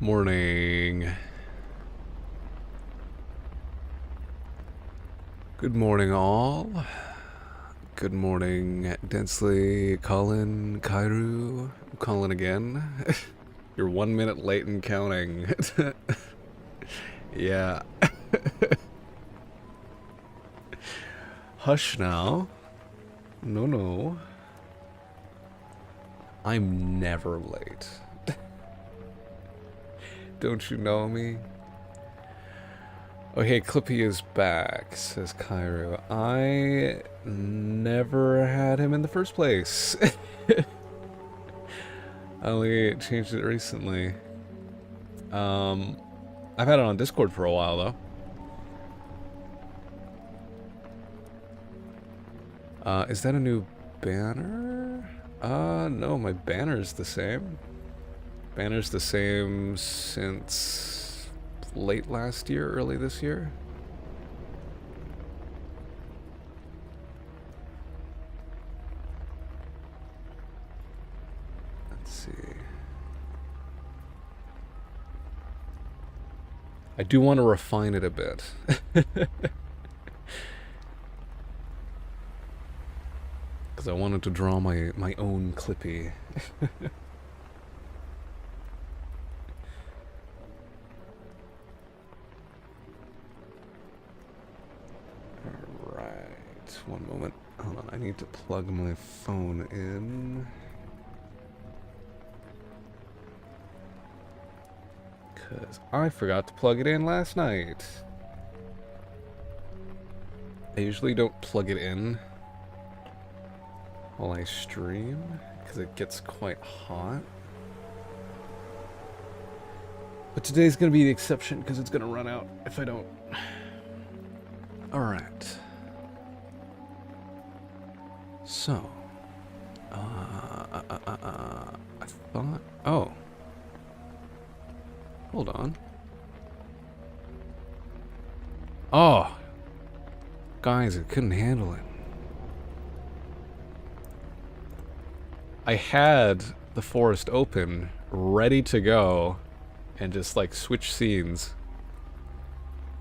Morning. Good morning, all. Good morning, Densely, Colin, Kyru. Colin again. You're 1 minute late in counting. Yeah. Hush now. No, no. I'm never late. Don't you know me? Oh, hey, Clippy is back, says Kyru. I never had him in the first place. I only changed it recently. I've had it on Discord for a while, though. Is that a new banner? No, my banner's the same. Banner's the same since late last year, early this year. Let's see. I do want to refine it a bit. Because I wanted to draw my own Clippy. Alright, one moment. Hold on, I need to plug my phone in. Because I forgot to plug it in last night. I usually don't plug it in while I stream, because it gets quite hot. But today's going to be the exception, because it's going to run out if I don't. Alright. So. I thought... Oh. Hold on. Oh! Guys, I couldn't handle it. I had the forest open, ready to go, and just like switch scenes.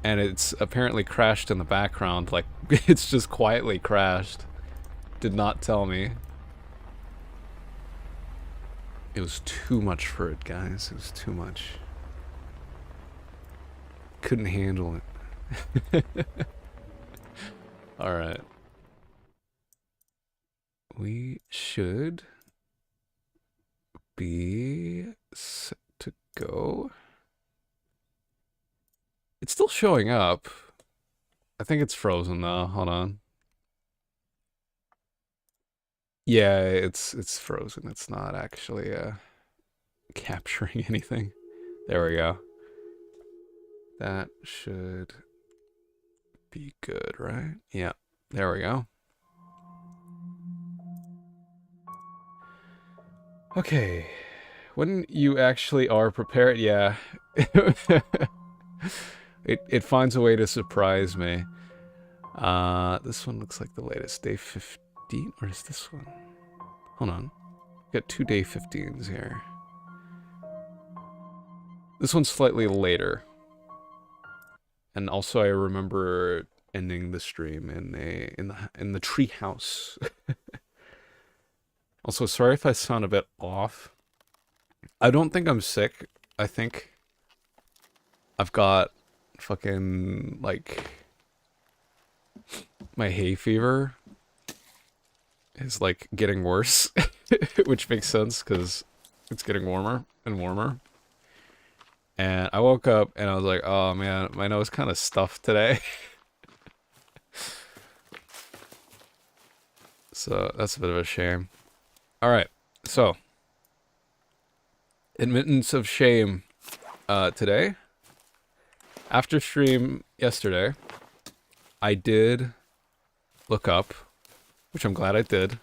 And it's apparently crashed in the background, like it's just quietly crashed. Did not tell me. It was too much for it, guys. It was too much. Couldn't handle it. Alright. We should be set to go. It's still showing up. I think it's frozen though. Hold on. Yeah, it's frozen. It's not actually capturing anything. There we go. That should be good, right? Yeah. There we go. Okay. When you actually are prepared, yeah. It finds a way to surprise me. This one looks like the latest. Day 15? Or is this one? Hold on. Got two day 15s here. This one's slightly later. And also I remember ending the stream in the tree house. Also, sorry if I sound a bit off. I don't think I'm sick. I think I've got fucking, like, my hay fever is, like, getting worse. Which makes sense, because it's getting warmer and warmer. And I woke up and I was like, oh man, my nose kind of stuffed today. So, that's a bit of a shame. Alright, so. Admittance of shame today. After stream yesterday, I did look up, which I'm glad I did,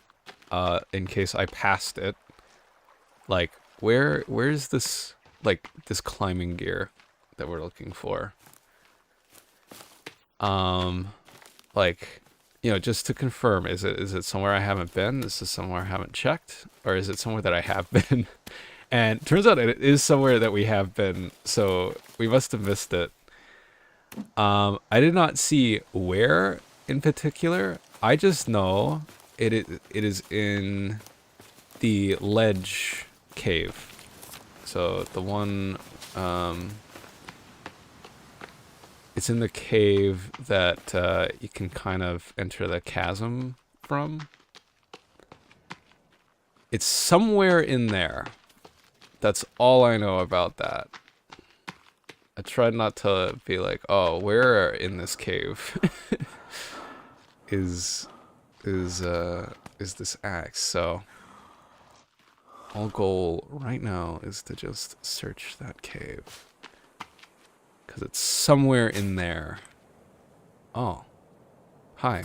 in case I passed it. Like, where's this, like, this climbing gear that we're looking for? Like, you know, just to confirm, is it somewhere I haven't been? Is this somewhere I haven't checked? Or is it somewhere that I have been And turns out it is somewhere that we have been, so we must have missed it. I did not see where in particular. I just know it is in the ledge cave. So the one, it's in the cave that you can kind of enter the chasm from. It's somewhere in there. That's all I know about that. I tried not to be like, oh, where in this cave is this axe? So all goal right now is to just search that cave. Because it's somewhere in there. Oh. Hi.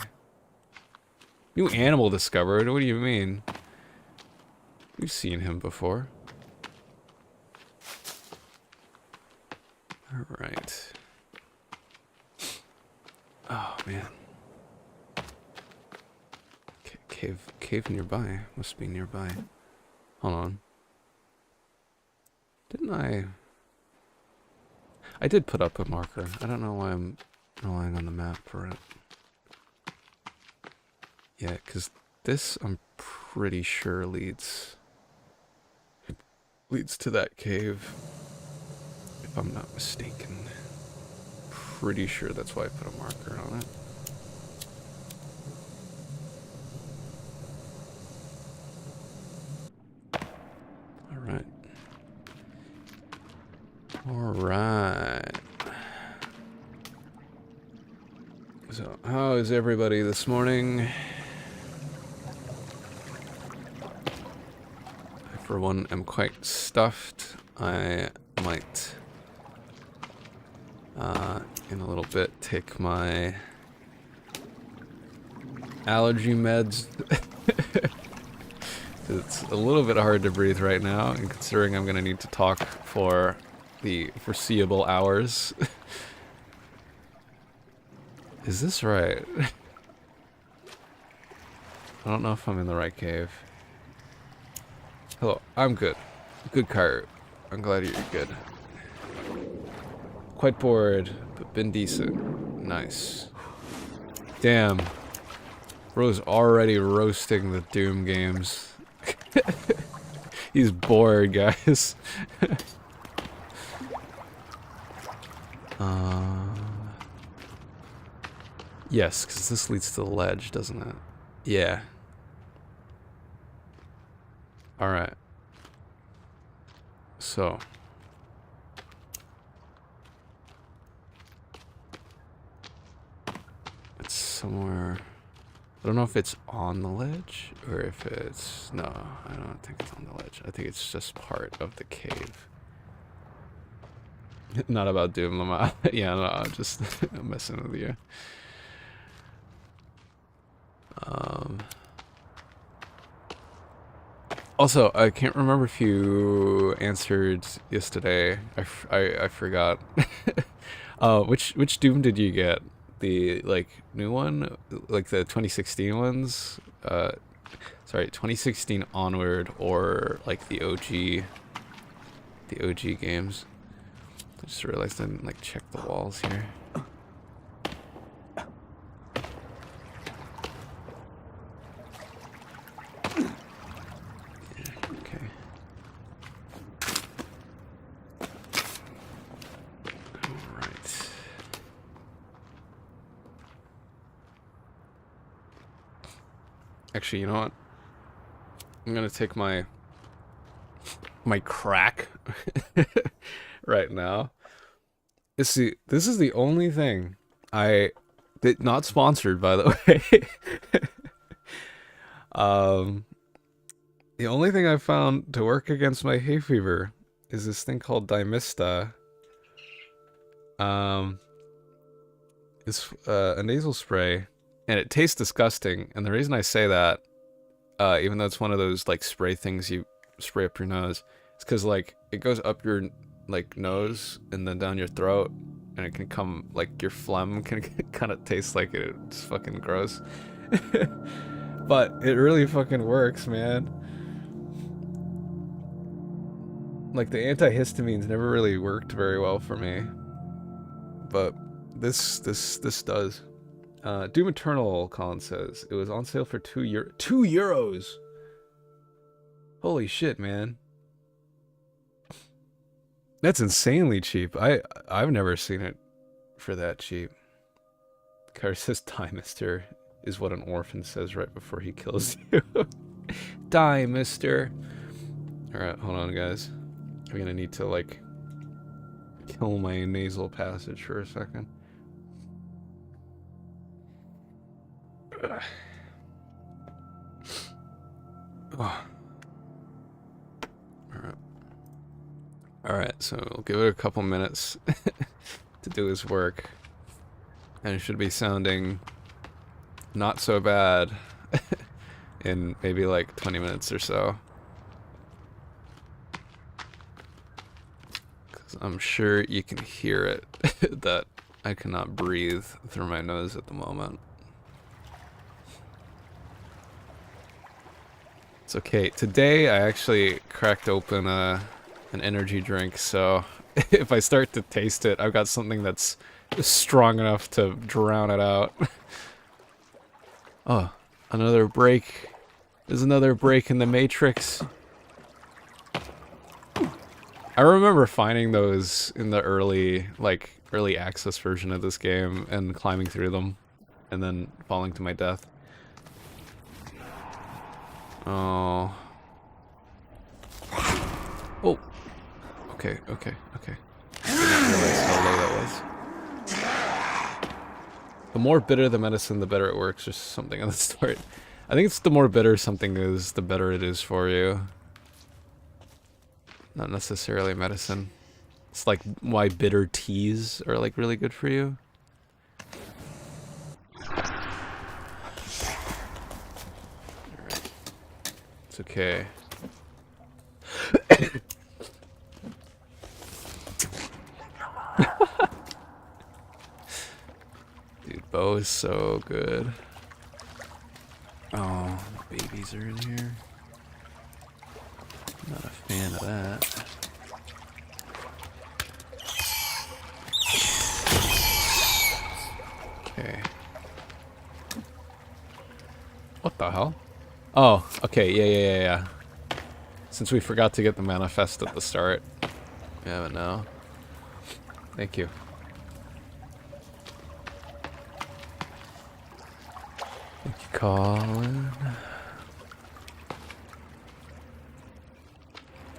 New animal discovered? What do you mean? We've seen him before. Alright. Oh, man. Cave nearby. Must be nearby. Hold on. Didn't I did put up a marker. I don't know why I'm relying on the map for it. Yeah, because this, I'm pretty sure leads to that cave. If I'm not mistaken. Pretty sure that's why I put a marker on it. Alright. Alright. So, how is everybody this morning? I, for one, am quite stuffed. I might, in a little bit, take my allergy meds. It's a little bit hard to breathe right now, and considering I'm going to need to talk for the foreseeable hours. Is this right? I don't know if I'm in the right cave. Hello, I'm good. Good, Kyru. I'm glad you're good. Quite bored, but been decent. Nice. Damn. Bro's already roasting the Doom games. He's bored, guys. Yes, because this leads to the ledge, doesn't it? Yeah. Alright. So. It's somewhere. I don't know if it's on the ledge or if it's. No, I don't think it's on the ledge. I think it's just part of the cave. Not about Doom Lamar. Yeah, no, I'm just messing with you. Also, I can't remember if you answered yesterday. I forgot. Which Doom did you get? The like new one, like the 2016 ones? Sorry, 2016 onward, or like the OG games. I just realized I didn't like check the walls here. Actually, you know what? I'm gonna take my crack right now. This is the only thing not sponsored, by the way. The only thing I found to work against my hay fever is this thing called Dymista. It's a nasal spray. And it tastes disgusting, and the reason I say that, even though it's one of those, like, spray things you spray up your nose, is because, like, it goes up your, like, nose, and then down your throat, and it can come, like, your phlegm can kind of taste like it. It's fucking gross. But it really fucking works, man. Like, the antihistamines never really worked very well for me. But this does. Doom Eternal, Colin says. It was on sale for €2. €2! Holy shit, man. That's insanely cheap. I've never seen it for that cheap. Kyru says, "Die, mister," is what an orphan says right before he kills you. Die, mister. Alright, hold on, guys. I'm gonna need to, like, kill my nasal passage for a second. Oh. Alright, so we'll give it a couple minutes to do his work. And it should be sounding not so bad in maybe like 20 minutes or so. Because I'm sure you can hear it, that I cannot breathe through my nose at the moment. It's okay. Today I actually cracked open an energy drink, so if I start to taste it, I've got something that's strong enough to drown it out. Oh, another break. There's another break in the Matrix. I remember finding those in the early access version of this game and climbing through them and then falling to my death. Oh. Oh. Okay. I did not realize how low that was. The more bitter the medicine, the better it works, or something on the start. I think it's the more bitter something is, the better it is for you. Not necessarily medicine. It's like why bitter teas are like really good for you. Alright. It's okay. Dude, Bo is so good. Oh, the babies are in here. Not a fan of that. Okay. What the hell? Oh, okay, yeah. Since we forgot to get the manifest at the start. We have it now. Thank you. Thank you, Colin.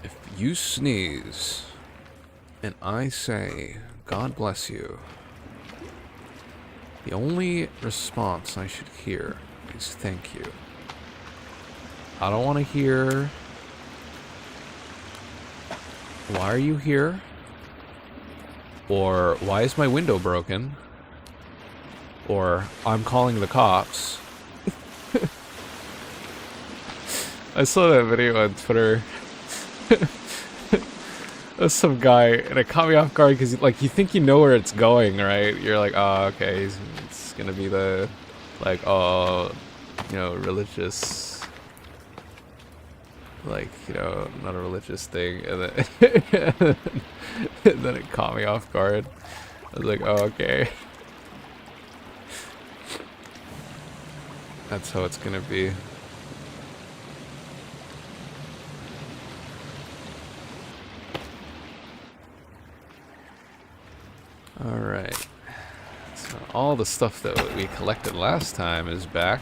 If you sneeze, and I say, God bless you, the only response I should hear is thank you. I don't want to hear, why are you here? Or, why is my window broken? Or, I'm calling the cops. I saw that video on Twitter. There's some guy, and it caught me off guard because, like, you think you know where it's going, right? You're like, oh, okay, it's gonna be the, like, oh, you know, religious, like, you know, not a religious thing, and then, and then it caught me off guard. I was like, oh, okay. That's how it's gonna be. Alright. So all the stuff that we collected last time is back.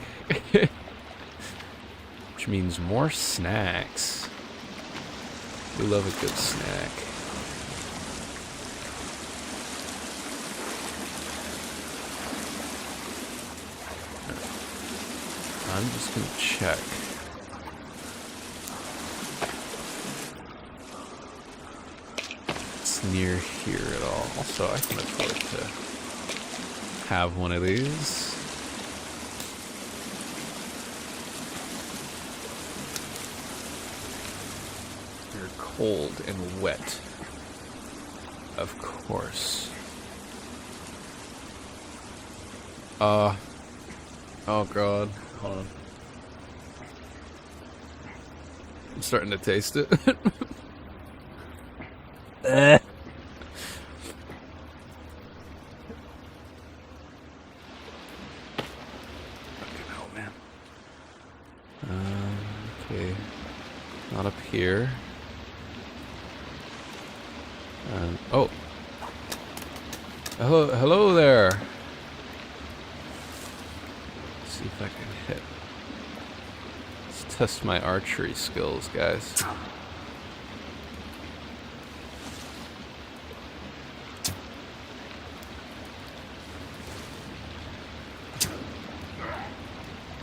Which means more snacks. We love a good snack. I'm just gonna check. Near here at all, so I can afford to have one of these. You're cold and wet, of course. Oh god, hold on. I'm starting to taste it. Eh. Fucking hell, man. Okay. Not up here. Oh. Hello there. Let's see if I can hit. Let's test my archery skills, guys.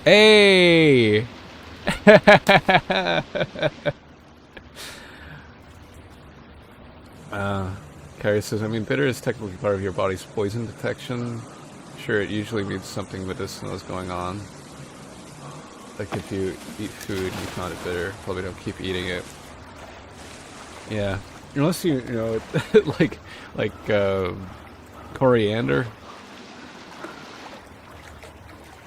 Hey! Kyru says, I mean, bitter is technically part of your body's poison detection. Sure, it usually means something medicinal is going on. Like if you eat food and you find it bitter, probably don't keep eating it. Yeah. Unless you know, like coriander.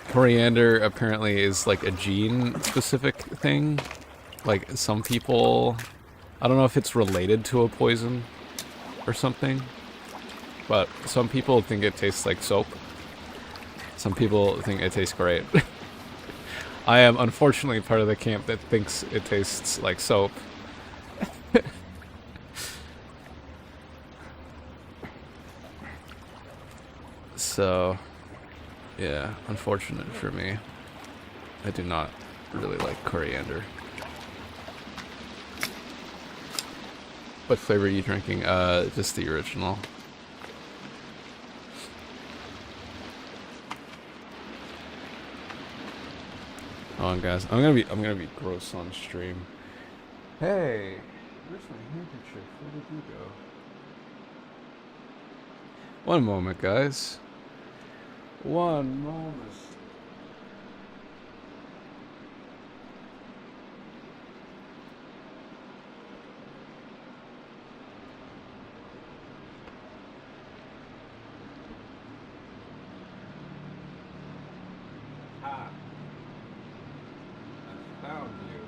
Coriander apparently is like a gene-specific thing. Like some people, I don't know if it's related to a poison or something, but some people think it tastes like soap. Some people think it tastes great. I am unfortunately part of the camp that thinks it tastes like soap. So, yeah, unfortunate for me. I do not really like coriander. What flavor are you drinking? Just the original. Hold on, guys. I'm gonna be gross on stream. Hey, where's my handkerchief? Where did you go? One moment, guys. One moment. Ah. I found you.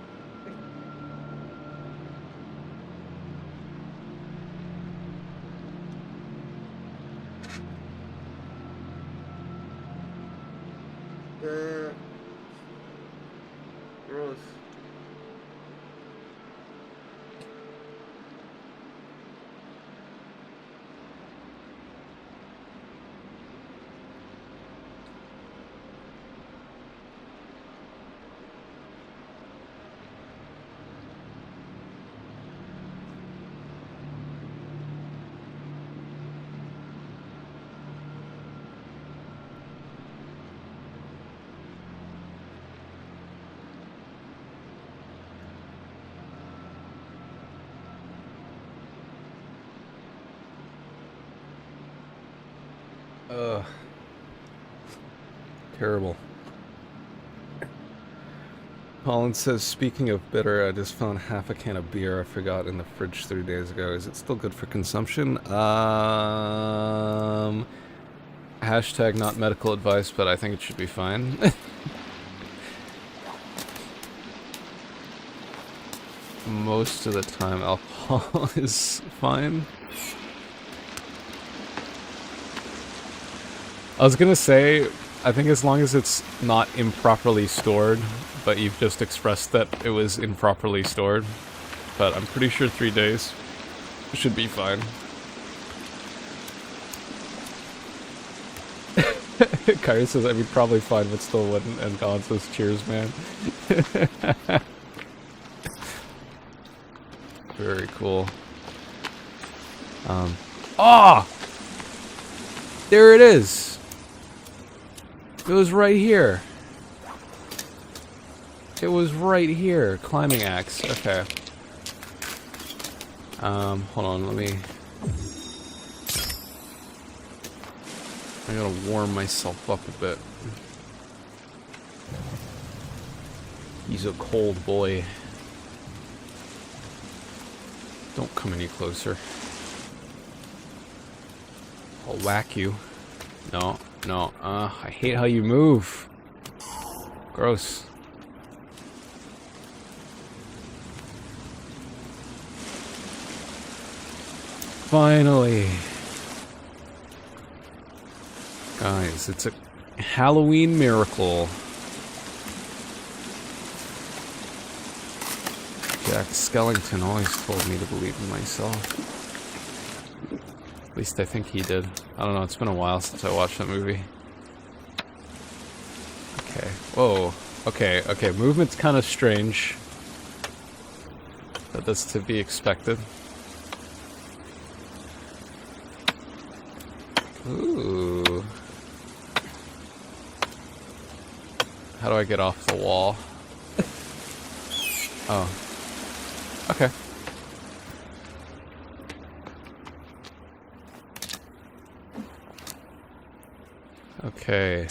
Gross. Terrible. Colin says, speaking of bitter, I just found half a can of beer I forgot in the fridge 3 days ago. Is it still good for consumption? Hashtag not medical advice, but I think it should be fine. Most of the time alcohol is fine. I was gonna say, I think as long as it's not improperly stored, but you've just expressed that it was improperly stored. But I'm pretty sure 3 days should be fine. Kyru says, I'd be probably fine, but still wouldn't. And Colin says, cheers, man. Very cool. There it is! It was right here. It was right here. Climbing axe. Okay. Hold on, let me... I gotta warm myself up a bit. He's a cold boy. Don't come any closer. I'll whack you. No, no. I hate how you move. Gross. Finally. Guys, it's a Halloween miracle. Jack Skellington always told me to believe in myself. At least I think he did. I don't know, it's been a while since I watched that movie. Okay. Whoa. Okay, okay. Movement's kind of strange. But that's to be expected. Ooh. How do I get off the wall? Oh. Okay. Okay.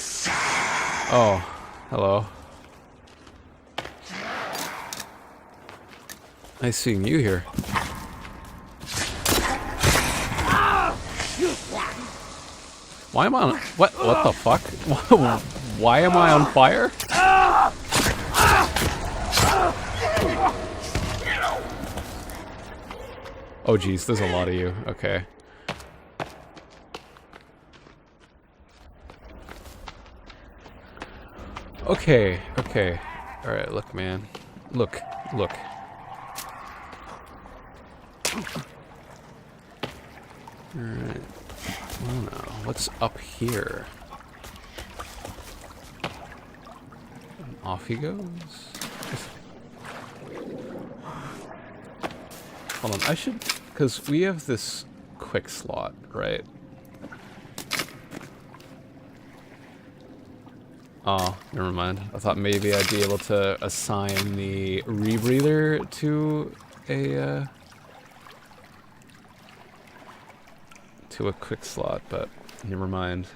Oh, hello. Nice seeing you here. Why am I on... What the fuck? Why am I on fire? Oh geez, there's a lot of you. Okay. Okay, okay. Alright, look man. Look, look. Alright. Well now, what's up here? And off he goes. Hold on, I should... Because we have this quick slot, right? Oh, never mind. I thought maybe I'd be able to assign the rebreather to a quick slot, but never mind.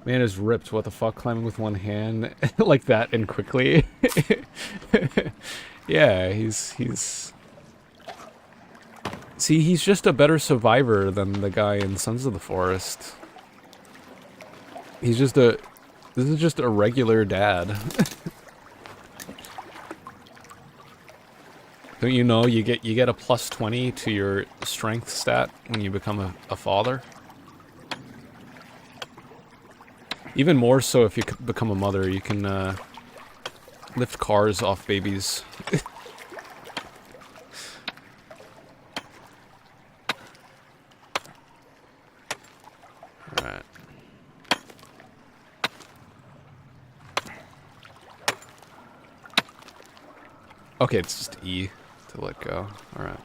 Man is ripped. What the fuck? Climbing with one hand like that and quickly. Yeah, he's. See, he's just a better survivor than the guy in Sons of the Forest. He's just a... This is just a regular dad. Don't you know you get a plus 20 to your strength stat when you become a father? Even more so if you become a mother, you can lift cars off babies. Alright. Okay, it's just E to let go. Alright.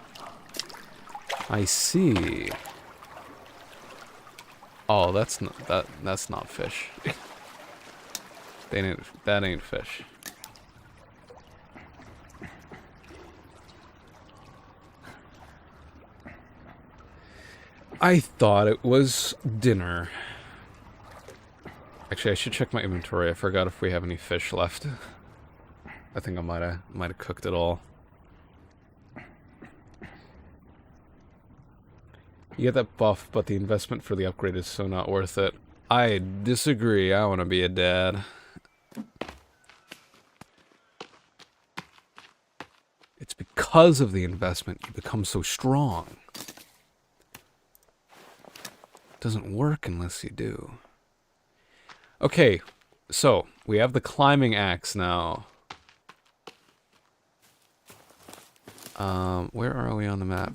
I see. Oh, that's not fish. That ain't fish. I thought it was dinner. Actually, I should check my inventory. I forgot if we have any fish left. I think I might have cooked it all. You get that buff, but the investment for the upgrade is so not worth it. I disagree. I want to be a dad. It's because of the investment you become so strong. It doesn't work unless you do. Okay, so we have the climbing axe now. Where are we on the map?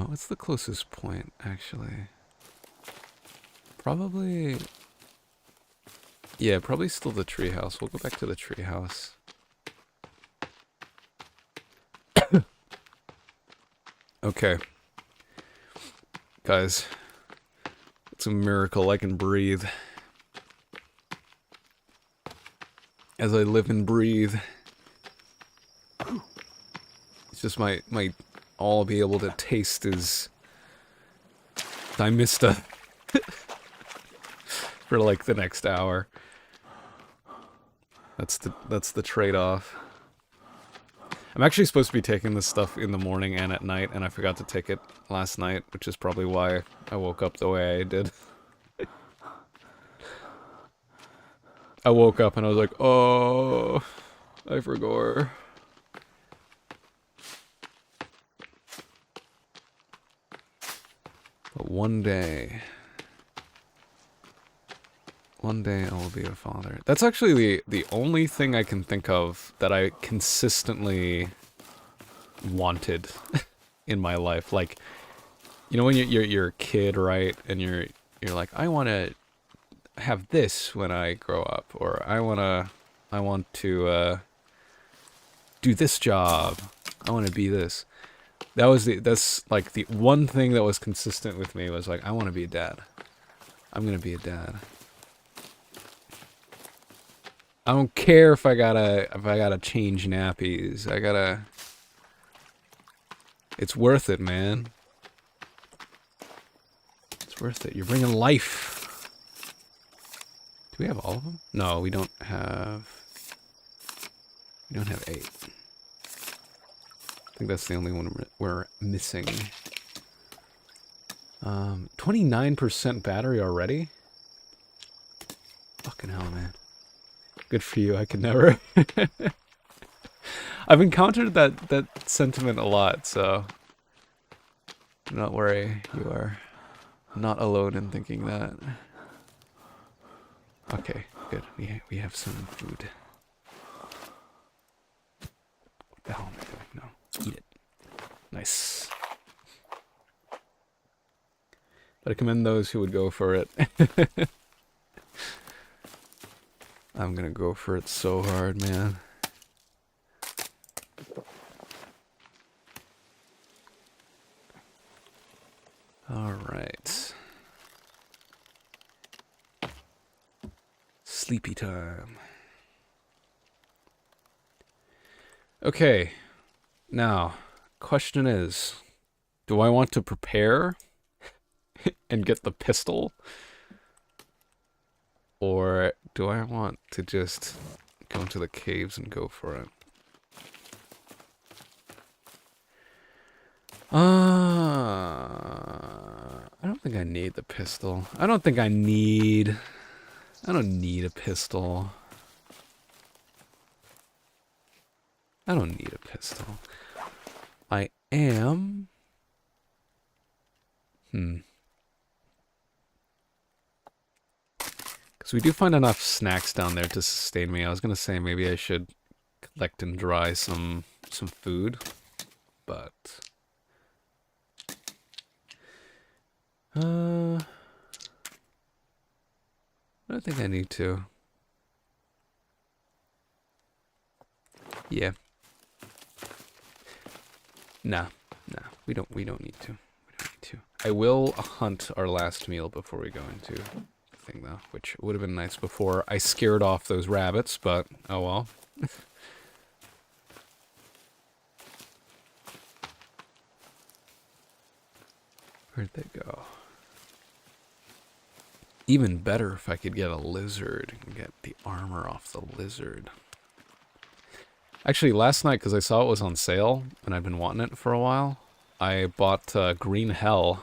What's the closest point, actually? Probably... Yeah, probably still the treehouse. We'll go back to the treehouse. Okay. Guys. It's a miracle I can breathe. As I live and breathe. It's just my all I'll be able to taste is Dimista for like the next hour. That's the trade-off. I'm actually supposed to be taking this stuff in the morning and at night, and I forgot to take it last night, which is probably why I woke up the way I did. I woke up and I was like, oh, I forgot. One day I will be a father. That's actually the only thing I can think of that I consistently wanted in my life. Like, you know, when you're a kid, right? And you're like, I want to have this when I grow up, or I want to do this job. I want to be this. That's like the one thing that was consistent with me was like, I want to be a dad. I'm gonna be a dad. I don't care if I gotta change nappies. It's worth it, man. It's worth it. You're bringing life. Do we have all of them? No, we don't have 8. I think that's the only one we're missing. 29% battery already? Fucking hell, man. Good for you, I could never. I've encountered that sentiment a lot, so do not worry, you are not alone in thinking that. Okay, good. We have some food. What the hell am I doing? No, eat it. Nice. But I commend those who would go for it. I'm gonna go for it so hard, man. Alright. Sleepy time. Okay. Now, question is, do I want to prepare and get the pistol? Or do I want to just go into the caves and go for it? I don't think I need the pistol. I don't need a pistol. I don't need a pistol. I am... Because we do find enough snacks down there to sustain me. I was gonna say maybe I should collect and dry some food, but I don't think I need to. Yeah. Nah, we don't need to. We don't need to. I will hunt our last meal before we go into the thing though, which would have been nice before I scared off those rabbits, but oh well. Where'd they go? Even better if I could get a lizard and get the armor off the lizard. Actually, last night, because I saw it was on sale, and I've been wanting it for a while, I bought Green Hell,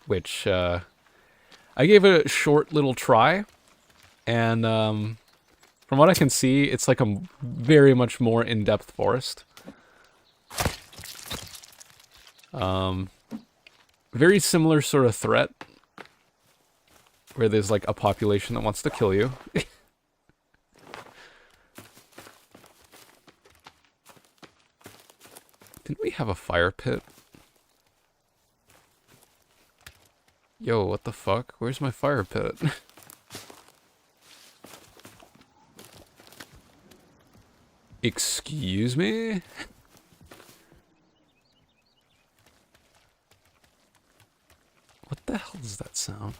which I gave it a short little try, and from what I can see, it's like a very much more in-depth forest. Very similar sort of threat, where there's like a population that wants to kill you. Didn't we have a fire pit? Yo, what the fuck? Where's my fire pit? Excuse me? What the hell does that sound?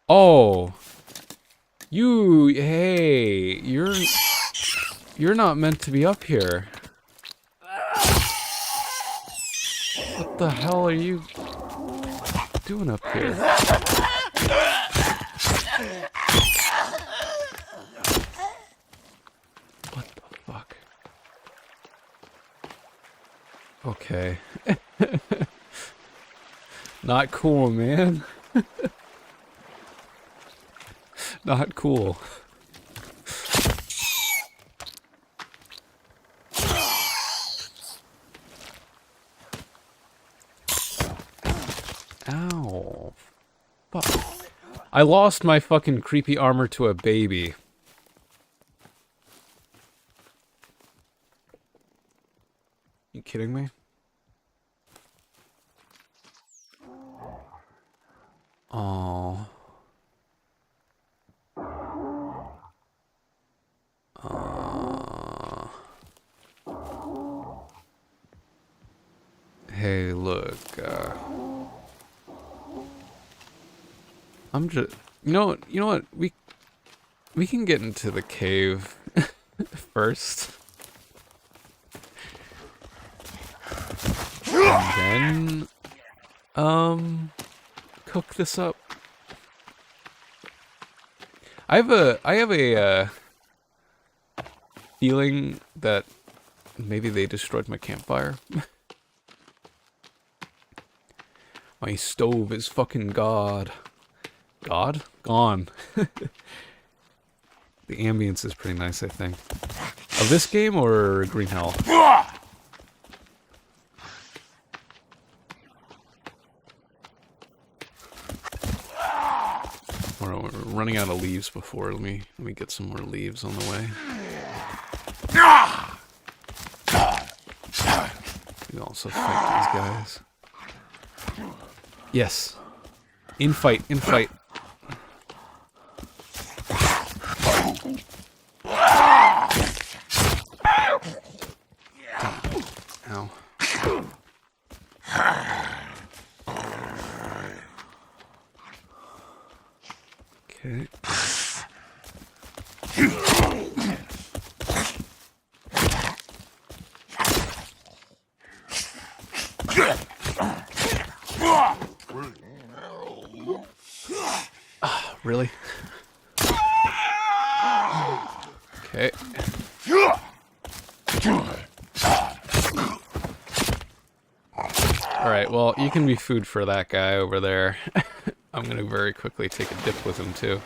Oh! Hey, you're not meant to be up here. What the hell are you doing up here? What the fuck? Okay. Not cool, man. Not cool. Fuck. I lost my fucking creepy armor to a baby. You kidding me? Oh. Hey, look, I'm just, you know what, we can get into the cave first. And then, cook this up. I have a feeling that maybe they destroyed my campfire. My stove is fucking God. God? Gone. The ambience is pretty nice, I think. Of this game or Green Hell? We're running out of leaves before. Let me get some more leaves on the way. We also fight these guys. Yes. In fight. Ow. Okay. Really? Okay. Alright, well, you can be food for that guy over there. I'm gonna very quickly take a dip with him, too.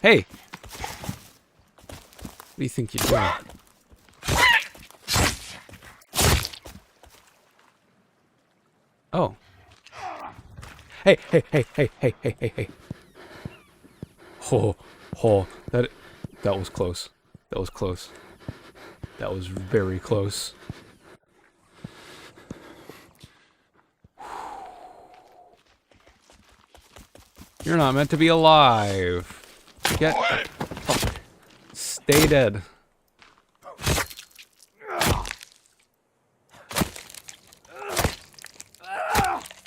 Hey! What do you think you're doing? Oh. Hey! Oh, that was close. That was close. That was very close. You're not meant to be alive. Get the fuck. Stay dead.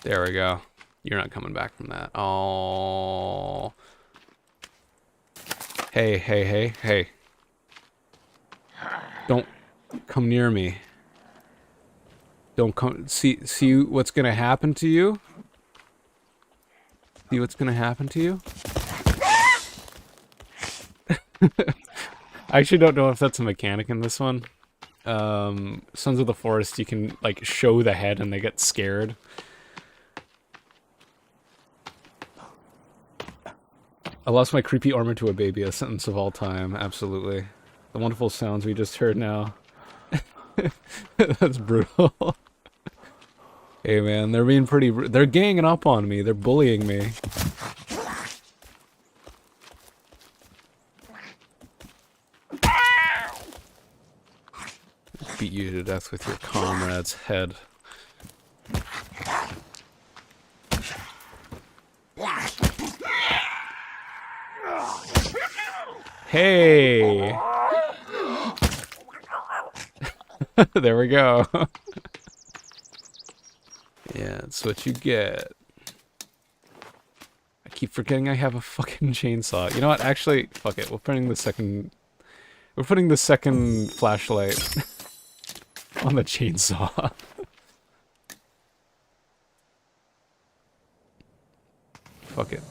There we go. You're not coming back from that. Oh. Hey. Don't come near me. Don't come. See what's gonna happen to you? See what's gonna happen to you? I actually don't know if that's a mechanic in this one. Sons of the Forest, you can, like, show the head and they get scared. I lost my creepy armor to a baby, a sentence of all time, absolutely. The wonderful sounds we just heard now. That's brutal. Hey man, they're being they're ganging up on me, they're bullying me. Beat you to death with your comrade's head. Hey! There we go. Yeah, that's what you get. I keep forgetting I have a fucking chainsaw. You know what? Actually, fuck it. We're putting the second flashlight on the chainsaw. Fuck it.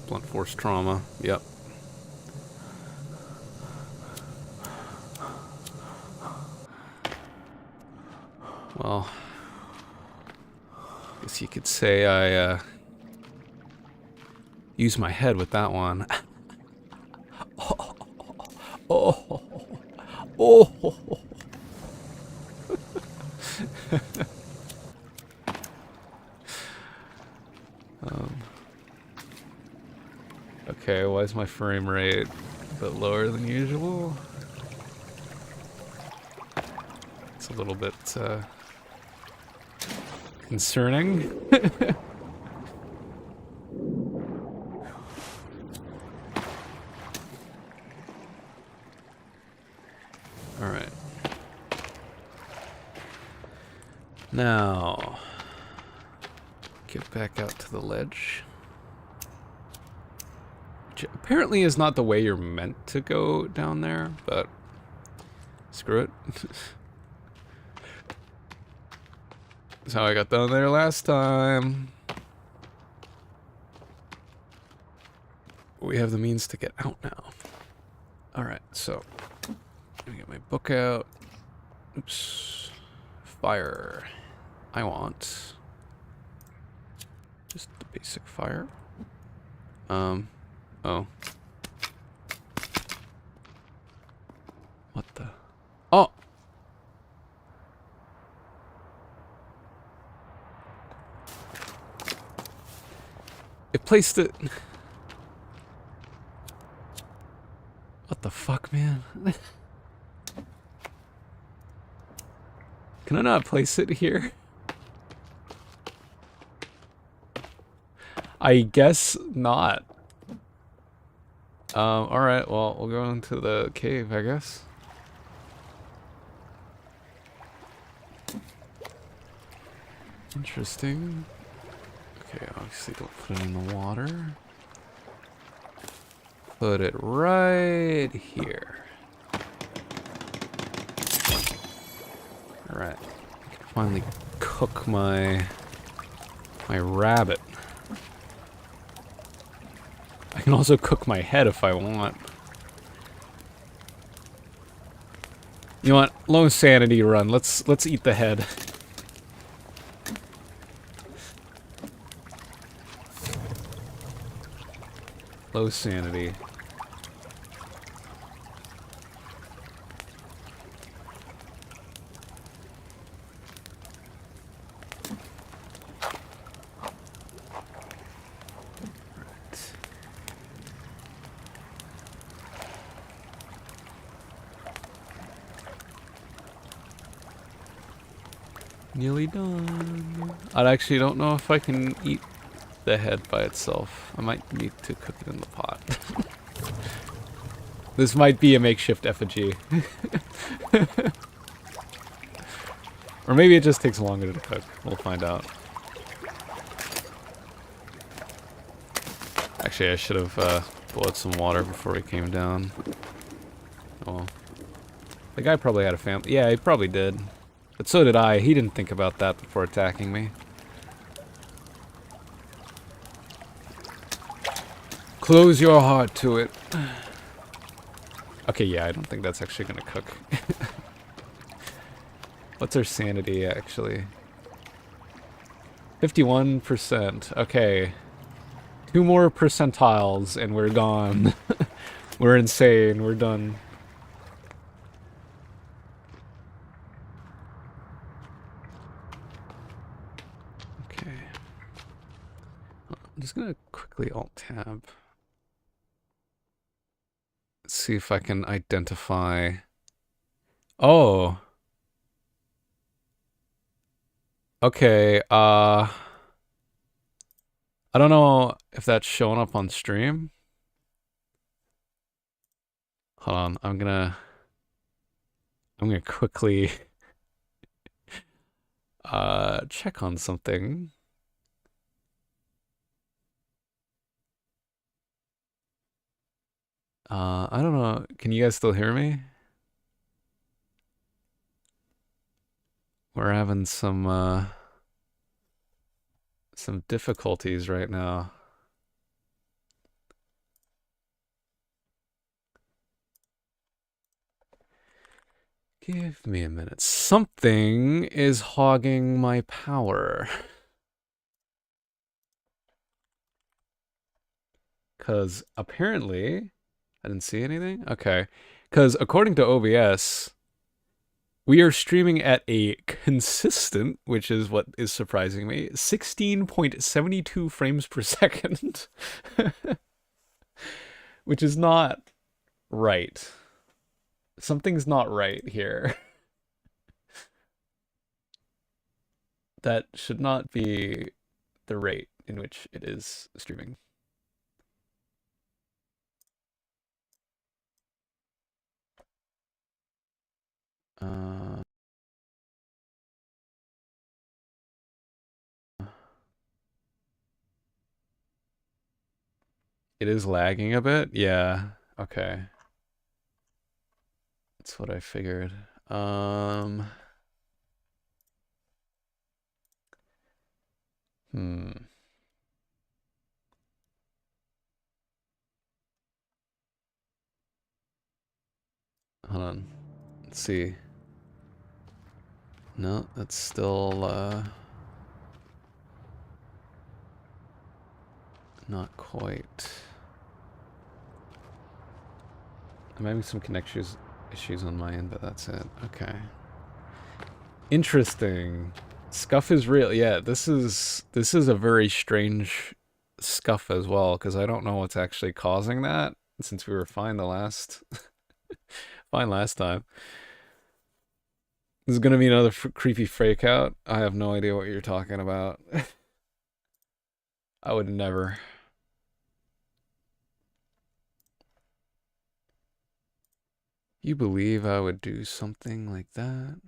Blunt force trauma. Yep. Well, I guess you could say I used my head with that one. Oh. Okay, why is my frame rate a bit lower than usual? It's a little bit concerning. Alright. Now, get back out to the ledge. Which apparently is not the way you're meant to go down there, but screw it. That's how I got down there last time. We have the means to get out now. Alright, so let me get my book out. Oops. Fire. I want just the basic fire. Oh. What the? Oh! It placed it. What the fuck, man? Can I not place it here? I guess not. Alright, well, we'll go into the cave, I guess. Interesting. Okay, obviously don't put it in the water. Put it right here. Alright. I can finally cook my rabbit. I can also cook my head if I want. You know what? Low sanity run. Let's eat the head. Low sanity. Nearly done. I actually don't know if I can eat the head by itself. I might need to cook it in the pot. This might be a makeshift effigy. Or maybe it just takes longer to cook. We'll find out. Actually, I should have boiled some water before we came down. Oh well. The guy probably had a family. Yeah, he probably did. But so did I. He didn't think about that before attacking me. Close your heart to it. Okay, yeah, I don't think that's actually gonna cook. What's our sanity, actually? 51%. Okay. 2 more percentiles and we're gone. We're insane. We're done. Okay. I'm just gonna quickly Alt-Tab. See if I can identify. Oh. Okay, I don't know if that's showing up on stream. Hold on, I'm gonna quickly check on something. I don't know. Can you guys still hear me? We're having some difficulties right now. Give me a minute. Something is hogging my power. Because apparently, I didn't see anything? Okay. Because according to OBS, We are streaming at a consistent, which is what is surprising me, 16.72 frames per second, which is not right. Something's not right here. That should not be the rate in which it is streaming. Uh, it is lagging a bit. Yeah. Okay. That's what I figured. Hmm. Hold on. Let's see. No, that's still not quite. I'm having some connection issues on my end, but that's it. Okay. Interesting. Scuff is real. Yeah, this is a very strange scuff as well, because I don't know what's actually causing that, since we were fine the last fine last time. This is gonna be another creepy fake out. I have no idea what you're talking about. I would never. You believe I would do something like that?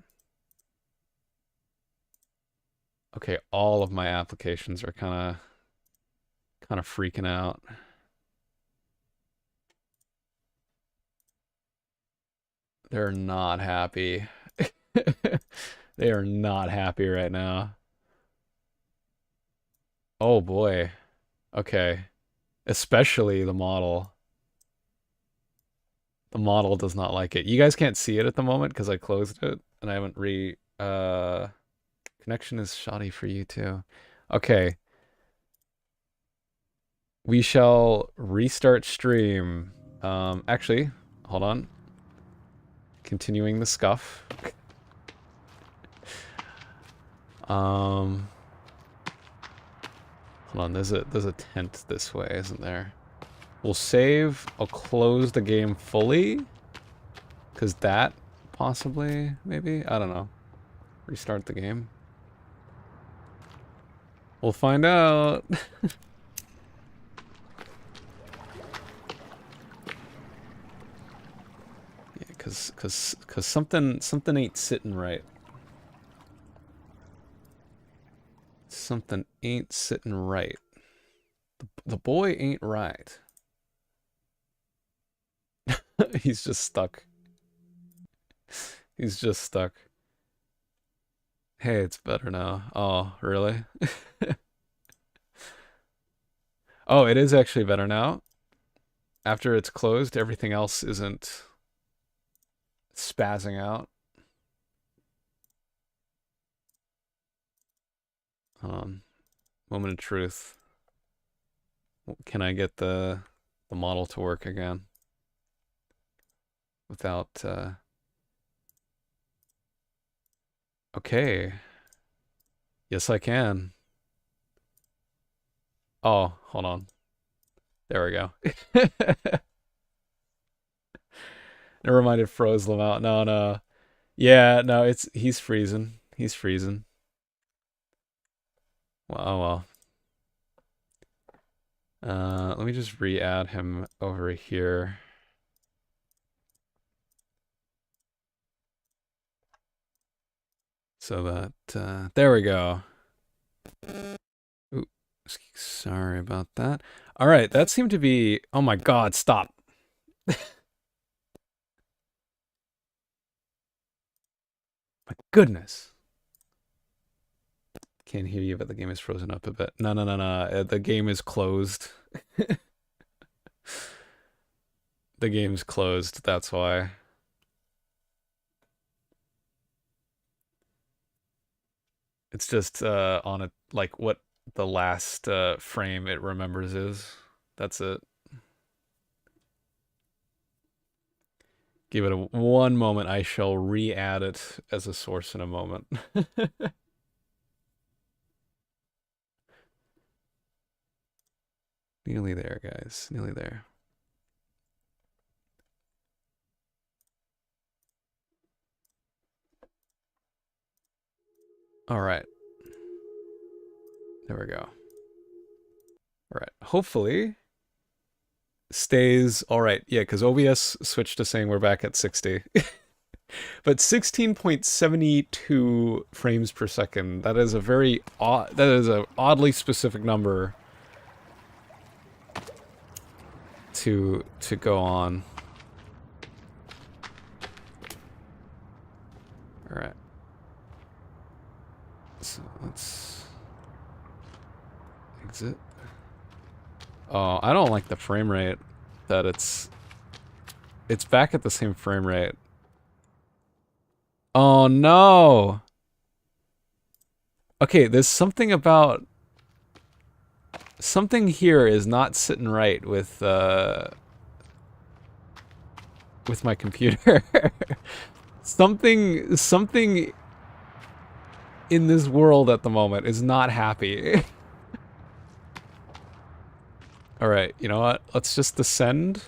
Okay, all of my applications are kind of freaking out. They're not happy. They are not happy right now. Oh boy. Okay. Especially the model. The model does not like it. You guys can't see it at the moment because I closed it and I haven't connection is shoddy for you too. Okay. We shall restart stream. Actually, hold on. Continuing the scuff. Hold on, there's a tent this way, isn't there? We'll save. I'll close the game fully. Because that, possibly, maybe? I don't know. Restart the game. We'll find out. Yeah, cause something ain't sitting right. Something ain't sitting right. The boy ain't right. He's just stuck. He's just stuck. Hey, it's better now. Oh, really? Oh, it is actually better now. After it's closed, everything else isn't spazzing out. Moment of truth. Can I get the model to work again? Without, Okay. Yes, I can. Oh, hold on. There we go. Never mind, it froze them out. No, no. Yeah, no, he's freezing. He's freezing. Well, oh well. Let me just re-add him over here. So that, there we go. Ooh, sorry about that. All right, that seemed to be, oh my God, stop. My goodness. Can't hear you, but the game is frozen up a bit. No, no, no, no. The game is closed. The game's closed, that's why. It's just on it, like what the last frame it remembers is. That's it. Give it one moment. I shall re-add it as a source in a moment. Nearly there, guys. Nearly there. All right. There we go. All right. Hopefully stays all right. Yeah, because OBS switched to saying we're back at 60. But 16.72 frames per second. That is a very odd, that is an oddly specific number to go on. All right. So let's exit. Oh, I don't like the frame rate that it's back at the same frame rate. Oh no. Okay, there's something about something here is not sitting right with my computer. something in this world at the moment is not happy. All right, you know what? Let's just descend.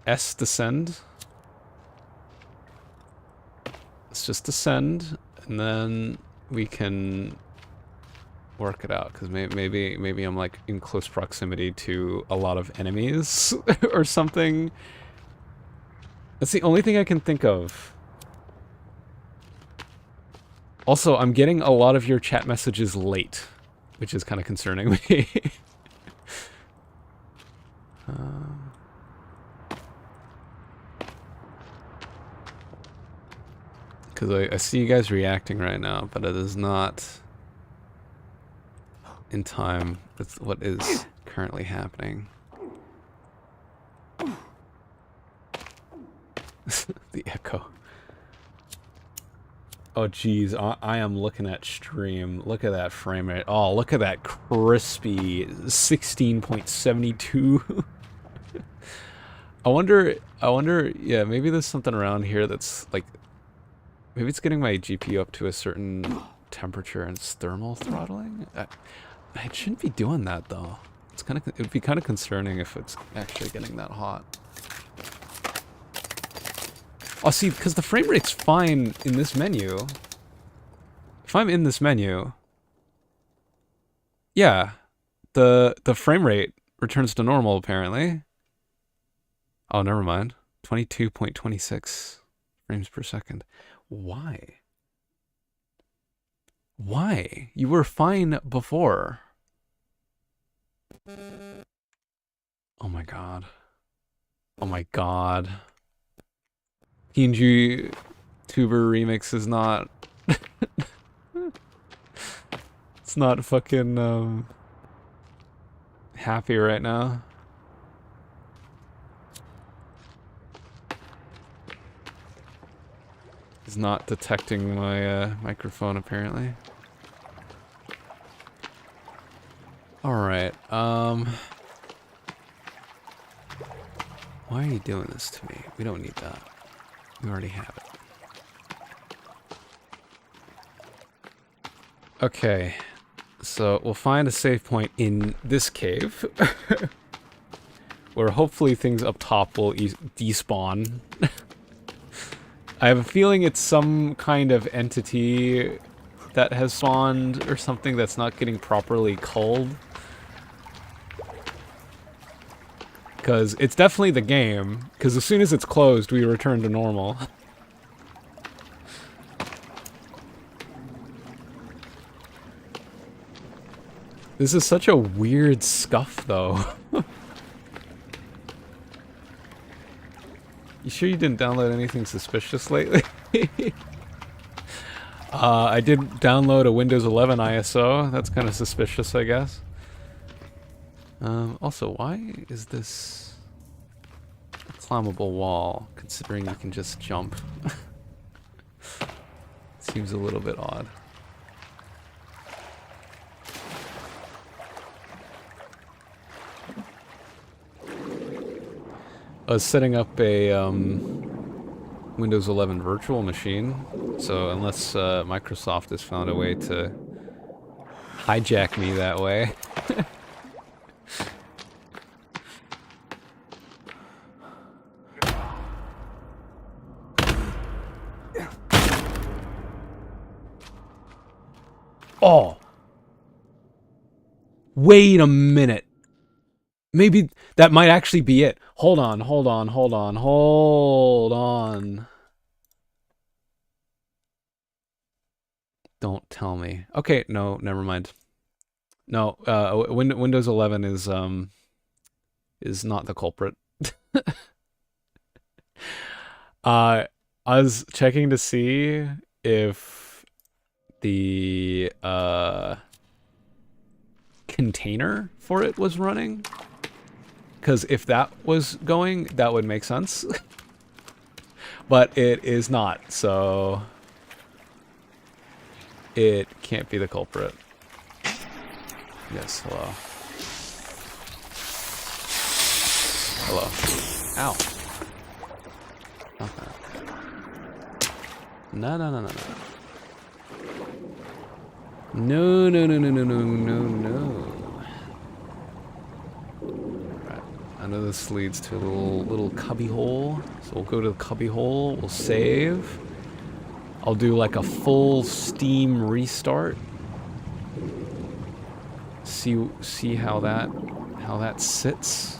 S descend. Let's just descend, and then we can work it out, because maybe I'm like in close proximity to a lot of enemies or something. That's the only thing I can think of. Also, I'm getting a lot of your chat messages late, which is kind of concerning me. Because I see you guys reacting right now, but it is not in time with what is currently happening. The echo. Oh geez, I am looking at stream. Look at that frame rate. Oh, look at that crispy 16.72. I wonder, yeah, maybe there's something around here that's like, maybe it's getting my GPU up to a certain temperature and it's thermal throttling. It shouldn't be doing that though. It's kind of, it'd be kind of concerning if it's actually getting that hot. Oh, see, because the frame rate's fine in this menu. If I'm in this menu, yeah, the frame rate returns to normal apparently. Oh, never mind. 22.26 frames per second. Why? Why? You were fine before. Oh my god. Oh my god. PNG Tuber remix is not it's not fucking happy right now. It's not detecting my microphone apparently. Alright, why are you doing this to me? We don't need that. We already have it. Okay, so we'll find a save point in this cave, where hopefully things up top will despawn. I have a feeling it's some kind of entity that has spawned or something that's not getting properly culled. Because it's definitely the game, because as soon as it's closed, we return to normal. This is such a weird scuff, though. You sure you didn't download anything suspicious lately? I did download a Windows 11 ISO. That's kind of suspicious, I guess. Also, why is this a climbable wall, considering you can just jump? Seems a little bit odd. I was setting up a Windows 11 virtual machine, so unless Microsoft has found a way to hijack me that way. Oh! Wait a minute. Maybe that might actually be it. Hold on, hold on, hold on, hold on. Don't tell me. Okay, no, never mind. No, Windows 11 is not the culprit. I was checking to see if the container for it was running. Because if that was going, that would make sense. But it is not, so it can't be the culprit. Yes, hello. Hello. Ow. Not that. No, no, no, no, no. No, no, no, no, no, no, no, no. Right. I know this leads to a little cubby hole. So we'll go to the cubby hole, we'll save. I'll do like a full Steam restart. See how that sits.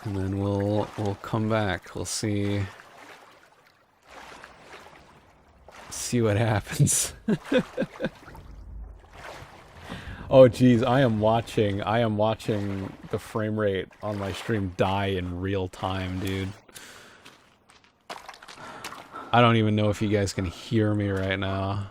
And then we'll come back. We'll see what happens. Oh geez, I am watching the frame rate on my stream die in real time, dude. I don't even know if you guys can hear me right now.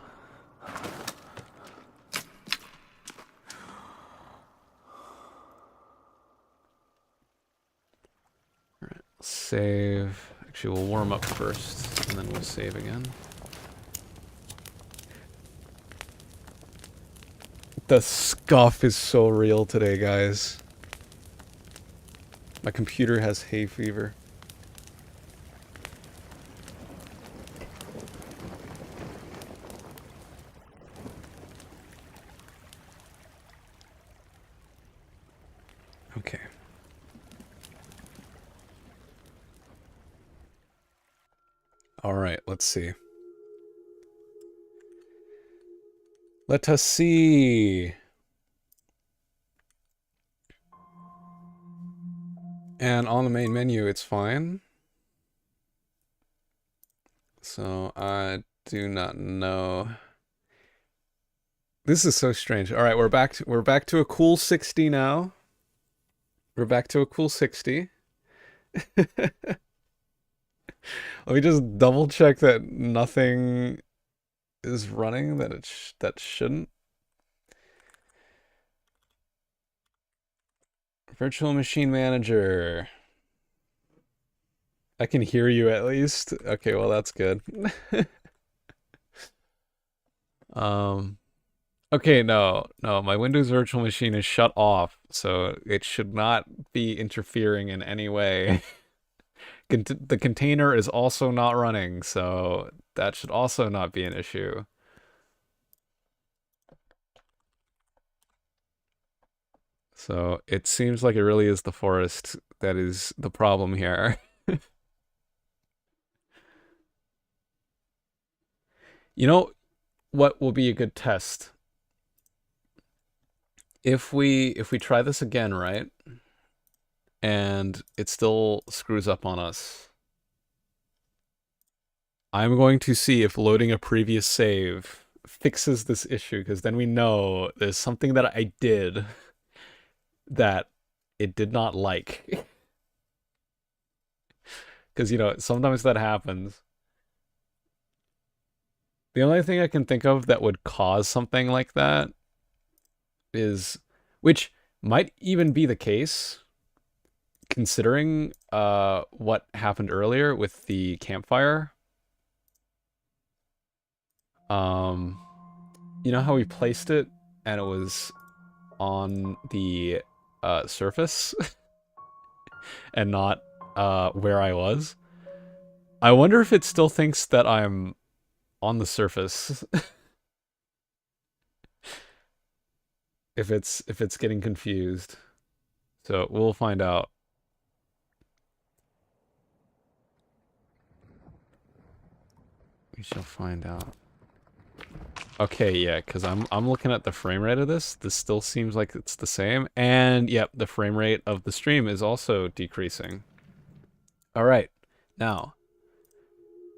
Alright, save. Actually, we'll warm up first, and then we'll save again. The scuff is so real today, guys. My computer has hay fever. Okay. All right, let's see. Let us see. And on the main menu, it's fine. So I do not know. This is so strange. All right, we're back to a cool 60 now. We're back to a cool 60. Let me just double check that nothing is running that shouldn't. Virtual Machine Manager. I can hear you at least. Okay, well that's good. Okay, no, my Windows Virtual Machine is shut off, so it should not be interfering in any way. The container is also not running, so that should also not be an issue. So it seems like it really is the forest that is the problem here. You know what will be a good test? If we try this again, right? And it still screws up on us. I'm going to see if loading a previous save fixes this issue, because then we know there's something that I did that it did not like. Because, you know, sometimes that happens. The only thing I can think of that would cause something like that is, which might even be the case, considering what happened earlier with the campfire. You know how we placed it and it was on the surface and not where I was? I wonder if it still thinks that I'm on the surface. if it's getting confused. So we'll find out. We shall find out. Okay, yeah, because I'm looking at the frame rate of this. This still seems like it's the same. And yep, the frame rate of the stream is also decreasing. All right, now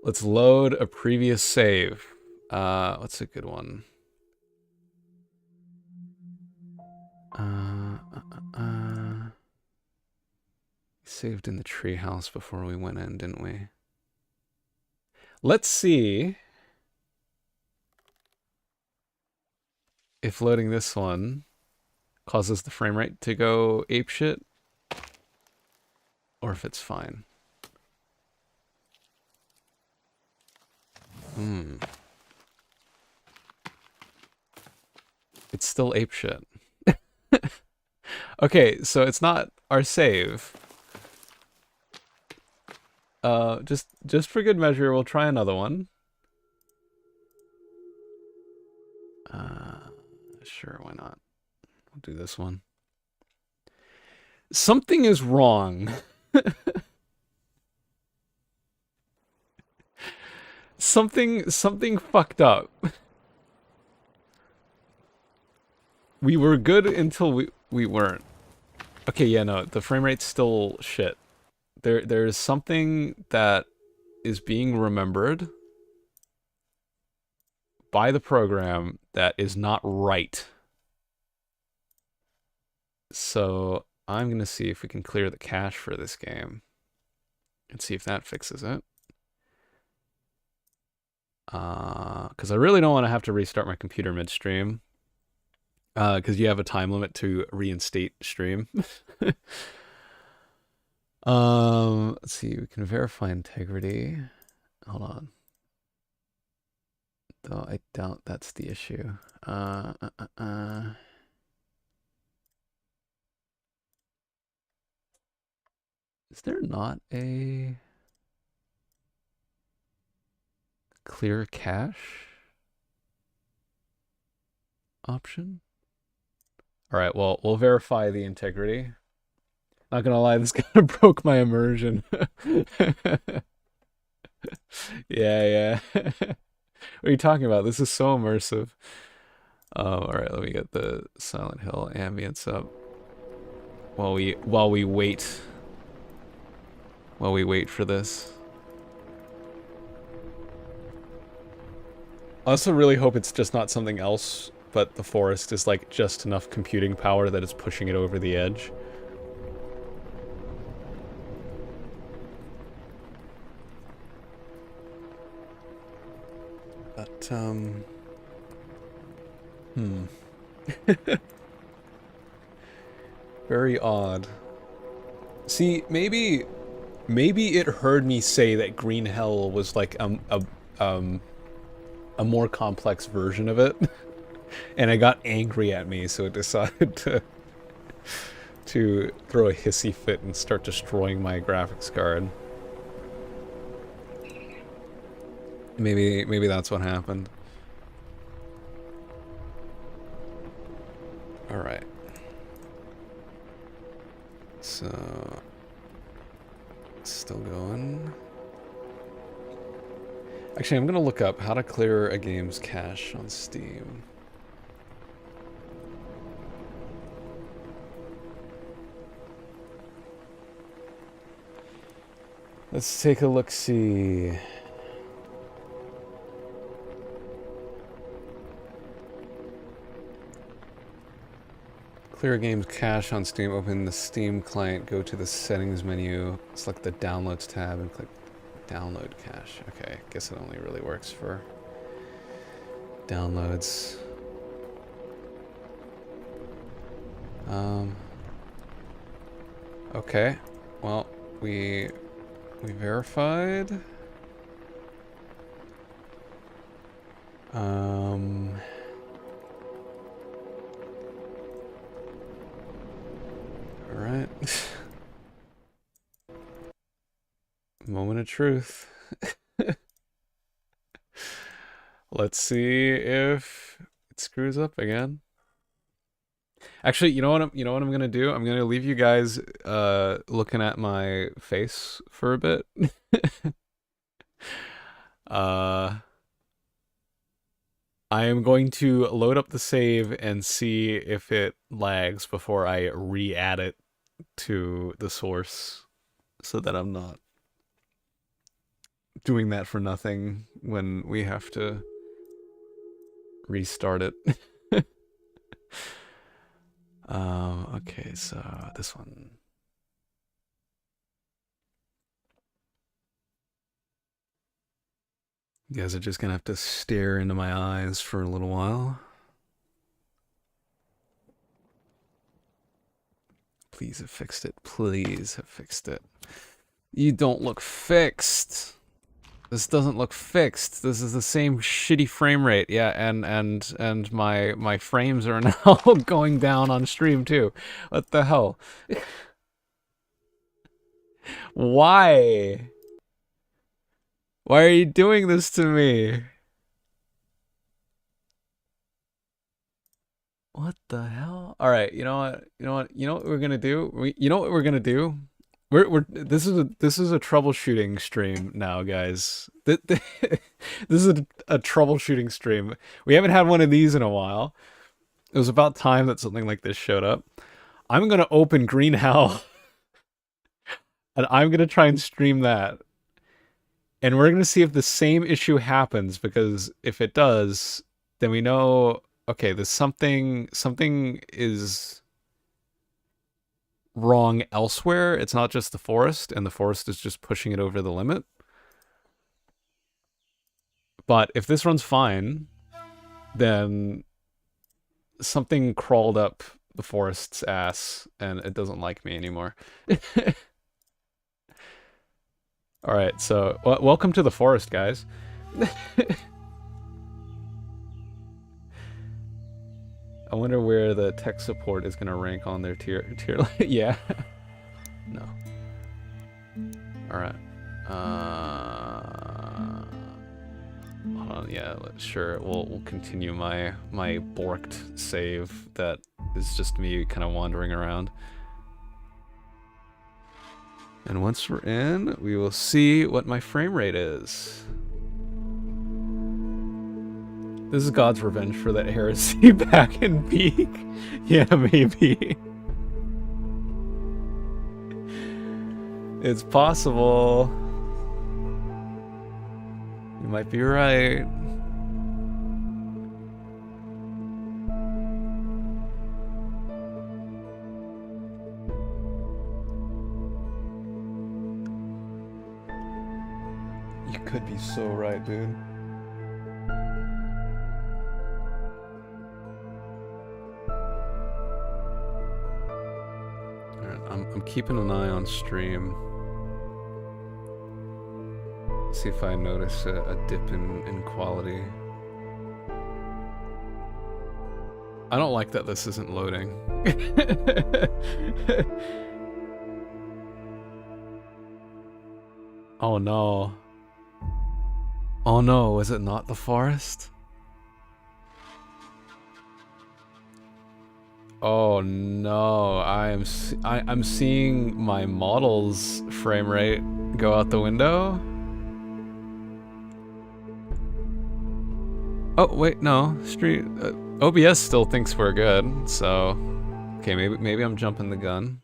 let's load a previous save. What's a good one? Saved in the treehouse before we went in, didn't we? Let's see if loading this one causes the frame rate to go apeshit, or if it's fine. It's still apeshit. Okay, so it's not our save. Just for good measure, we'll try another one. Sure, why not? We'll do this one. Something is wrong. Something fucked up. We were good until we weren't. Okay, yeah, no, the frame rate's still shit. There's something that is being remembered by the program that is not right. So I'm gonna see if we can clear the cache for this game and see if that fixes it. Because I really don't want to have to restart my computer midstream. Because you have a time limit to reinstate stream. Let's see, we can verify integrity. Hold on. Though I doubt that's the issue. Is there not a clear cache option? All right, well, we'll verify the integrity. Not gonna lie, this kind of broke my immersion. Yeah. What are you talking about? This is so immersive. All right, let me get the Silent Hill ambience up while we wait. While we wait for this. I also really hope it's just not something else, but the forest is like just enough computing power that it's pushing it over the edge. But, very odd. See, maybe it heard me say that Green Hell was like a more complex version of it, and it got angry at me, so it decided to throw a hissy fit and start destroying my graphics card. Maybe that's what happened. All right. So still going. Actually, I'm gonna look up how to clear a game's cache on Steam. Let's take a look-see. Clear a game's cache on Steam. Open the Steam client, go to the settings menu, select the downloads tab, and click download cache. Okay, guess it only really works for downloads. Okay, well, we verified. of truth. Let's see if it screws up again. Actually, you know what I'm gonna do? I'm gonna leave you guys looking at my face for a bit. uh I am going to load up the save and see if it lags before I re-add it to the source so that I'm not doing that for nothing when we have to restart it. Okay, so this one. You guys are just gonna have to stare into my eyes for a little while. Please have fixed it. Please have fixed it. You don't look fixed. This doesn't look fixed. This is the same shitty frame rate. Yeah, and my frames are now going down on stream too. What the hell? Why? Why are you doing this to me? What the hell? All right, you know what? You know what? You know what we're gonna do? You know what we're gonna do? This is a troubleshooting stream now, guys. This is a troubleshooting stream. We haven't had one of these in a while. It was about time that something like this showed up. I'm gonna open Green Hell, and I'm gonna try and stream that. And we're gonna see if the same issue happens, because if it does, then we know, okay, there's something is wrong elsewhere. It's not just the forest, and the forest is just pushing it over the limit. But if this runs fine, then something crawled up the forest's ass, and it doesn't like me anymore. Alright, so, welcome to the forest, guys. I wonder where the tech support is gonna rank on their tier yeah. No. Alright. Hold on, yeah, sure. We'll continue my borked save that is just me kind of wandering around. And once we're in, we will see what my frame rate is. This is God's revenge for that heresy back in peak. Yeah, maybe. It's possible. You might be right. You could be so right, dude. I'm keeping an eye on stream. See if I notice a dip in quality. I don't like that this isn't loading. Oh no. Oh no, is it not the forest? Oh no, I'm seeing my model's frame rate go out the window. Oh wait, no, OBS still thinks we're good, so okay, maybe I'm jumping the gun.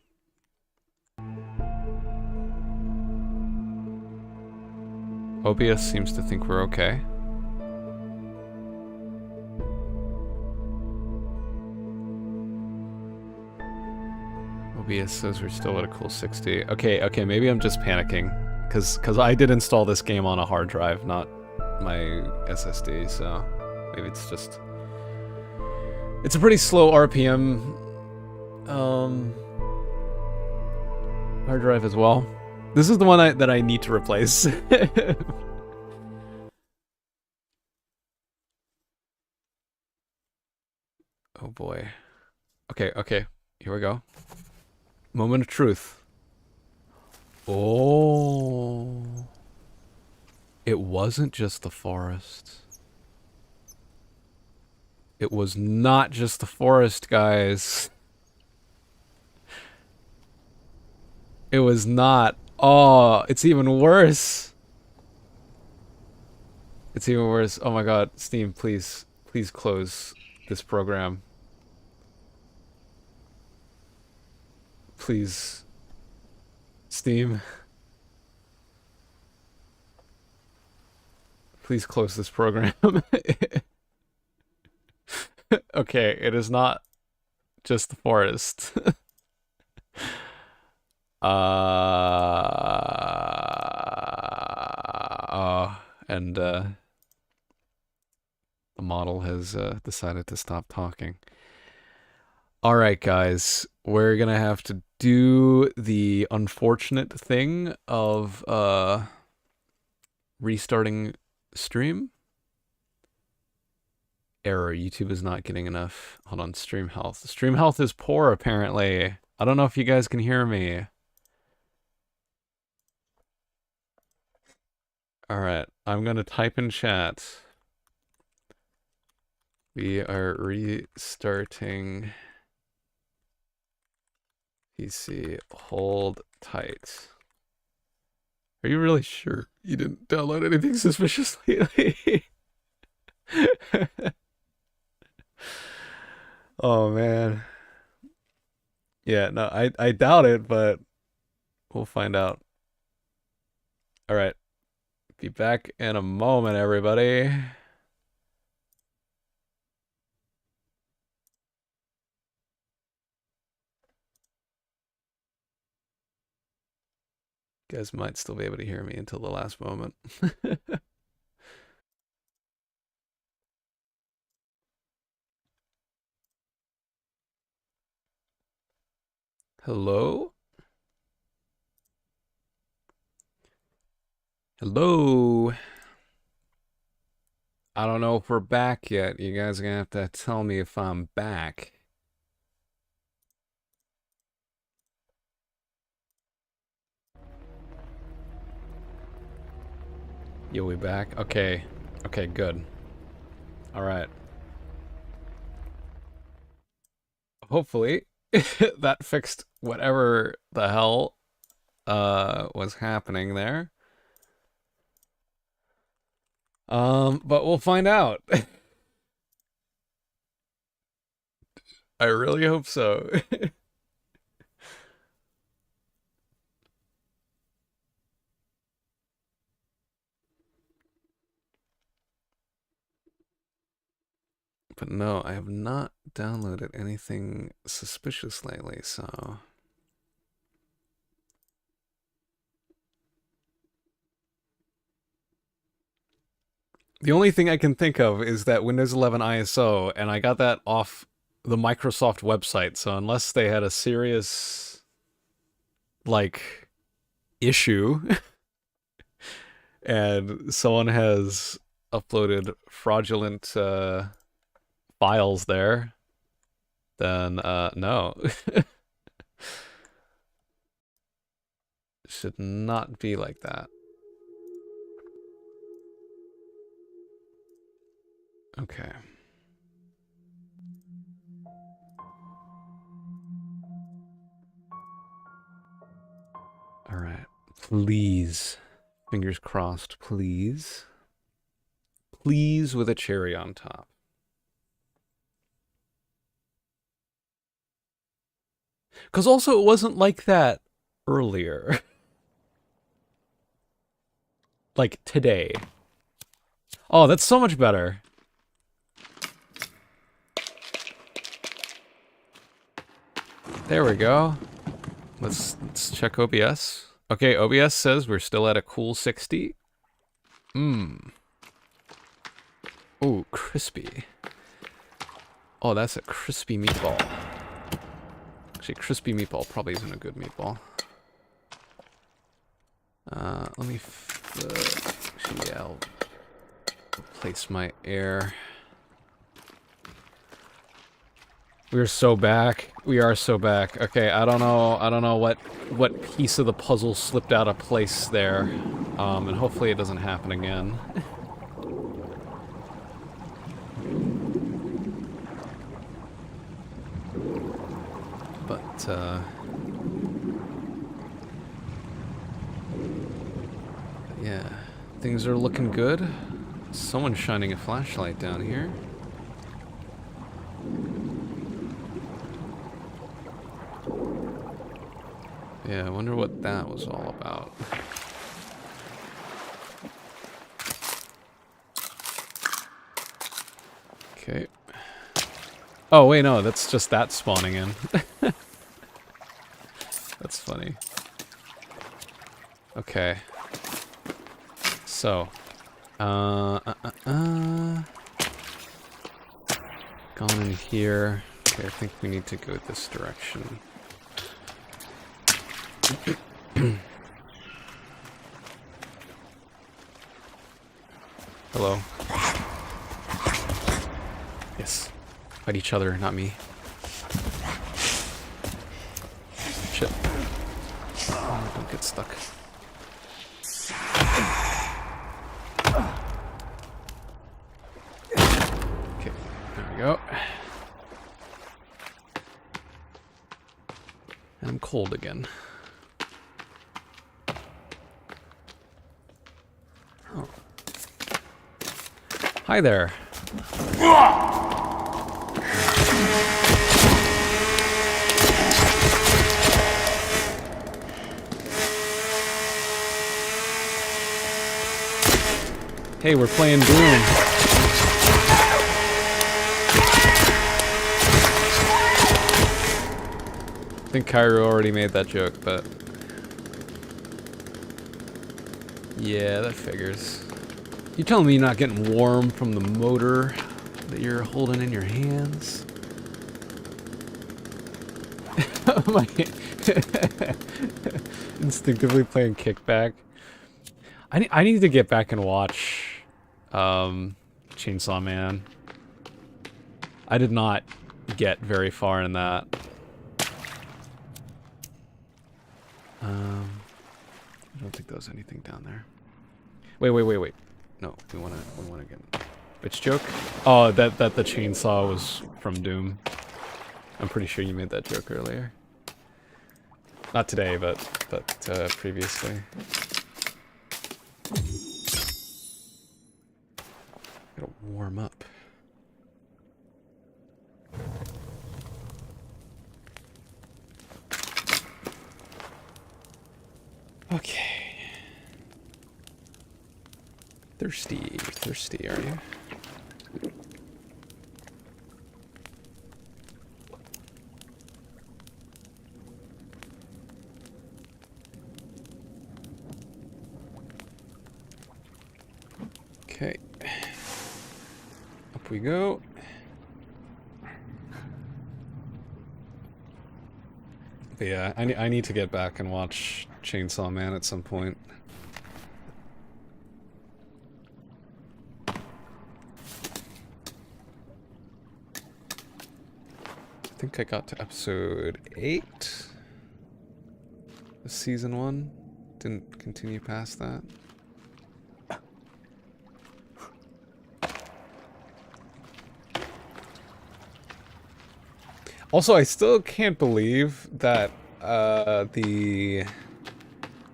OBS seems to think we're okay. OBS says we're still at a cool 60. Okay, maybe I'm just panicking. Cause I did install this game on a hard drive, not my SSD, so maybe it's just... It's a pretty slow RPM hard drive as well. This is the one that I need to replace. Oh boy. Okay, here we go. Moment of truth. Oh. It wasn't just the forest. It was not just the forest, guys. It was not. Oh, it's even worse. It's even worse. Oh my god, Steam, please, please close this program. Please. Steam. Please close this program. Okay, it is not just the forest. And the model has decided to stop talking. All right, guys, we're gonna have to do the unfortunate thing of restarting stream. Error, YouTube is not getting enough. Hold on, stream health. Stream health is poor, apparently. I don't know if you guys can hear me. Alright, I'm gonna type in chat. We are restarting PC. Hold tight. Are you really sure you didn't download anything suspicious lately? Oh man. Yeah, no, I doubt it, but we'll find out. Alright. Be back in a moment, everybody. You guys might still be able to hear me until the last moment. Hello? Hello? I don't know if we're back yet. You guys are gonna have to tell me if I'm back. You'll be back? Okay. Okay, good. Alright. Hopefully, that fixed whatever the hell was happening there. But we'll find out. I really hope so. But no, I have not downloaded anything suspicious lately, so... The only thing I can think of is that Windows 11 ISO, and I got that off the Microsoft website, so unless they had a serious, like, issue, and someone has uploaded fraudulent files there, then no. Should not be like that. Okay. All right. Please. Fingers crossed, please. Please with a cherry on top. Because also it wasn't like that earlier. Like today. Oh, that's so much better. There we go. Let's check OBS. Okay, OBS says we're still at a cool 60. Mmm. Ooh, crispy. Oh, that's a crispy meatball. Actually, crispy meatball probably isn't a good meatball. Let me... actually, yeah, I'll place my air. We're so back. We are so back. Okay, I don't know what piece of the puzzle slipped out of place there. And hopefully it doesn't happen again. But yeah, things are looking good. Someone's shining a flashlight down here. Yeah, I wonder what that was all about. Okay. Oh, wait, no, that's just that spawning in. That's funny. Okay. So. Gone in here. Okay, I think we need to go this direction. Hello. Yes. Fight each other, not me. Shit. Oh, don't get stuck. Okay, there we go. And I'm cold again. Oh. Hi there. Hey, we're playing Doom. I think Kyru already made that joke, but yeah, that figures. You telling me you're not getting warm from the motor that you're holding in your hands? My instinctively playing kickback. I need to get back and watch Chainsaw Man. I did not get very far in that. I don't think there was anything down there. Wait. No, we wanna get bitch joke. Oh, that the chainsaw was from Doom. I'm pretty sure you made that joke earlier. Not today, but previously. Gotta warm up. Okay. Thirsty, are you? Okay. Up we go. But yeah, I need to get back and watch Chainsaw Man at some point. I think I got to episode 8 of season 1. Didn't continue past that. Also, I still can't believe that I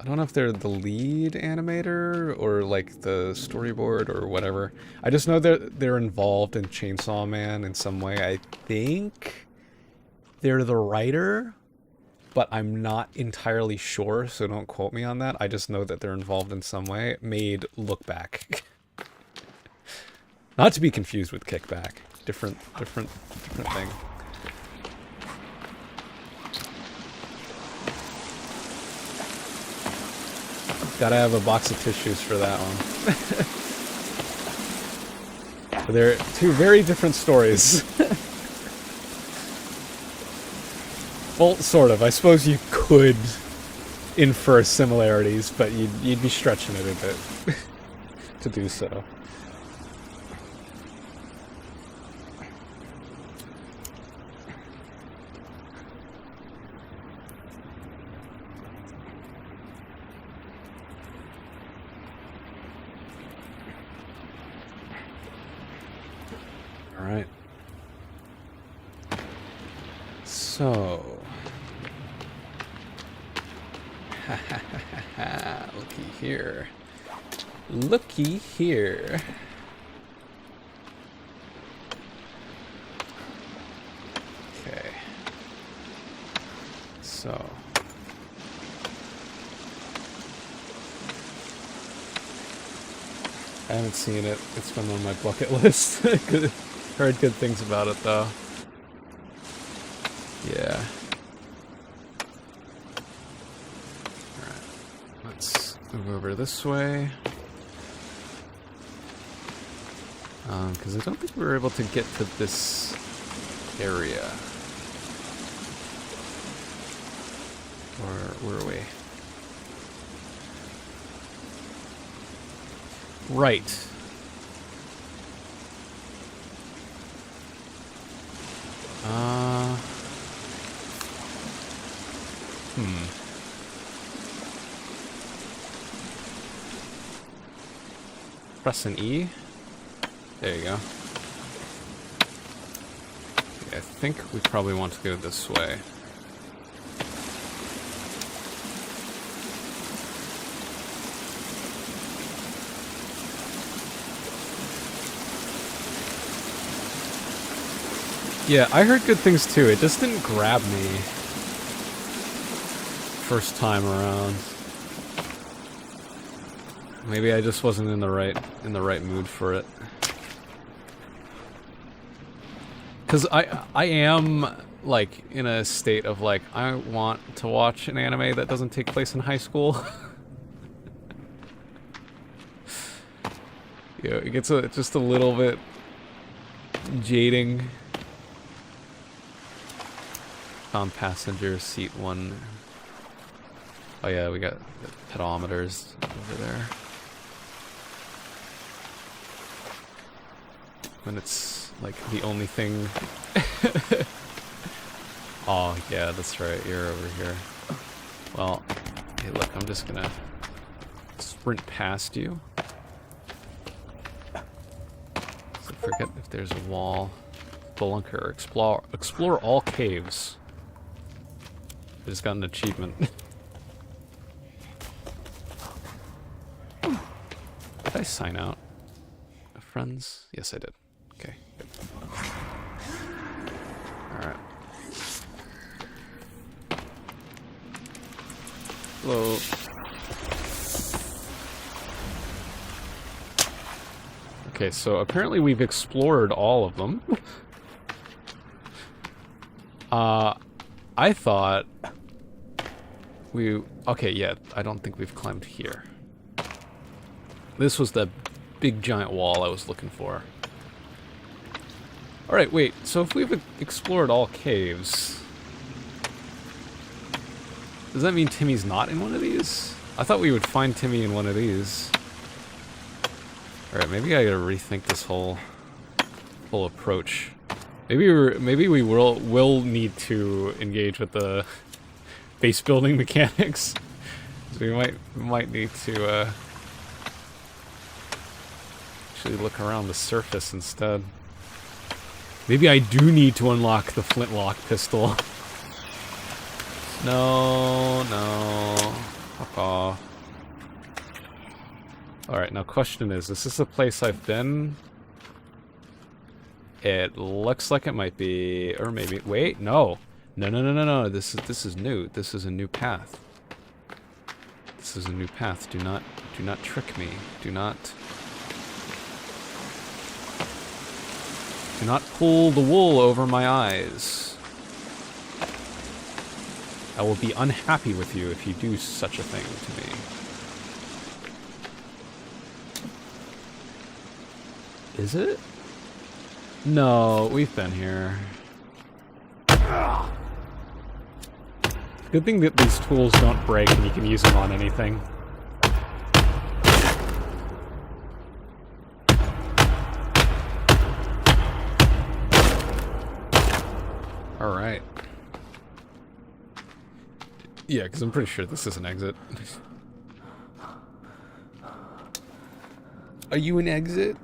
don't know if they're the lead animator or like the storyboard or whatever. I just know that they're involved in Chainsaw Man in some way. I think they're the writer, but I'm not entirely sure, so don't quote me on that. I just know that they're involved in some way. Made Look Back. Not to be confused with Kickback. Different thing. Gotta have a box of tissues for that one. They're two very different stories. Well, sort of. I suppose you could infer similarities, but you'd be stretching it a bit to do so. Alright. So... Ha ha ha ha ha. Looky here. Looky here. Okay. So... I haven't seen it. It's been on my bucket list. Heard good things about it, though. Yeah. Alright. Let's move over this way. Because I don't think we were able to get to this area. Or were we? Right. Press an E. There you go. Okay, I think we probably want to go this way. Yeah, I heard good things too. It just didn't grab me first time around. Maybe I just wasn't in the right mood for it. Cause I am like in a state of like I want to watch an anime that doesn't take place in high school. Yeah, it gets just a little bit jading. Found passenger seat 1. Oh yeah, we got the pedometers over there. When it's like the only thing. Oh yeah, that's right, you're over here. Well, hey look, I'm just gonna sprint past you. So forget if there's a wall. Bunker, explore all caves. I just got an achievement. Did I sign out? Friends? Yes, I did. Okay, good. Alright. Hello. Okay, so apparently we've explored all of them. I thought we... Okay, yeah, I don't think we've climbed here. This was the big giant wall I was looking for. Alright, wait, so if we've explored all caves... Does that mean Timmy's not in one of these? I thought we would find Timmy in one of these. Alright, maybe I gotta rethink this whole approach. Maybe we will need to engage with the base building mechanics. So we might need to actually look around the surface instead. Maybe I do need to unlock the flintlock pistol. No. Fuck off. Alright, now question is this a place I've been? It looks like it might be, or maybe, wait, no. No, this is new. This is a new path. This is a new path. Do not trick me. Do not pull the wool over my eyes. I will be unhappy with you if you do such a thing to me. Is it? No, we've been here. Good thing that these tools don't break and you can use them on anything. Alright. Yeah, because I'm pretty sure this is an exit. Are you an exit?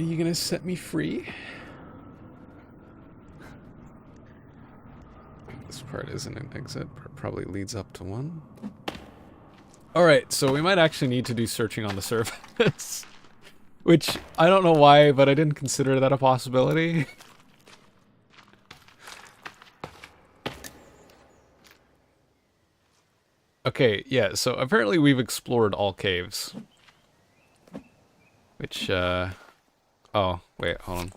Are you gonna set me free? This part isn't an exit, probably leads up to one. Alright, so we might actually need to do searching on the surface. Which, I don't know why, but I didn't consider that a possibility. Okay, yeah, so apparently we've explored all caves. Which, oh, wait, hold on.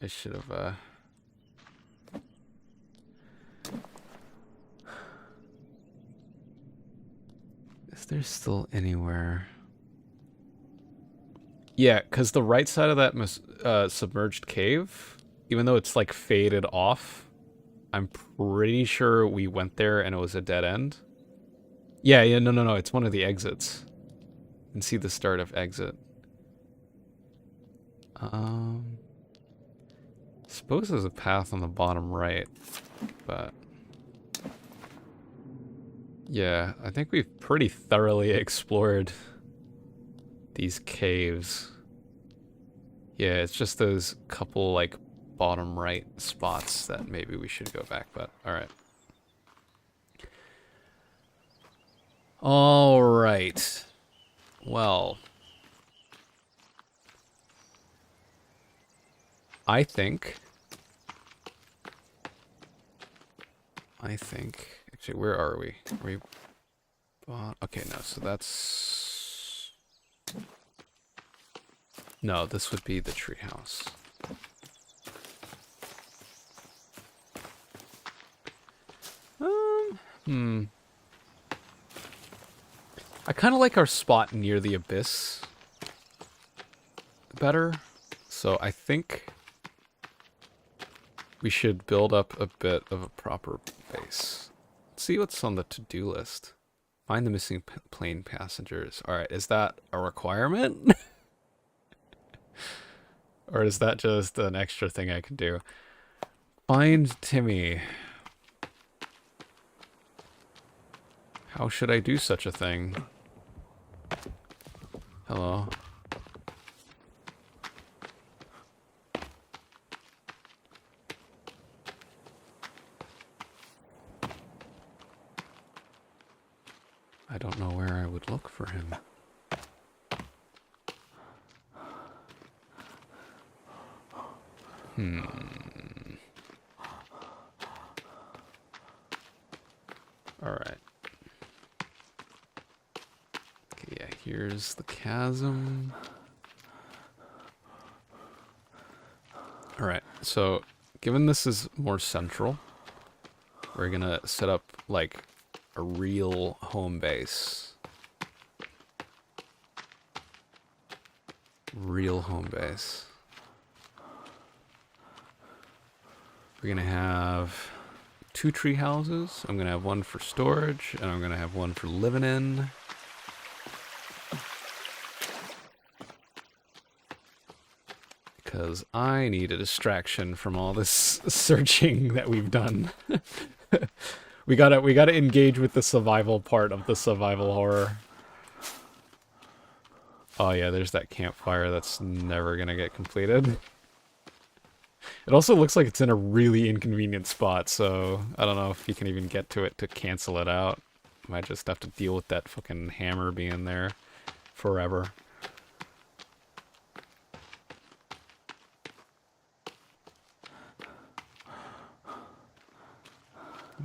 I should have, Is there still anywhere? Yeah, because the right side of that submerged cave, even though it's like faded off, I'm pretty sure we went there and it was a dead end. Yeah, no, it's one of the exits. You can see the start of exit. Suppose there's a path on the bottom right, but yeah, I think we've pretty thoroughly explored these caves. Yeah, it's just those couple, like, bottom right spots that maybe we should go back, but alright. Alright. Well. I think, actually, where are we? Are we, okay, no, so that's, no, this would be the treehouse. I kind of like our spot near the abyss better, so I think we should build up a bit of a proper base. Let's see what's on the to-do list. Find the missing plane passengers. Alright, is that a requirement? Or is that just an extra thing I can do? Find Timmy. How should I do such a thing? Hello? I don't know where I would look for him. Alright. Okay, yeah, here's the chasm. Alright, so given this is more central, we're gonna set up like a real home base. Real home base. We're gonna have 2 tree houses. I'm gonna have one for storage, and I'm gonna have one for living in. Because I need a distraction from all this searching that we've done. we gotta engage with the survival part of the survival horror. Oh yeah, there's that campfire that's never gonna get completed. It also looks like it's in a really inconvenient spot, so I don't know if you can even get to it to cancel it out. Might just have to deal with that fucking hammer being there forever.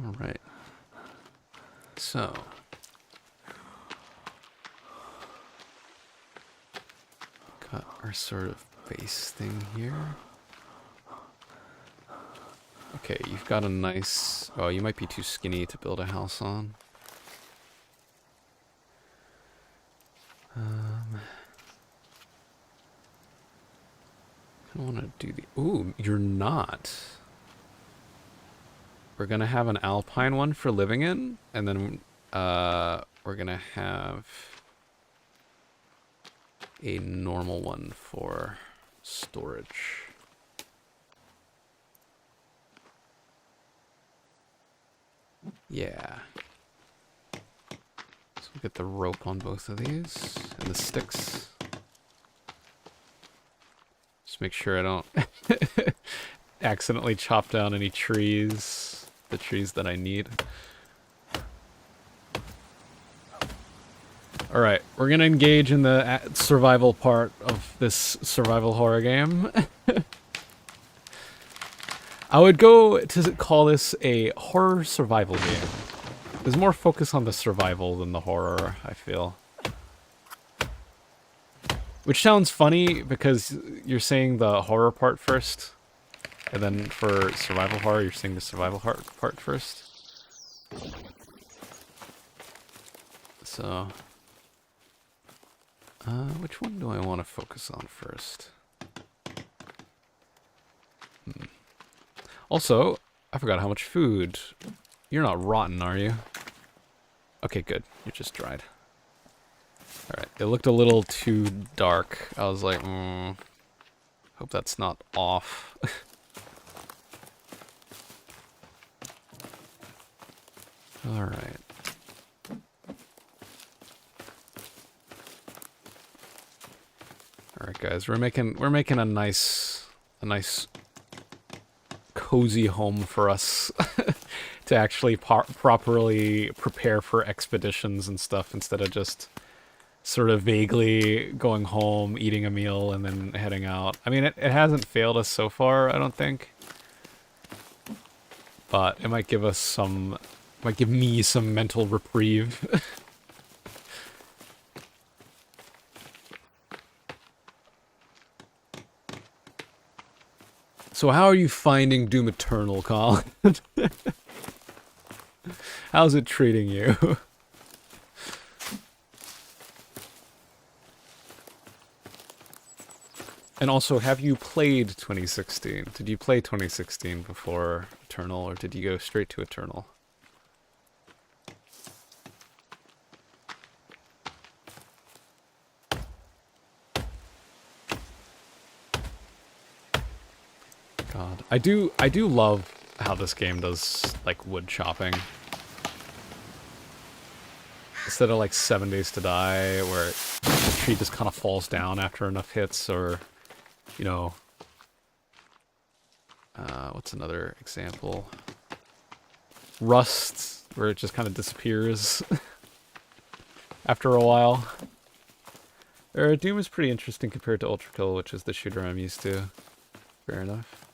Alright. So. Got our sort of base thing here. Okay, you've got a nice... Oh, you might be too skinny to build a house on. I don't want to do the... Ooh, you're not. We're going to have an alpine one for living in, and then we're going to have a normal one for storage. Yeah. So Get the rope on both of these and the sticks. Just make sure I don't accidentally chop down any trees, the trees that I need. Alright, we're gonna engage in the survival part of this survival horror game. I would go to call this a horror survival game. There's more focus on the survival than the horror, I feel. Which sounds funny because you're saying the horror part first. And then for survival horror, you're saying the survival part first. So... which one do I want to focus on first? Also, I forgot how much food. You're not rotten, are you? Okay, good. You're just dried. Alright, it looked a little too dark. I was like, hope that's not off. Alright. Alright guys, we're making a nice cozy home for us to actually properly prepare for expeditions and stuff instead of just sort of vaguely going home, eating a meal, and then heading out. I mean, it hasn't failed us so far, I don't think. But it might give us some... might give me some mental reprieve. So how are you finding Doom Eternal, Colin? How's it treating you? And also, have you played 2016? Did you play 2016 before Eternal, or did you go straight to Eternal? God, I do love how this game does like wood chopping. Instead of like 7 Days to Die, where the tree just kind of falls down after enough hits, or you know, what's another example? Rust, where it just kind of disappears after a while. Doom is pretty interesting compared to Ultrakill, which is the shooter I'm used to. Fair enough.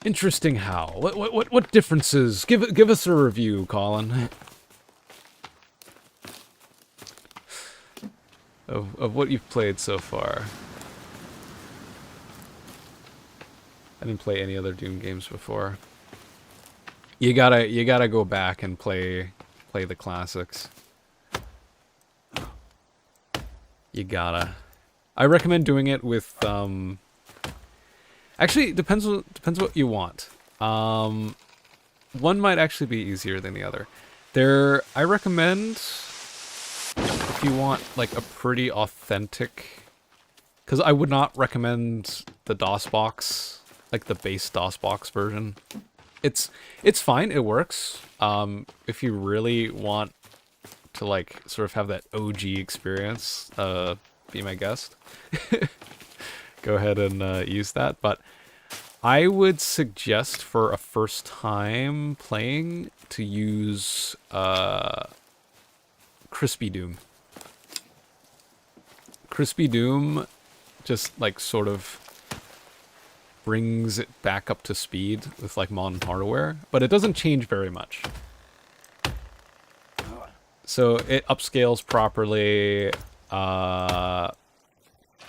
Interesting how? What differences? Give us a review, Colin. Of what you've played so far. I didn't play any other Doom games before. You gotta go back and play the classics. You gotta. I recommend doing it with actually, it depends what you want. One might actually be easier than the other. I recommend, if you want like a pretty authentic, because I would not recommend the DOSBox, like the base DOSBox version. It's fine, it works. If you really want to like sort of have that OG experience, be my guest. Go ahead and use that, but I would suggest for a first time playing to use Crispy Doom. Crispy Doom just like sort of brings it back up to speed with like modern hardware, but it doesn't change very much. So it upscales properly,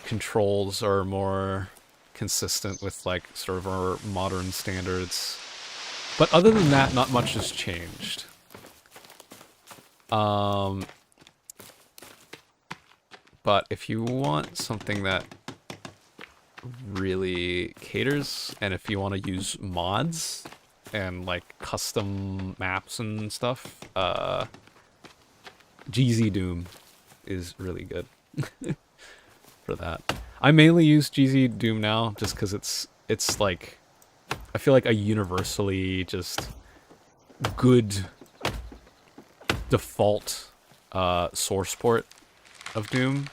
controls are more consistent with like sort of our modern standards. But other than that, not much has changed. But if you want something that really caters, and if you want to use mods and like custom maps and stuff, GZ Doom is really good for that. I mainly use GZ Doom now just because it's like, I feel like a universally just good default source port of Doom.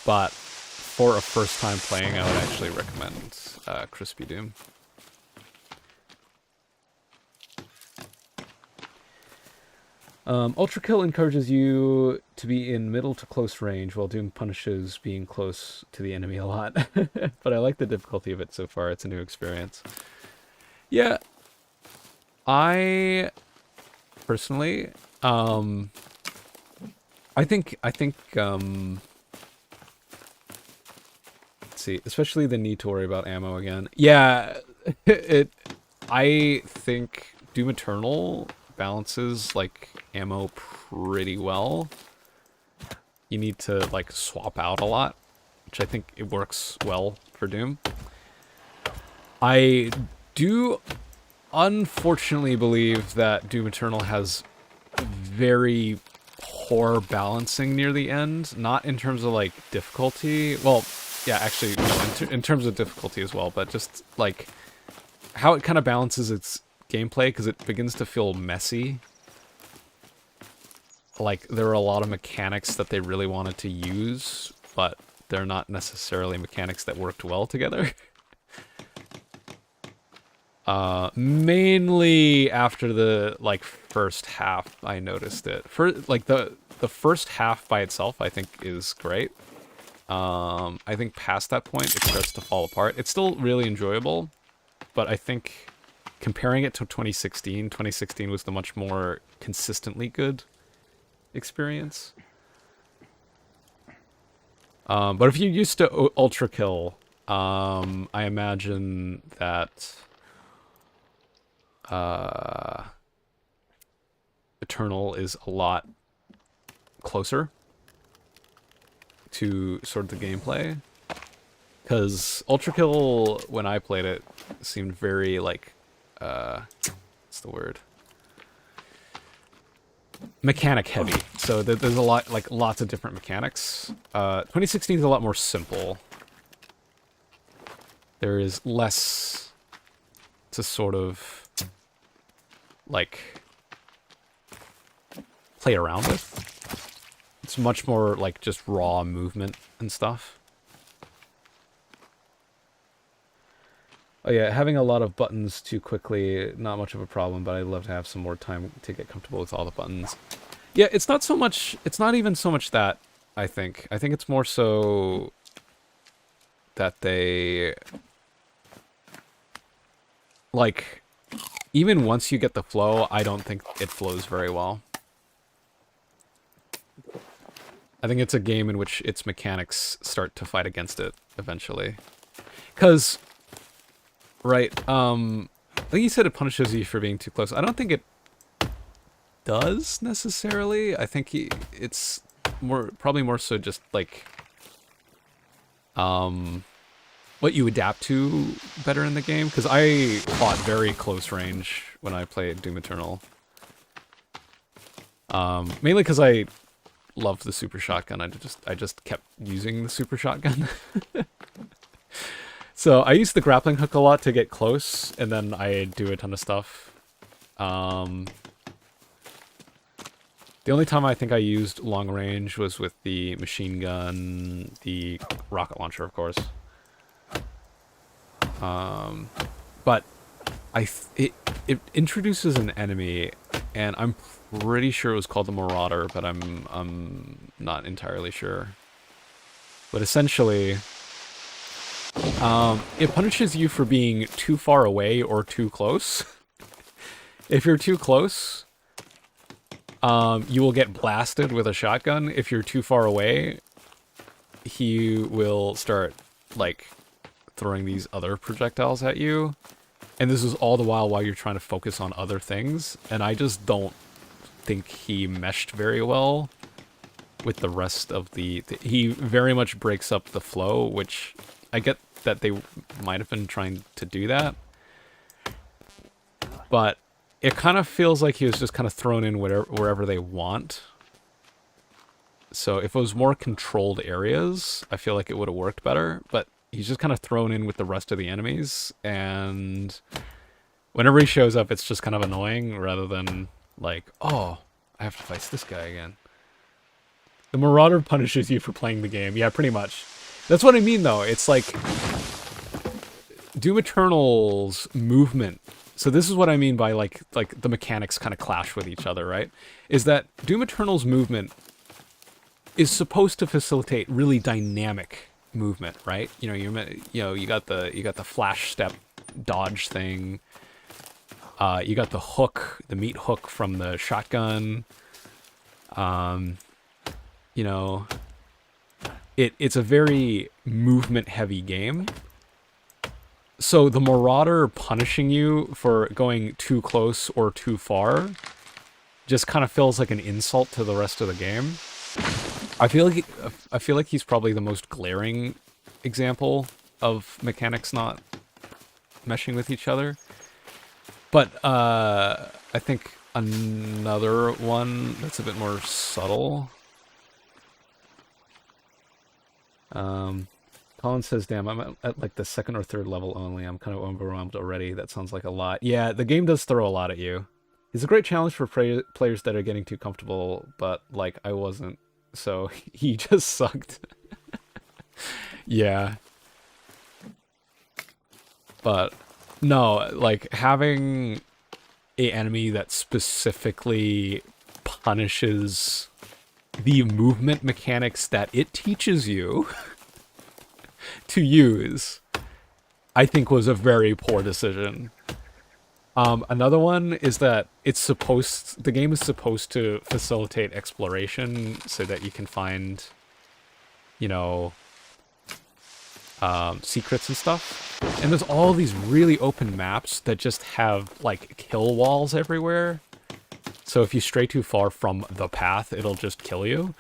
But for a first time playing, I would actually recommend Crispy Doom. Ultra Kill encourages you to be in middle to close range, while Doom punishes being close to the enemy a lot. But I like the difficulty of it so far. It's a new experience. Yeah, I personally, I think, let's see, especially the need to worry about ammo again. Yeah, I think Doom Eternal balances like ammo pretty well. You need to like swap out a lot, which I think it works well for Doom. I do unfortunately believe that Doom Eternal has very poor balancing near the end, not in terms of like difficulty. Well, yeah, actually, no, in terms of difficulty as well, but just like how it kind of balances its gameplay, because it begins to feel messy. Like, there are a lot of mechanics that they really wanted to use, but they're not necessarily mechanics that worked well together. Mainly after the, like, first half, I noticed it. Like, the first half by itself, I think, is great. I think past that point, it starts to fall apart. It's still really enjoyable, but I think comparing it to 2016 was the much more consistently good experience. But if you're used to Ultra Kill, I imagine that Eternal is a lot closer to sort of the gameplay. Because Ultra Kill, when I played it, seemed very, like, what's the word? Mechanic heavy. So there's a lot, like, lots of different mechanics. 2016 is a lot more simple. There is less to sort of, like, play around with. It's much more, like, just raw movement and stuff. Oh yeah, having a lot of buttons too quickly, not much of a problem, but I'd love to have some more time to get comfortable with all the buttons. Yeah, it's not even so much that, I think. I think it's more so that they, like, even once you get the flow, I don't think it flows very well. I think it's a game in which its mechanics start to fight against it eventually. Because, right, I think you said it punishes you for being too close. I don't think it does necessarily. I think it's probably more so just like what you adapt to better in the game. Because I fought very close range when I played Doom Eternal. Mainly because I loved the super shotgun. I just kept using the super shotgun. So I use the grappling hook a lot to get close, and then I do a ton of stuff. The only time I think I used long range was with the machine gun, the rocket launcher, of course. But it introduces an enemy, and I'm pretty sure it was called the Marauder, but I'm not entirely sure. But essentially, it punishes you for being too far away or too close. If you're too close, you will get blasted with a shotgun. If you're too far away, he will start, like, throwing these other projectiles at you. And this is all the while you're trying to focus on other things. And I just don't think he meshed very well with the rest of the he very much breaks up the flow, which I get that they might have been trying to do that. But it kind of feels like he was just kind of thrown in wherever they want. So if it was more controlled areas, I feel like it would have worked better. But he's just kind of thrown in with the rest of the enemies. And whenever he shows up, it's just kind of annoying rather than Like, oh, I have to fight this guy again. The Marauder punishes you for playing the game. Yeah, pretty much. That's what I mean, though. It's like Doom Eternal's movement. So this is what I mean by like the mechanics kind of clash with each other, right? Is that Doom Eternal's movement is supposed to facilitate really dynamic movement, right? You know, you got the flash step dodge thing. You got the hook, the meat hook from the shotgun. You know, it's a very movement heavy game. So the Marauder punishing you for going too close or too far just kind of feels like an insult to the rest of the game. I feel like he's probably the most glaring example of mechanics not meshing with each other. But I think another one that's a bit more subtle. Colin says, damn, I'm at like the second or third level only. I'm kind of overwhelmed already. That sounds like a lot. Yeah, the game does throw a lot at you. It's a great challenge for players that are getting too comfortable, but like I wasn't. So he just sucked. Yeah. But no, like having a enemy that specifically punishes the movement mechanics that it teaches you to use, I think was a very poor decision. Another one is that the game is supposed to facilitate exploration so that you can find, you know, secrets and stuff. And there's all these really open maps that just have like kill walls everywhere. So if you stray too far from the path, it'll just kill you.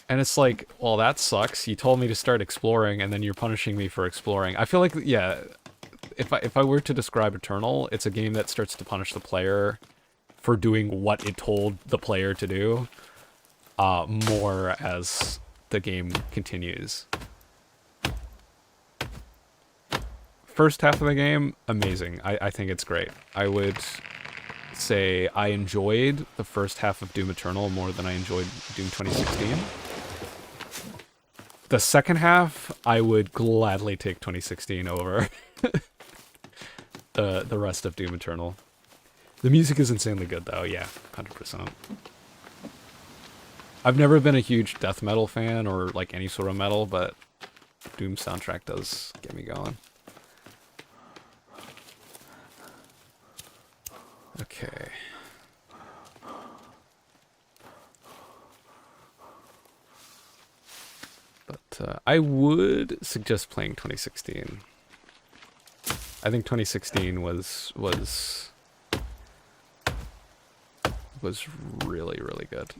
And it's like, well, that sucks. You told me to start exploring, and then you're punishing me for exploring. I feel like, yeah, if I were to describe Eternal, it's a game that starts to punish the player for doing what it told the player to do, more as the game continues. First half of the game, amazing. I think it's great. I would say I enjoyed the first half of Doom Eternal more than I enjoyed Doom 2016. The second half, I would gladly take 2016 over the rest of Doom Eternal. The music is insanely good, though. Yeah, 100%. I've never been a huge death metal fan or like any sort of metal, but Doom soundtrack does get me going. Okay. But I would suggest playing 2016. I think 2016 was really, really good.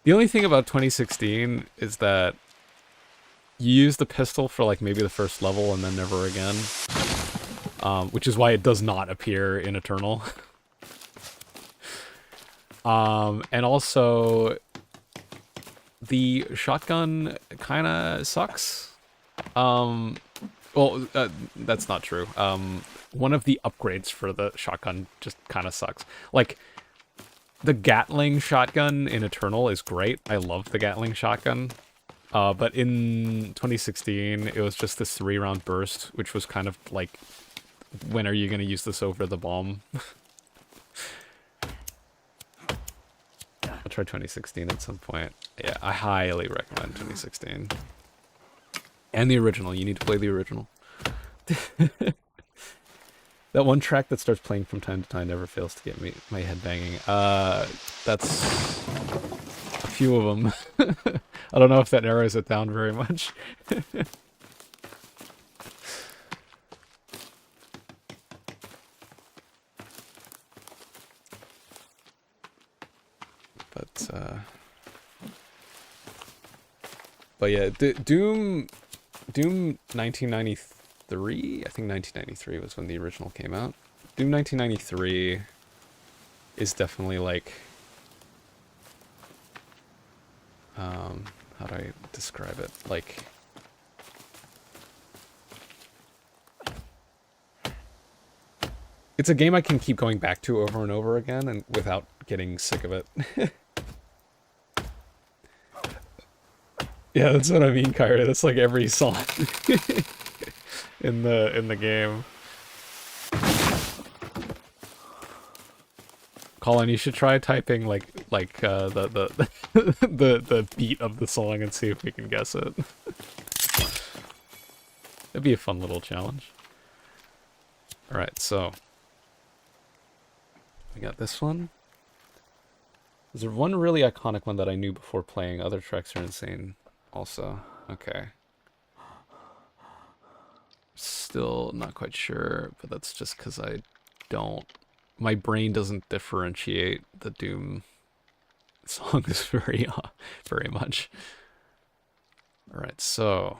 The only thing about 2016 is that you use the pistol for like maybe the first level and then never again. Which is why it does not appear in Eternal. And also, the shotgun kind of sucks. Well, that's not true. One of the upgrades for the shotgun just kind of sucks. Like, the Gatling shotgun in Eternal is great. I love the Gatling shotgun. But in 2016, it was just this 3-round burst, which was kind of like, when are you going to use this over the bomb? I'll try 2016 at some point. Yeah, I highly recommend 2016. And the original. You need to play the original. That one track that starts playing from time to time never fails to get my head banging. That's a few of them. I don't know if that narrows it down very much. But yeah, Doom 1993, I think 1993 was when the original came out. Doom 1993 is definitely like, how do I describe it? Like, It's a game I can keep going back to over and over again and without getting sick of it. Yeah, that's what I mean, Kyru. That's like every song in the game. Colin, you should try typing the the beat of the song and see if we can guess it. That'd be a fun little challenge. All right, so we got this one. Is there one really iconic one that I knew before playing? Other tracks are insane. Also, okay. Still not quite sure, but that's just because I don't. My brain doesn't differentiate the Doom songs very much. All right, so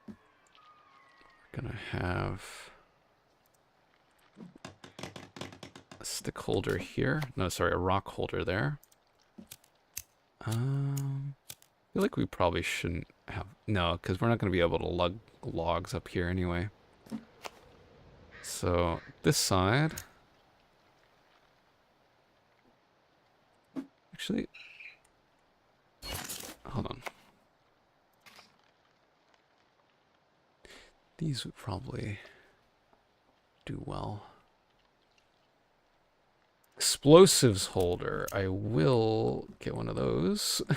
we're gonna have a stick holder here. No, sorry, a rock holder there. I feel like we probably shouldn't have... No, because we're not going to be able to lug logs up here anyway. So, this side... Actually... Hold on. These would probably do well. Explosives holder. I will get one of those. I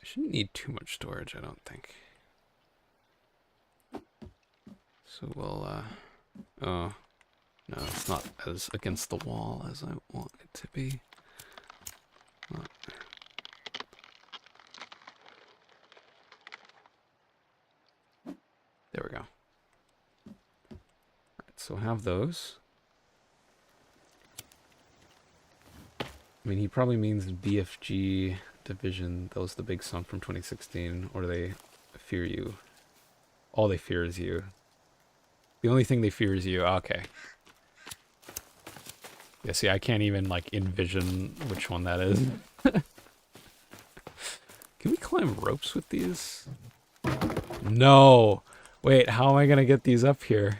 shouldn't need too much storage, I don't think. So we'll, oh, no, it's not as against the wall as I want it to be. There we go. Right, so have those. I mean, he probably means BFG Division. That was the big song from 2016. Or do they fear you? All they fear is you. The only thing they fear is you. Okay. Yeah, see, I can't even, like, envision which one that is. Can we climb ropes with these? No! Wait, how am I gonna get these up here?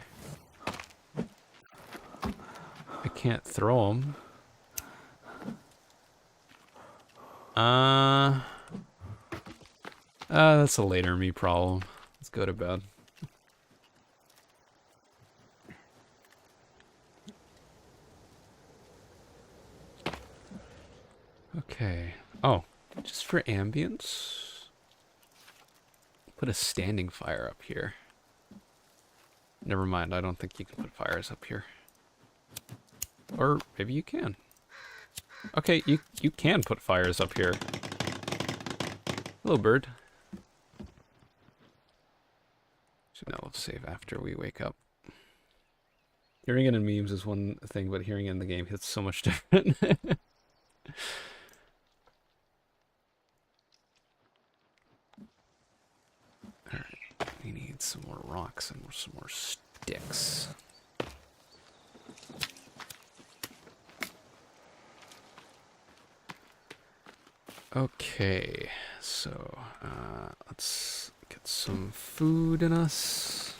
I can't throw them. That's a later me problem. Let's go to bed. Okay. Oh, just for ambience, put a standing fire up here. Never mind, I don't think you can put fires up here. Or maybe you can. Okay, you can put fires up here. Hello, bird. So now let's save after we wake up. Hearing it in memes is one thing, but hearing it in the game hits so much different. Alright, we need some more rocks and some more sticks. Okay, so let's get some food in us.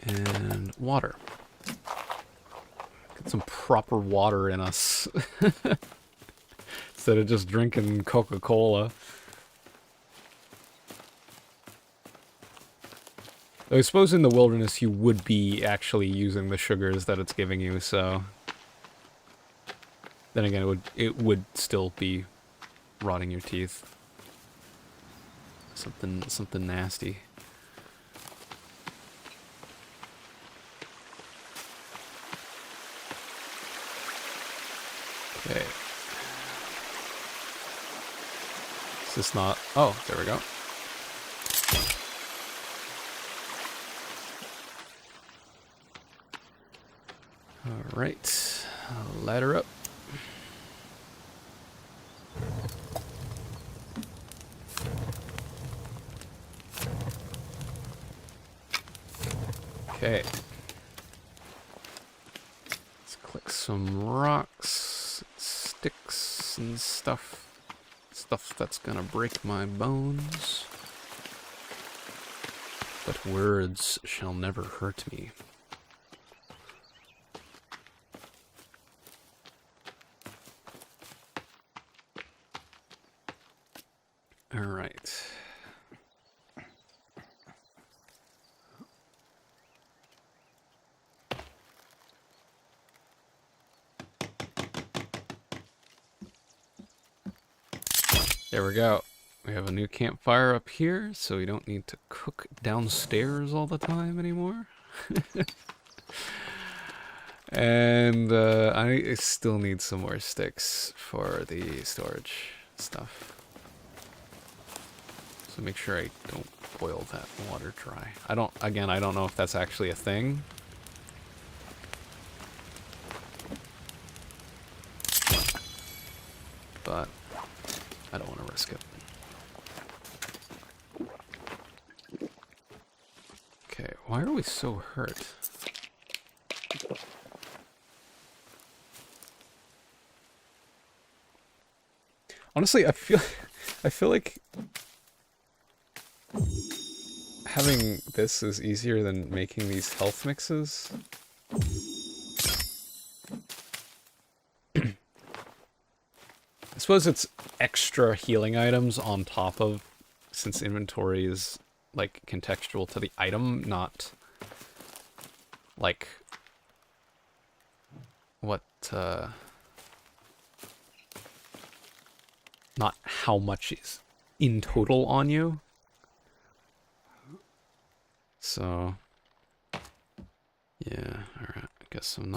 And water. Get some proper water in us. Instead of just drinking Coca-Cola. I suppose in the wilderness you would be actually using the sugars that it's giving you, so... Then again, it would still be rotting your teeth. Something nasty. Okay. Is this not... Oh, there we go. Alright. Ladder up. Okay. Let's click some rocks, sticks, and stuff. Stuff that's gonna break my bones. But words shall never hurt me. All right. There we go. We have a new campfire up here, so we don't need to cook downstairs all the time anymore. And I still need some more sticks for the storage stuff. So make sure I don't boil that water dry. I don't know if that's actually a thing. But I don't want to risk it. Okay, why are we so hurt? Honestly, I feel like having this is easier than making these health mixes. I suppose it's extra healing items on top of, since inventory is like contextual to the item, not like what not how much is in total on you. So yeah, alright, I guess I'm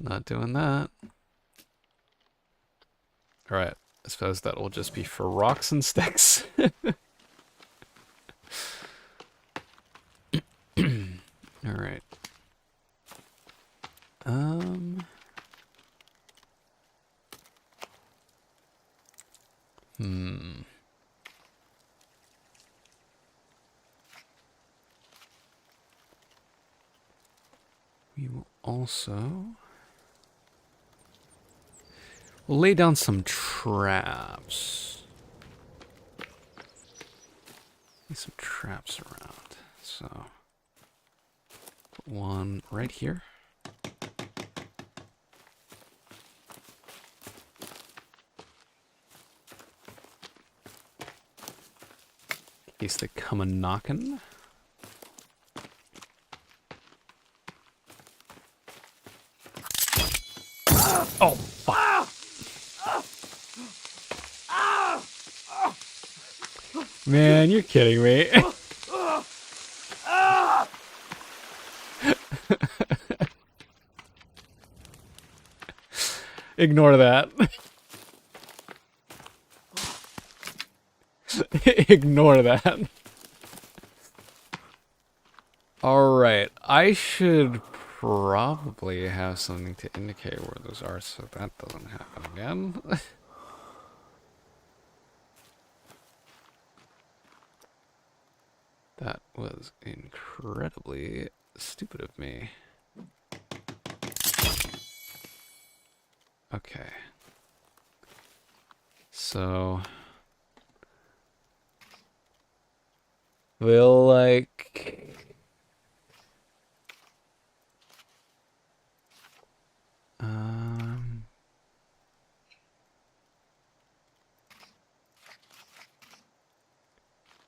not doing that. Alright, I suppose that will just be for rocks and sticks. Alright. We will also... We'll lay down some traps. Need some traps around. So, put one right here. In case they come a knockin'. Oh, fuck. Man, you're kidding me. Ignore that. Ignore that. Alright, I should probably have something to indicate where those are so that doesn't happen again. That was incredibly stupid of me. Okay. So... we'll, like...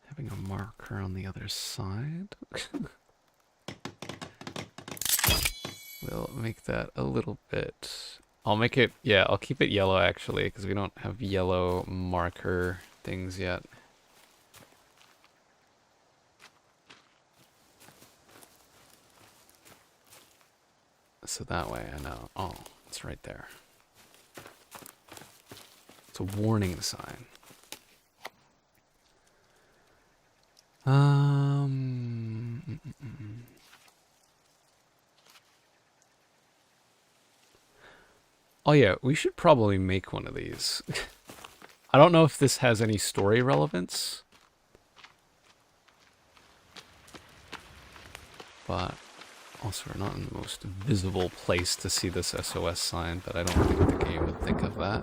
having a marker on the other side. We'll make that a little bit... I'll make it... yeah, I'll keep it yellow actually, because we don't have yellow marker things yet. So that way I know. Oh, it's right there. It's a warning sign. Oh yeah, we should probably make one of these. I don't know if this has any story relevance. But Also, we're not in the most visible place to see this SOS sign, but I don't think the game would think of that.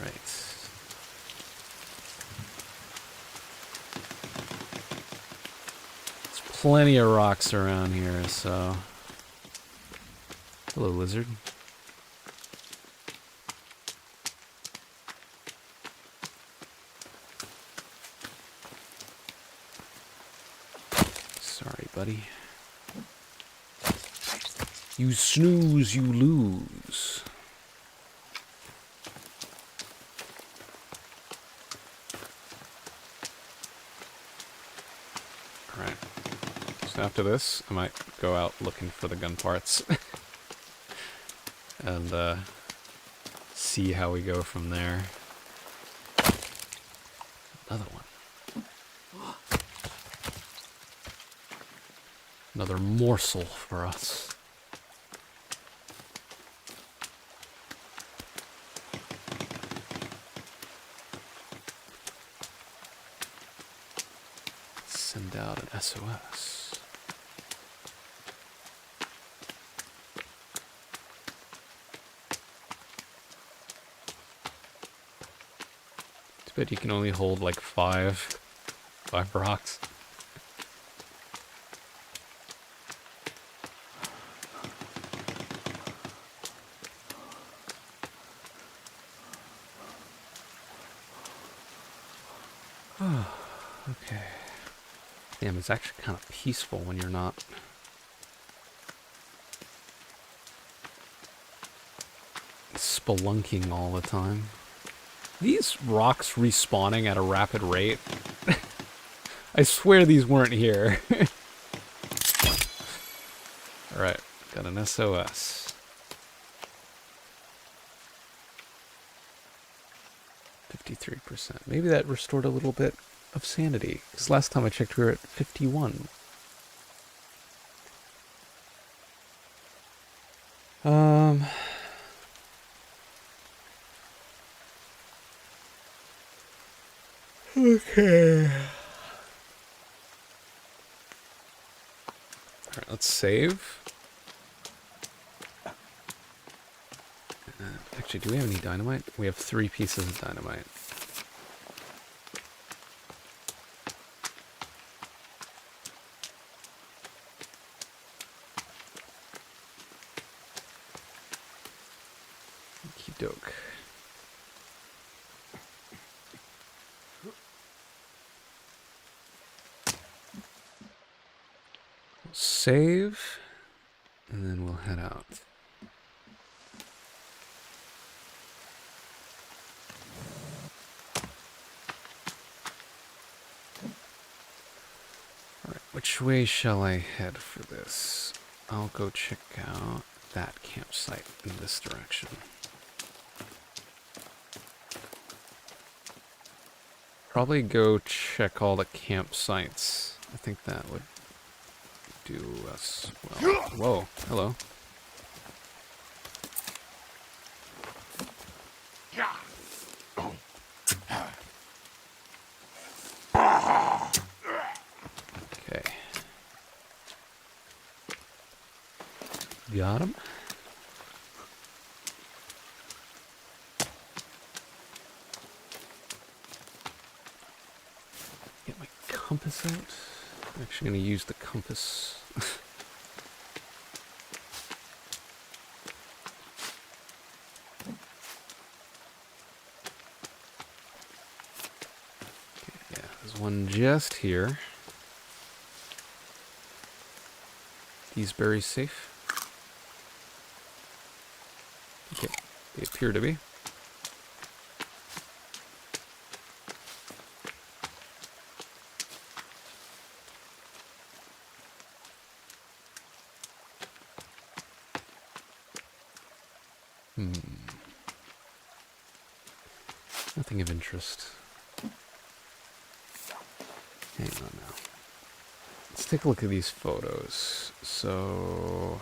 Right. There's plenty of rocks around here, so... Hello, lizard. Sorry, buddy. You snooze, you lose. Alright. So after this, I might go out looking for the gun parts. And, see how we go from there. Another one. Another morsel for us. Let's send out an SOS. But you can only hold like five rocks. Oh, okay. Damn, it's actually kind of peaceful when you're not spelunking all the time. These rocks respawning at a rapid rate. I swear these weren't here. Alright, got an SOS. 53%. Maybe that restored a little bit of sanity. Because last time I checked we were at 51. Okay. Alright, let's save. Actually, do we have any dynamite? We have 3 pieces of dynamite. Okie doke. Save, and then we'll head out. Alright, which way shall I head for this? I'll go check out that campsite in this direction. Probably go check all the campsites. I think that would do us well. Whoa, hello. Okay. Got him. Get my compass out. I'm actually going to use the compass. Okay, yeah, there's one just here. These berries safe? Okay, they appear to be. Nothing of interest. Hang on now. Let's take a look at these photos. So...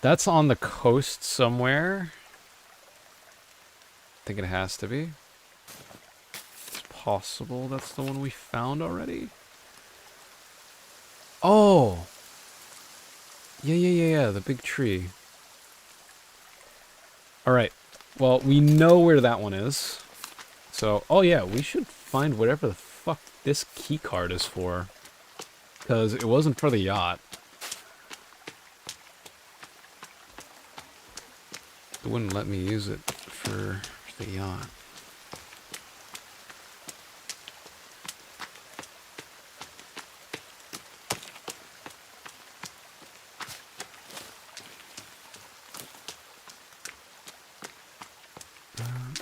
that's on the coast somewhere. think it has to be. It's possible that's the one we found already. Oh! Yeah, the big tree. Alright. Well, we know where that one is. So, oh yeah, we should find whatever the fuck this key card is for. Because it wasn't for the yacht. It wouldn't let me use it for the yacht.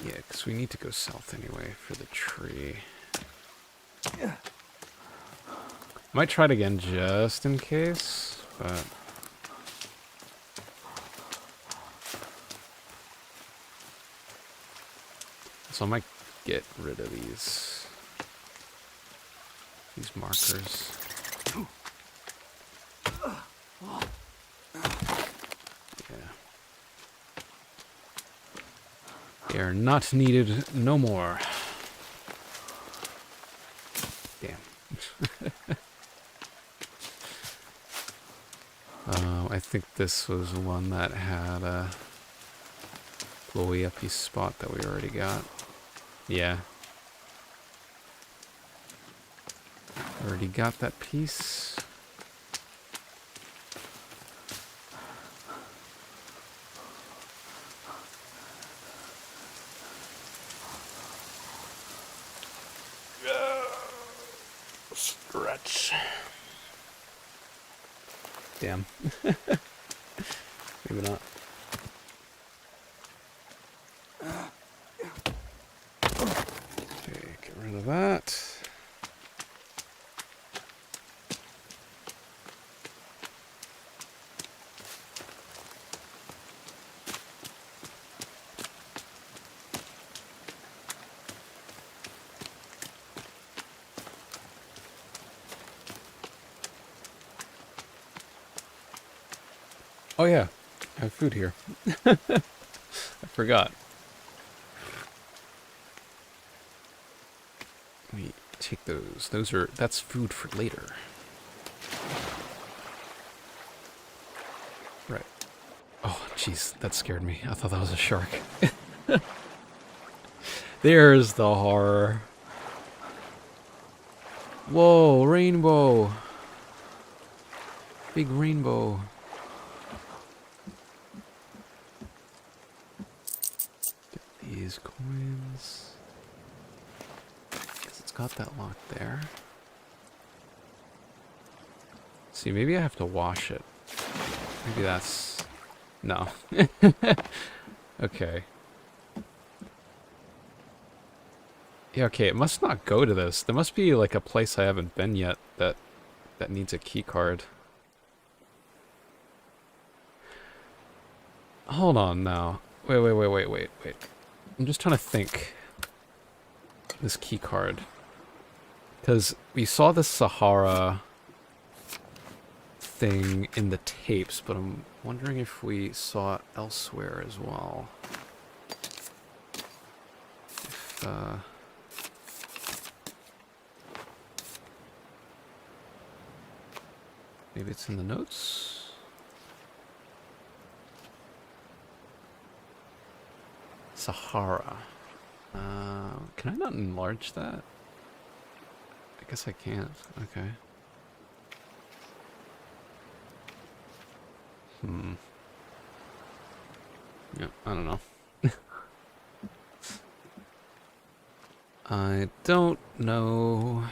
Yeah, because we need to go south anyway for the tree. Might try it again just in case, but... So I might get rid of these markers. Yeah. They are not needed no more. Damn. I think this was one that had a glowy uppy spot that we already got. Yeah. Already got that piece. Stretch. Damn. Maybe not. Okay, get rid of that. Oh yeah, I have food here. I forgot. Let me take those. That's food for later. Right. Oh, jeez, that scared me. I thought that was a shark. There's the horror. Whoa, rainbow. Big rainbow. These coins. Because it's got that lock there. See, maybe I have to wash it. Maybe that's... No. Okay. Yeah, okay, it must not go to this. There must be like a place I haven't been yet that needs a key card. Hold on now. Wait. I'm just trying to think. This key card. Because we saw the Sahara thing in the tapes, but I'm wondering if we saw it elsewhere as well. If, maybe it's in the notes? Sahara. Can I not enlarge that? I guess I can't. Okay. Yeah, I don't know. I don't know.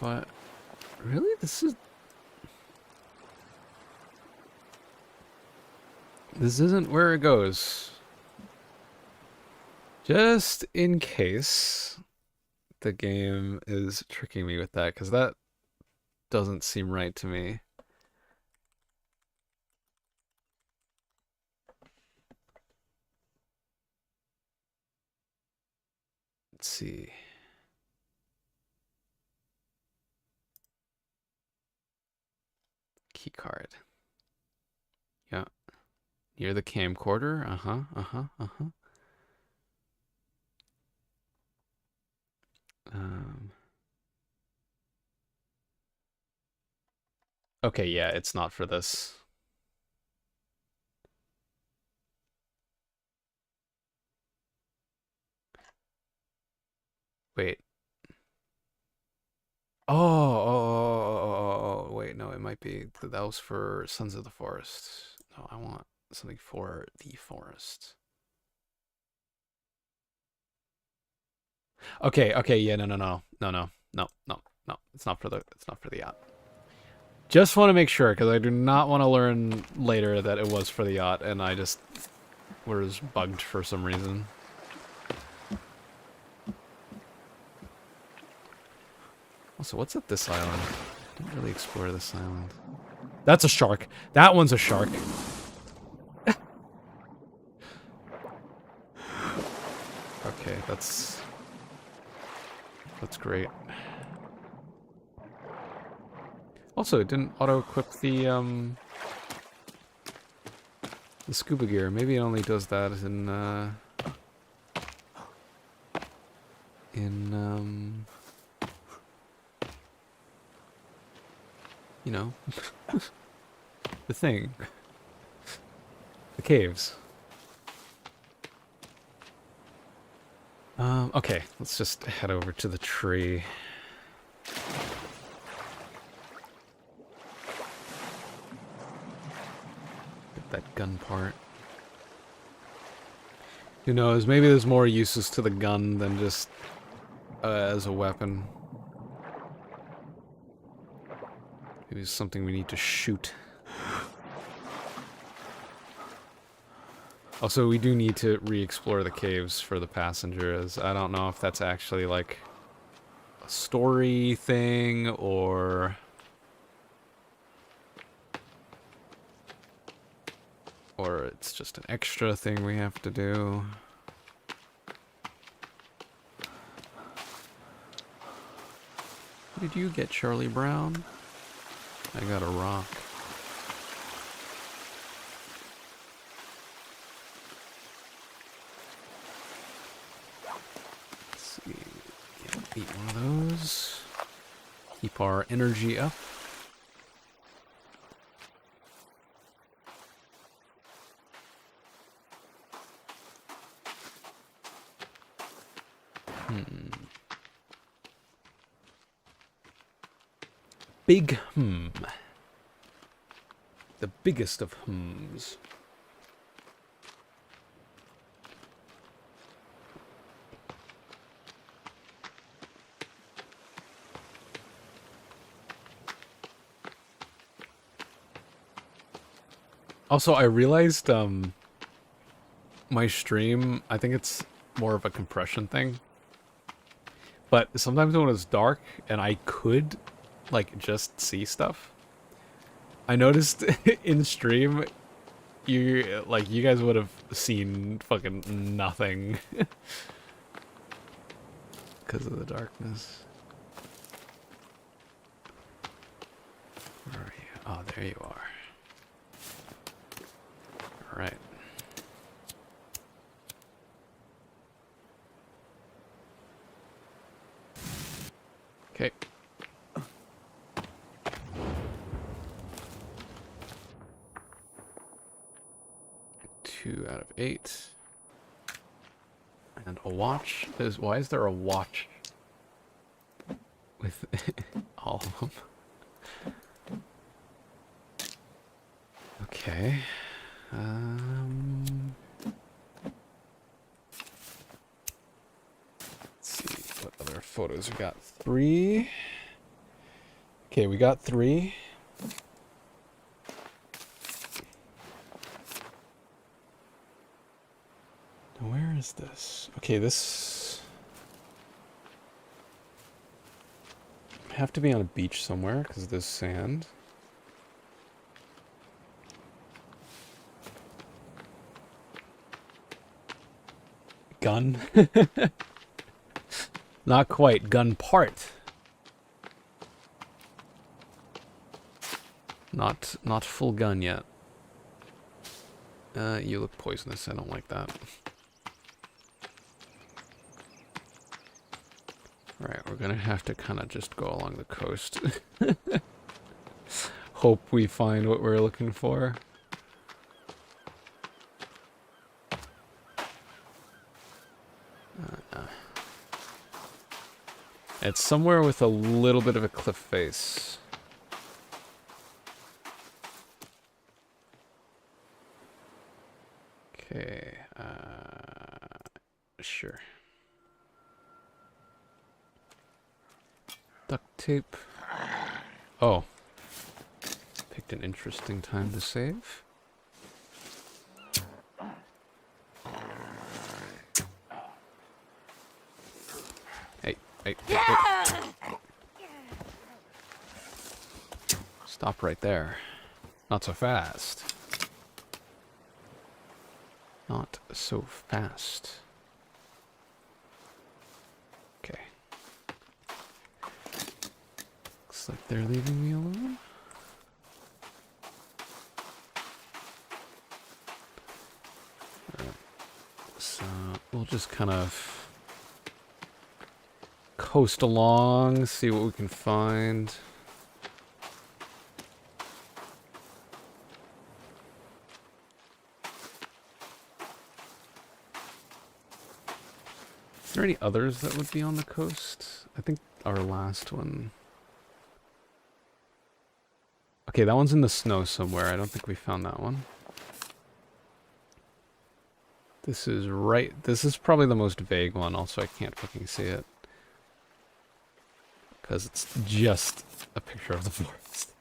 But really, this isn't where it goes. Just in case the game is tricking me with that, because that doesn't seem right to me. Let's see. Key card. Yeah. Near the camcorder. Um, okay, yeah, it's not for this. Wait. Oh, wait, no, it might be. That was for Sons of the Forest. No, I want something for the forest. Okay, yeah, no. It's not for the yacht. Just want to make sure, because I do not want to learn later that it was for the yacht, and I just was bugged for some reason. Also, what's at this island? I didn't really explore this island. That's a shark. That one's a shark. Okay, that's great. Also, it didn't auto-equip the scuba gear. Maybe it only does that in you know, the thing. The caves. Okay, let's just head over to the tree. Get that gun part. Who knows, maybe there's more uses to the gun than just as a weapon. Maybe it's something we need to shoot. Also, we do need to re-explore the caves for the passengers. I don't know if that's actually like a story thing or it's just an extra thing we have to do. What did you get, Charlie Brown? I got a rock. Let's see. Yeah, eat one of those. Keep our energy up. Big The biggest of hums. Also, I realized, my stream, I think it's more of a compression thing. But sometimes when it's dark and I could, like, just see stuff, I noticed in stream, you guys would have seen fucking nothing. Because of the darkness. Where are you? Oh, there you are. Alright. Okay. 2 out of 8. And a watch. Why is there a watch with all of them? Okay. Let's see what other photos we got. 3. Okay, we got 3. Where is this? Okay, this have to be on a beach somewhere because there's sand. Gun? Not quite. Gun part. Not full gun yet. You look poisonous. I don't like that. Alright, we're gonna have to kind of just go along the coast. Hope we find what we're looking for. It's somewhere with a little bit of a cliff face. Okay, sure. Duct tape. Oh. Picked an interesting time to save. Hey, hey, hey. Stop right there. Not so fast. Not so fast. Okay. Looks like they're leaving me alone. Alright. So we'll just kind of coast along, see what we can find. Is there any others that would be on the coast? I think our last one... Okay, that one's in the snow somewhere. I don't think we found that one. This is right... This is probably the most vague one, also I can't fucking see it. Because it's just a picture of the forest.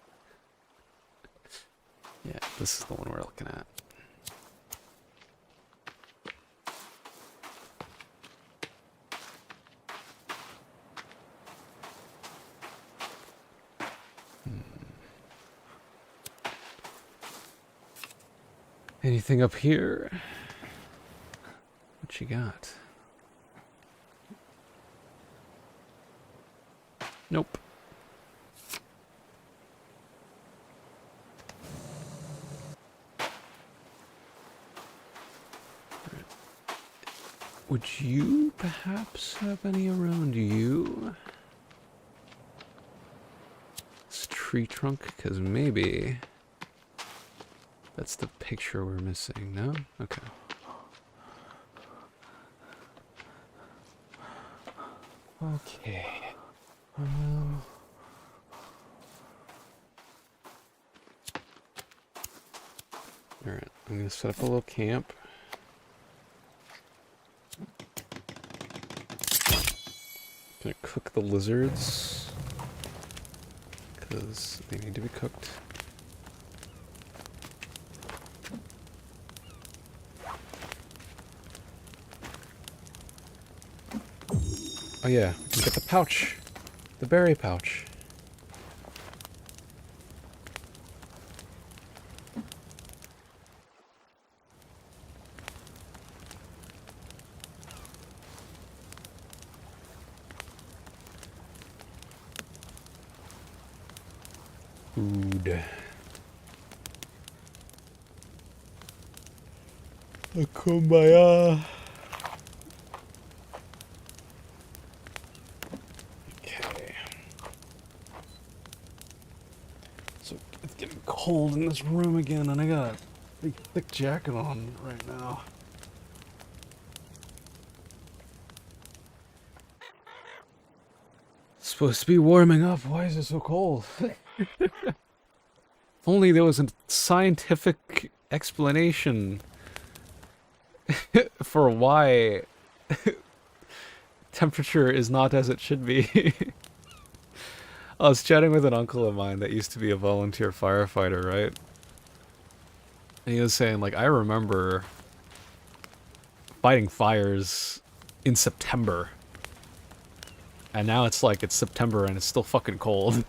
Yeah, this is the one we're looking at. Anything up here? What you got? Nope. Would you perhaps have any around you? This tree trunk, because maybe that's the picture we're missing. No? Okay. Okay. Alright, I'm gonna set up a little camp. Gonna cook the lizards, because they need to be cooked. Oh yeah, we can get the pouch. The berry pouch. Food. A kumbaya. Cold in this room again, and I got a big thick jacket on right now. It's supposed to be warming up. Why is it so cold? If only there was a scientific explanation for why temperature is not as it should be. I was chatting with an uncle of mine that used to be a volunteer firefighter, right? And he was saying, like, I remember fighting fires in September. And now it's like, it's September and it's still fucking cold.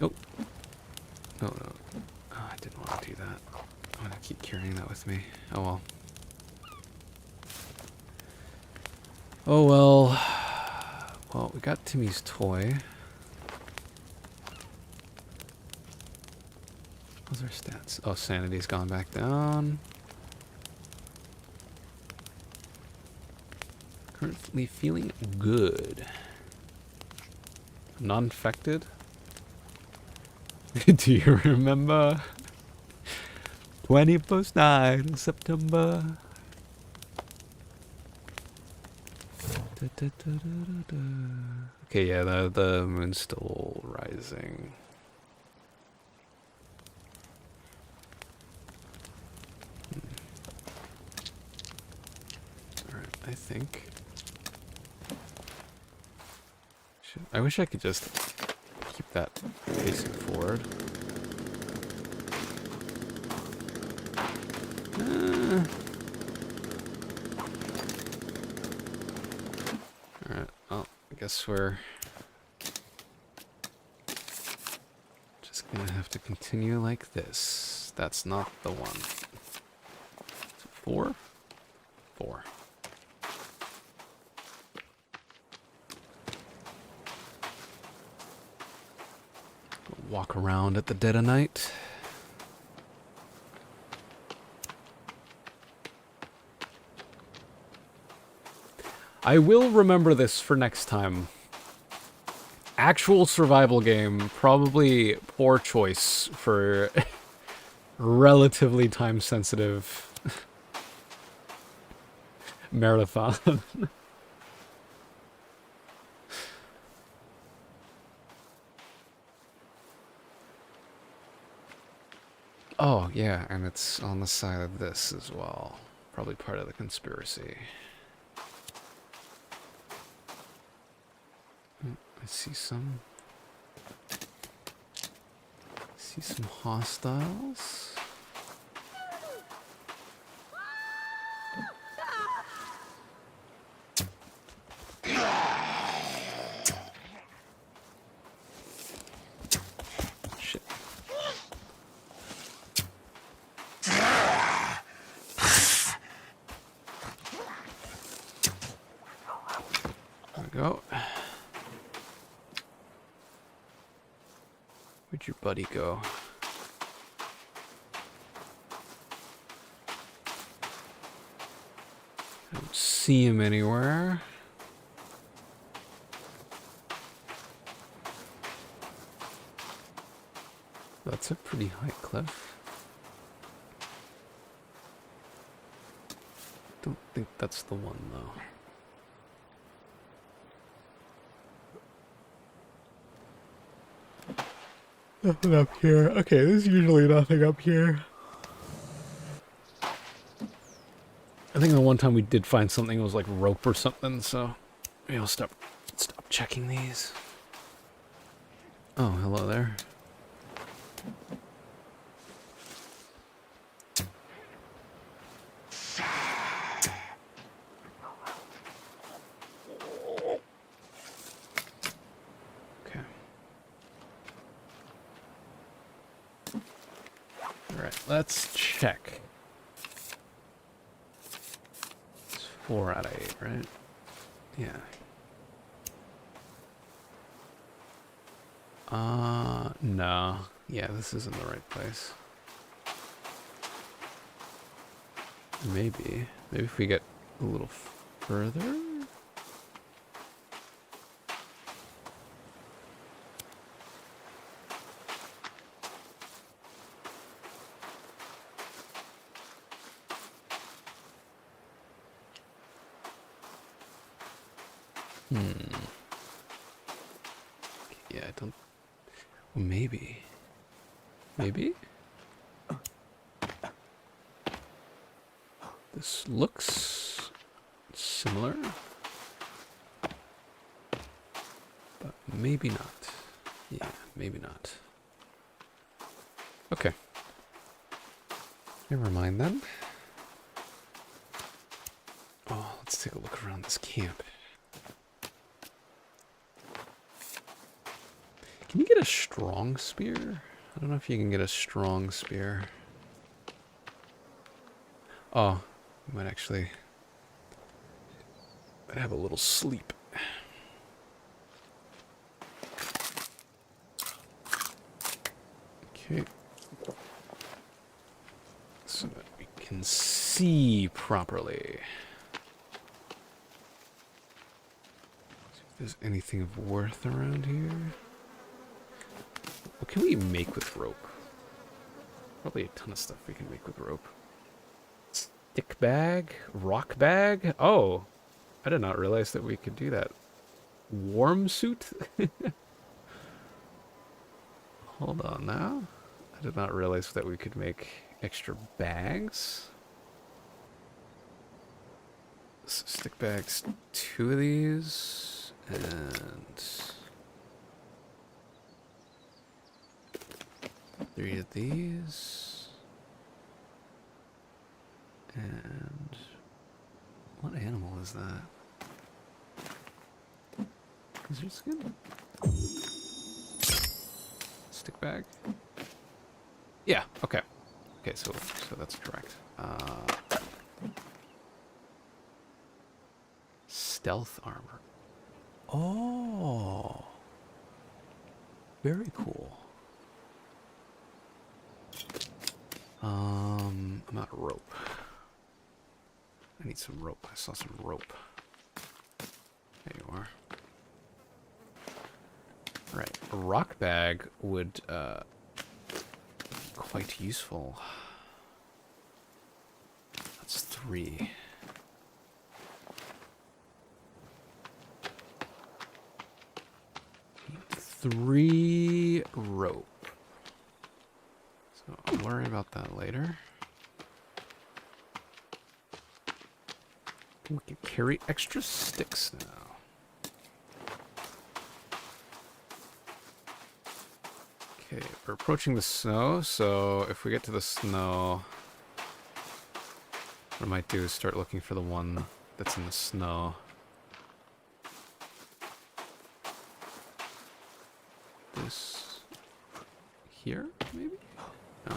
Oh. No, no. Oh, I didn't want to do that. I'm gonna keep carrying that with me. Oh well. Oh well. Well, we got Timmy's toy. How's our stats? Oh, sanity's gone back down. Currently feeling good. Non-infected? Do you remember? 21st night in September. Okay, yeah, the moon's still rising. Alright, I think. I wish I could just keep that facing forward. Alright, well, I guess we're just gonna have to continue like this. That's not the one. 4? 4. Walk around at the dead of night. I will remember this for next time. Actual survival game, probably poor choice for relatively time-sensitive marathon. Oh, yeah, and it's on the side of this as well. Probably part of the conspiracy. I see some hostiles. Shit. There we go. Where'd your buddy go? I don't see him anywhere. That's a pretty high cliff. Don't think that's the one though. Nothing up here. Okay, there's usually nothing up here. I think the one time we did find something, it was like rope or something, so maybe I'll stop checking these. Oh, hello there. Okay. Alright, let's check. 4 out of 8, right? Yeah. No. Yeah, this isn't the right place. Maybe. Maybe if we get a little further? Yeah, I don't... Well, maybe. Maybe? This looks similar. But maybe not. Yeah, maybe not. Okay. Never mind then. Oh, let's take a look around this camp. Can you get a strong spear? I don't know if you can get a strong spear. Oh, we might actually have a little sleep. Okay. can see properly. See if there's anything of worth around here. What can we make with rope? Probably a ton of stuff we can make with rope. Stick bag? Rock bag? Oh, I did not realize that we could do that. Warm suit? Hold on now. I did not realize that we could make extra bags. So stick bags, 2 of these, and 3 of these. And what animal is that? Lizard skin? Stick bag? Yeah, okay. Okay, so that's correct. Stealth armor. Oh. Very cool. I'm out of rope. I need some rope. I saw some rope. There you are. Right. A rock bag would be quite useful. That's 3. Need 3 rope. So I'll worry about that later. We can carry extra sticks now. Okay, we're approaching the snow, so if we get to the snow, what I might do is start looking for the one that's in the snow. This here, maybe? No,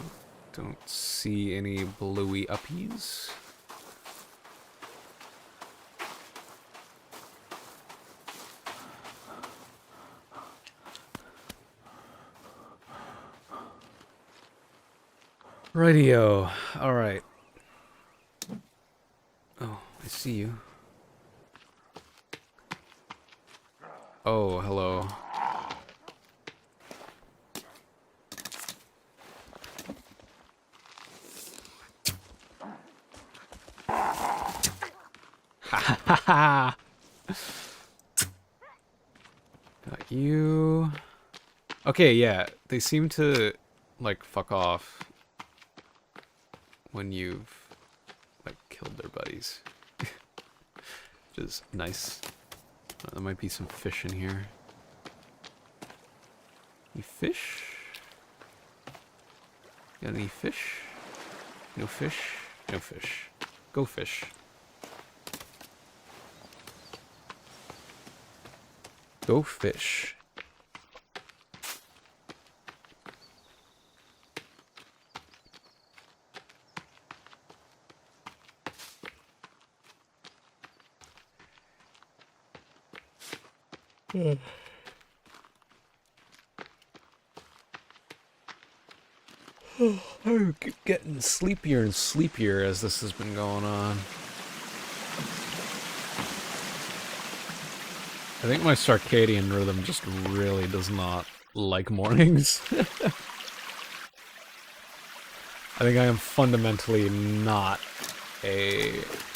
don't see any bluey uppies. Radio. All right. Oh, I see you. Oh, hello. Ha ha ha ha! Got you. Okay, yeah. They seem to, like, fuck off when you've, like, killed their buddies. Which is nice. There might be some fish in here. Any fish? Got any fish? No fish? No fish. Go fish. Go fish. I'm getting sleepier and sleepier as this has been going on. I think my circadian rhythm just really does not like mornings. I think I am fundamentally not a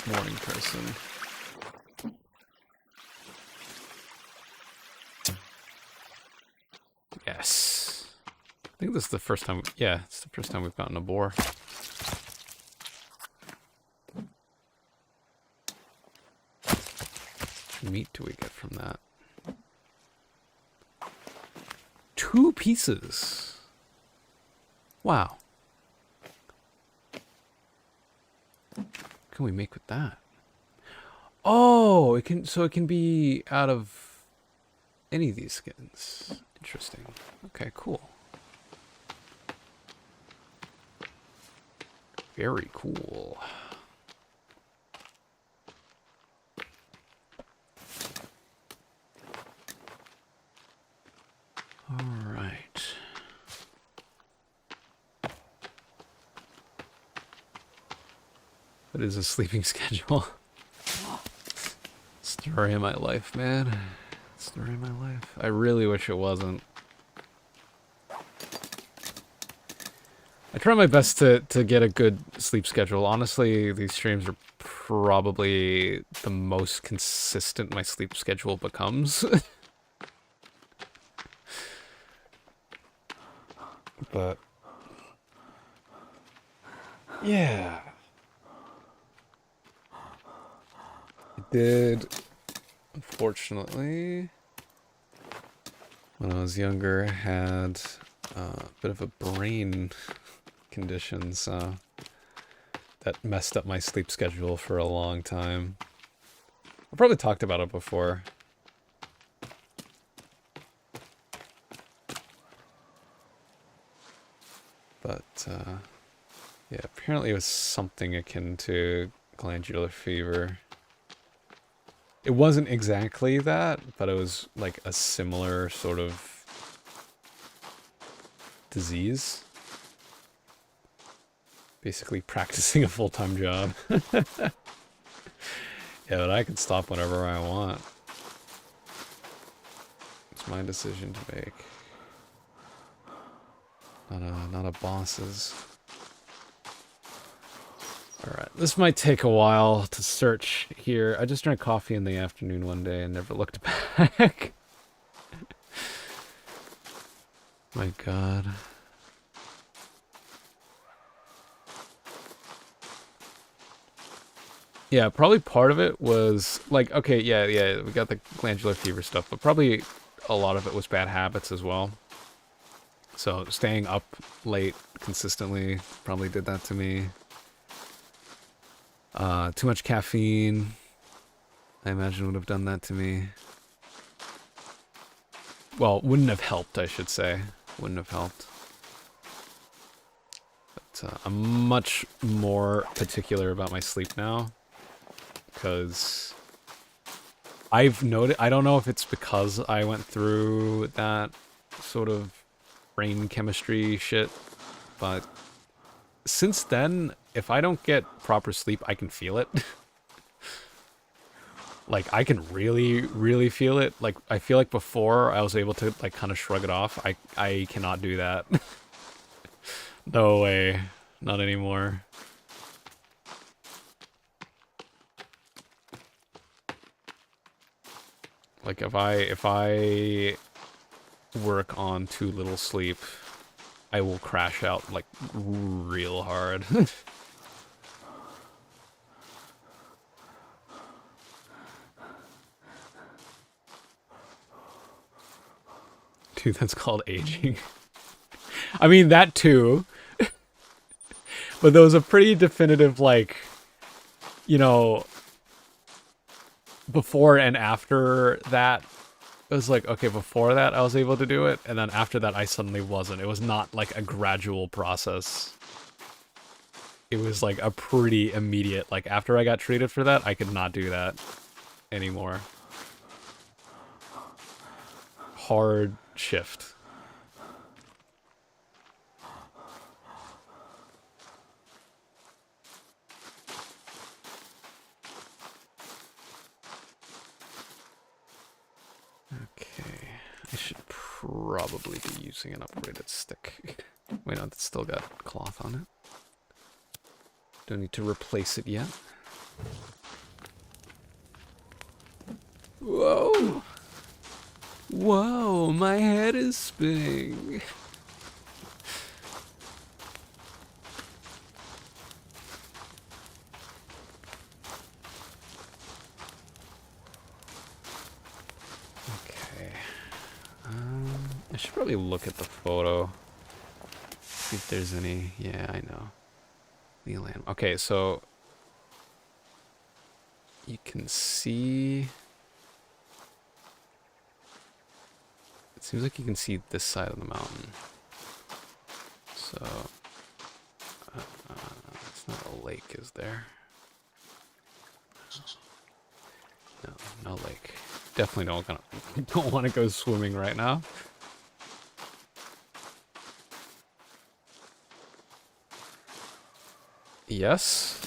morning person. Yes. I think this is the first time, yeah, it's the first time we've gotten a boar. How much meat do we get from that? 2 pieces. Wow. What can we make with that? Oh, it can, so it can be out of any of these skins. Interesting. Okay, cool. Very cool. All right. What is a sleeping schedule? Story of my life, man. Story of my life. I really wish it wasn't. I try my best to get a good sleep schedule. Honestly, these streams are probably the most consistent my sleep schedule becomes. But yeah. I did, unfortunately, when I was younger, had a bit of a brain condition, so that messed up my sleep schedule for a long time. I probably talked about it before. But, yeah, apparently it was something akin to glandular fever. It wasn't exactly that, but it was like a similar sort of disease. Basically practicing a full-time job. Yeah, but I can stop whenever I want. It's my decision to make. Not a boss's. Alright, this might take a while to search here. I just drank coffee in the afternoon one day and never looked back. My god. Yeah, probably part of it was, like, okay, yeah, we got the glandular fever stuff, but probably a lot of it was bad habits as well. So, staying up late consistently probably did that to me. Too much caffeine, I imagine, would have done that to me. Well, wouldn't have helped, I should say. Wouldn't have helped. But I'm much more particular about my sleep now. Because I've noticed, I don't know if it's because I went through that sort of brain chemistry shit, but since then, if I don't get proper sleep, I can feel it. Like, I can really, really feel it. Like, I feel like before I was able to, like, kind of shrug it off. I cannot do that. No way. Not anymore. Like, if I work on too little sleep, I will crash out, like, real hard. Dude, that's called aging. I mean, that too. But there was a pretty definitive, like, you know, before and after that. It was like, okay, before that I was able to do it, and then after that I suddenly wasn't. It was not like a gradual process. It was like a pretty immediate, like, after I got treated for that, I could not do that anymore. Hard shift. Okay, I should probably be using an upgraded stick. Wait, no, it's still got cloth on it. Don't need to replace it yet. Whoa! Whoa, my head is spinning. Okay. I should probably look at the photo. See if there's any. Yeah, I know. Neelam. Okay, so you can see. It seems like you can see this side of the mountain. So it's not a lake, is there? No, no lake. Definitely don't want to go swimming right now. Yes.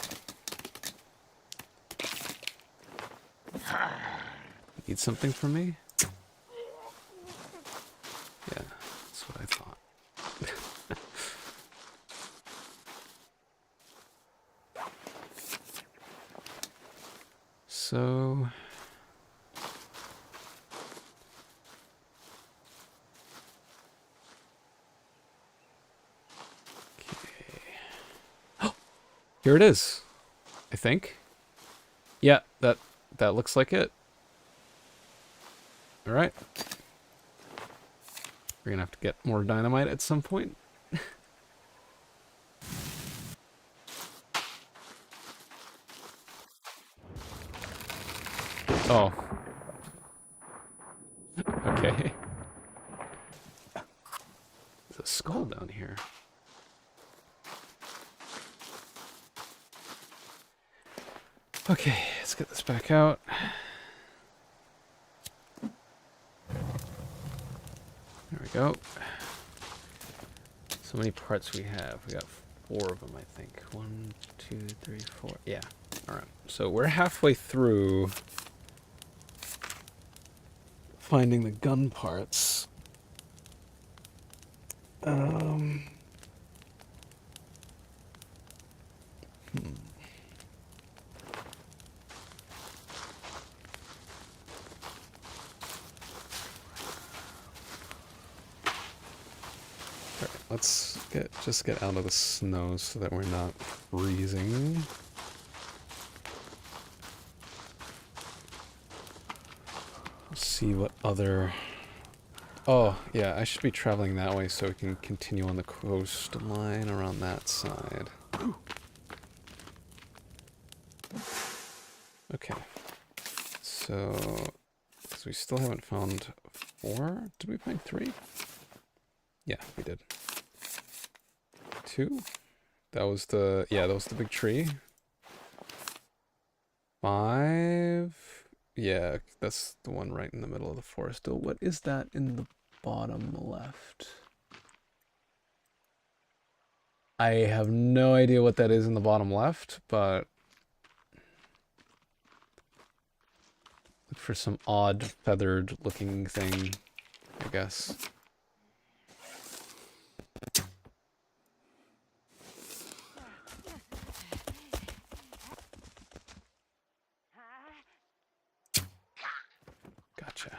Need something from me? Yeah, that's what I thought. So... Okay. Here it is, I think. Yeah, that looks like it. All right. We're gonna have to get more dynamite at some point. Oh. Okay. There's a skull down here. Okay, let's get this back out. There we go. So many parts we have. We got 4 of them, I think. 1, 2, 3, 4. Yeah. Alright. So we're halfway through finding the gun parts. Let's just get out of the snow so that we're not freezing. Let's see what other... Oh, yeah, I should be traveling that way so we can continue on the coastline around that side. Okay. So, because we still haven't found 4. Did we find 3? Yeah, we did. 2? That was the... Yeah, that was the big tree. 5... Yeah, that's the one right in the middle of the forest. Oh, what is that in the bottom left? I have no idea what that is in the bottom left, but... Look for some odd feathered looking thing, I guess. Gotcha.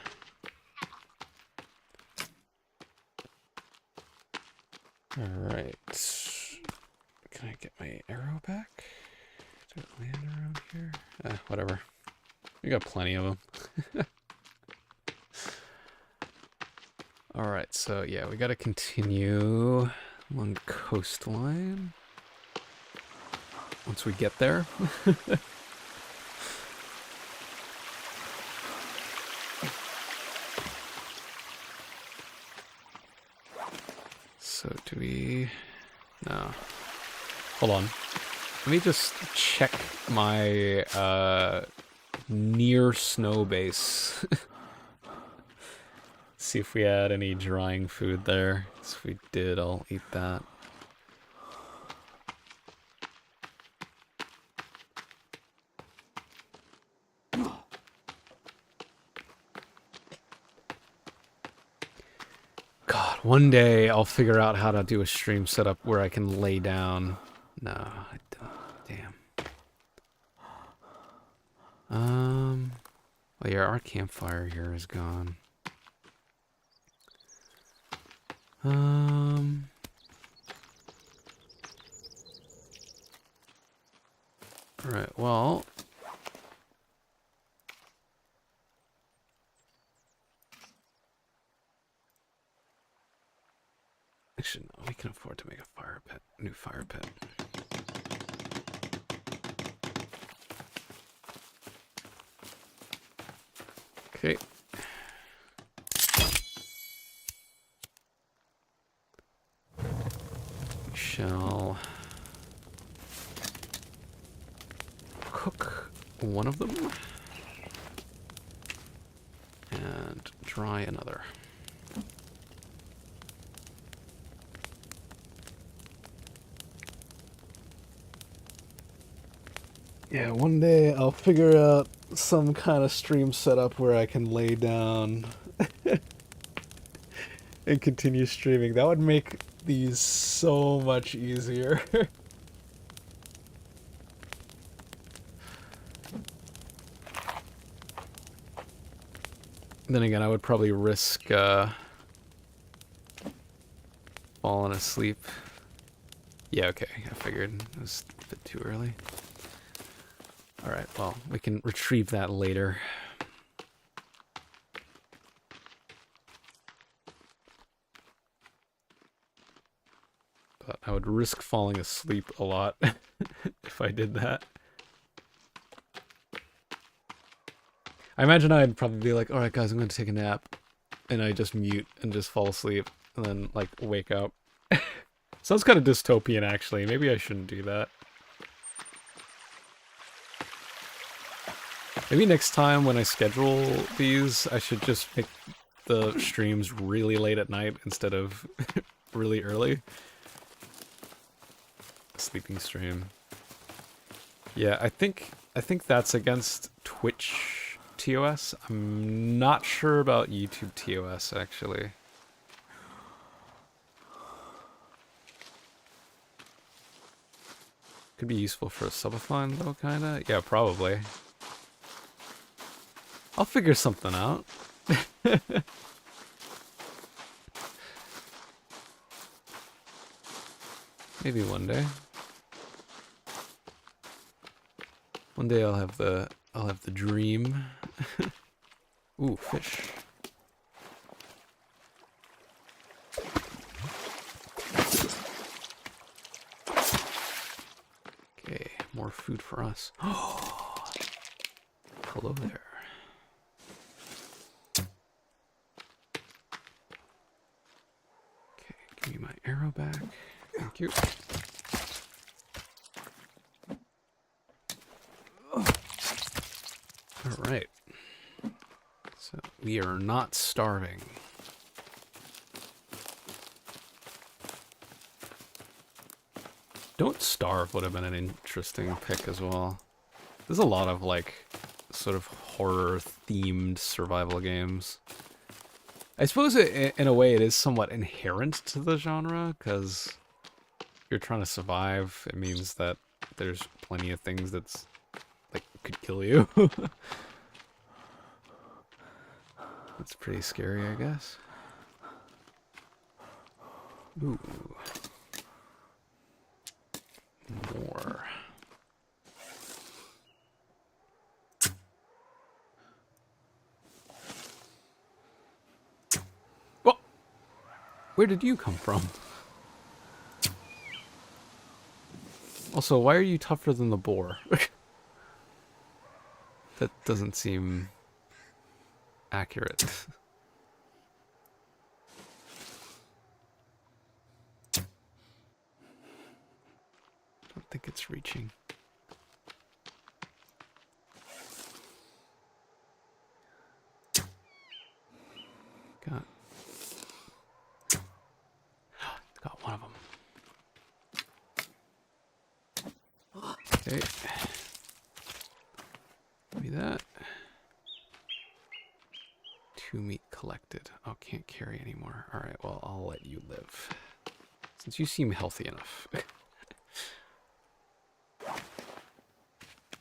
Alright. Can I get my arrow back? Did it land around here? Whatever. We got plenty of them. Alright, so yeah, we gotta continue along the coastline. Once we get there. So do we... No. Hold on. Let me just check my near snow base. See if we had any drying food there. If we did, I'll eat that. God, one day I'll figure out how to do a stream setup where I can lay down. No, I don't. Damn. Well, yeah, our campfire here is gone. Alright, well... Actually, no, we can afford to make a fire pit, new fire pit. Okay. We shall cook one of them and dry another. Yeah, one day I'll figure out some kind of stream setup where I can lay down and continue streaming. That would make these so much easier. Then again, I would probably risk falling asleep. Yeah, okay, I figured it was a bit too early. Alright, well, we can retrieve that later. But I would risk falling asleep a lot if I did that. I imagine I'd probably be like, alright guys, I'm gonna take a nap. And I just mute and just fall asleep and then, like, wake up. Sounds kind of dystopian, actually. Maybe I shouldn't do that. Maybe next time when I schedule these, I should just make the streams really late at night instead of really early. Sleeping stream. Yeah, I think that's against Twitch TOS. I'm not sure about YouTube TOS, actually. Could be useful for a subathon, though, kinda. Yeah, probably. I'll figure something out. Maybe one day. One day I'll have the dream. Ooh, fish. Okay, more food for us. Hello there. Okay, give me my arrow back. Thank you. Alright. So, we are not starving. Don't Starve would have been an interesting pick as well. There's a lot of, like, sort of horror-themed survival games. I suppose in a way it is somewhat inherent to the genre, because if you're trying to survive, it means that there's plenty of things that's, like, could kill you. That's pretty scary, I guess. Ooh. More. Oh! Where did you come from? Also, why are you tougher than the boar? That doesn't seem accurate. Don't think it's reaching. Got one of them. Okay. Give me that. 2 meat collected. Oh, can't carry anymore. Alright, well, I'll let you live. Since you seem healthy enough.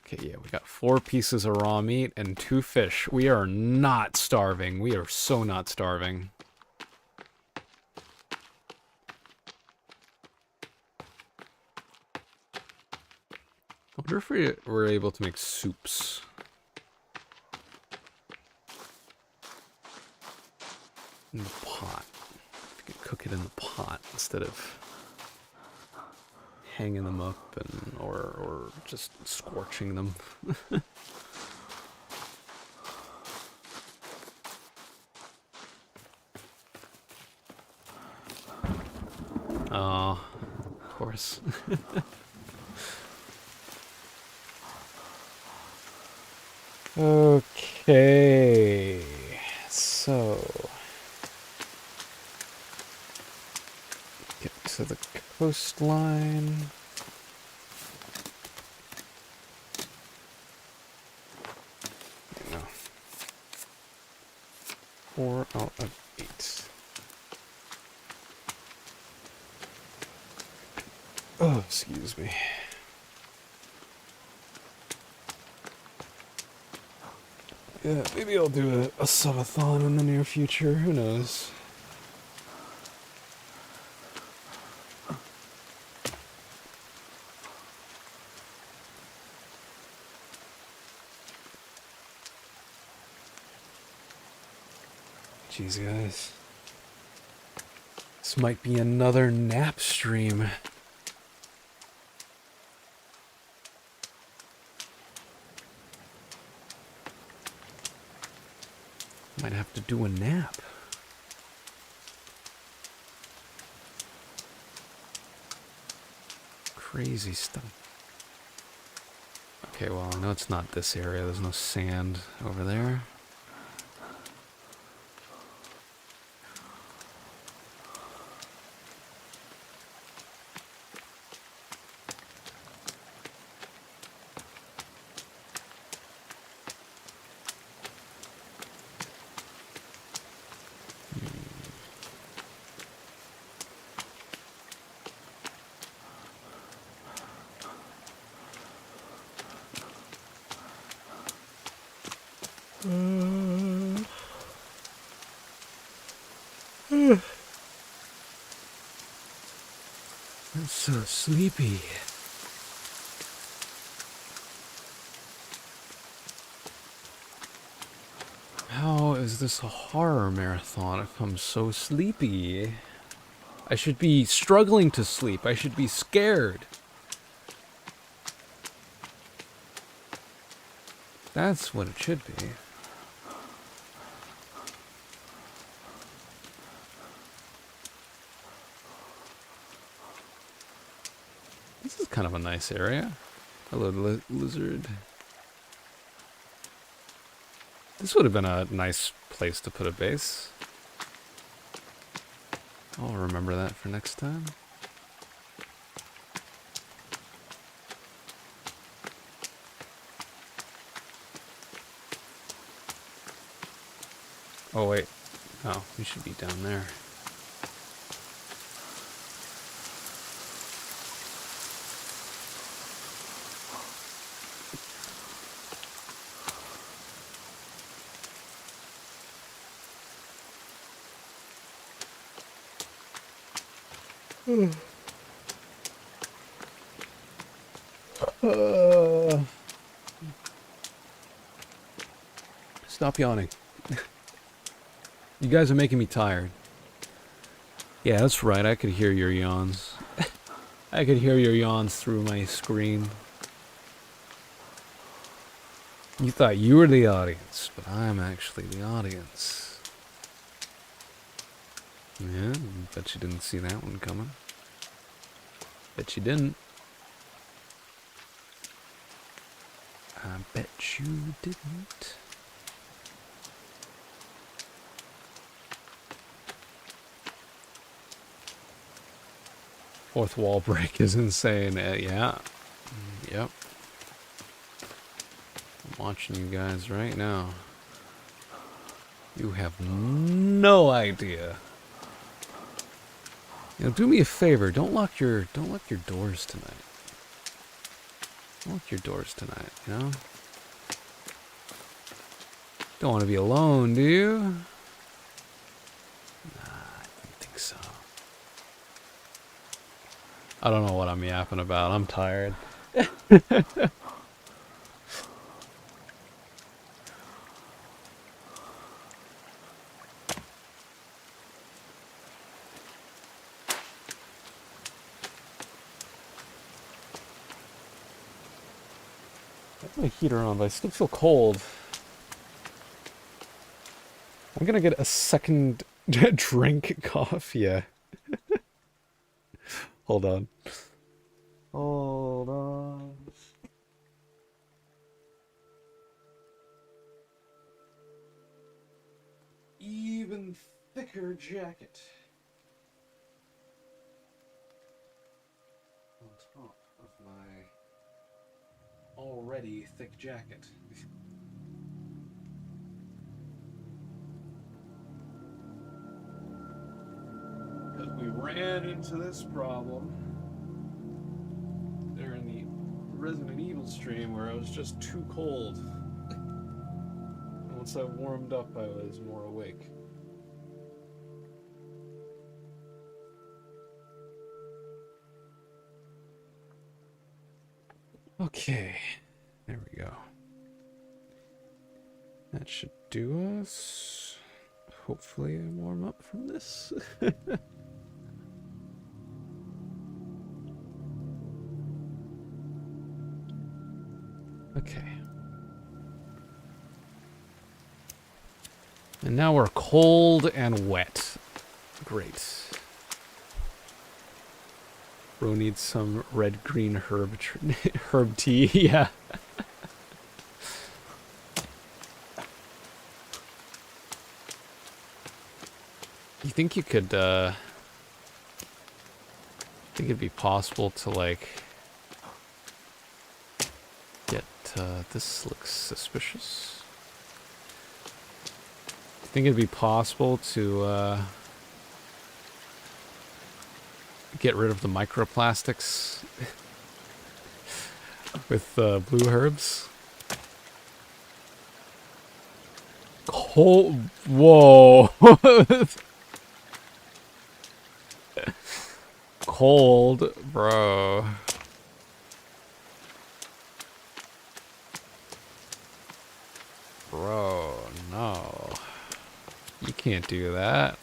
Okay, yeah, we got 4 pieces of raw meat and 2 fish. We are not starving. We are so not starving. I wonder if we were able to make soups. In the pot. We could cook it in the pot instead of hanging them up and or just scorching them. Oh, of course. Okay, so get to the coastline. 4 out of 8. Oh, excuse me. Yeah, maybe I'll do a subathon in the near future. Who knows? Jeez, guys. This might be another nap stream. Might have to do a nap. Crazy stuff. Okay, well, I know it's not this area. There's no sand over there. I'm so sleepy. How is this a horror marathon if I'm so sleepy? I should be struggling to sleep. I should be scared. That's what it should be. This is kind of a nice area. Hello, lizard. This would have been a nice place to put a base. I'll remember that for next time. Oh, wait. Oh, we should be down there. Stop yawning. You guys are making me tired. Yeah, that's right. I could hear your yawns. I could hear your yawns through my screen. You thought you were the audience, but I'm actually the audience. Yeah, bet you didn't see that one coming. Bet you didn't. I bet you didn't. Fourth wall break is insane. Yeah. Yep. I'm watching you guys right now. You have no idea. You know, do me a favor. Don't lock your doors tonight. Don't lock your doors tonight, you know? Don't want to be alone, do you? Nah, I don't think so. I don't know what I'm yapping about. I'm tired. I have my heater on, but I still feel cold. I'm gonna get a second drink coffee. Yeah. Hold on. Hold on. Even thicker jacket. On top of my already thick jacket. ran into this problem there in the Resident Evil stream where I was just too cold. Once I warmed up, I was more awake. Okay, there we go. That should do us. Hopefully I warm up from this. Okay. And now we're cold and wet. Great. Bro needs some red-green herb tea, yeah. You think you could, think it'd be possible to, like, get, this looks suspicious. You think it'd be possible to, get rid of the microplastics with, blue herbs? Whoa! Cold, bro. Bro, no. You can't do that.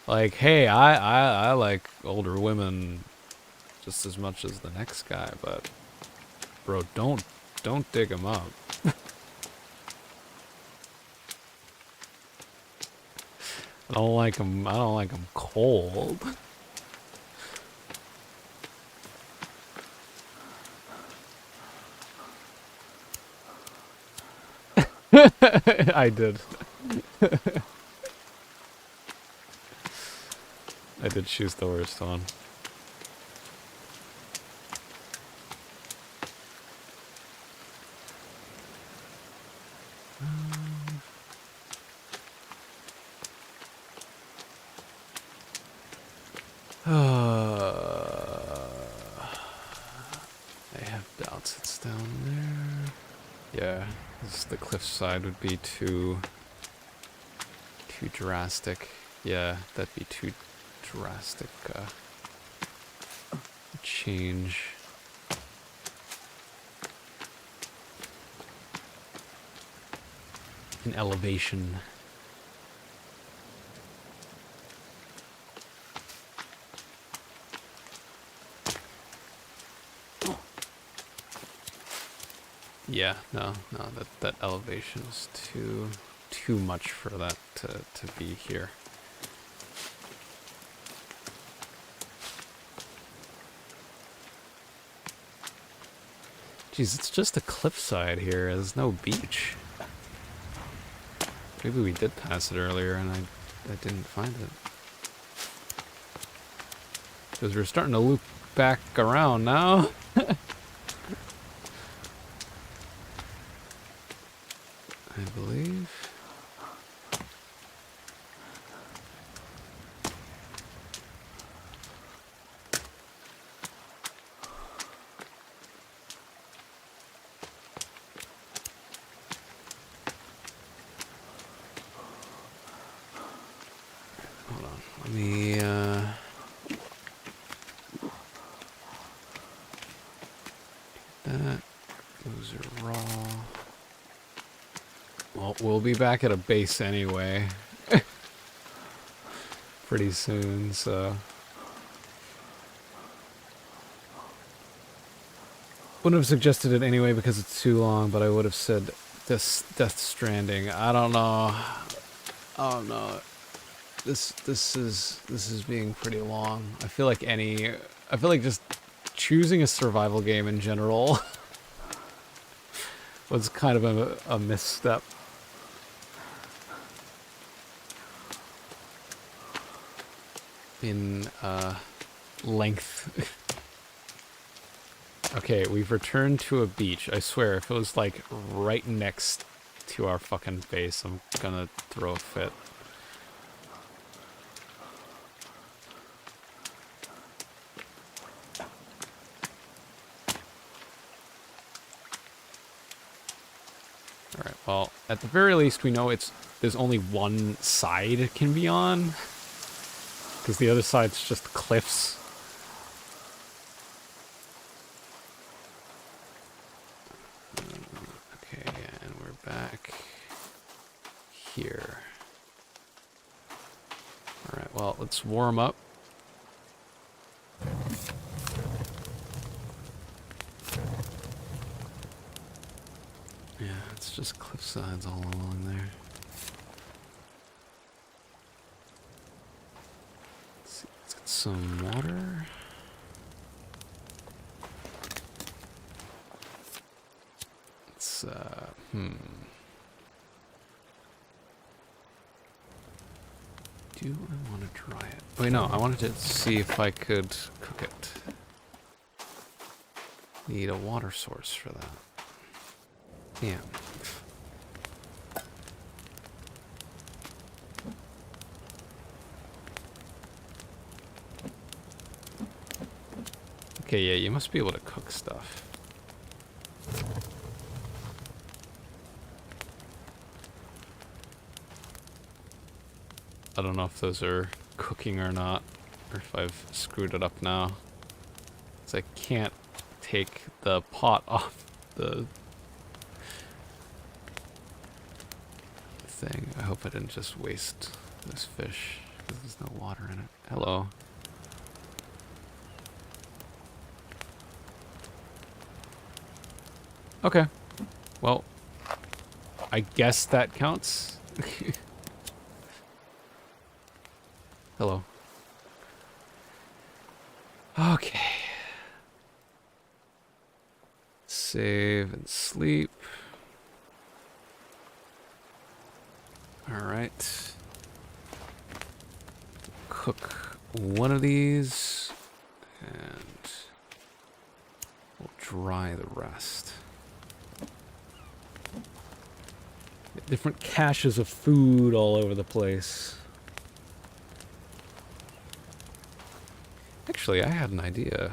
Like, hey, I like older women just as much as the next guy, but bro, don't dig him up. I don't like him cold. I did. I did choose the worst one. I have doubts it's down there. Yeah, the cliffside would be too drastic. Yeah, that'd be too drastic change. In elevation. Yeah, no, that elevation is too much for that to be here. Jeez, it's just a cliffside here. There's no beach. Maybe we did pass it earlier and I didn't find it. Because we're starting to loop back around now. I believe. Hold on. Let me that. Those are raw. Well, we'll be back at a base anyway. Pretty soon, so. Wouldn't have suggested it anyway because it's too long, but I would have said this Death Stranding. I don't know. This is being pretty long. I feel like just choosing a survival game in general was kind of a misstep. In length. Okay, we've returned to a beach. I swear, if it was like right next to our fucking base, I'm gonna throw a fit. Well, at the very least, we know there's only one side it can be on. Because the other side's just cliffs. Okay, and we're back here. Alright, well, let's warm up. Yeah, it's just cliff sides all along there. Let's see, let's get some water. Let's, do I want to try it? Wait, no, I wanted to see if I could cook it. Need a water source for that. Damn. Okay, yeah, you must be able to cook stuff. I don't know if those are cooking or not, or if I've screwed it up now. Because I can't take the pot off the thing. I hope I didn't just waste this fish, because there's no water in it. Hello. Okay. Well, I guess that counts. Hello. Okay. Save and sleep. Alright. Cook one of these. And we'll dry the rest. Different caches of food all over the place. Actually, I had an idea.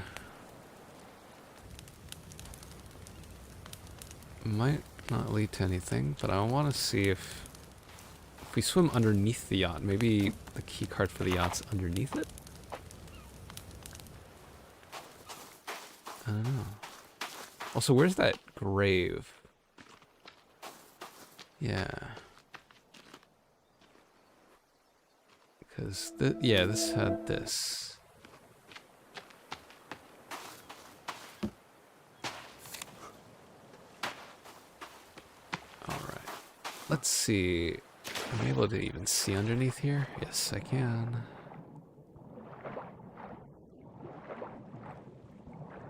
Might not lead to anything, but I want to see if we swim underneath the yacht, maybe the key card for the yacht's underneath it? I don't know. Also, where's that grave? Yeah. Because, yeah, this had this. Let's see. Am I able to even see underneath here? Yes, I can.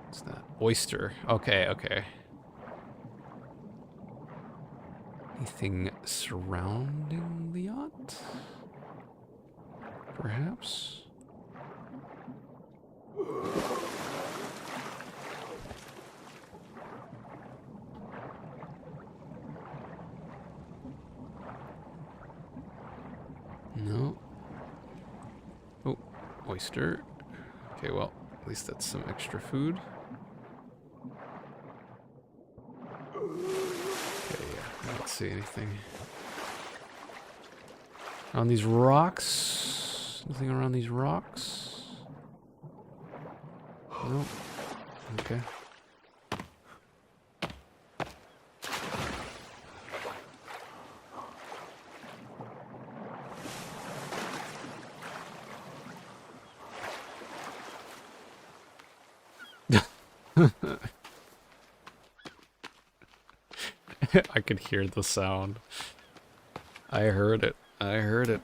What's that? Oyster. Okay, okay. Anything surrounding the yacht? Perhaps? No. Oh, oyster. Okay, well, at least that's some extra food. Okay, yeah, I don't see anything. Around these rocks? Nothing around these rocks? Nope. Okay. I could hear the sound. I heard it. I heard it.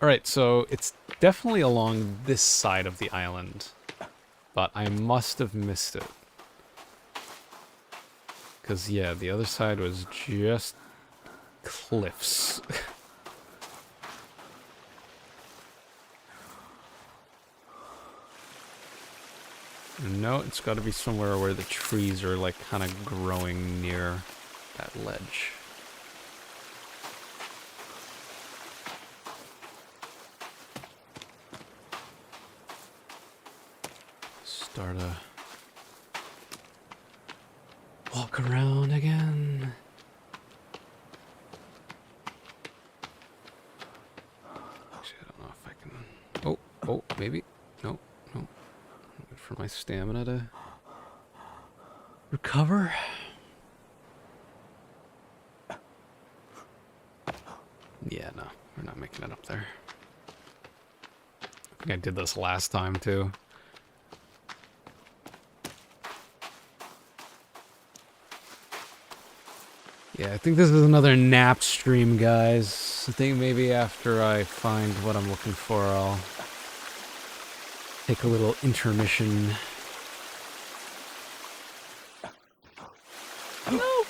Alright, so it's definitely along this side of the island, but I must have missed it. Because, yeah, the other side was just cliffs. No, it's got to be somewhere where the trees are, like, kind of growing near that ledge. Start a walk around again. Maybe? Nope. Nope. Wait for my stamina to recover. Yeah, no. We're not making it up there. I think I did this last time, too. Yeah, I think this is another nap stream, guys. I think maybe after I find what I'm looking for, I'll take a little intermission. No!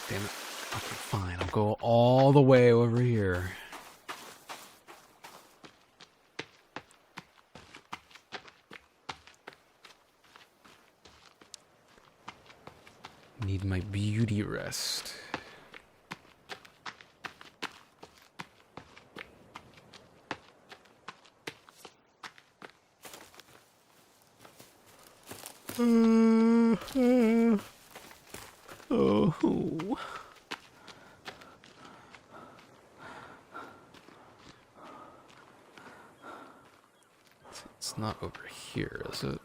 Damn it. Okay, fine. I'll go all the way over here. Need my beauty rest. Oh. It's not over here, is it?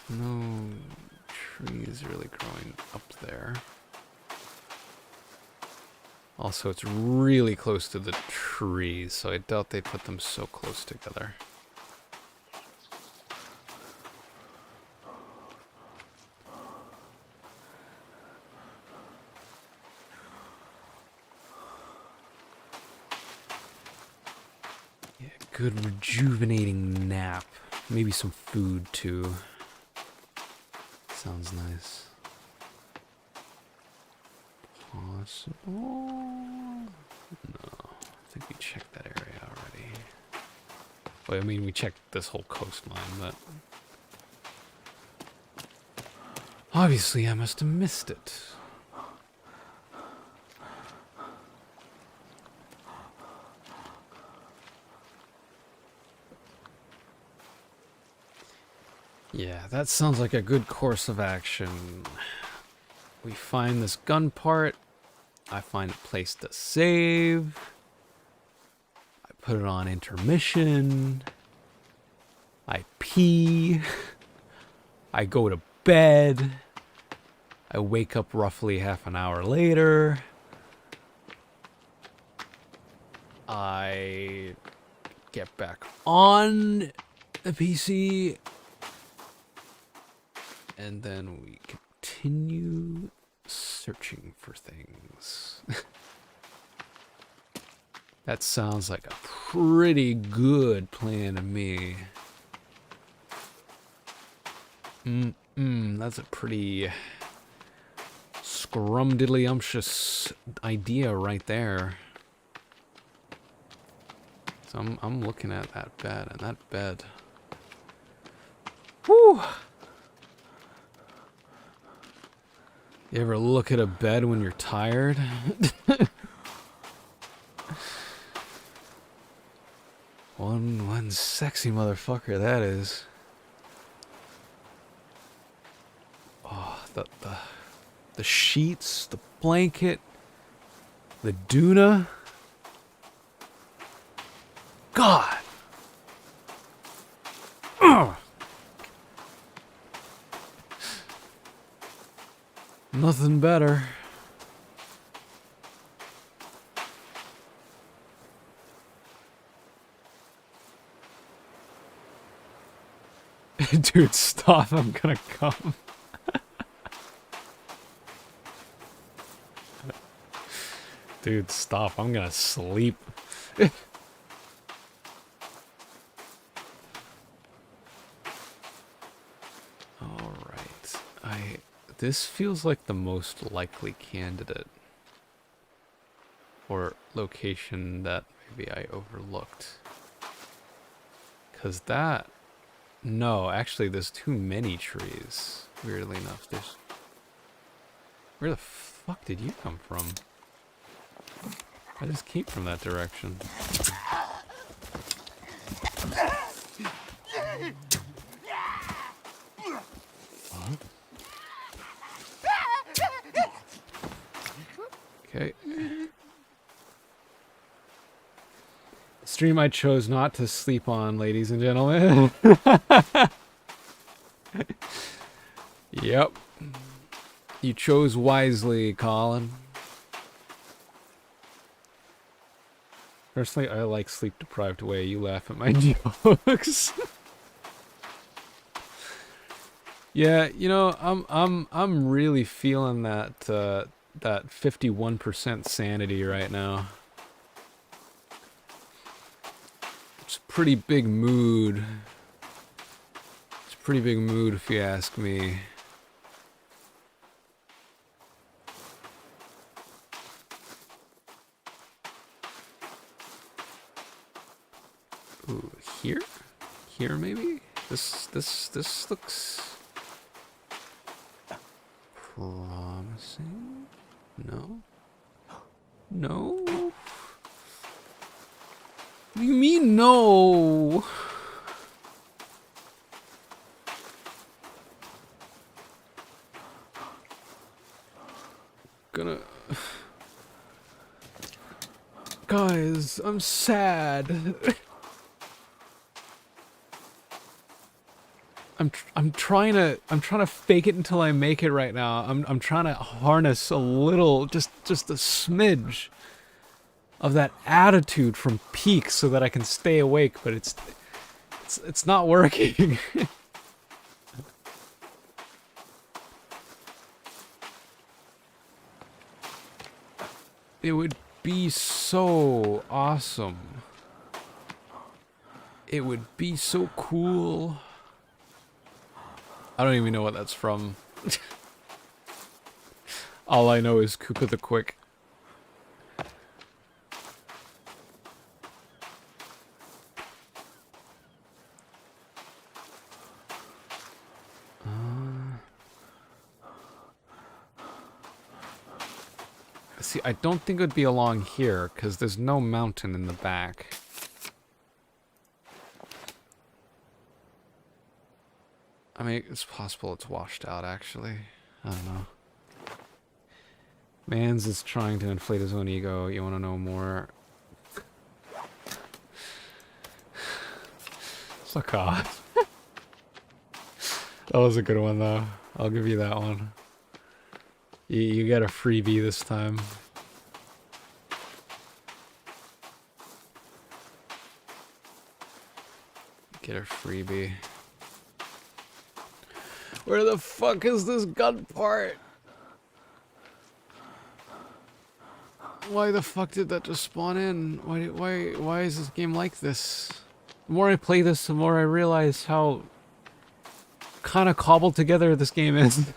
No trees really growing up there. Also, it's really close to the trees, so I doubt they put them so close together. Yeah, good rejuvenating nap. Maybe some food, too. Sounds nice. Possible? No, I think we checked that area already. Well, I mean, we checked this whole coastline, but obviously I must have missed it. Yeah, that sounds like a good course of action. We find this gun part. I find a place to save. I put it on intermission. I pee. I go to bed. I wake up roughly half an hour later. I get back on the PC. And then we continue searching for things. That sounds like a pretty good plan to me. That's a pretty scrumdiddlyumptious idea right there. So I'm looking at that bed, and that bed. Whew! You ever look at a bed when you're tired? One sexy motherfucker that is. Oh, the sheets, the blanket, the doona. God. Ugh. Nothing better. Dude, stop. I'm gonna come. Dude, stop. I'm gonna sleep. Alright. This feels like the most likely candidate. Or location that maybe I overlooked. 'Cause that... No, actually there's too many trees. Weirdly enough, there's... Where the fuck did you come from? I just came from that direction. Okay. stream I chose not to sleep on, ladies and gentlemen. Yep. You chose wisely, Colin. Personally, I like sleep-deprived way you laugh at my jokes. Yeah, you know, I'm really feeling that that 51% sanity right now. It's a pretty big mood. It's a pretty big mood if you ask me. Ooh, here? Here maybe? This looks promising. No? No? What do you mean no? Gonna... Guys, I'm sad. I'm trying to fake it until I make it right now. I'm trying to harness a little, just a smidge of that attitude from Peak so that I can stay awake, but it's not working. It would be so awesome. It would be so cool. I don't even know what that's from. All I know is Koopa the Quick. See, I don't think it would be along here, because there's no mountain in the back. I mean, it's possible it's washed out, actually. I don't know. Mans is trying to inflate his own ego. You want to know more? Suck off. That was a good one, though. I'll give you that one. You get a freebie this time. Get a freebie. Where the fuck is this gun part? Why the fuck did that just spawn in? Why is this game like this? The more I play this, the more I realize how kind of cobbled together this game is.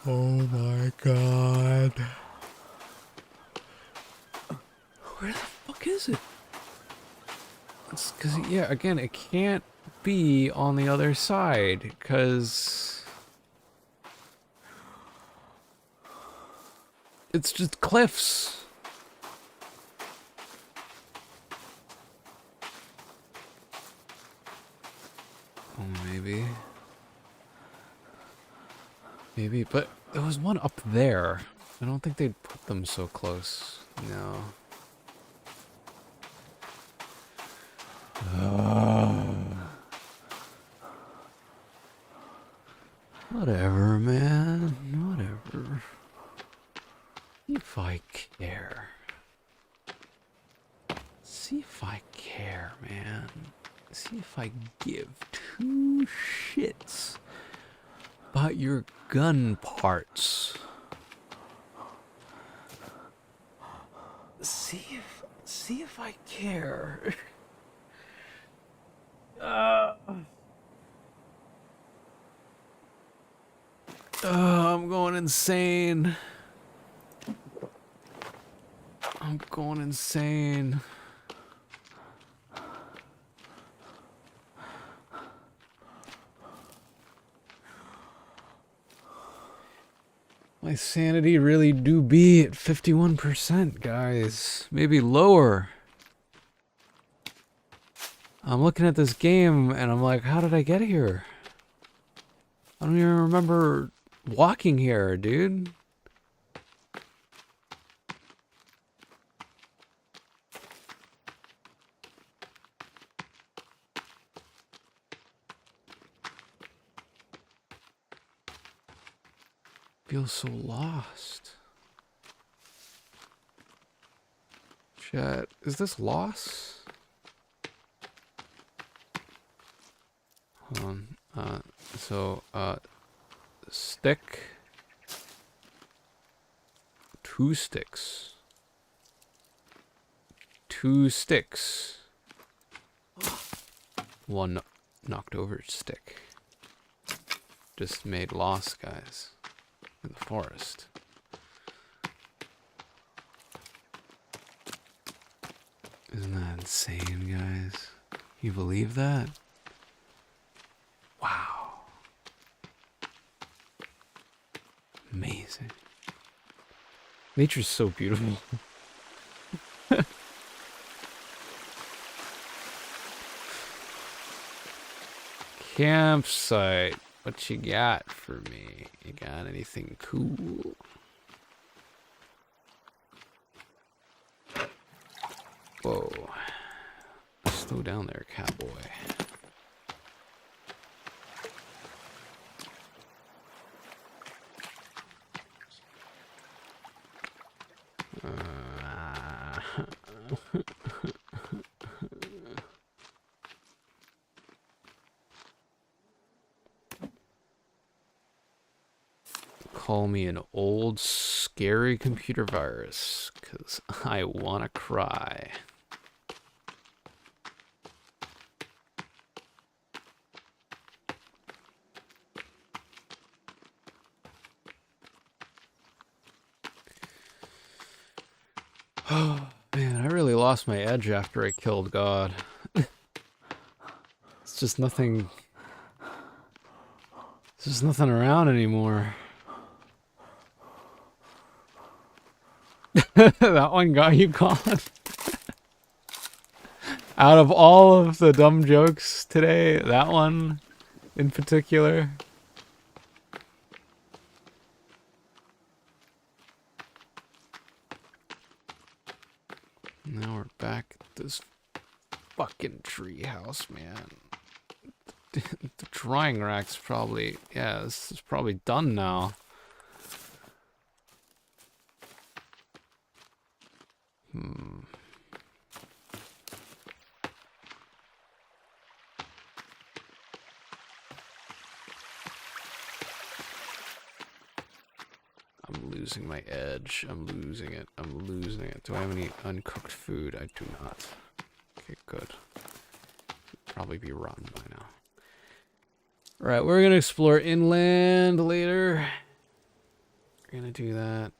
Oh my god. Where the fuck is it? It's cause, yeah, again, it can't be on the other side, because it's just cliffs. Oh, maybe. Maybe, but there was one up there. I don't think they'd put them so close. No. Whatever, man. Whatever. See if I care. See if I care, man. See if I give two shits about your gun parts. See if I care. I'm going insane. I'm going insane. My sanity really do be at 51%, guys. Maybe lower. I'm looking at this game and I'm like, how did I get here? I don't even remember walking here, dude. Feel so lost. Chat, is this loss? Hold on. Stick. 2 sticks. 2 sticks. 1 knocked over stick. Just made lost, guys. In the forest. Isn't that insane, guys? You believe that? Wow. Amazing. Nature's so beautiful. Campsite. What you got for me? You got anything cool? Whoa. Slow down there, cowboy. Call me an old, scary computer virus, 'cause I wanna cry. Oh, man, I really lost my edge after I killed God. It's just nothing... There's just nothing around anymore. That one got you, Colin. Out of all of the dumb jokes today, that one in particular. Now we're back at this fucking tree house, man. The drying rack's probably... Yeah, this is probably done now. I'm losing my edge. I'm losing it. I'm losing it. Do I have any uncooked food? I do not. Okay, good. Probably be rotten by now. Right, we're gonna explore inland later. We're gonna do that.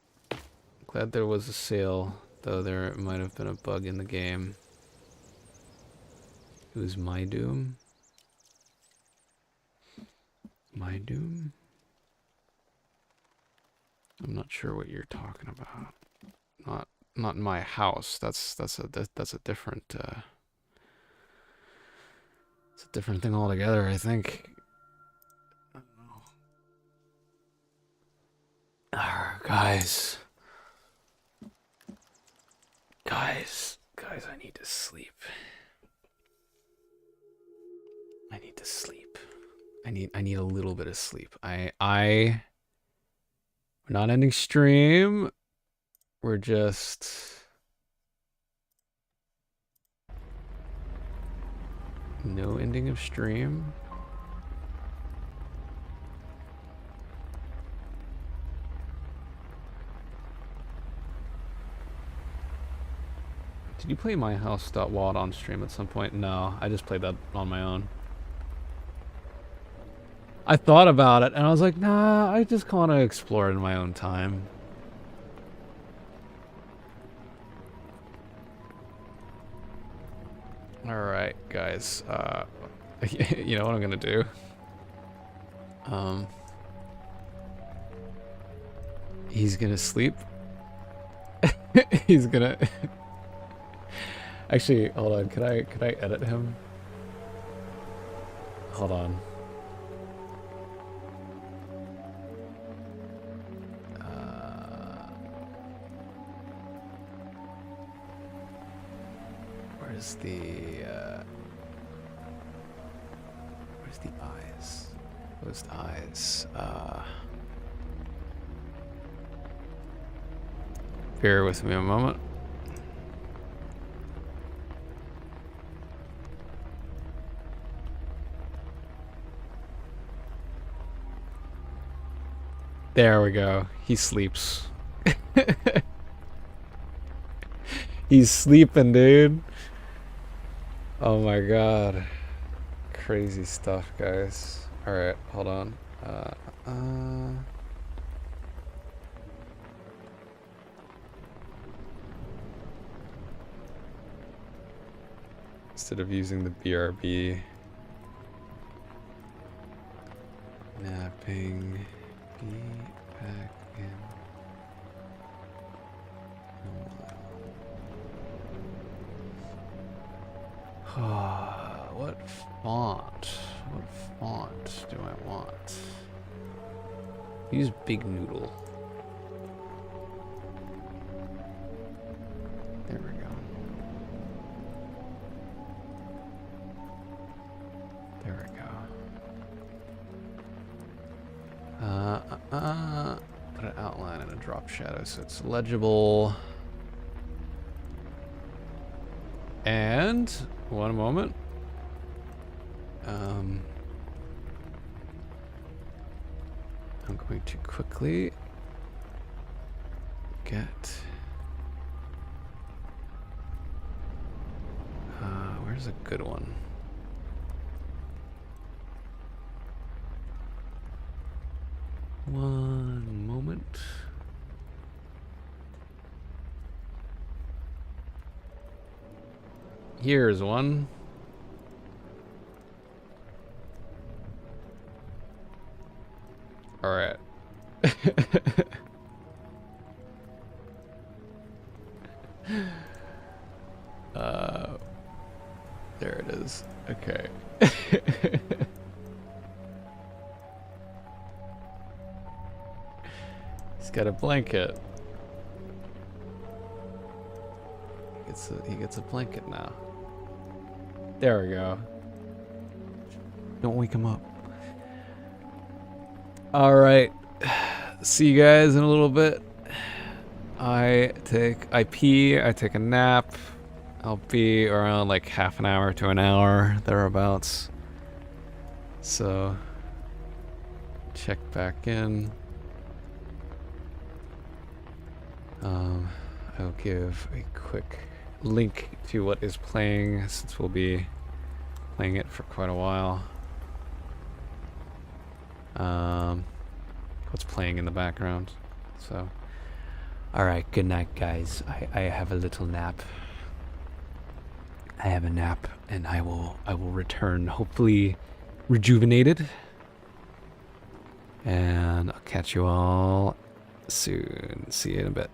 Glad there was a sale, though there might have been a bug in the game. It was my doom. My doom? I'm not sure what you're talking about. Not in my house. That's a different it's a different thing altogether, I think. I don't know. Guys. Guys, I need to sleep. I need to sleep. I need a little bit of sleep. We're not ending stream. We're just... No ending of stream. Did you play My House.wad on stream at some point? No, I just played that on my own. I thought about it, and I was like, nah, I just want to explore it in my own time. Alright, guys. You know what I'm gonna do? He's gonna sleep. He's gonna... Actually, hold on. Could I edit him? Hold on. Where's the eyes? Closed eyes. Bear with me a moment. There we go. He sleeps. He's sleeping, dude. Oh my god. Crazy stuff, guys. Alright, hold on. Instead of using the BRB. Napping. Be back in. What font? What font do I want? Use Big Noodle. There we go. There we go. Put an outline and a drop shadow so it's legible. And one moment. I'm going to quickly get. Where's a good one? One moment. Here's one. All right. There it is. Okay. He's got a blanket. He gets a blanket now. There we go. Don't wake him up. All right. See you guys in a little bit. I pee, I take a nap. I'll be around like half an hour to an hour, thereabouts. So, check back in. I'll give a quick link to what is playing since we'll be playing it for quite a while. What's playing in the background. So, alright, good night, guys. I have a little nap. I have a nap, and I will return, hopefully rejuvenated. And I'll catch you all soon. See you in a bit.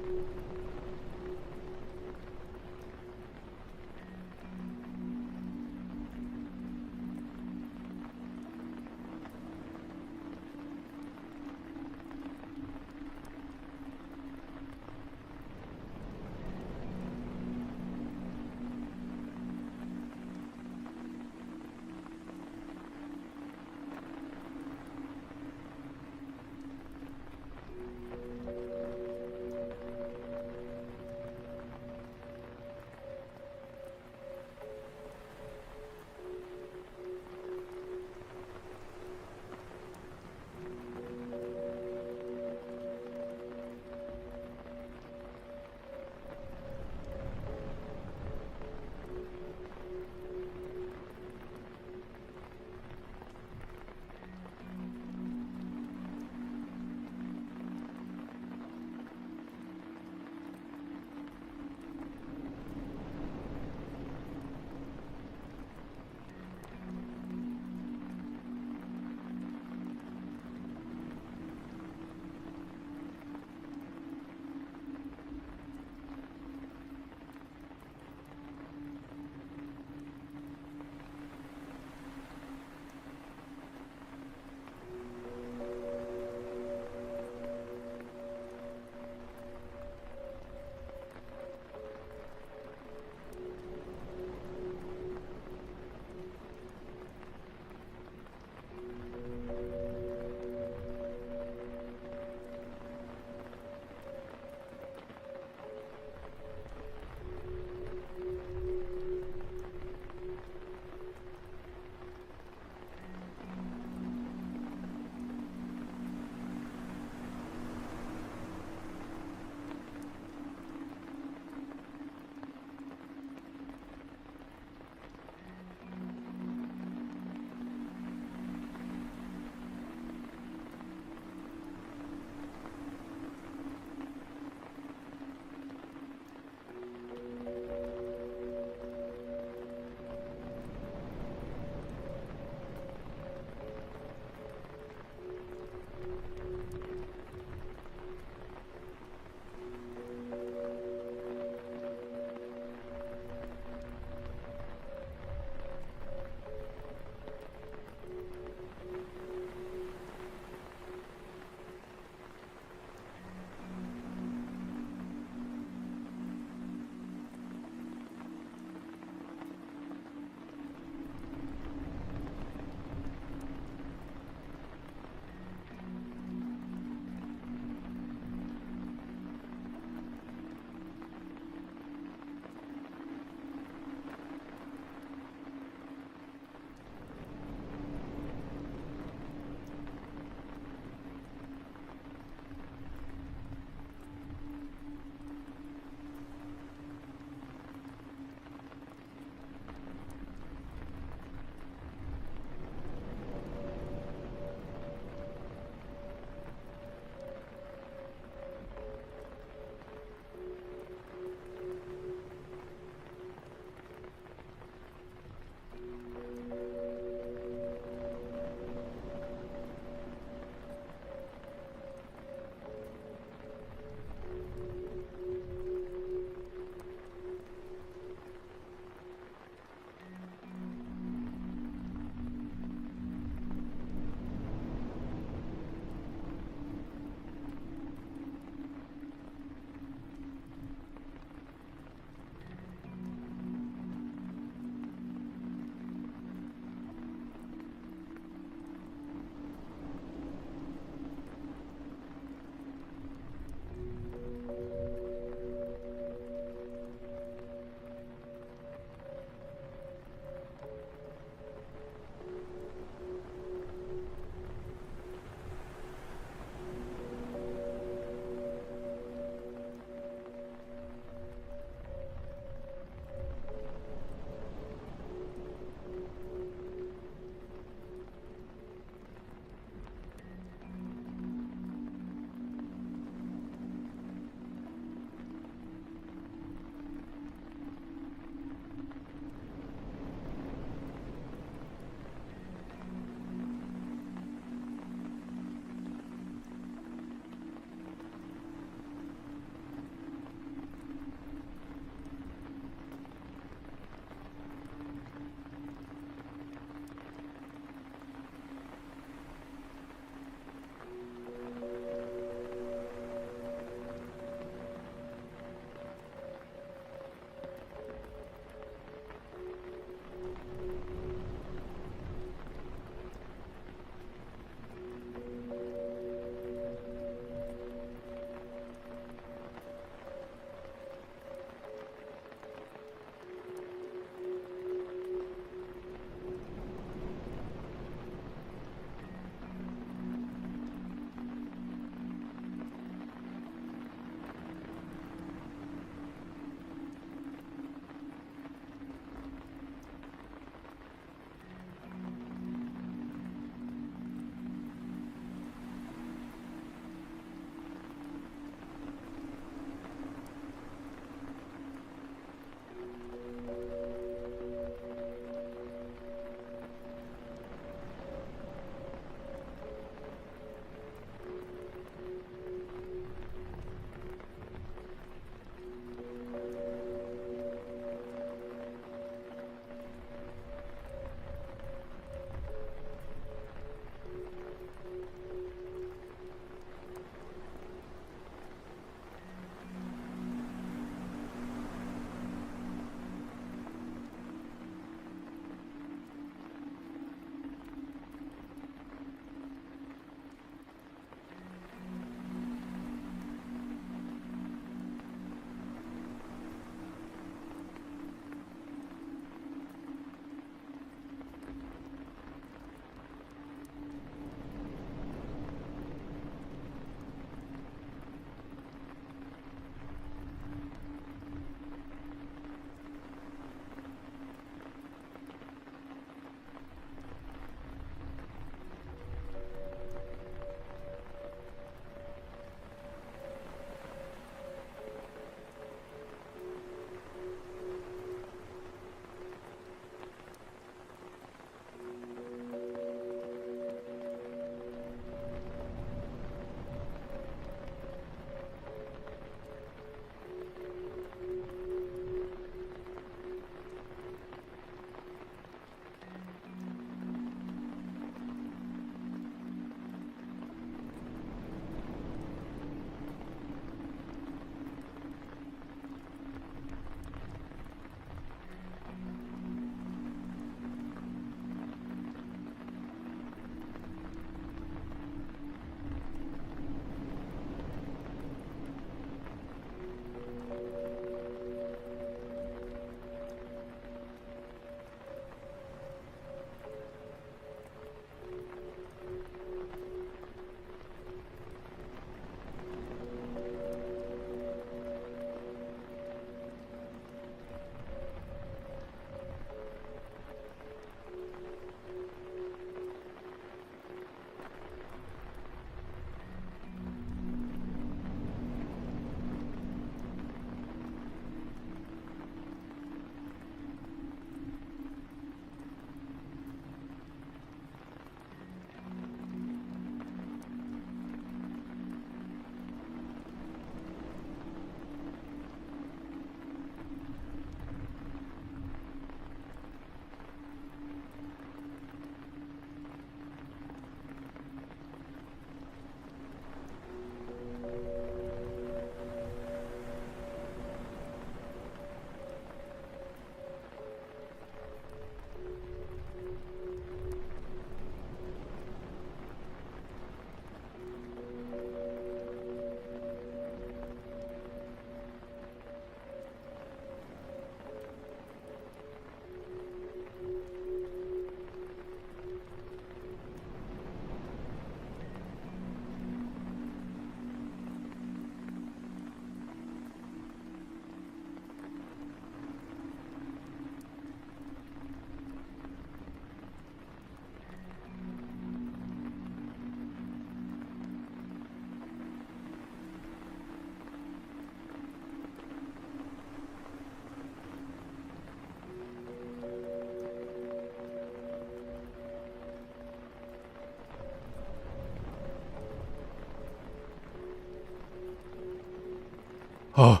Oh.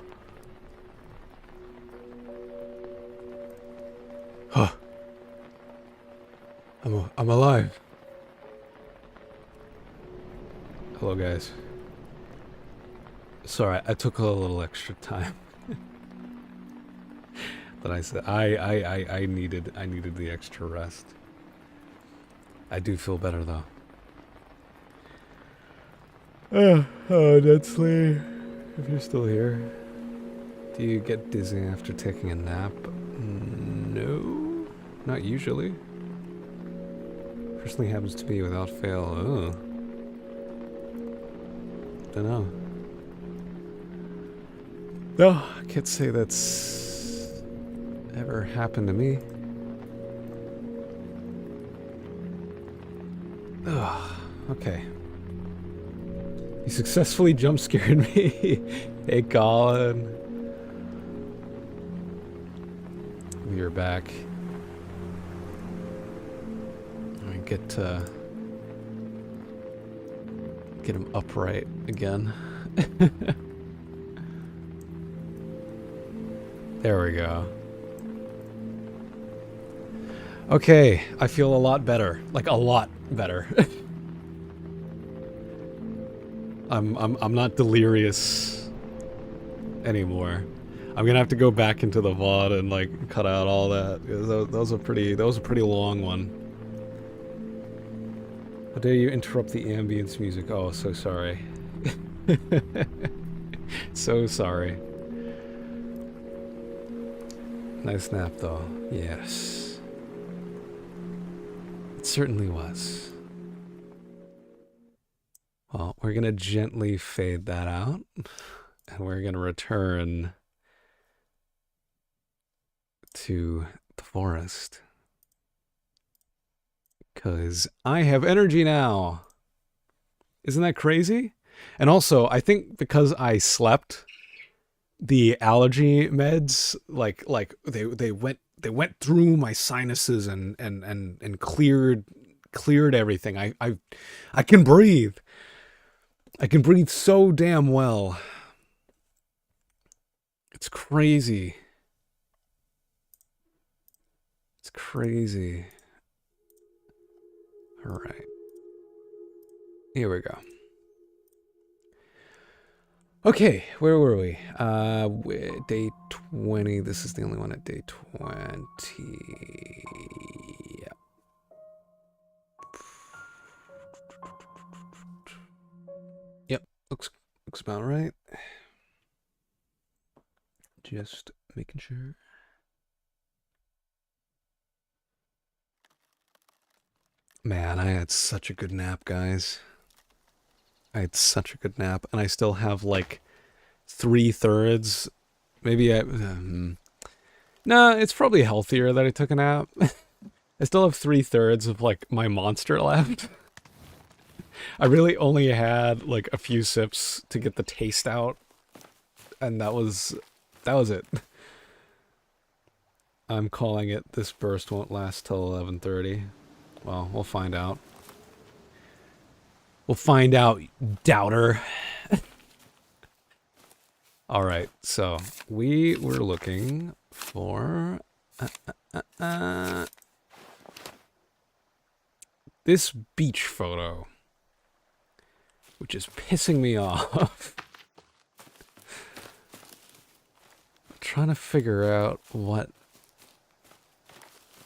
Huh. I'm alive. Hello, guys. Sorry, I took a little extra time. But I said I needed the extra rest. I do feel better though. Oh, Netsly, if you're still here, do you get dizzy after taking a nap? No, not usually. Personally happens to me without fail. Oh, don't know. No, I can't say that's ever happened to me. Ugh, okay. You successfully jump scared me. Hey, Colin. We are back. Let me get him upright again. There we go. Okay, I feel a lot better. Like a lot better. I'm not delirious anymore. I'm gonna have to go back into the VOD and like cut out all that. That was a pretty long one. How dare you interrupt the ambience music? Oh, so sorry. So sorry. Nice nap though. Yes. It certainly was. Well, we're gonna gently fade that out, and we're gonna return to the forest. Because I have energy now. Isn't that crazy? And also, I think because I slept, the allergy meds, like they went through my sinuses and cleared everything. I can breathe. I can breathe so damn well. It's crazy. It's crazy. All right. Here we go. Okay, where were we? Day 20. This is the only one at day 20. Yeah. Yep, looks about right. Just making sure. Man, I had such a good nap, guys. I had such a good nap, and I still have like 3/3. Maybe nah, it's probably healthier that I took a nap. I still have 3/3 of like my monster left. I really only had like a few sips to get the taste out, and that was it. I'm calling it. This burst won't last till 11:30. Well, we'll find out. We'll find out, doubter. All right, so we were looking for this beach photo, which is pissing me off. I'm trying to figure out what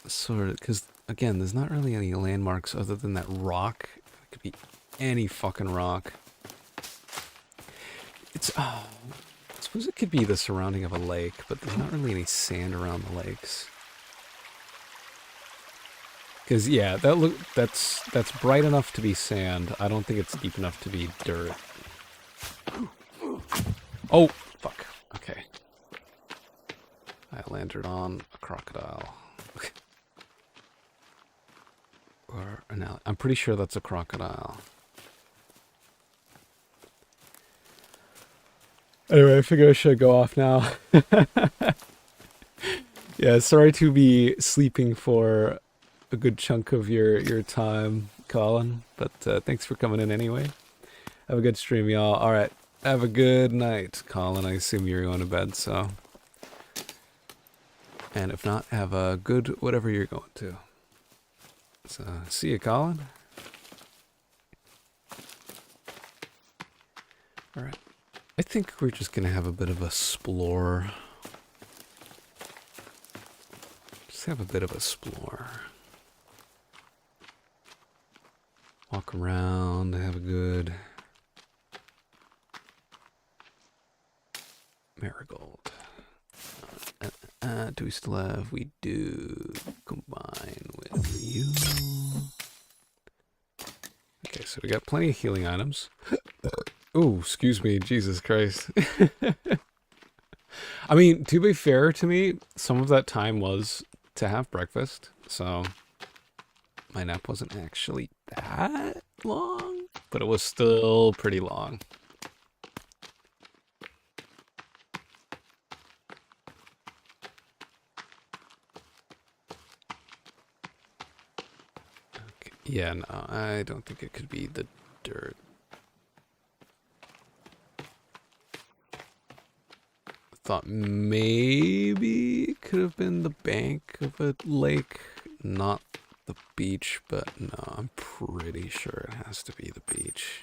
sort of, because again, there's not really any landmarks other than that rock. It could be any fucking rock. It's, oh, I suppose it could be the surrounding of a lake, but there's not really any sand around the lakes. Because yeah, that's bright enough to be sand. I don't think it's deep enough to be dirt. Oh, fuck. Okay. I landed on a crocodile. Or an I'm pretty sure that's a crocodile. Anyway, I figure I should go off now. Yeah, sorry to be sleeping for a good chunk of your time, Colin. But thanks for coming in anyway. Have a good stream, y'all. All right. Have a good night, Colin. I assume you're going to bed, so. And if not, have a good whatever you're going to. So, see you, Colin. Alright. I think we're just gonna have a bit of a explore. Just have a bit of a explore. Walk around, have a good marigold. Do we still have? We do. Combine with you. Okay, so we got plenty of healing items. Oh, excuse me, Jesus Christ. I mean, to be fair to me, some of that time was to have breakfast, so my nap wasn't actually that long, but it was still pretty long. Okay. Yeah, no, I don't think it could be the dirt. Thought maybe it could have been the bank of a lake, not the beach, but no, I'm pretty sure it has to be the beach.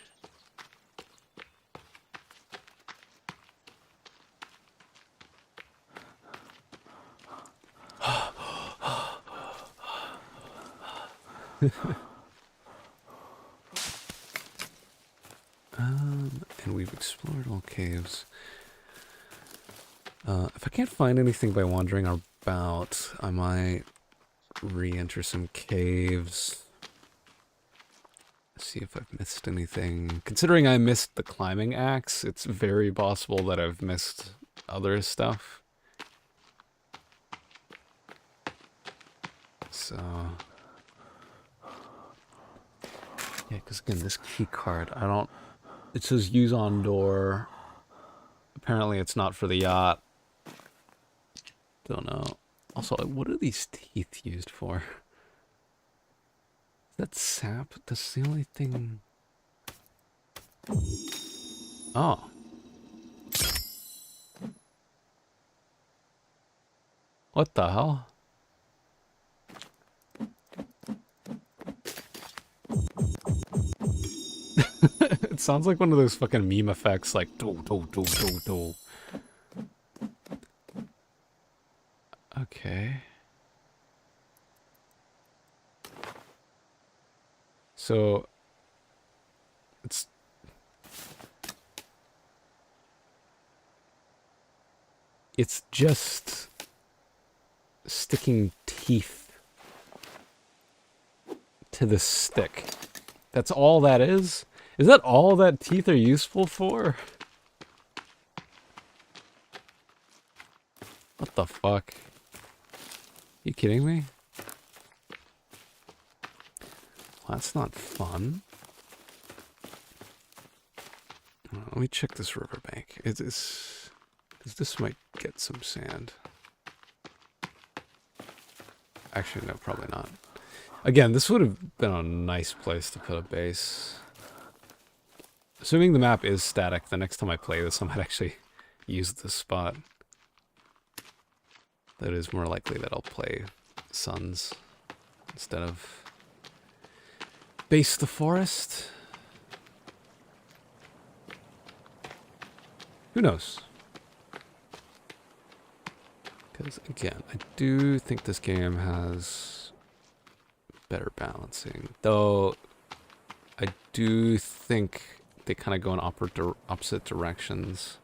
And we've explored all caves. If I can't find anything by wandering about, I might re-enter some caves. See if I've missed anything. Considering I missed the climbing axe, it's very possible that I've missed other stuff. So... yeah, because again, this key card, I don't... it says use on door. Apparently it's not for the yacht. Don't know. Also, what are these teeth used for? Is that sap? That's the only thing... oh. What the hell? It sounds like one of those fucking meme effects, like do do do do do. Okay. So it's just sticking teeth to the stick. That's all that is? Is that all that teeth are useful for? What the fuck? You kidding me? Well, that's not fun. Let me check this riverbank. Because this might get some sand. Actually, no, probably not. Again, this would have been a nice place to put a base. Assuming the map is static, the next time I play this, I might actually use this spot. That is more likely that I'll play Suns instead of base the forest. Who knows? Because again, I do think this game has better balancing. Though, I do think they kind of go in opposite directions.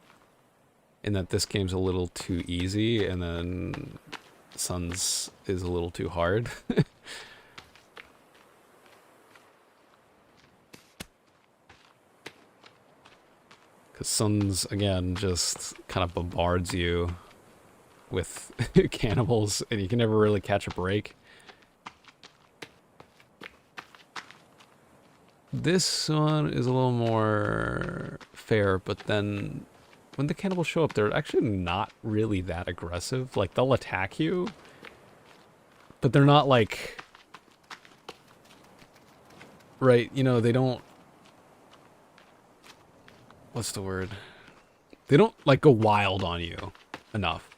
In that this game's a little too easy, and then Suns is a little too hard. Because Suns, again, just kind of bombards you with cannibals, and you can never really catch a break. This one is a little more fair, but then when the cannibals show up, they're actually not really that aggressive. Like, they'll attack you, but they're not like... right, you know, they don't... what's the word? They don't like go wild on you enough.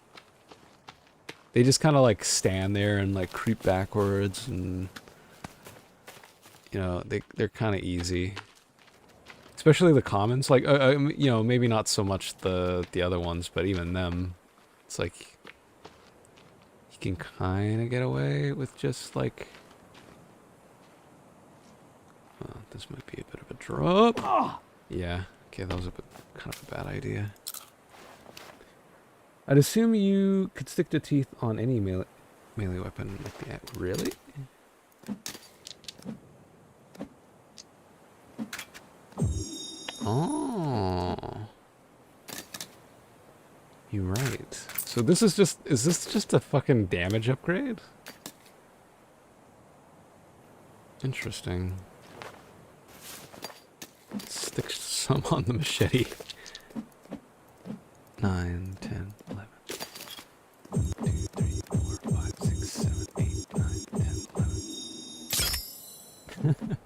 They just kind of like stand there and like creep backwards, and you know they're kind of easy. Especially the commons, like you know, maybe not so much the other ones, but even them, it's like you can kind of get away with just like. This might be a bit of a drop. Yeah. Okay, that was kind of a bad idea. I'd assume you could stick the teeth on any melee weapon like that. Really? Oh. You're right. So this is this just a fucking damage upgrade? Interesting. Stick some on the machete. 9, 10, 11. 1, 2, 3, 4, 5, 6, 7, 8, 9, 10, 11.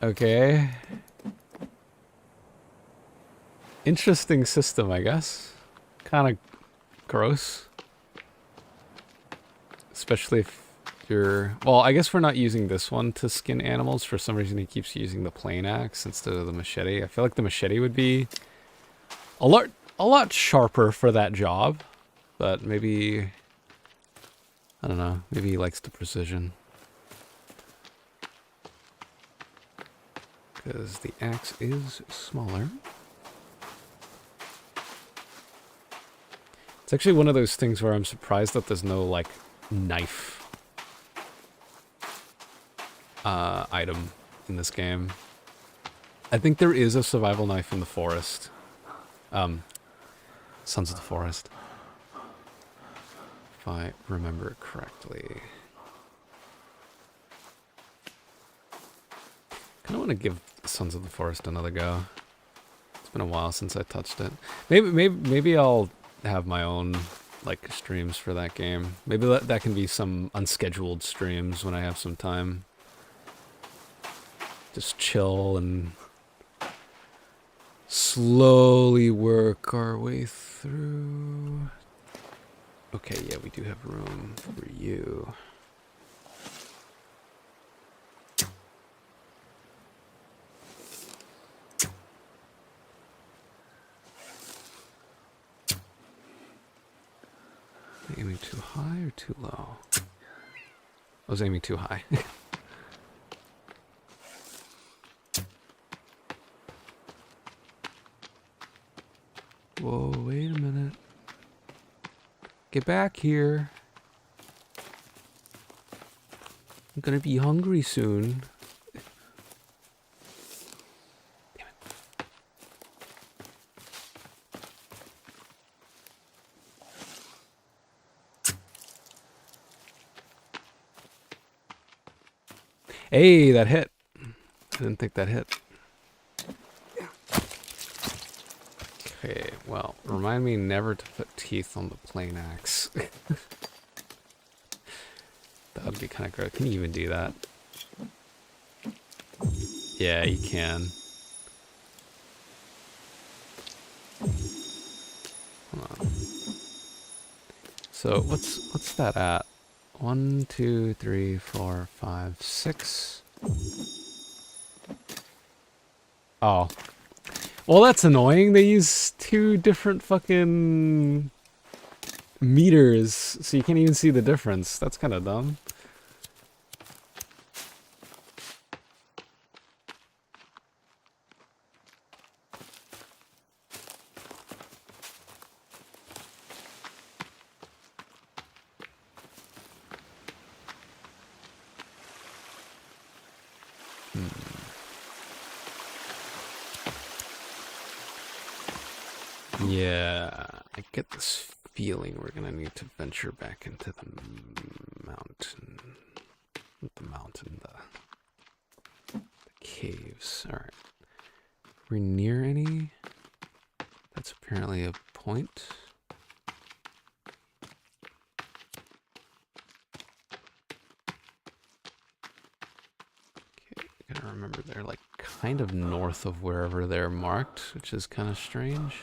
Okay. Interesting system, I guess. Kind of gross. Especially if you're... Well, I guess we're not using this one to skin animals. For some reason, he keeps using the plain axe instead of the machete. I feel like the machete would be a lot sharper for that job. But maybe... I don't know. Maybe he likes the precision. Because the axe is smaller. It's actually one of those things where I'm surprised that there's no, like, knife item in this game. I think there is a survival knife in the forest. Sons of the Forest. If I remember correctly. I don't want to give Sons of the Forest another go. It's been a while since I touched it. Maybe I'll have my own like streams for that game. Maybe that can be some unscheduled streams when I have some time. Just chill and slowly work our way through. Okay, yeah, we do have room for you. Aiming too high or too low? I was aiming too high. Whoa, wait a minute. Get back here. I'm gonna be hungry soon. Damn it. Hey, that hit. I didn't think that hit. Okay, well, remind me never to put teeth on the plain axe. That would be kind of gross. Can you even do that? Yeah, you can. Hold on. So what's that at? 1, 2, 3, 4, 5, 6. Oh. Well, that's annoying. They use 2 different fucking meters, so you can't even see the difference. That's kind of dumb. Yeah, I get this feeling we're gonna need to venture back into the mountain. Not the mountain, the caves. Alright. We're near any? That's apparently a point. trying to remember. They're like kind of north of wherever they're marked, which is kind of strange.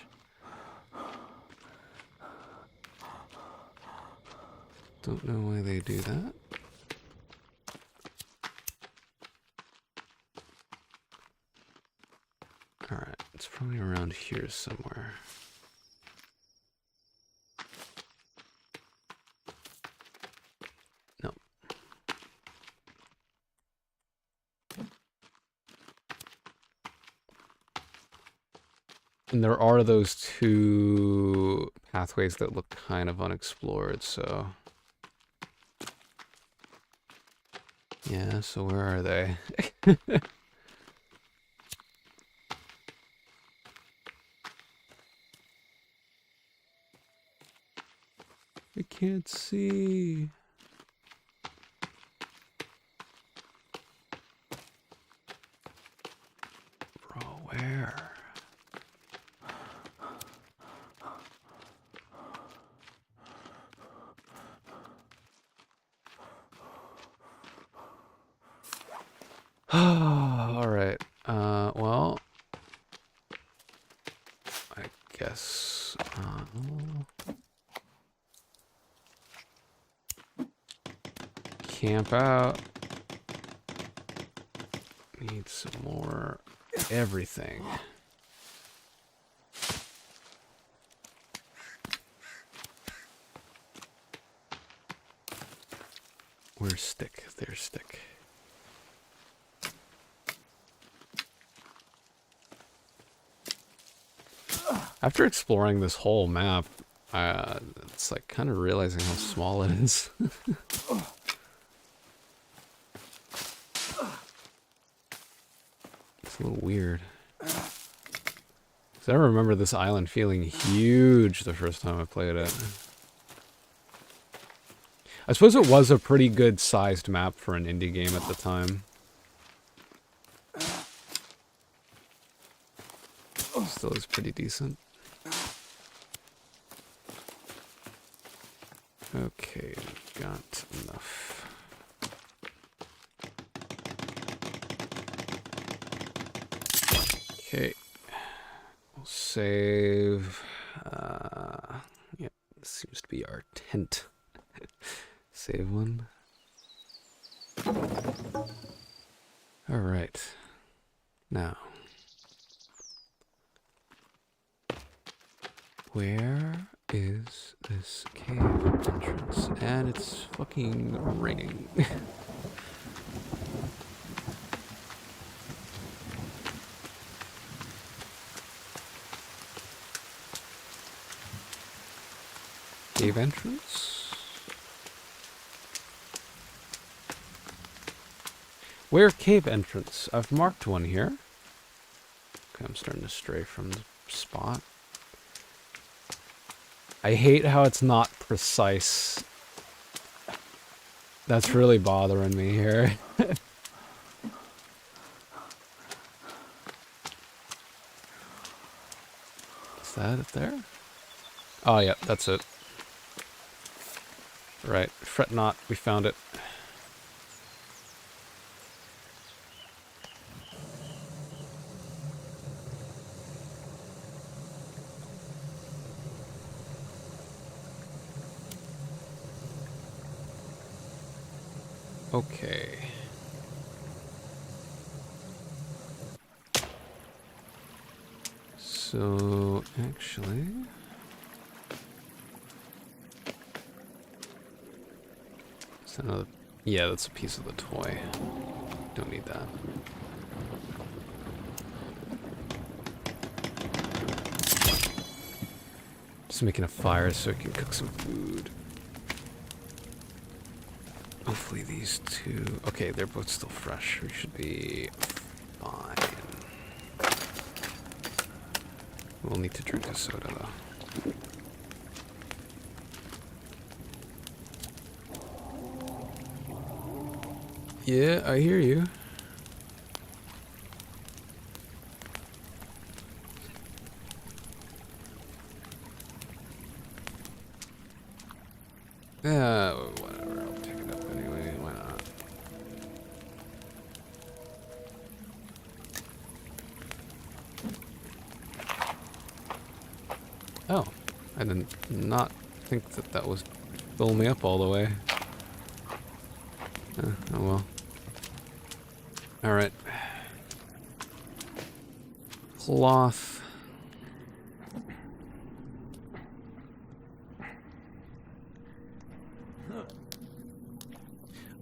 Don't know why they do that. Alright, it's probably around here somewhere. No. And there are those two pathways that look kind of unexplored, so... Yeah, so where are they? I can't see. Bro, where? Alright. Well, I guess... camp out. Need some more everything. Where's stick? There's stick. After exploring this whole map, it's like kind of realizing how small it is. It's a little weird. 'Cause I remember this island feeling huge the first time I played it. I suppose it was a pretty good sized map for an indie game at the time. Still is pretty decent. Okay, got enough. Okay, we'll save. Yep, this seems to be our tent. Save one. All right, now. Where is this cave entrance? And it's fucking raining. Cave entrance? Where cave entrance? I've marked one here. Okay, I'm starting to stray from the spot. I hate how it's not precise. That's really bothering me here. Is that it there? Oh yeah, that's it. Right, fret not, we found it. Okay. So, actually... Is that another... Yeah, that's a piece of the toy. Don't need that. Just making a fire so I can cook some food. Hopefully these two... Okay, they're both still fresh. We should be fine. We'll need to drink a soda, though. Yeah, I hear you. Whatever. I'll pick it up anyway. Why not? Oh, I did not think that that was filling me up all the way. Oh well. Alright. Cloth. I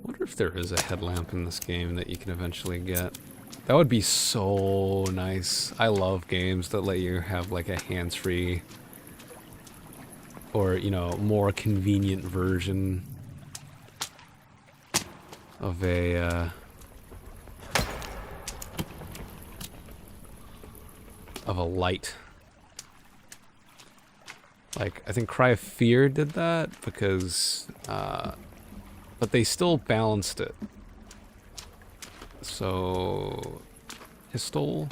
wonder if there is a headlamp in this game that you can eventually get. That would be so nice. I love games that let you have like a hands-free or, you know, more convenient version of a light. Like, I think Cry of Fear did that because, but they still balanced it. So, Pistol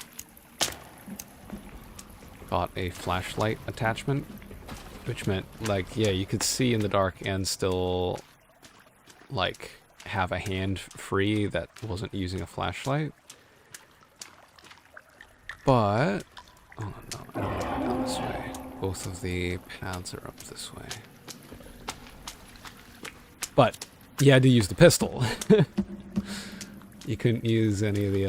got a flashlight attachment, which meant, like, yeah, you could see in the dark and still, like, have a hand free that wasn't using a flashlight. But, oh no, I don't want to go down this way. Both of the paths are up this way. But, you had to use the pistol. You couldn't use any of the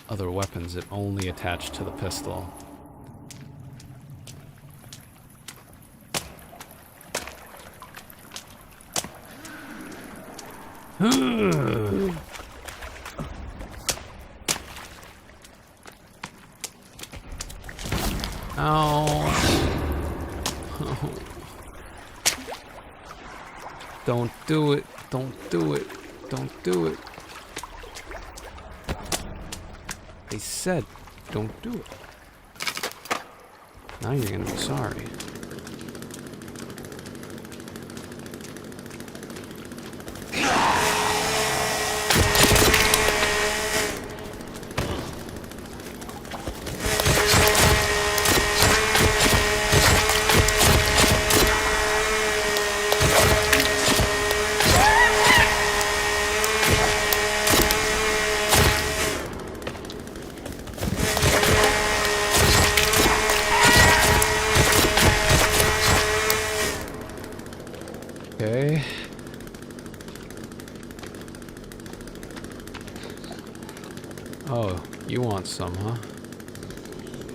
other weapons. It only attached to the pistol. Ow. Oh. Don't do it. Don't do it. Don't do it. I said, don't do it. Now you're gonna be sorry. Okay. Oh, you want some, huh?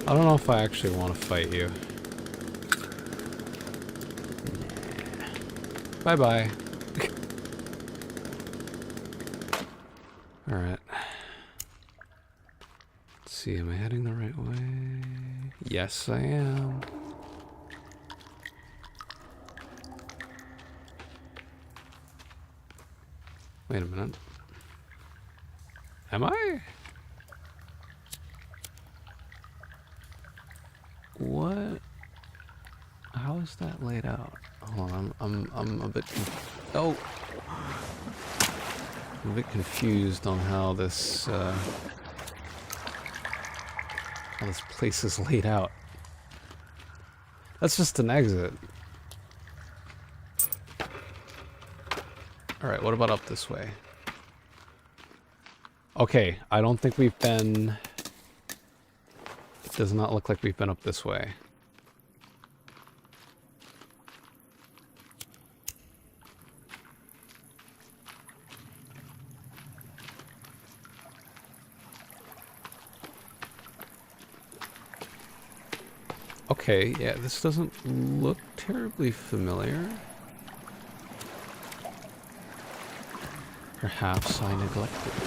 I don't know if I actually want to fight you. Bye-bye. Alright. Let's see, am I heading the right way? Yes, I am. Wait a minute. Am I? What? How is that laid out? Hold on, I'm a bit I'm a bit confused on how this place is laid out. That's just an exit. Alright, what about up this way? Okay, I don't think we've been... It does not look like we've been up this way. Okay, yeah, this doesn't look terribly familiar. Perhaps I neglected it.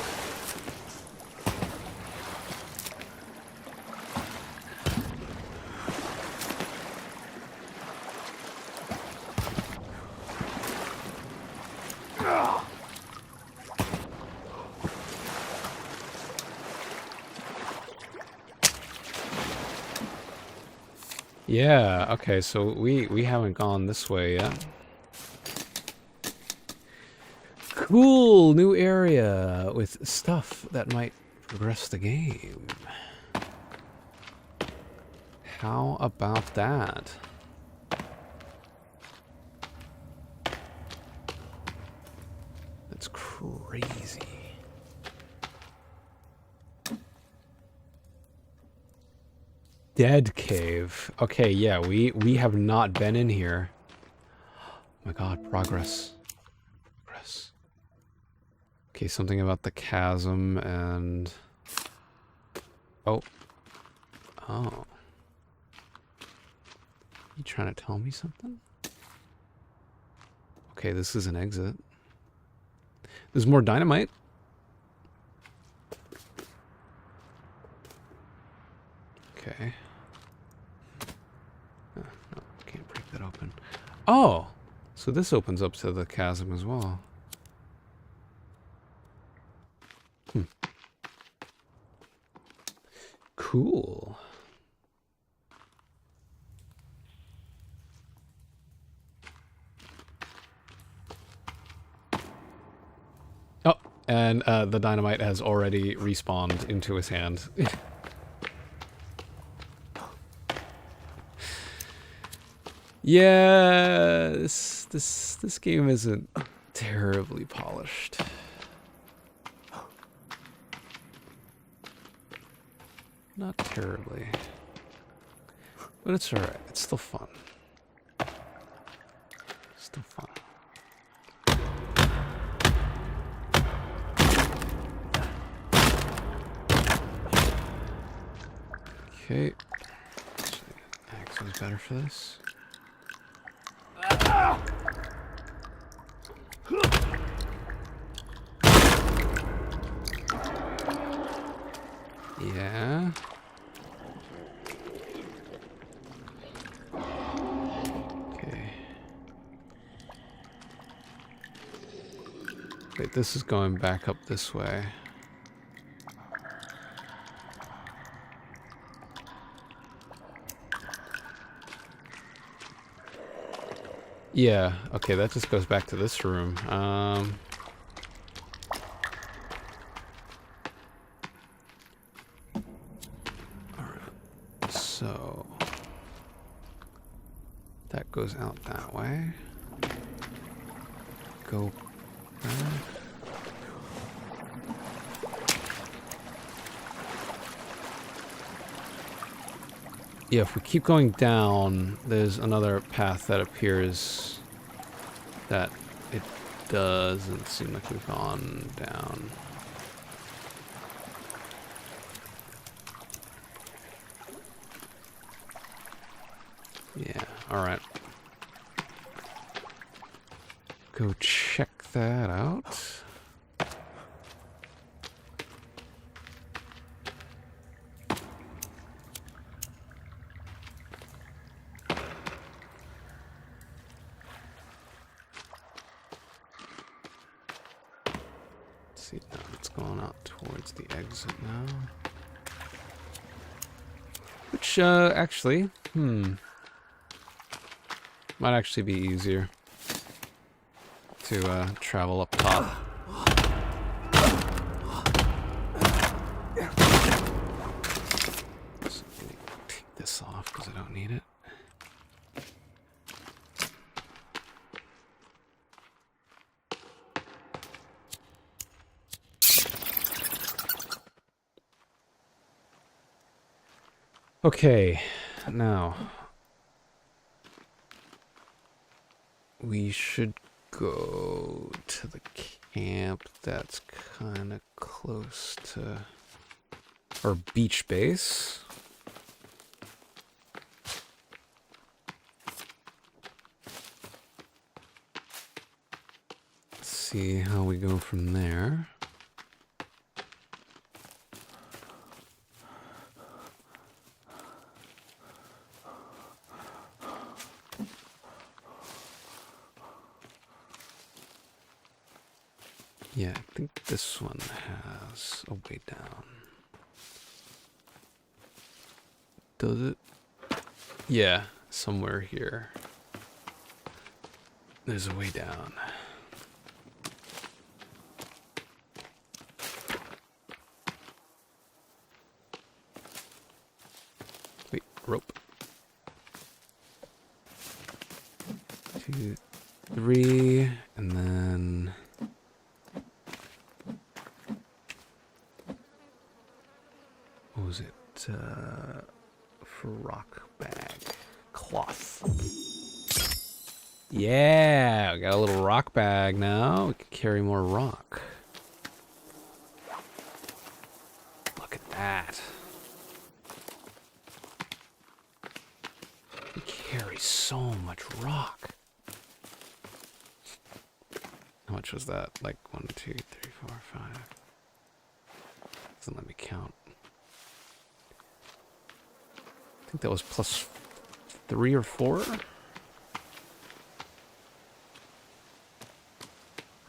Yeah, okay, so we haven't gone this way yet. Cool, new area with stuff that might progress the game. How about that? That's crazy. Dead cave. Okay, yeah, we have not been in here. Oh my god, progress. Progress. Okay, something about the chasm and... Oh. Oh. You trying to tell me something? Okay, this is an exit. There's more dynamite. Okay. Oh, no, can't break that open. Oh! So this opens up to the chasm as well. Hmm. Cool. Oh, and the dynamite has already respawned into his hand. Yeah, this game isn't terribly polished. Not terribly. But it's alright. It's still fun. Still fun. Okay. Axe is better for this. Yeah. Okay. Wait, this is going back up this way. Yeah, okay, that just goes back to this room. Alright. So that goes out that way. Go back. Yeah, if we keep going down, there's another path that appears that it doesn't seem like we've gone down. Yeah, alright. Go check that out. See, now it's going out towards the exit now. Which, actually, might actually be easier to, travel up top. So let me take this off because I don't need it. Okay, now we should go to the camp that's kind of close to our beach base. Let's see how we go from there. Yeah, I think this one has a way down. Does it? Yeah, somewhere here. There's a way down. Wait, rope. 2, 3, and then... What was it? for rock bag. Cloth. Yeah, we got a little rock bag now. We can carry more rock. Look at that. We carry so much rock. How much was that? Like 1, 2, 3, 4, 5. Doesn't let me count. I think that was plus 3 or 4.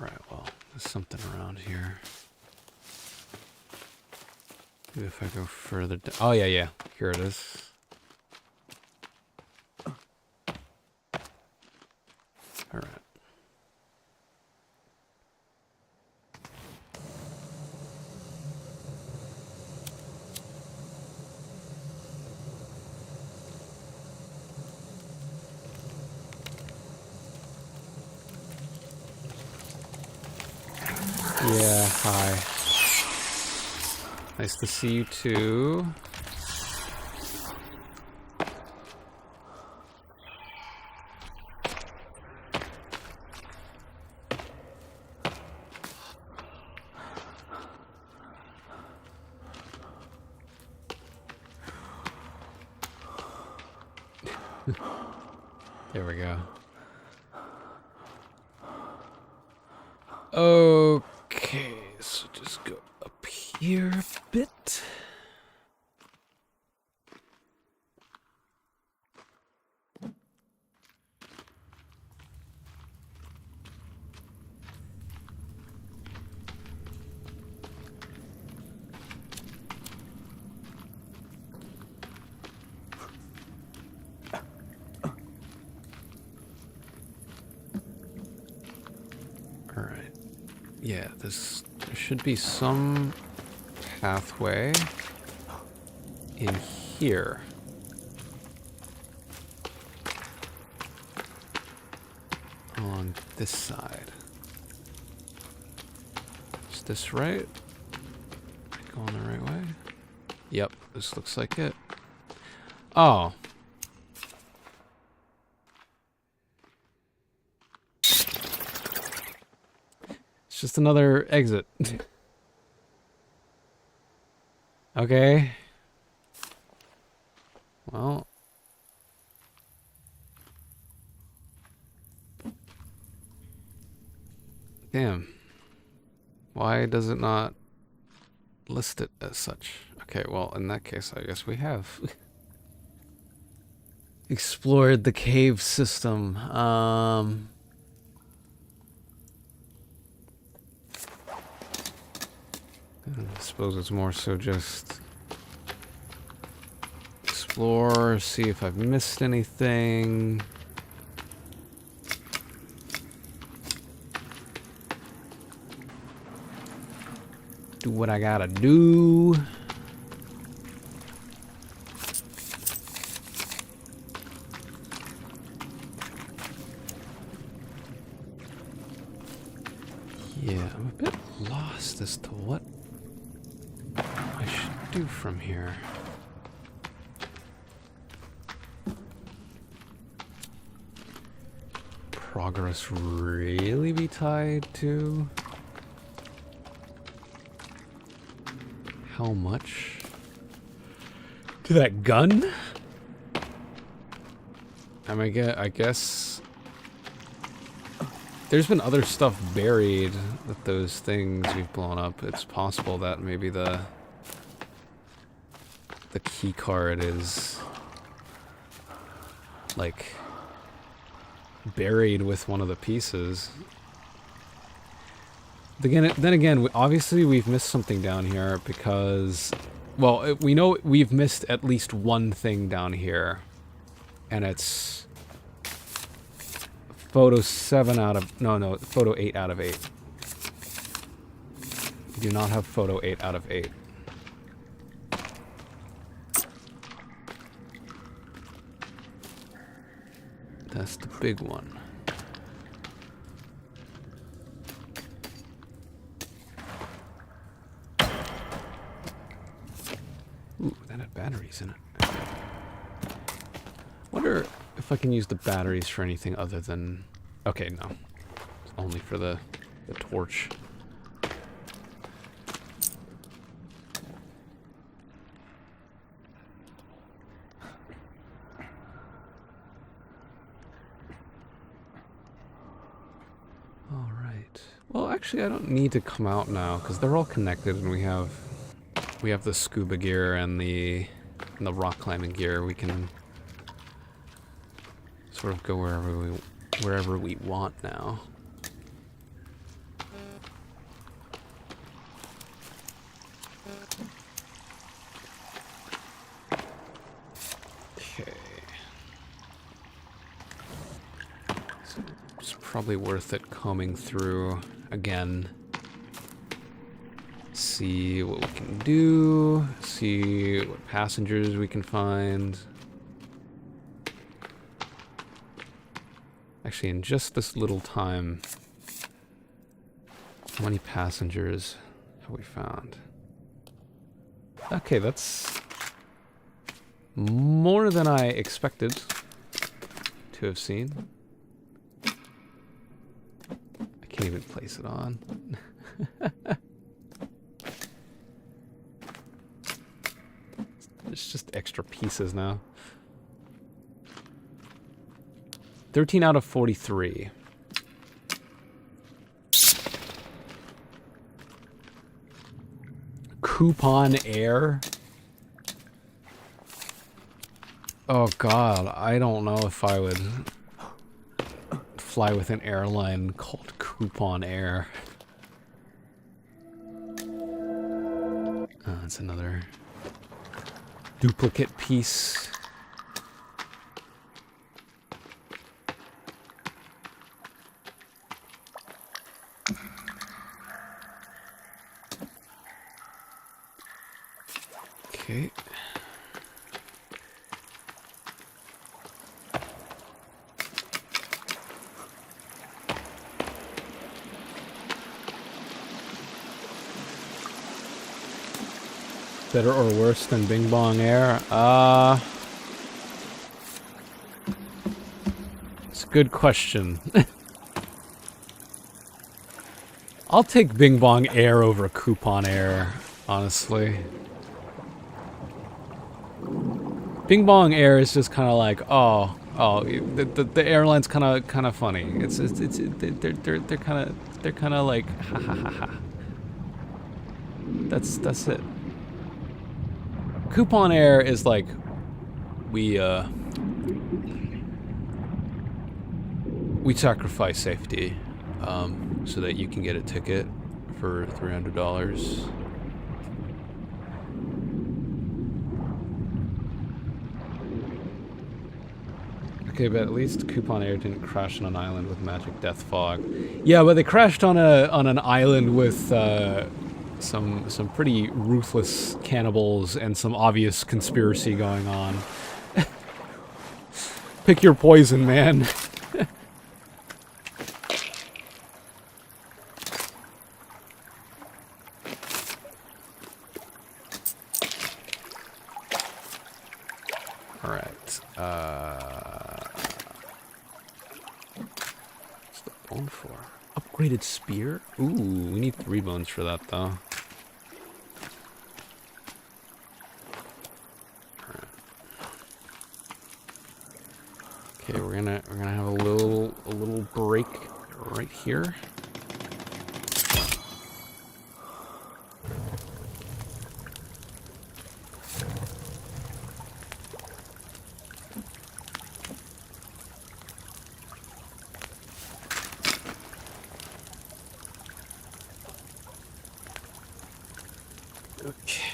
Right, well, there's something around here. Maybe if I go further down. Oh, yeah. Here it is. All right. Yeah, hi. Nice to see you too. There we go. Okay, so just go up here a bit. Alright. Yeah, there should be some pathway in here. On this side. Is this right? Am I going the right way? Yep, this looks like it. Oh. It's just another exit. Okay. Well. Damn. Why does it not list it as such? Okay, well, in that case, I guess we have explored the cave system. I suppose it's more so just explore, see if I've missed anything. Do what I gotta do. Yeah, I'm a bit lost as to what I should do from here. Progress really be tied to how much to that gun? I mean, I guess there's been other stuff buried with those things we've blown up. It's possible that maybe the key card is like buried with one of the pieces. Then again, obviously we've missed something down here because, well, we know we've missed at least one thing down here, and it's photo 7 out of, no, photo 8 out of 8. We do not have photo 8 out of 8. That's the big one. Ooh, that had batteries in it. wonder if I can use the batteries for anything other than... Okay, no. It's only for the torch. Alright. Well, actually, I don't need to come out now, because they're all connected, and we have the scuba gear and the rock climbing gear. We can sort of go wherever we want now. Okay. So it's probably worth it combing through again. See what we can do, see what passengers we can find. Actually, in just this little time, how many passengers have we found? Okay, that's more than I expected to have seen. I can't even place it on. It's just extra pieces now. 13 out of 43. Coupon Air. Oh god, I don't know if I would fly with an airline called Coupon Air. That's another duplicate piece. Okay. Better or worse than Bing Bong Air? It's a good question. I'll take Bing Bong Air over Coupon Air, honestly. Bing Bong Air is just kind of like, oh, the airline's kind of funny. They're kind of like, ha ha ha ha. That's it. Coupon Air is like, we sacrifice safety, so that you can get a ticket for $300. Okay, but at least Coupon Air didn't crash on an island with magic death fog. Yeah, but they crashed on an island with some pretty ruthless cannibals and some obvious conspiracy going on. Pick your poison, man. Alright, what's the bone for? Upgraded spear? Ooh, we need 3 bones for that, though. Alright. Okay, we're gonna have a little break right here. Okay.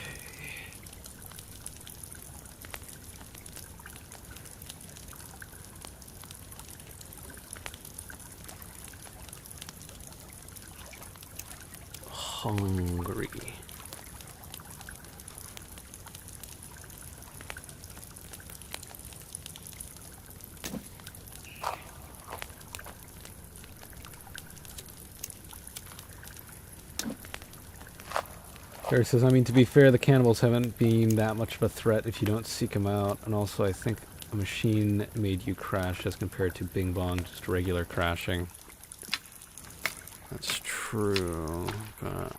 Hungry. Kyru says, I mean, to be fair, the cannibals haven't been that much of a threat if you don't seek them out. And also, I think a machine made you crash as compared to Bing Bong, just regular crashing. That's true, but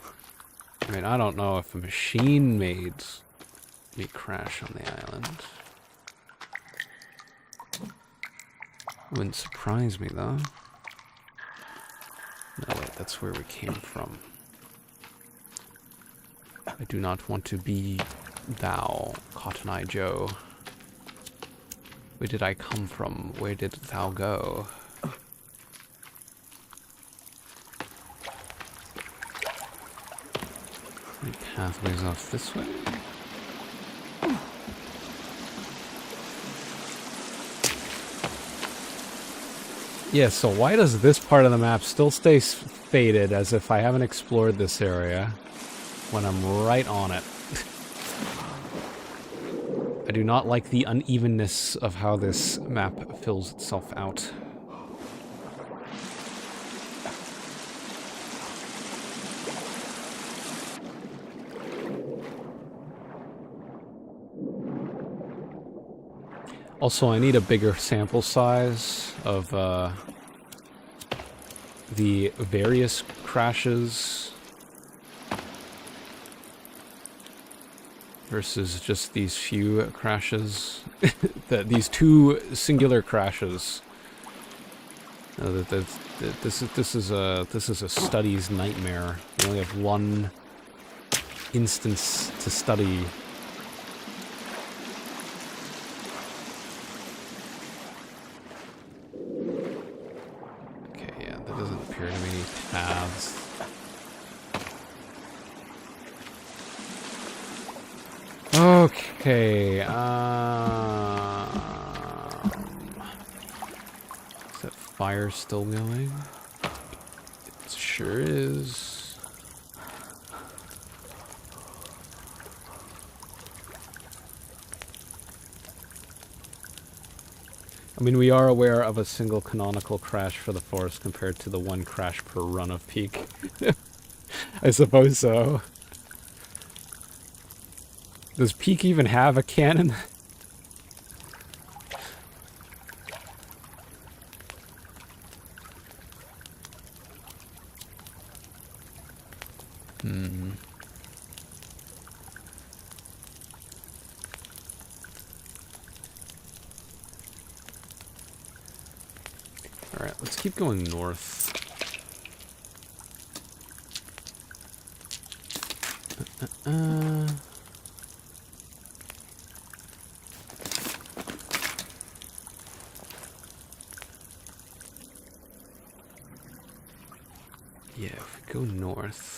I mean, I don't know if a machine made me crash on the island. Wouldn't surprise me, though. No, wait, that's where we came from. I do not want to be thou, Cotton Eye Joe. Where did I come from? Where did thou go? Any pathways off this way? Yeah, so why does this part of the map still stay faded as if I haven't explored this area when I'm right on it? I do not like the unevenness of how this map fills itself out. Also, I need a bigger sample size of the various crashes versus just these few crashes. These two singular crashes. This is a study's nightmare. You only have one instance to study. Paths. Okay, is that fire still going? It sure is. I mean, we are aware of a single canonical crash for the forest compared to the one crash per run of Peak. I suppose so. Does Peak even have a cannon? Alright, let's keep going north. Yeah, if we go north.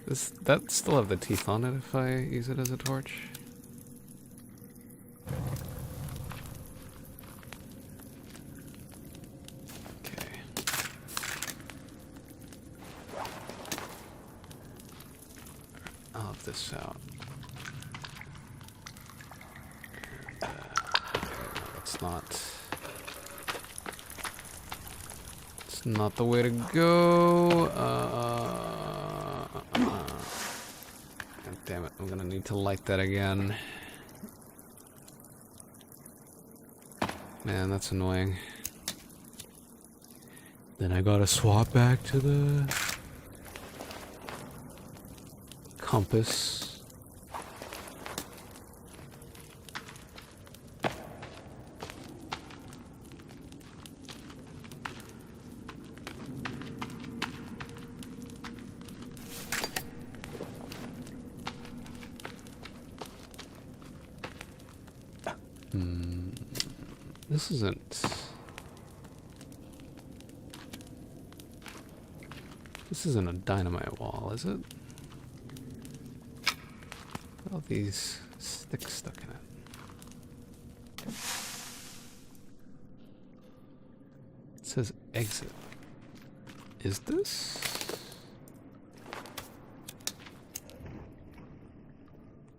Does that still have the teeth on it if I use it as a torch? Okay. I'll have this out. That's not... It's not the way to go. God damn it, I'm gonna need to light that again. Man, that's annoying. Then I gotta swap back to the compass. This isn't... This isn't a dynamite wall, is it? All these sticks stuck in it. It says exit. Is this?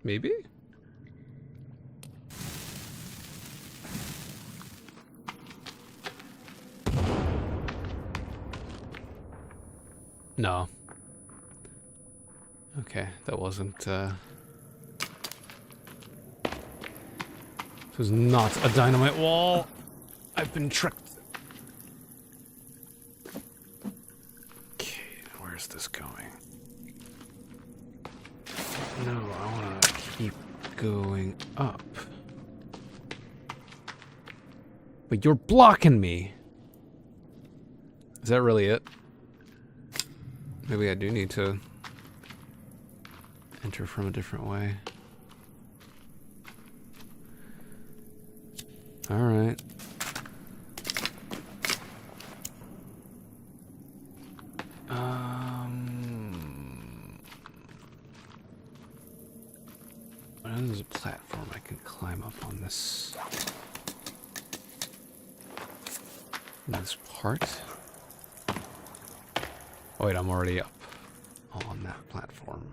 Maybe? No. Okay, that wasn't, This was not a dynamite wall. I've been tricked. Okay, where's this going? No, I want to keep going up. But you're blocking me. Is that really it? Maybe I do need to enter from a different way. All right. There's a platform I can climb up on this part. Oh wait, I'm already up on that platform.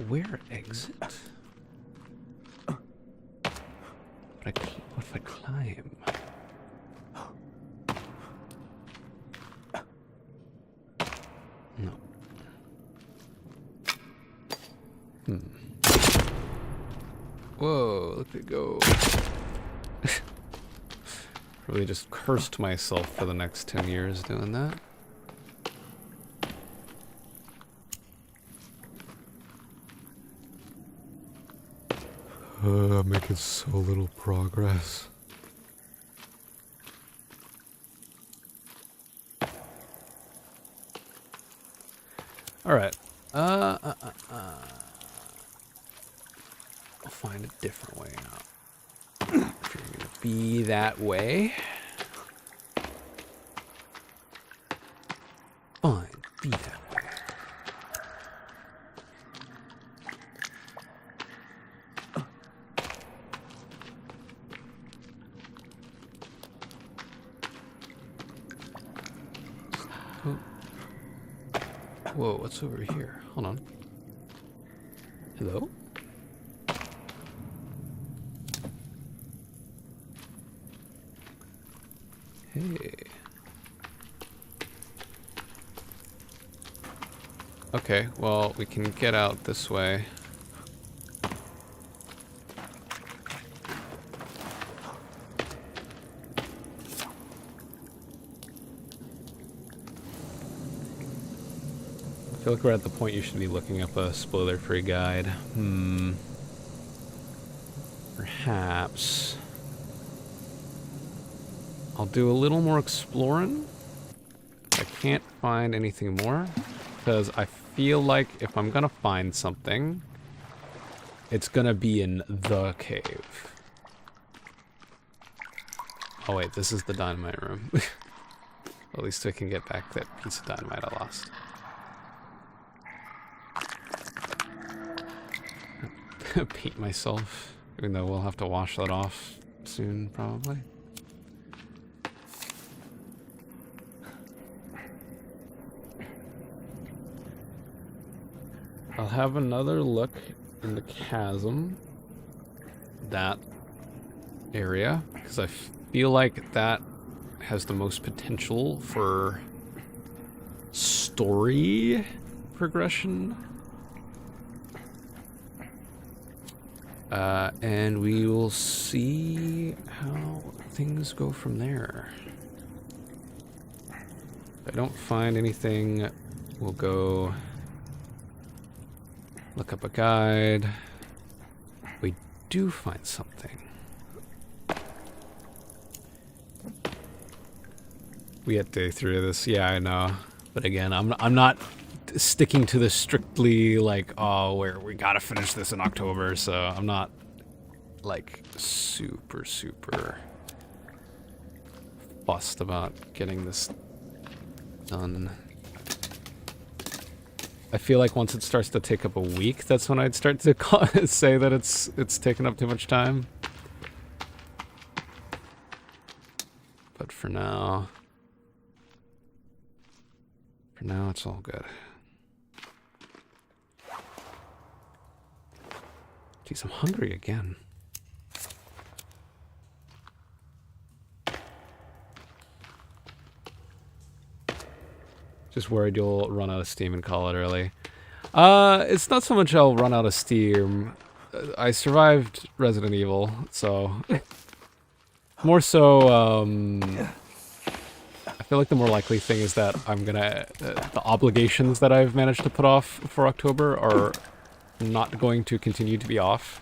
Where exit? What if I climb? No. Whoa, look at it go. Really just cursed myself for the next 10 years doing that. I'm making so little progress. Alright. I'll find a different way out. If you're gonna be that way. Fine, be that way. Whoa, what's over here? Hold on. Hello? Hey. Okay, well, we can get out this way. I feel like we're at the point you should be looking up a spoiler-free guide. Perhaps. I'll do a little more exploring. I can't find anything more, because I feel like if I'm gonna find something, it's gonna be in the cave. Oh wait, this is the dynamite room. At least I can get back that piece of dynamite I lost. Paint myself, even though we'll have to wash that off soon, probably. I'll have another look in the chasm, that area, because I feel like that has the most potential for story progression. And we will see how things go from there. If I don't find anything, we'll go look up a guide. We do find something. We had day 3 of this. Yeah, I know. But again, I'm not sticking to this strictly like, oh, we gotta finish this in October, so I'm not like super fussed about getting this done. I feel like once it starts to take up a week, that's when I'd start to say that it's taken up too much time. But for now it's all good. Jeez, I'm hungry again. Just worried you'll run out of steam and call it early. It's not so much I'll run out of steam. I survived Resident Evil, so... more so, I feel like the more likely thing is that I'm gonna... the obligations that I've managed to put off for October are not going to continue to be off.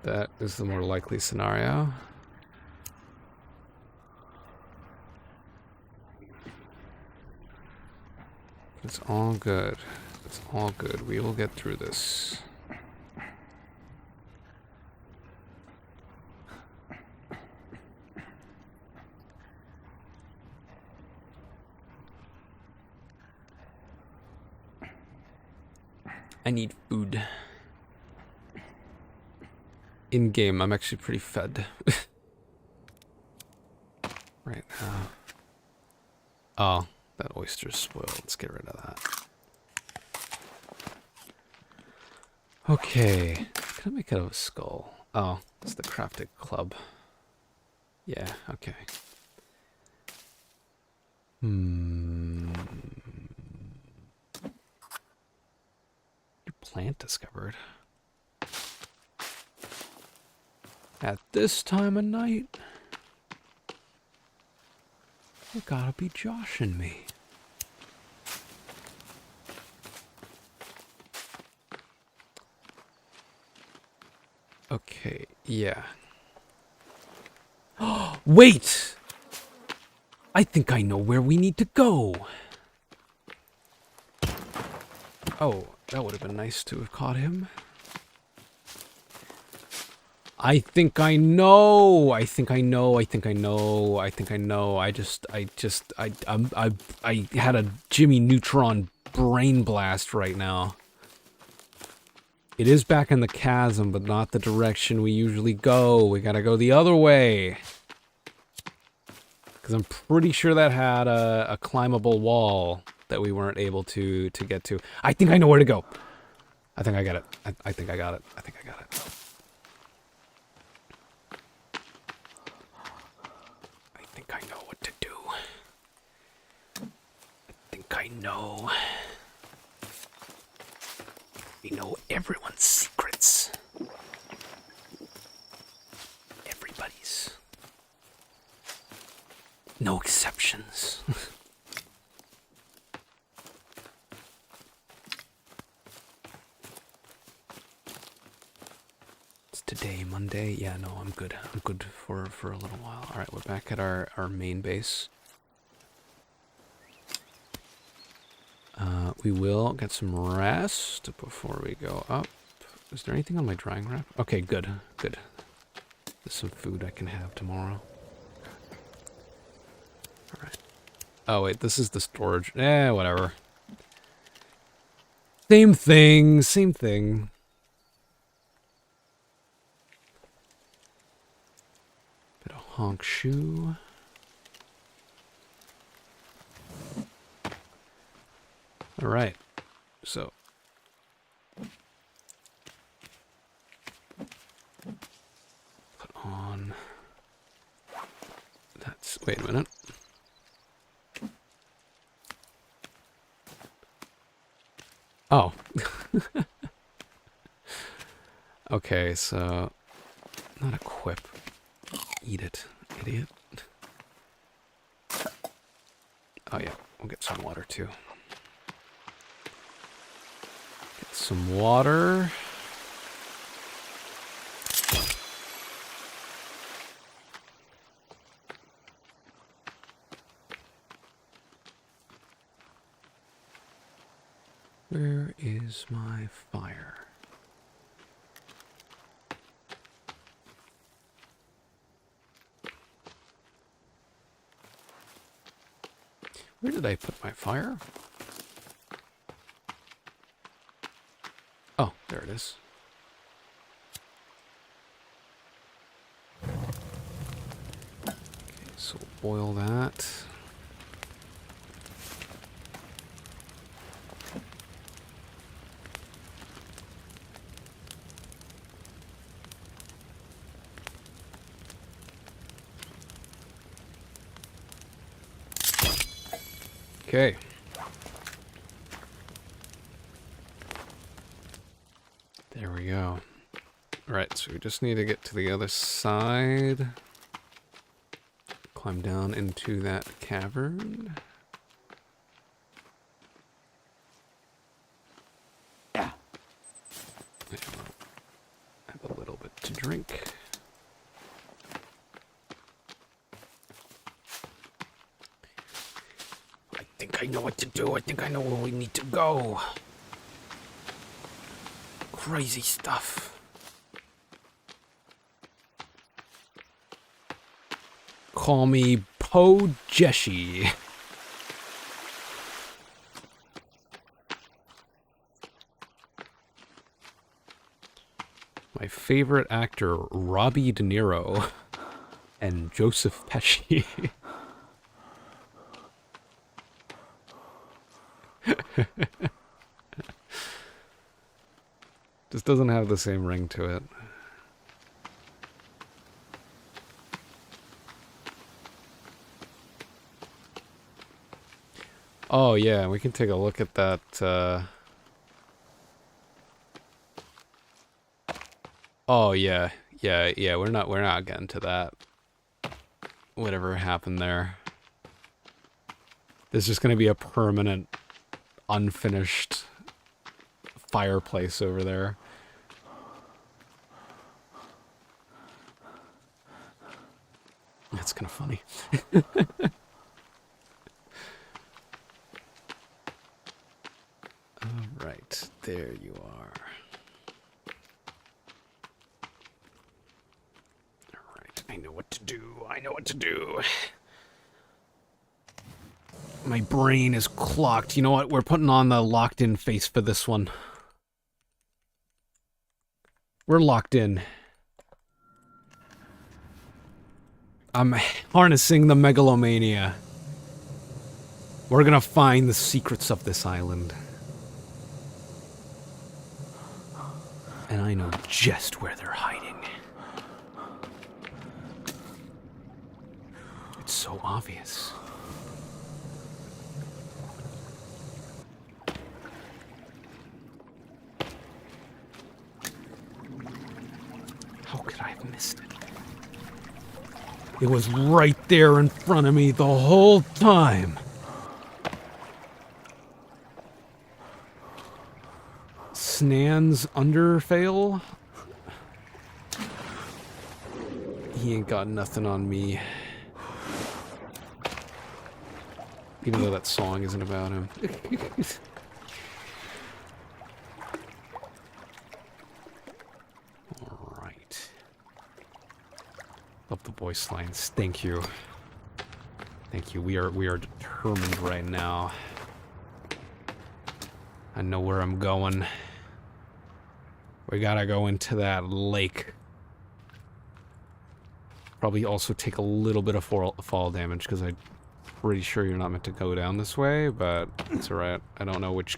That is the more likely scenario. It's all good. It's all good. We will get through this. I need food. In game, I'm actually pretty fed. Right now. Oh, that oyster's spoiled. Let's get rid of that. Okay. What can I make out of a skull? Oh, that's the crafted club. Yeah, okay. New plant discovered. At this time of night? You gotta be joshing me. Okay, yeah. Wait! I think I know where we need to go. Oh, that would have been nice to have caught him. I think I know. I think I know. I think I know. I think I know. I had a Jimmy Neutron brain blast right now. It is back in the chasm, but not the direction we usually go. We gotta go the other way. Because I'm pretty sure that had a climbable wall that we weren't able to get to. I think I know where to go. I think I got it. I think I got it. I think I got it. I think I know what to do. I think I know. We know everyone's secrets. Everybody's. No exceptions. It's today, Monday. Yeah, no, I'm good. I'm good for a little while. Alright, we're back at our main base. We will get some rest before we go up. Is there anything on my drying rack? Okay, good, good. There's some food I can have tomorrow. Alright. Oh, wait, this is the storage. Whatever. Same thing, same thing. Bit of honk shoe. All right, so put on, that's, wait a minute. Oh. Okay, so, not equip, eat it, idiot. Oh yeah, we'll get some water too. Some water. Where is my fire? Where did I put my fire? Oh, there it is. Okay, so we'll boil that. Okay. There we go. Alright, so we just need to get to the other side. Climb down into that cavern. Yeah. Have a little bit to drink. I think I know what to do. I think I know where we need to go. Crazy stuff. Call me Po Jeshi. My favorite actor, Robbie De Niro and Joseph Pesci. Just doesn't have the same ring to it. Oh yeah, we can take a look at that. Oh yeah, yeah. We're not getting to that. Whatever happened there. There's just gonna be a permanent, unfinished fireplace over there. That's kind of funny. Alright, there you are. Alright, I know what to do. I know what to do. My brain is clocked. You know what? We're putting on the locked in face for this one. We're locked in. I'm harnessing the megalomania. We're gonna find the secrets of this island. And I know just where they're hiding. It's so obvious. How could I have missed it? It was right there in front of me the whole time. Snan's underfail? He ain't got nothing on me. Even though that song isn't about him. Alright. Love the voice lines. Thank you. Thank you. We are determined right now. I know where I'm going. We gotta go into that lake. Probably also take a little bit of fall damage, because I'm pretty sure you're not meant to go down this way, but it's alright. I don't know which...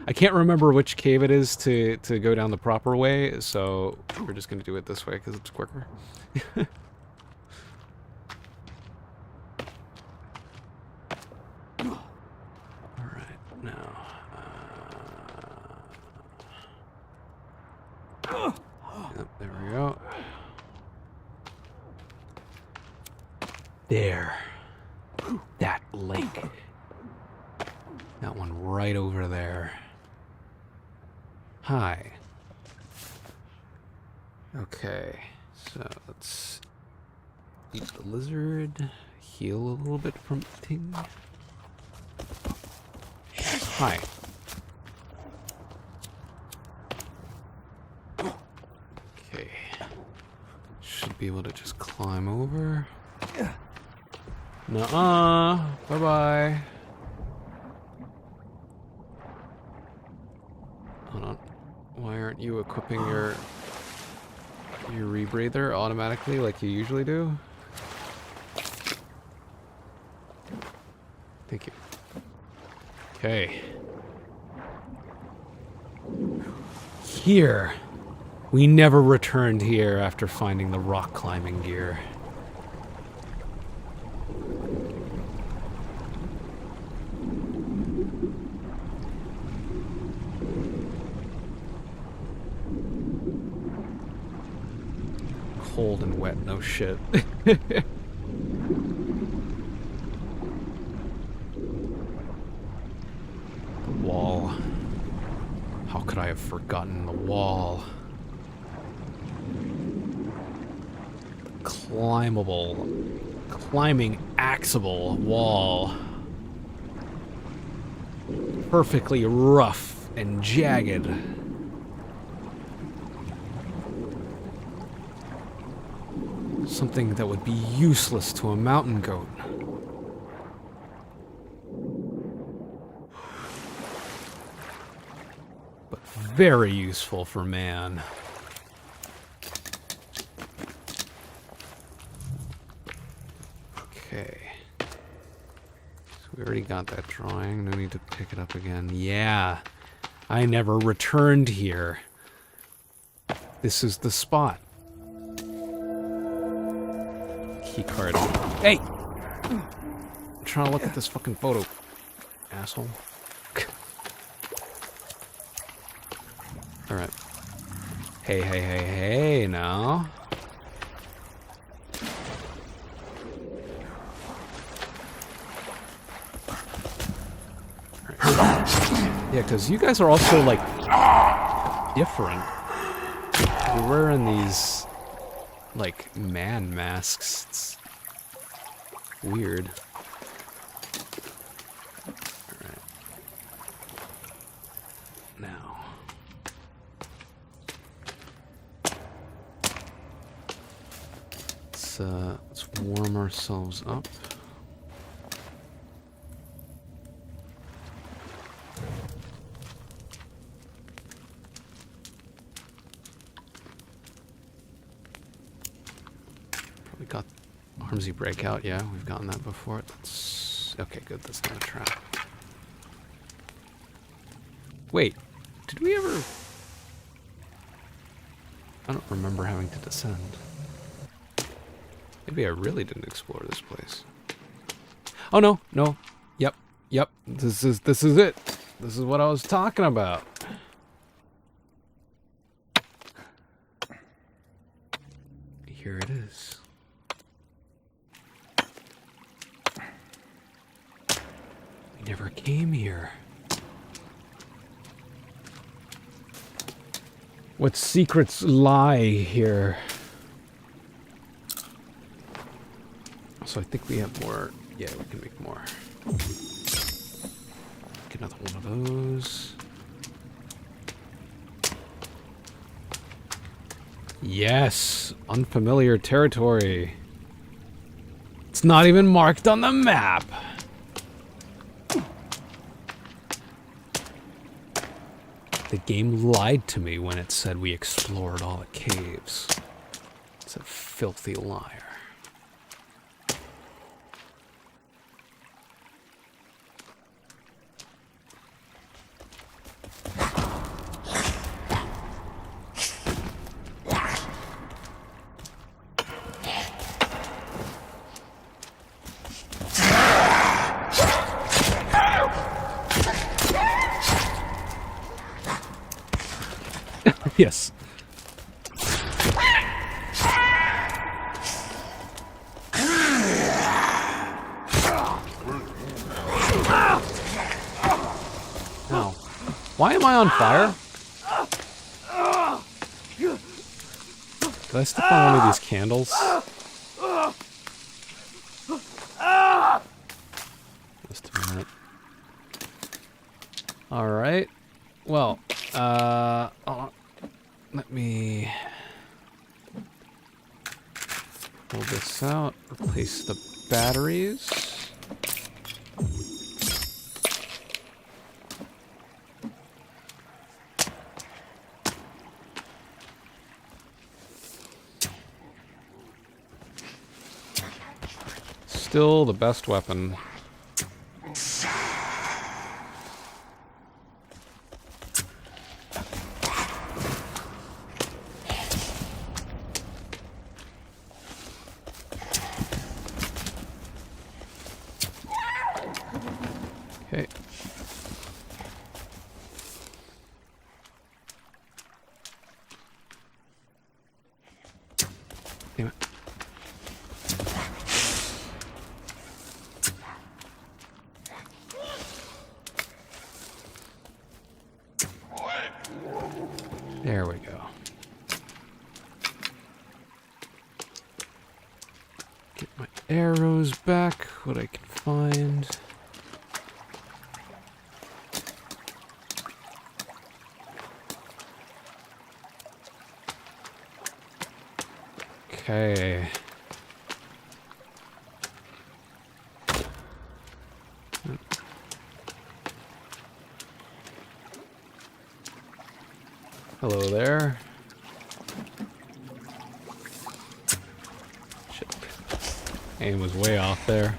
I can't remember which cave it is to go down the proper way, so we're just gonna do it this way, because it's quicker. Alright, now... Yep, there we go. There. That lake. That one right over there. Hi. Okay, so let's eat the lizard, heal a little bit from eating. Hi. Okay. Should be able to just climb over. Nuh-uh. Bye-bye. Hold on. Why aren't you equipping your rebreather automatically like you usually do? Thank you. Okay. Here. We never returned here after finding the rock climbing gear. cold and wet, no shit. Wall. How could I have forgotten the wall? Climbing axable wall. Perfectly rough and jagged. Something that would be useless to a mountain goat. Very useful for man. Okay. So we already got that drawing. No need to pick it up again. Yeah. I never returned here. This is the spot. Keycard. Hey! I'm trying to look at this fucking photo. Asshole. Alright. Hey, now. Right. Yeah, because you guys are also, like, different. You're wearing these, like, man masks. It's weird. Alright. Now. Let's warm ourselves up. Probably got Armsy Breakout. Yeah, we've gotten that before. That's okay. Good. That's not a trap. Wait, did we ever? I don't remember having to descend. Maybe I really didn't explore this place. Oh no. Yep. This is it. This is what I was talking about. Here it is. We never came here. What secrets lie here? So I think we have more. Yeah, we can make more. Get another one of those. Yes! Unfamiliar territory. It's not even marked on the map! The game lied to me when it said we explored all the caves. It's a filthy liar. Yes. Ow. Why am I on fire? Did I step on one of these candles? Just a minute. Alright. Well, let me pull this out, replace the batteries. Still the best weapon. Okay. There we go. Get my arrows back, what I can find. Okay. Hello there. Shit. Aim was way off there.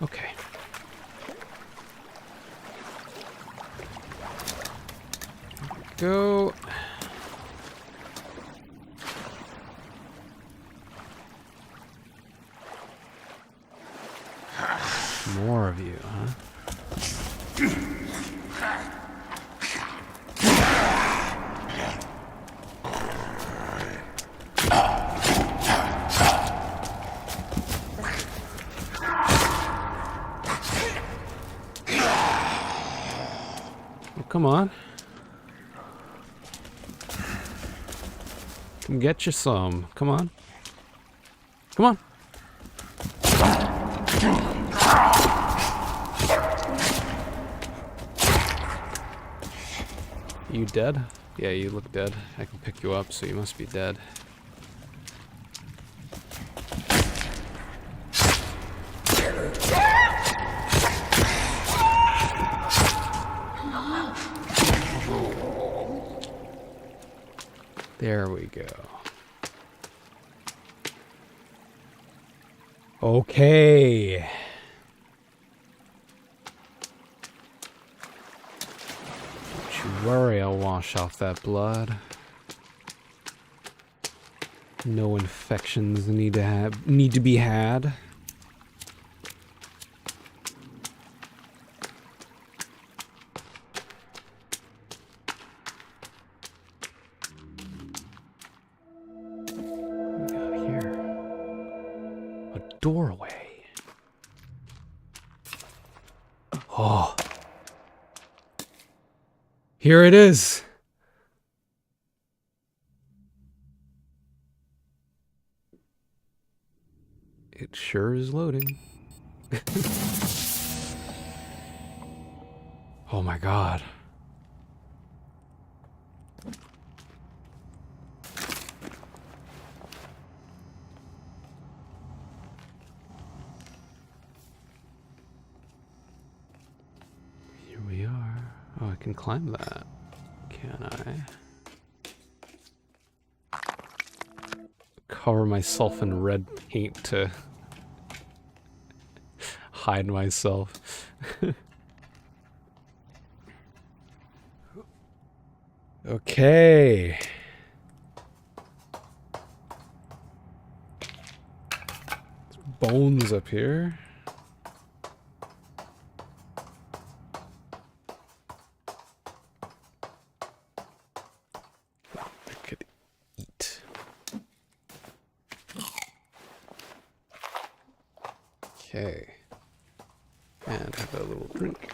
Okay. Go. More of you, huh? Oh, come on. Come get you some. Come on. Come on. You dead? Yeah, you look dead. I can pick you up, so you must be dead. There we go. Okay. Don't you worry, I'll wash off that blood. No infections need to be had. Doorway. Oh. Here it is. It sure is loading. Oh my god. Oh, I can climb that. Can I? Cover myself in red paint to hide myself. Okay. Bones up here. Okay. And have a little drink.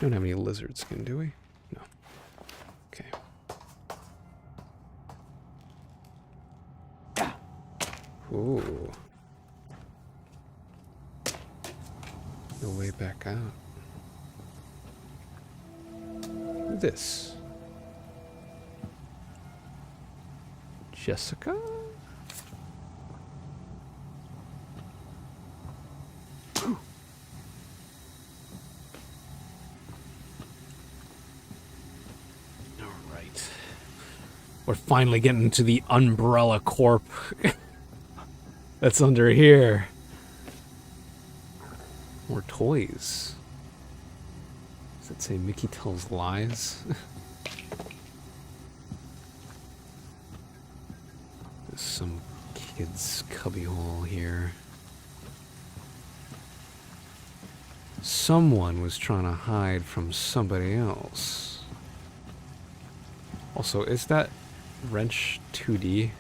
Don't have any lizard skin, do we? No. Okay. Ooh. No way back out. This. Jessica? Alright. We're finally getting to the Umbrella Corp that's under here. More toys. Does it say Mickey Tells Lies? Some kid's cubbyhole here. someone was trying to hide from somebody else. Also, is that wrench 2D?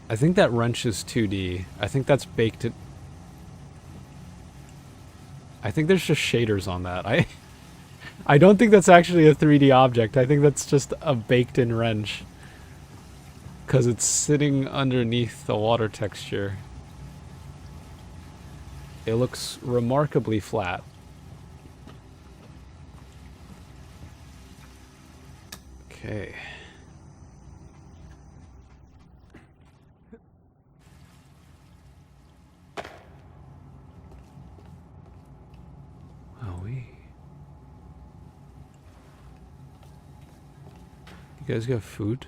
I think that wrench is 2D. I think that's baked in. I think there's just shaders on that. I don't think that's actually a 3D object. I think that's just a baked-in wrench. Because it's sitting underneath the water texture. It looks remarkably flat. Okay. Wowee. You guys got food?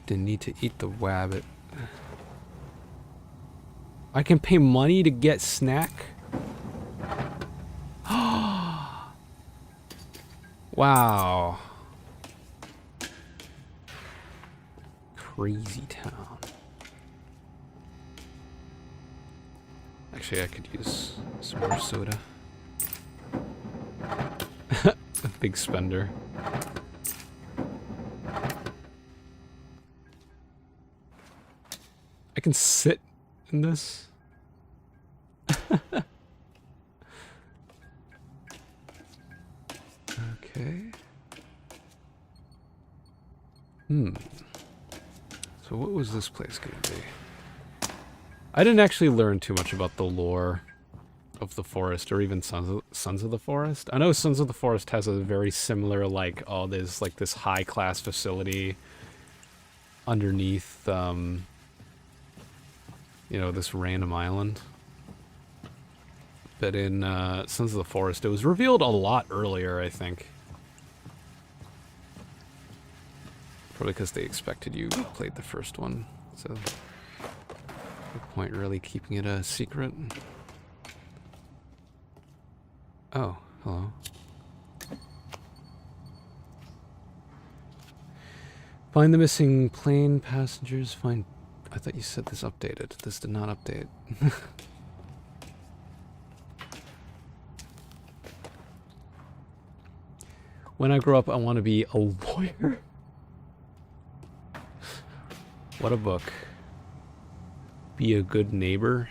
Didn't need to eat the wabbit. I can pay money to get snack? Wow. Crazy town. Actually, I could use some more soda. A big spender. I can sit in this. Okay. So what was this place gonna be? I didn't actually learn too much about the lore of the forest, or even Sons of the Forest. I know Sons of the Forest has a very similar, like, oh, there's like this high-class facility underneath, you know, this random island. But in Sons of the Forest, it was revealed a lot earlier, I think. Probably because they expected you played the first one, so no point really keeping it a secret. Oh, hello. Find the missing plane passengers, find... I thought you said this updated. This did not update. When I grow up, I want to be a lawyer. What a book. Be a good neighbor.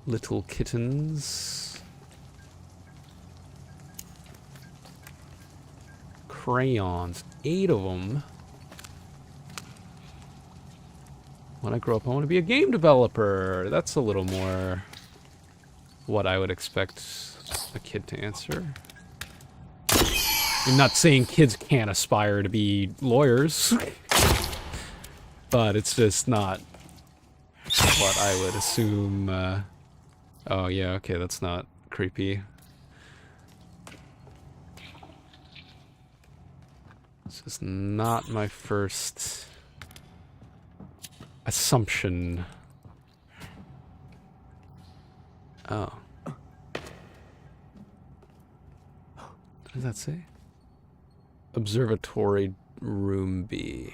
Little kittens. Crayons. 8 of them. When I grow up, I want to be a game developer. That's a little more what I would expect a kid to answer. I'm not saying kids can't aspire to be lawyers, but it's just not what I would assume. Oh yeah, okay, that's not creepy. This is not my first assumption. Oh. What does that say? Observatory room B.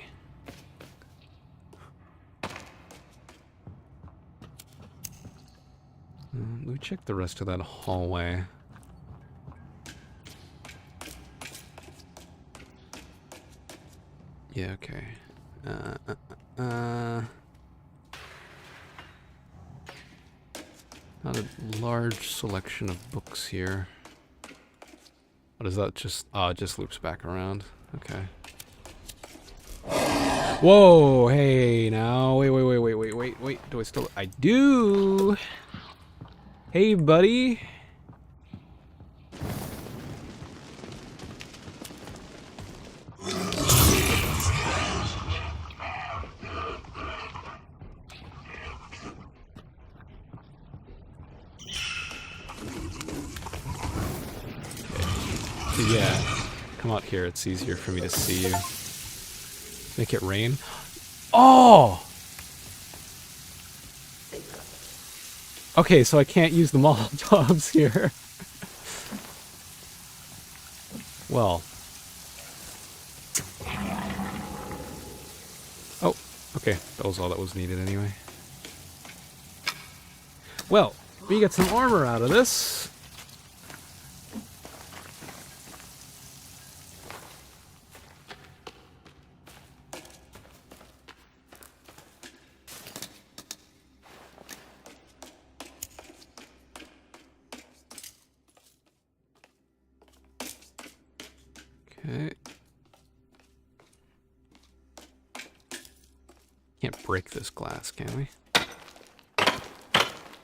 Let me check the rest of that hallway. Yeah, okay. Not a large selection of books here. What is that? Just, oh, it just loops back around. Okay. Whoa, hey, now, wait. Do I still, I do. Hey, buddy. Yeah, come out here, it's easier for me to see you. Make it rain. Oh! Okay, so I can't use the Molotovs here. Well. Oh, okay, that was all that was needed anyway. Well, we get some armor out of this. Okay. Can't break this glass, can we?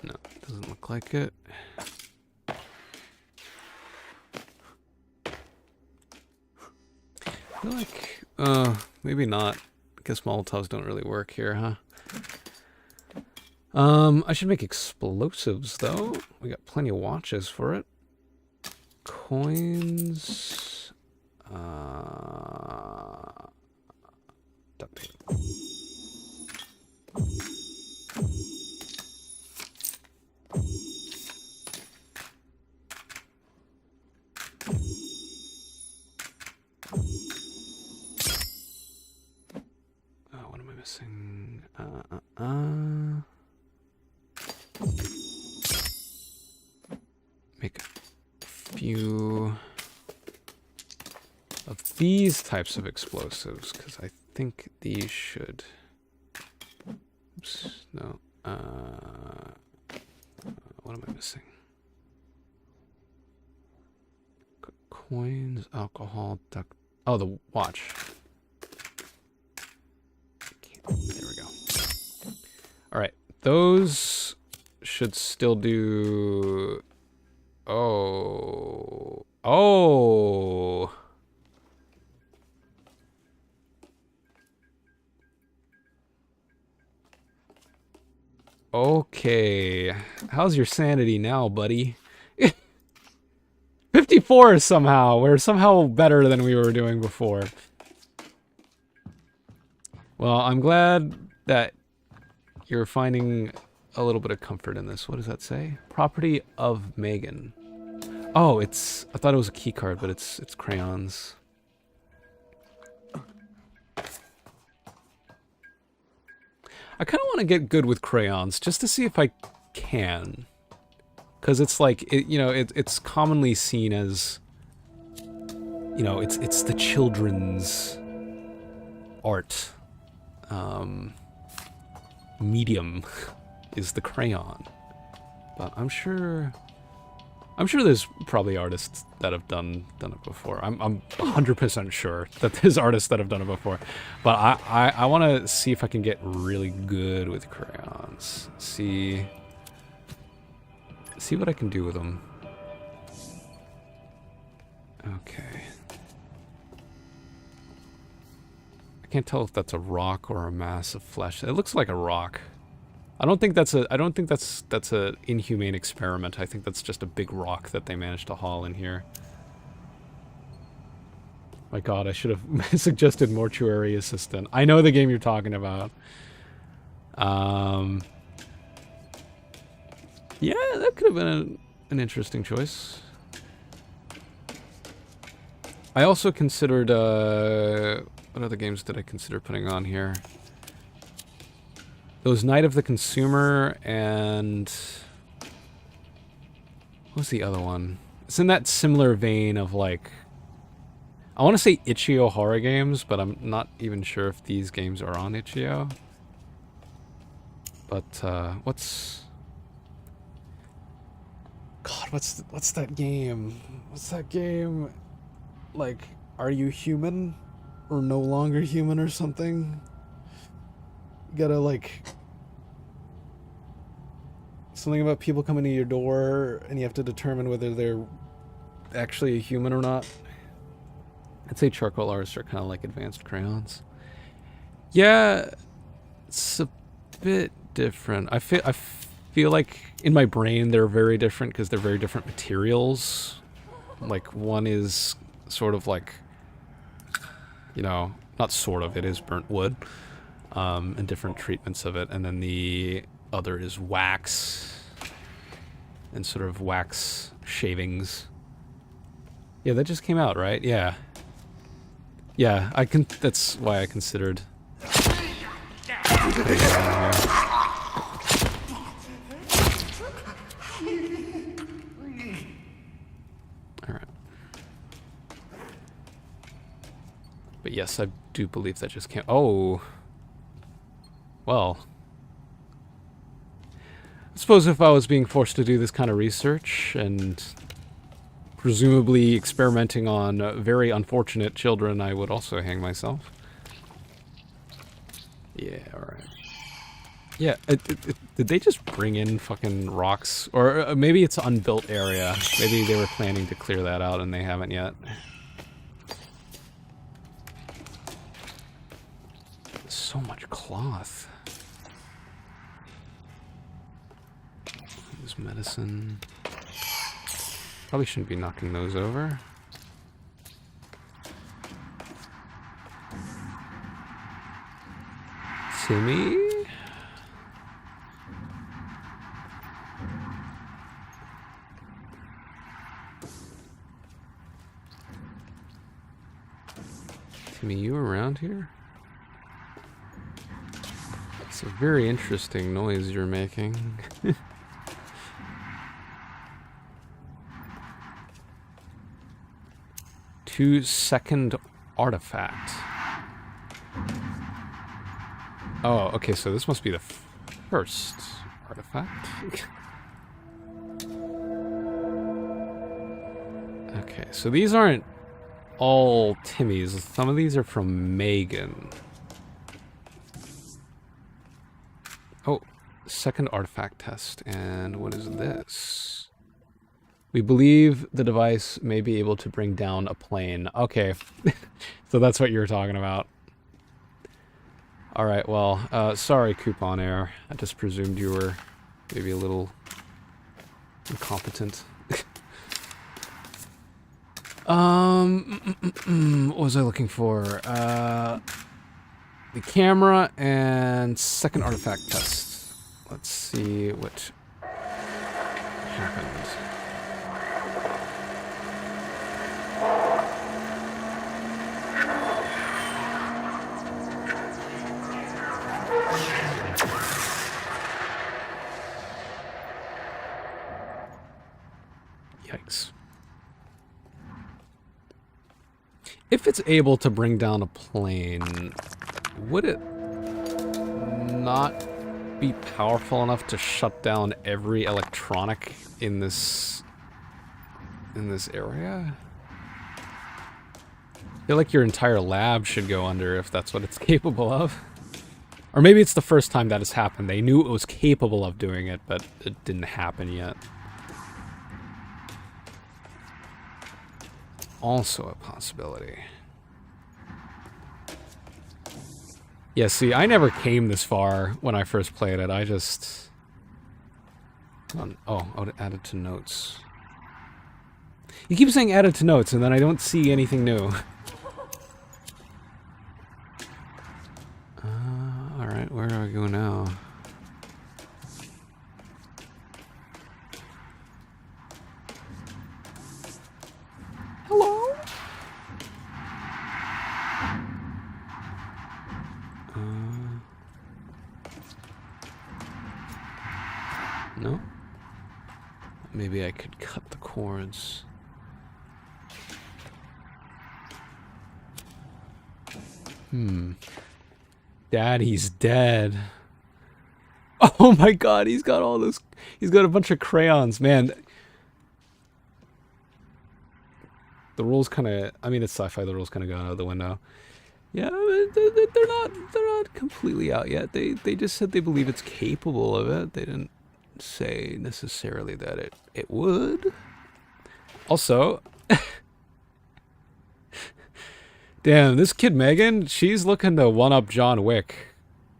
No, doesn't look like it. I feel like, maybe not. I guess Molotovs don't really work here, huh? I should make explosives, though. We got plenty of watches for it. Coins. Duct tape. What am I missing? Make a few of these types of explosives, because I think these should... Oops, no. What am I missing? Coins, alcohol, duct... Oh, the watch. There we go. Alright, those should still do... Oh. Oh! Okay. How's your sanity now, buddy? 54 somehow. We're somehow better than we were doing before. Well, I'm glad that you're finding a little bit of comfort in this. What does that say? Property of Megan. Oh, it's... I thought it was a key card, but it's crayons. I kind of want to get good with crayons, just to see if I can. Because it's like, it's commonly seen as, it's the children's art. Medium is the crayon. But I'm sure there's probably artists that have done it before. I'm 100% sure that there's artists that have done it before. But I want to see if I can get really good with crayons. See what I can do with them. Okay. I can't tell if that's a rock or a mass of flesh. It looks like a rock. I don't think that's a inhumane experiment. I think that's just a big rock that they managed to haul in here. My god, I should have suggested mortuary assistant. I know the game you're talking about. Yeah, that could have been an interesting choice. I also considered, what other games did I consider putting on here? Those Night of the Consumer and... what was the other one? It's in that similar vein of like... I want to say itch.io horror games, but I'm not even sure if these games are on itch.io. But, what's... God, what's that game? What's that game? Like, Are You Human? Or No Longer Human or something? You gotta, like... something about people coming to your door, and you have to determine whether they're actually a human or not. I'd say charcoal artists are kind of like advanced crayons. Yeah, it's a bit different. I feel like in my brain they're very different because they're very different materials. Like one is sort of like, not sort of, it is burnt wood, and different treatments of it, and then the other is wax and sort of wax shavings. Yeah, that just came out, right? Yeah. Yeah, that's why I considered putting it on here. Yes, I do believe that just came. Oh. Well. I suppose if I was being forced to do this kind of research and presumably experimenting on very unfortunate children, I would also hang myself. Yeah, alright. Yeah, did they just bring in fucking rocks? Or maybe it's an unbuilt area. Maybe they were planning to clear that out and they haven't yet. So much cloth. Use medicine. Probably shouldn't be knocking those over. Timmy? Timmy, you around here? It's a very interesting noise you're making. 2-second artifact. Oh, okay, so this must be the first artifact. Okay, so these aren't all Timmy's. Some of these are from Megan. Oh, second artifact test. And what is this? We believe the device may be able to bring down a plane. Okay, so that's what you were talking about. Alright, well, sorry, Coupon Air. I just presumed you were maybe a little incompetent. What was I looking for? The camera and second artifact test. Let's see what happened. Yikes. If it's able to bring down a plane, would it not be powerful enough to shut down every electronic in this area? I feel like your entire lab should go under if that's what it's capable of. Or maybe it's the first time that has happened. They knew it was capable of doing it, but it didn't happen yet. Also a possibility. Yeah, see, I never came this far when I first played it. I just... Oh, added to notes. You keep saying added to notes, and then I don't see anything new. Alright, where do I go now? Hello? No? Maybe I could cut the cords. Daddy's dead. Oh my god, he's got all those... He's got a bunch of crayons, man. The rules kind of... I mean, it's sci-fi, the rules kind of gone out the window. Yeah, they're not completely out yet. They just said they believe it's capable of it. They didn't say necessarily that it would. Also... Damn, this kid Megan, she's looking to one-up John Wick.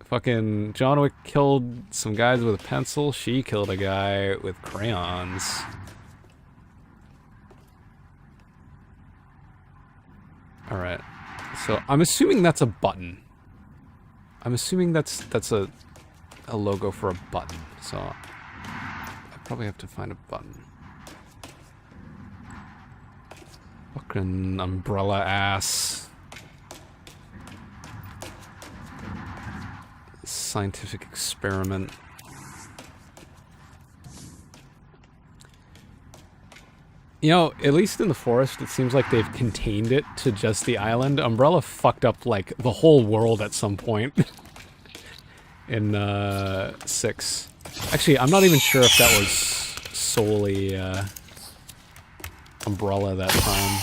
Fucking John Wick killed some guys with a pencil. She killed a guy with crayons. Alright. So, I'm assuming that's a button. I'm assuming that's a logo for a button. So, I probably have to find a button. Fucking umbrella ass. Scientific experiment. You know, at least in the forest, it seems like they've contained it to just the island. Umbrella fucked up, like, the whole world at some point. In, 6. Actually, I'm not even sure if that was solely, Umbrella that time.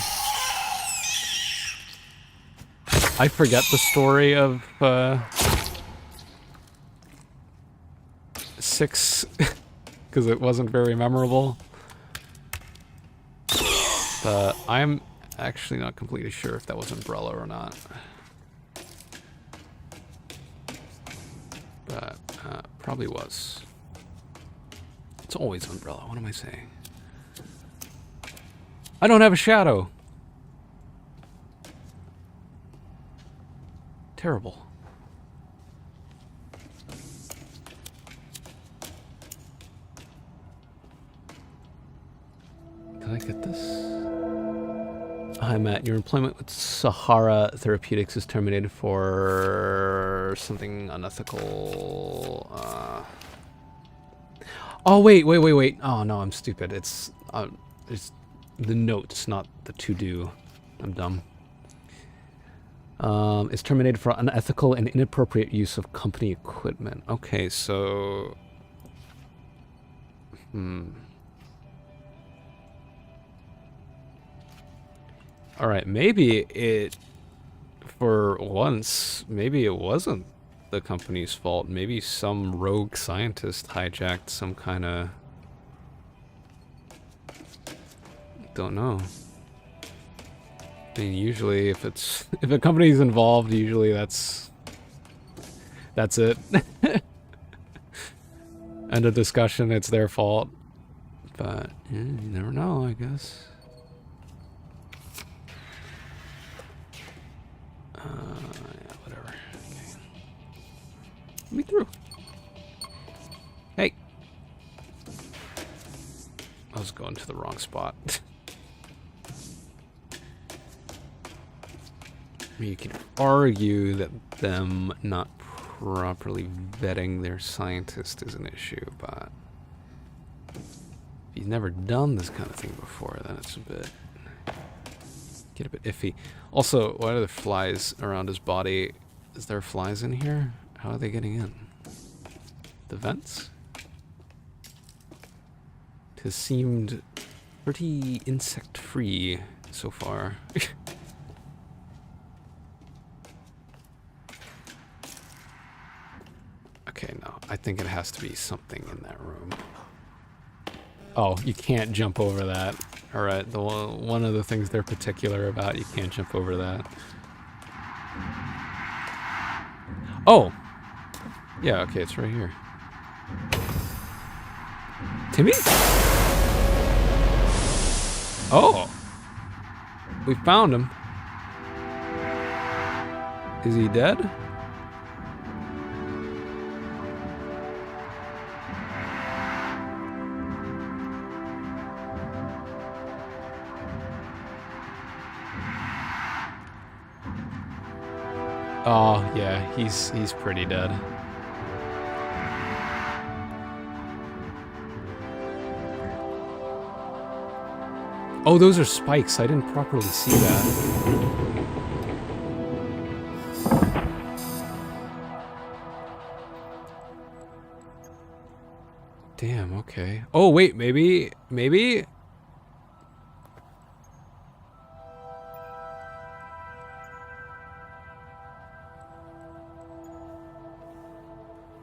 I forget the story of, 6, because it wasn't very memorable. But I'm actually not completely sure if that was Umbrella or not. But, probably was. It's always Umbrella, what am I saying? I don't have a shadow! Terrible. Did I get this? Hi, Matt. Your employment with Sahara Therapeutics is terminated for something unethical. Oh, wait. Oh, no, I'm stupid. It's the notes, not the to-do. I'm dumb. Is terminated for unethical and inappropriate use of company equipment. Okay, so... Alright, maybe it... For once, maybe it wasn't the company's fault. Maybe some rogue scientist hijacked some kind of... Don't know. I mean, usually if it's... If a company's involved, usually that's it. End of discussion, it's their fault. But, yeah, you never know, I guess. Yeah, whatever. Okay. Let me through. Hey! I was going to the wrong spot. You could argue that them not properly vetting their scientist is an issue, but if you've never done this kind of thing before, then it's a bit iffy. Also, why are there flies around his body? Is there flies in here? How are they getting in? The vents? It has seemed pretty insect-free so far. Okay, no. I think it has to be something in that room. Oh, you can't jump over that. Alright, one of the things they're particular about, you can't jump over that. Oh! Yeah, okay, it's right here. Timmy? Oh! We found him. Is he dead? Oh, yeah, he's pretty dead. Oh, those are spikes. I didn't properly see that. Damn, okay. Oh, wait, maybe...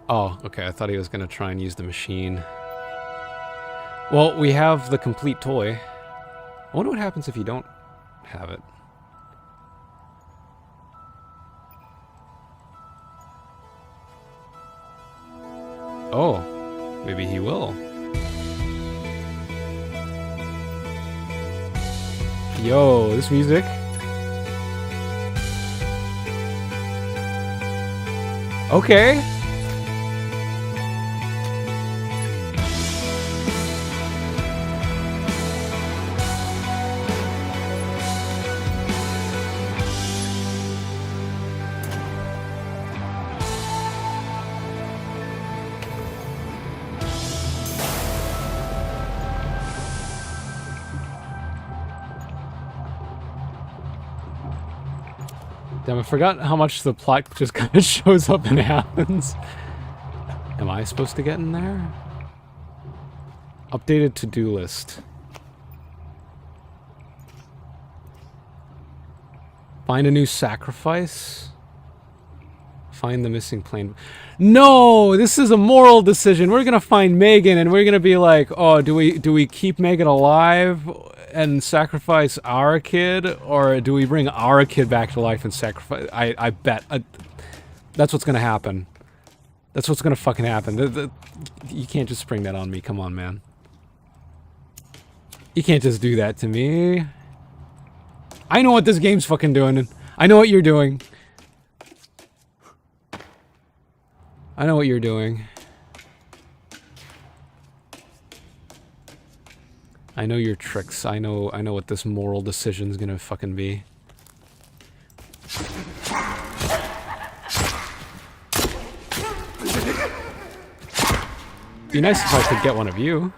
Oh, okay, I thought he was gonna try and use the machine. Well, we have the complete toy. I wonder what happens if you don't have it. Oh, maybe he will. Yo, this music. Okay. Damn, I forgot how much the plot just kind of shows up and happens. Am I supposed to get in there? Updated to-do list. Find a new sacrifice. Find the missing plane. No, this is a moral decision. We're gonna find Megan, and we're gonna be like, oh, do we keep Megan alive and sacrifice our kid, or do we bring our kid back to life and sacrifice? I bet that's what's gonna happen. That's what's gonna fucking happen. You can't just spring that on me. Come on, man. You can't just do that to me. I know what this game's fucking doing. I know what you're doing. I know what you're doing. I know your tricks. I know what this moral decision's gonna fucking be. Be nice if I could get one of you.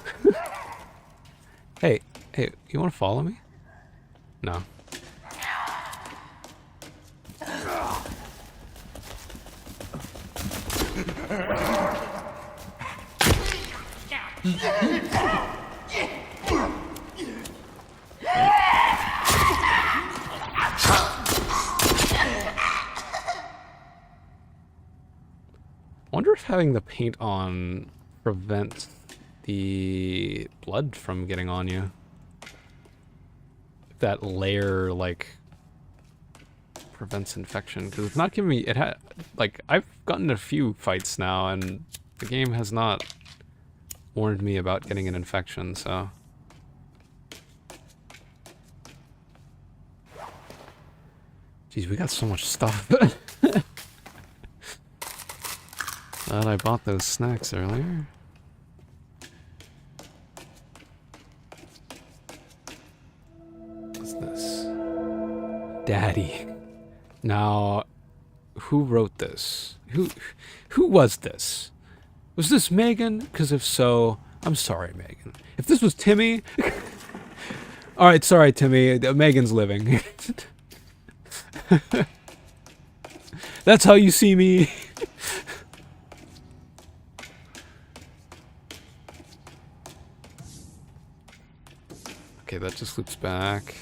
Hey, you wanna follow me? No. Wonder if having the paint on prevents the blood from getting on you. If that layer, like, prevents infection, because it's not giving me, like, I've gotten a few fights now, and the game has not warned me about getting an infection, so. Jeez, we got so much stuff. Glad I bought those snacks earlier. What's this? Daddy. Now, who wrote this? Who was this? Was this Megan? Because if so, I'm sorry, Megan. If this was Timmy... Alright, sorry, Timmy. Megan's living. That's how you see me. Okay, that just loops back.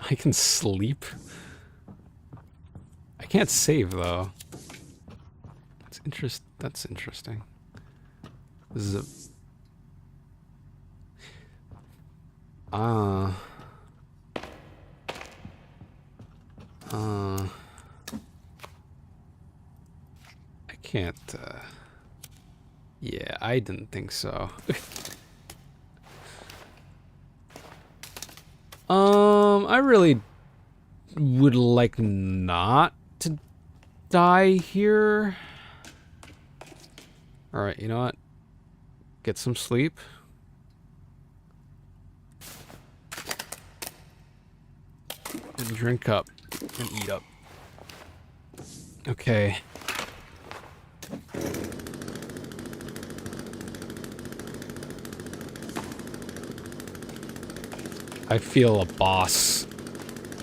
I can sleep. I can't save though. That's interesting. This is a I can't yeah, I didn't think so. I really would like not to die here. Alright, you know what? Get some sleep. And drink up. And eat up. Okay. I feel a boss.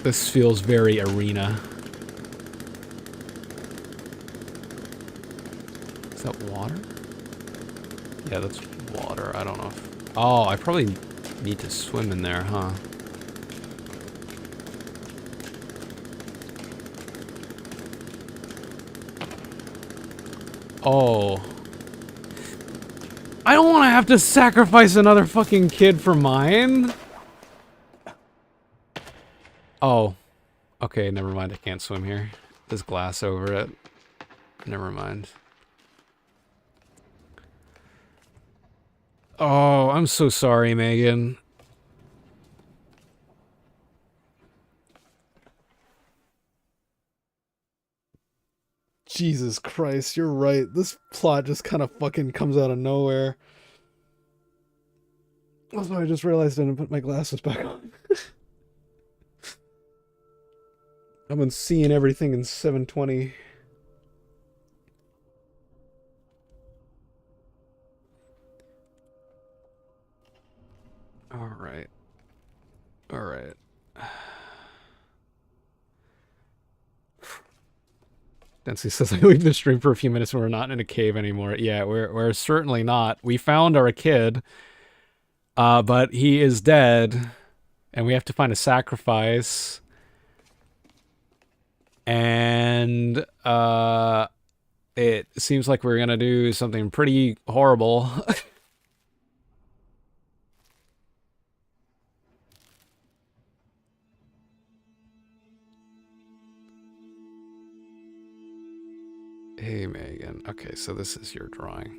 This feels very arena. Is that water? Yeah, that's water. I don't know if... Oh, I probably need to swim in there, huh? Oh. I don't want to have to sacrifice another fucking kid for mine. Oh. Okay, never mind. I can't swim here. There's glass over it. Never mind. Oh, I'm so sorry, Megan. Jesus Christ, you're right. This plot just kind of fucking comes out of nowhere. Also, I just realized I didn't put my glasses back on. I've been seeing everything in 720. Alright. Alright. Densey says, I leave the stream for a few minutes when we're not in a cave anymore. Yeah, we're certainly not. We found our kid, but he is dead, and we have to find a sacrifice. And it seems like we're gonna do something pretty horrible. Hey, Megan. Okay, so this is your drawing.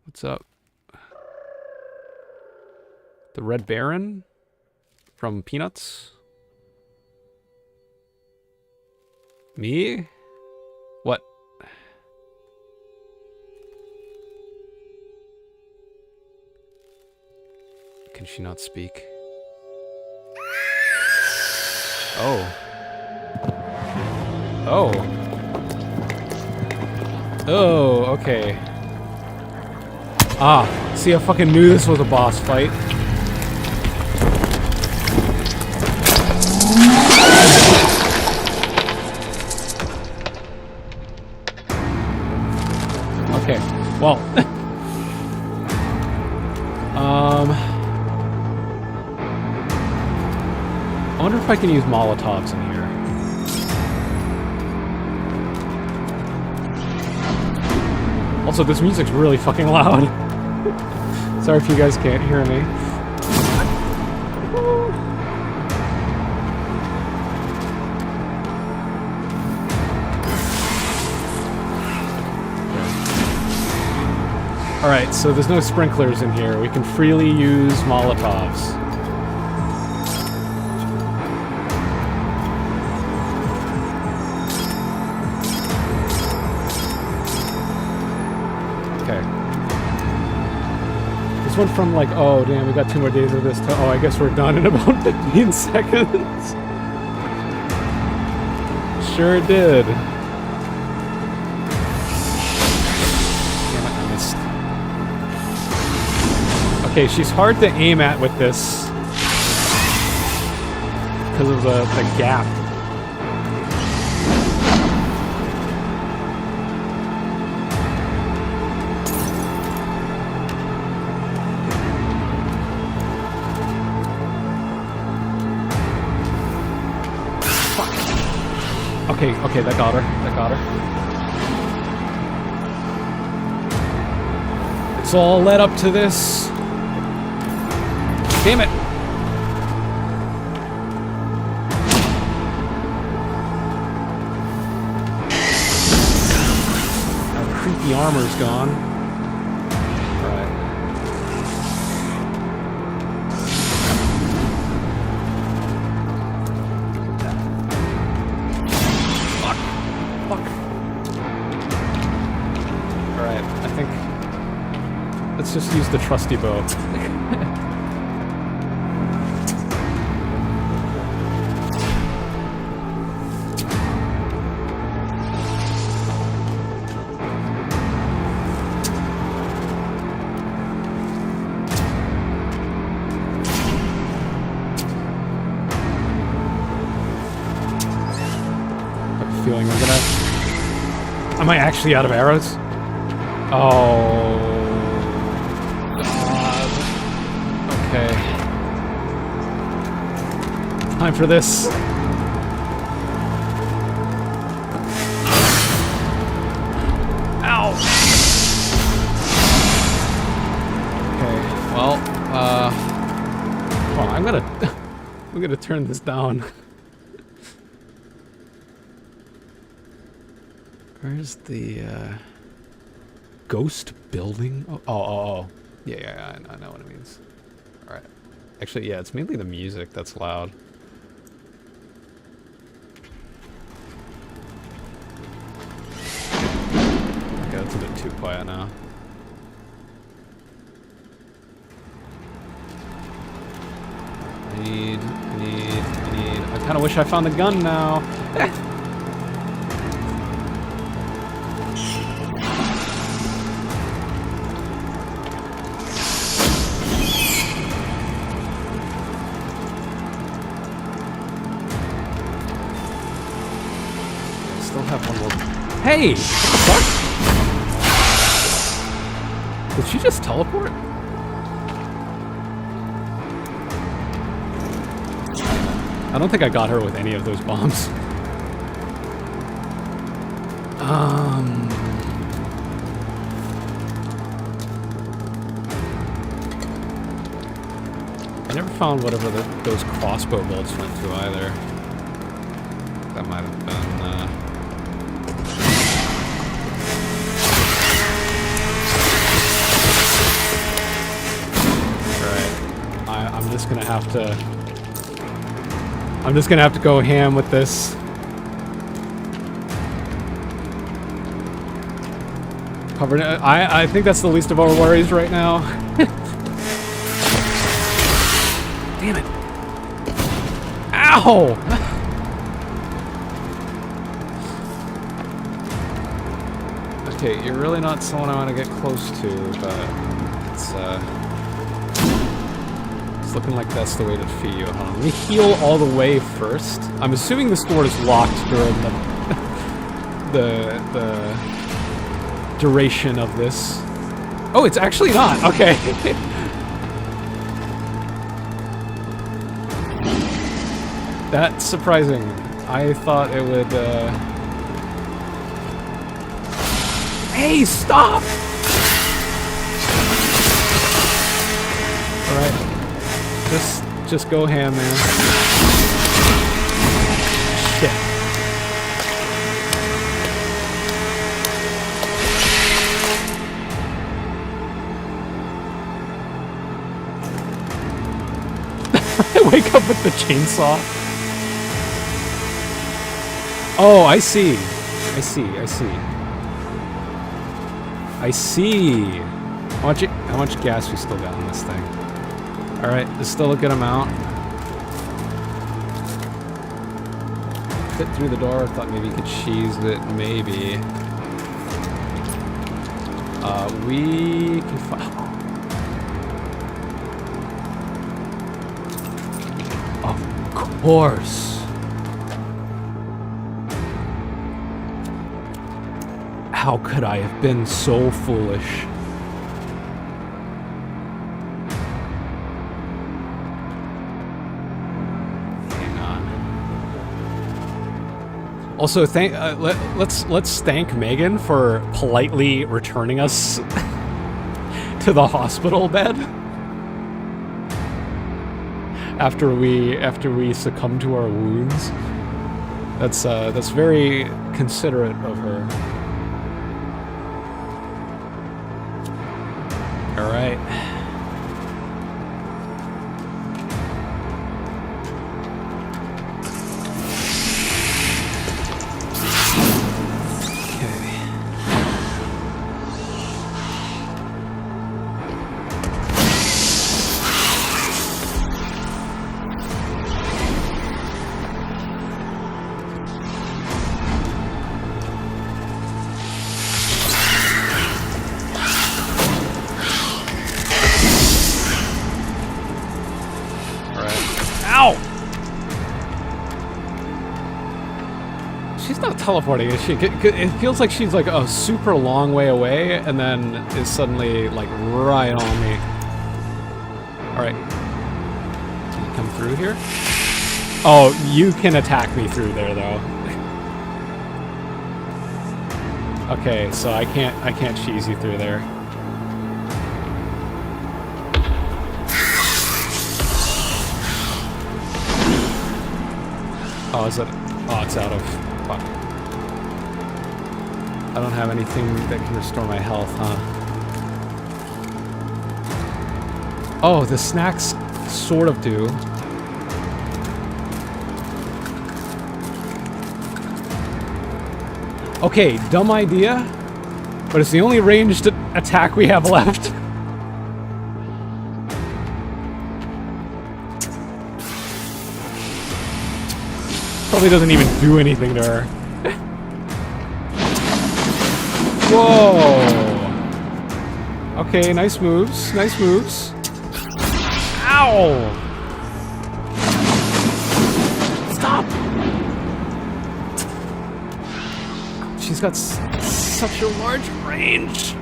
What's up? The Red Baron from Peanuts? Me? What? Can she not speak? Oh. Oh. Oh, okay. Ah, see, I fucking knew this was a boss fight. Okay, well. I wonder if I can use Molotovs in here. Also, this music's really fucking loud. Sorry if you guys can't hear me. Alright, so there's no sprinklers in here. We can freely use Molotovs. This went from like, oh damn, we got 2 more days of this to, oh, I guess we're done in about 15 seconds. Sure did. Damn it, I missed. Okay, she's hard to aim at with this because of the gap. Okay, that got her. That got her. It's all led up to this. Damn it! Our creepy armor's gone. Alright. Just use the trusty bow. I have a feeling I'm gonna... Am I actually out of arrows? Oh... Okay. Time for this. Ow! Okay, well, hold on, I'm gonna turn this down. Where's the, ghost building? Oh. Yeah, I know what it means. Alright. Actually, yeah, it's mainly the music that's loud. Okay, that's a bit too quiet now. I need... I kinda wish I found the gun now. still have one more. Hey! What the fuck? Did she just teleport? I don't think I got her with any of those bombs. I never found whatever those crossbow bolts went to either. That might have been, Alright. I'm just gonna have to... I'm just gonna have to go ham with this. Covered. I think that's the least of our worries right now. Damn it! Ow! Okay, you're really not someone I want to get close to, but it's looking like that's the way to defeat you. Hold on, let me heal all the way first. I'm assuming this door is locked during the duration of this. Oh, it's actually not. Okay. That's surprising. I thought it would. Hey, stop! All right. Just go ham, man. Shit. I wake up with the chainsaw. Oh, I see. I see. How much gas we still got on this thing? Alright, there's still a good amount. Fit through the door, I thought maybe you could cheese it, maybe. We can find... Of course! How could I have been so foolish? Also, let's thank Megan for politely returning us to the hospital bed after we succumb to our wounds. That's very considerate of her. All right. Teleporting, is she? It feels like she's like a super long way away and then is suddenly like right on me. Alright. Can you come through here? Oh, you can attack me through there though. Okay, so I can't cheese you through there. Oh, is it? Oh, it's out of... Fuck. I don't have anything that can restore my health, huh? Oh, the snacks sort of do. Okay, dumb idea, but it's the only ranged attack we have left. Probably doesn't even do anything to her. Whoa! Okay, nice moves, nice moves. Ow! Stop! she's got such a large range.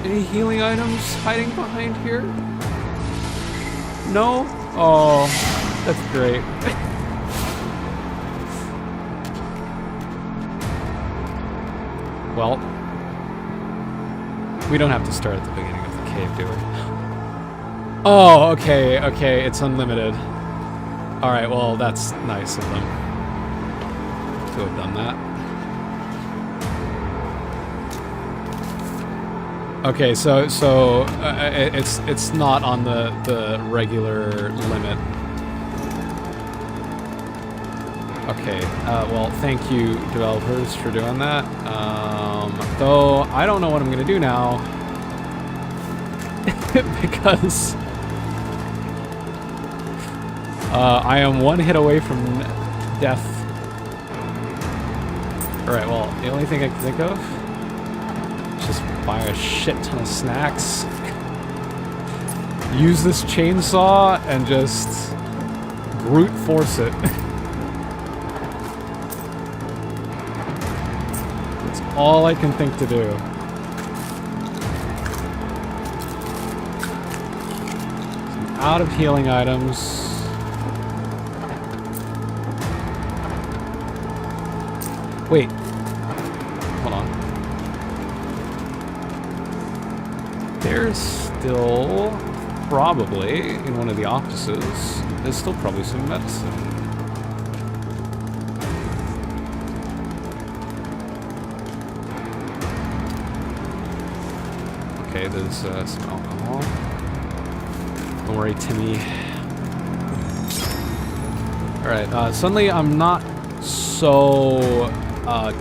Any healing items hiding behind here? No? Oh, that's great. Well, we don't have to start at the beginning of the cave, do we? Oh, okay, okay, it's unlimited. Alright, well, that's nice of them to have done that. Okay, so it's not on the regular limit. Okay, well, thank you, developers, for doing that. Though, I don't know what I'm gonna do now. Because... I am one hit away from death. Alright, well, the only thing I can think of is just buy a shit ton of snacks. Use this chainsaw and just brute force it. That's all I can think to do. So I'm out of healing items. Wait. Hold on. There's still probably, in one of the offices, there's still probably some medicine. Okay, there's some alcohol. Don't worry, Timmy. Alright, suddenly I'm not so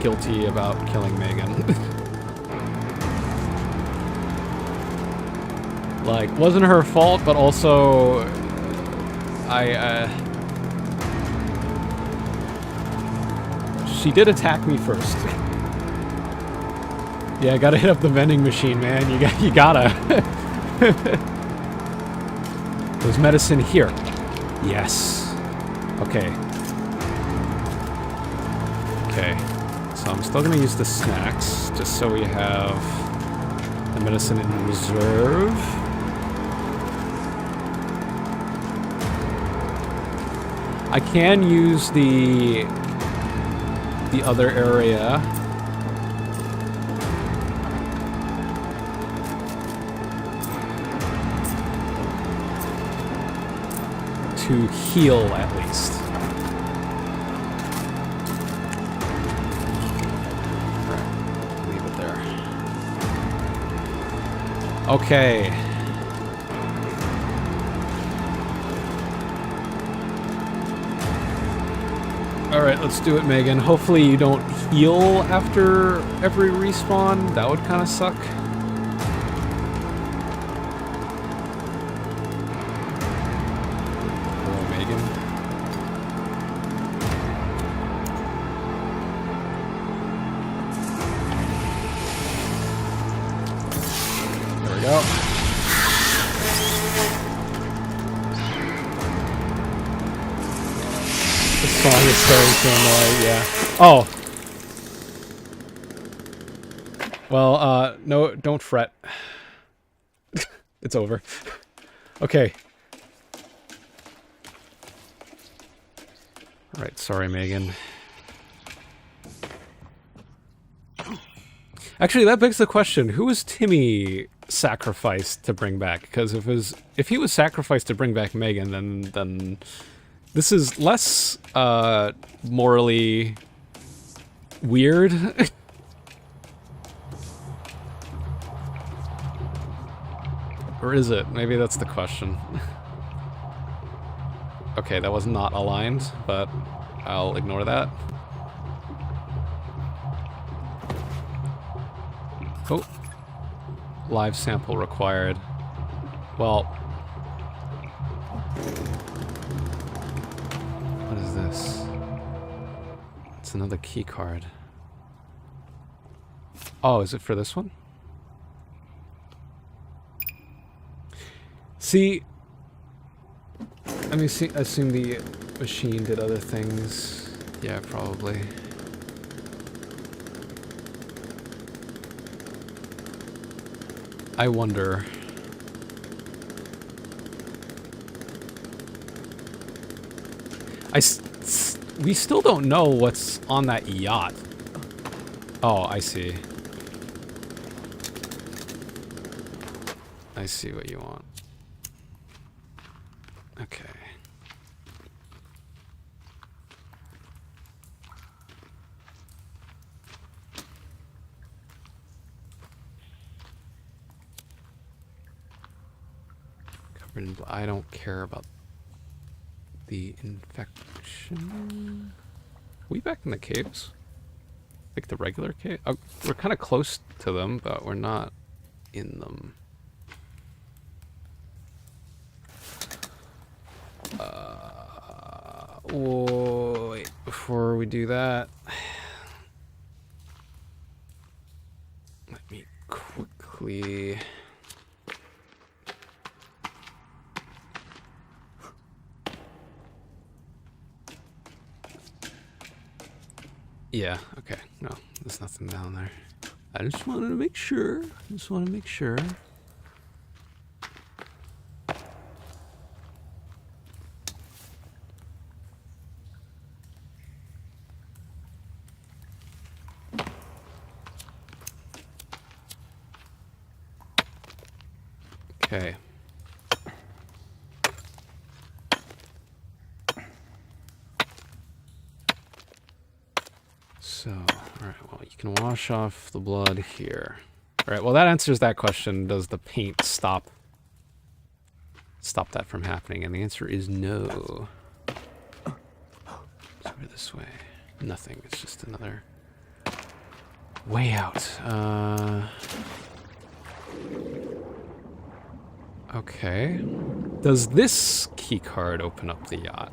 guilty about killing Megan. Like, wasn't her fault, but also she did attack me first. Yeah, gotta hit up the vending machine, man. You gotta. There's medicine here. Yes. Okay. Okay. So I'm still gonna use the snacks, just so we have the medicine in reserve. I can use the other area. To heal, at least. Alright, leave it there. Okay. Alright, let's do it, Megan. Hopefully you don't heal after every respawn. That would kind of suck. Yeah. Oh. Well, no, don't fret. It's over. Okay. Alright, sorry, Megan. Actually, that begs the question, who was Timmy sacrificed to bring back? Because if he was sacrificed to bring back Megan, then this is less morally weird. Or is it? Maybe that's the question. Okay, that was not aligned, but I'll ignore that. Oh. Live sample required. Well. What is this? It's another key card. Oh, is it for this one? See, let me assume the machine did other things Yeah, probably. I wonder. We still don't know what's on that yacht. Oh, I see. I see what you want. Okay. Covered in blood. I don't care about the infection. Are we back in the caves? Like the regular cave? Oh, we're kind of close to them, but we're not in them. Wait, before we do that, let me quickly... Yeah, okay. No, there's nothing down there. I just wanted to make sure. Okay. So, alright, well, you can wash off the blood here. Alright, well, that answers that question. Does the paint stop that from happening? And the answer is no. So we're this way. Nothing. It's just another way out. Okay. Does this key card open up the yacht?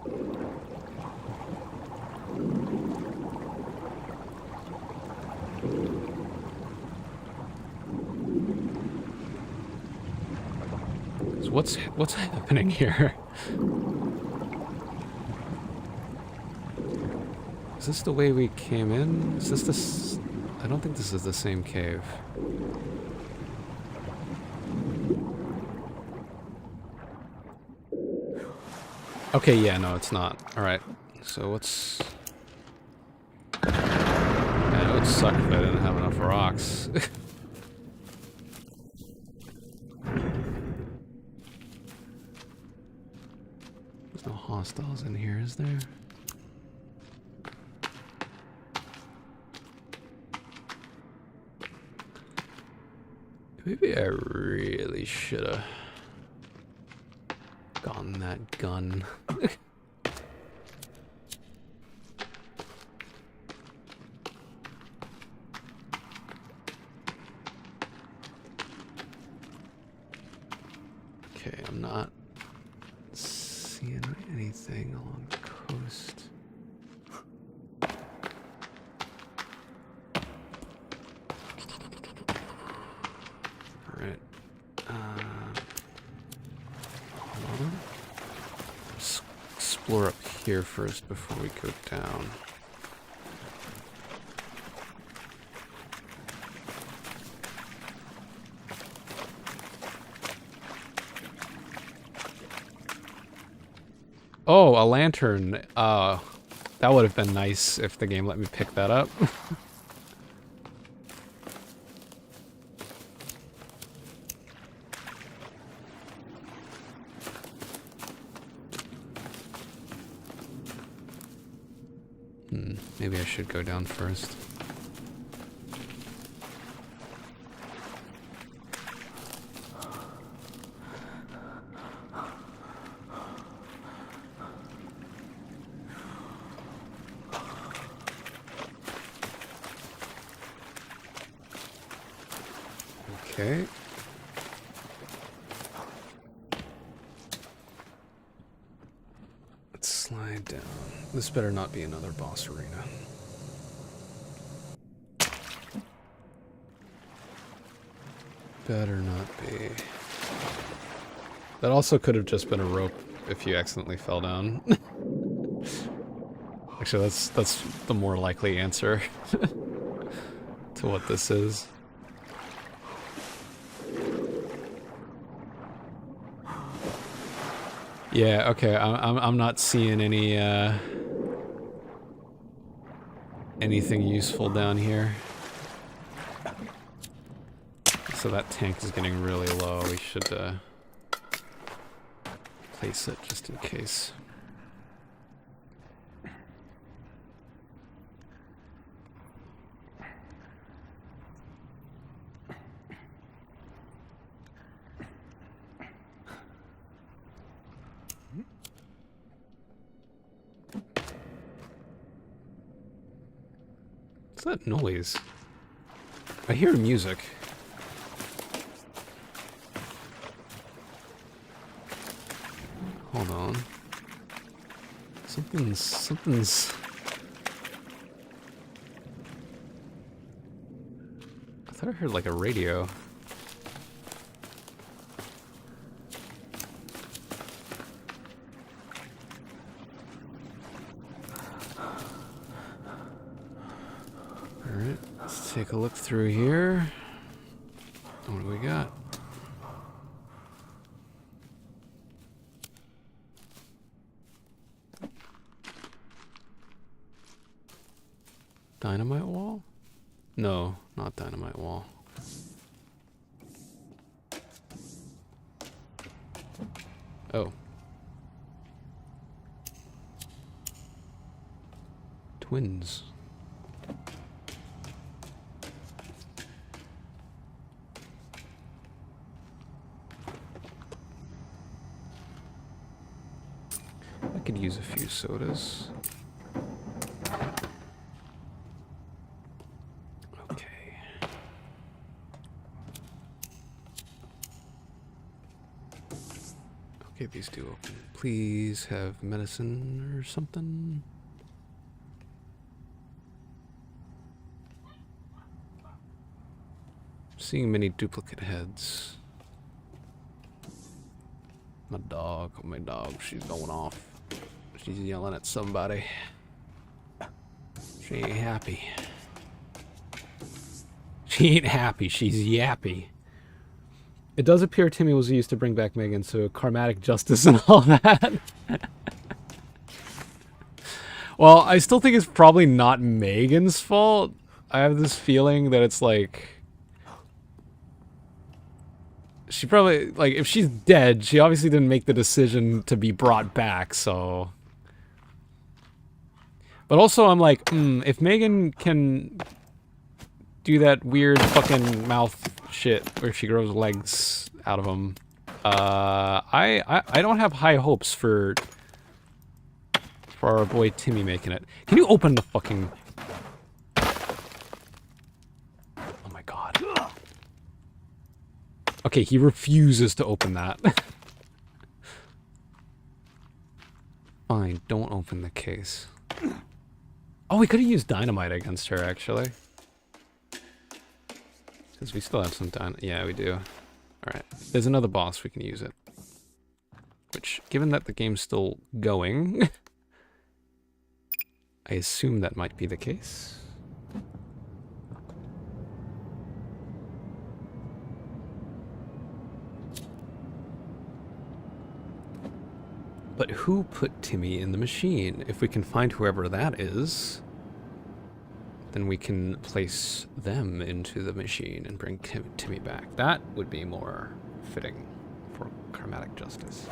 So what's happening here? Is this the way we came in? Is this I don't think this is the same cave. Okay, yeah, no, it's not. Alright, so what's... Yeah, it would suck if I didn't have enough rocks. There's no hostiles in here, is there? Maybe I really should have gotten that gun. Okay, I'm not seeing anything along the coast. Alright. Let's explore up here first before we go down. Oh, a lantern. That would have been nice if the game let me pick that up. Maybe I should go down first. Okay. Let's slide down. This better not be another boss arena. Better not be. That also could have just been a rope if you accidentally fell down. Actually, that's the more likely answer to what this is. Yeah, okay, I'm not seeing any anything useful down here. So that tank is getting really low. We should place it just in case. What's that noise? I hear music. Hold on. Something's... I thought I heard like a radio. Alright, let's take a look through here. What do we got? Dynamite wall? No, not dynamite wall. Oh. Twins. I could use a few sodas. Okay, these do open. Please have medicine or something. Seeing many duplicate heads. My dog, she's going off. She's yelling at somebody. She ain't happy. She ain't happy, she's yappy. It does appear Timmy was used to bring back Megan, so karmatic justice and all that. Well, I still think it's probably not Megan's fault. I have this feeling that it's like... She probably, like, if she's dead, she obviously didn't make the decision to be brought back, so... But also, I'm like, if Megan can do that weird fucking mouth shit where she grows legs out of them, I don't have high hopes for our boy Timmy making it. Can you open the fucking... Oh my god. Okay, he refuses to open that. Fine, don't open the case. Oh, we could have used dynamite against her, actually. Because we still have some dynamite. Yeah, we do. Alright, there's another boss, we can use it. Which, given that the game's still going, I assume that might be the case. But who put Timmy in the machine? If we can find whoever that is, then we can place them into the machine and bring Timmy back. That would be more fitting for karmatic justice.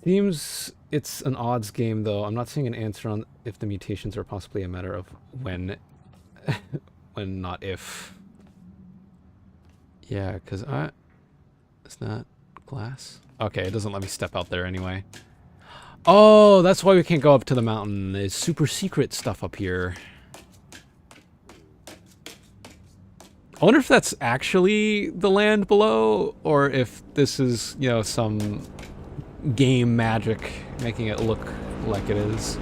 Seems it's an odds game, though. I'm not seeing an answer on if the mutations are possibly a matter of when, when, not if. Yeah, because it's not glass. Okay, it doesn't let me step out there anyway. Oh, that's why we can't go up to the mountain. There's super secret stuff up here. I wonder if that's actually the land below, or if this is, you know, some game magic making it look like it is.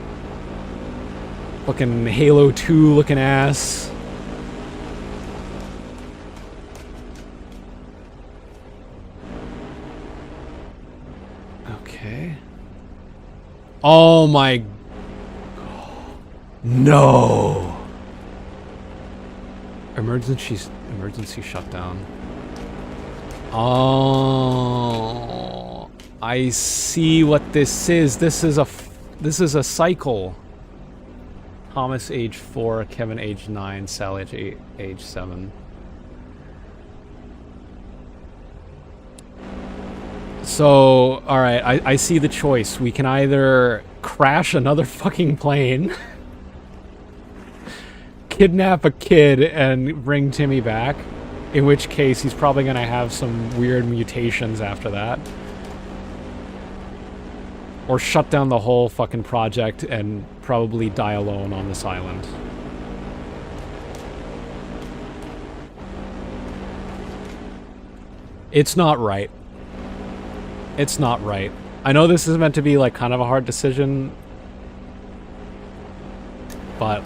Fucking Halo 2 looking ass. Okay. Oh my... No! Emergency shutdown. Oh... I see what this is. This is a cycle. Thomas age 4, Kevin age 9, Sal age 7. So, alright, I see the choice. We can either crash another fucking plane, kidnap a kid, and bring Timmy back, in which case he's probably gonna have some weird mutations after that. Or shut down the whole fucking project and probably die alone on this island. It's not right. It's not right. I know this is meant to be like kind of a hard decision, but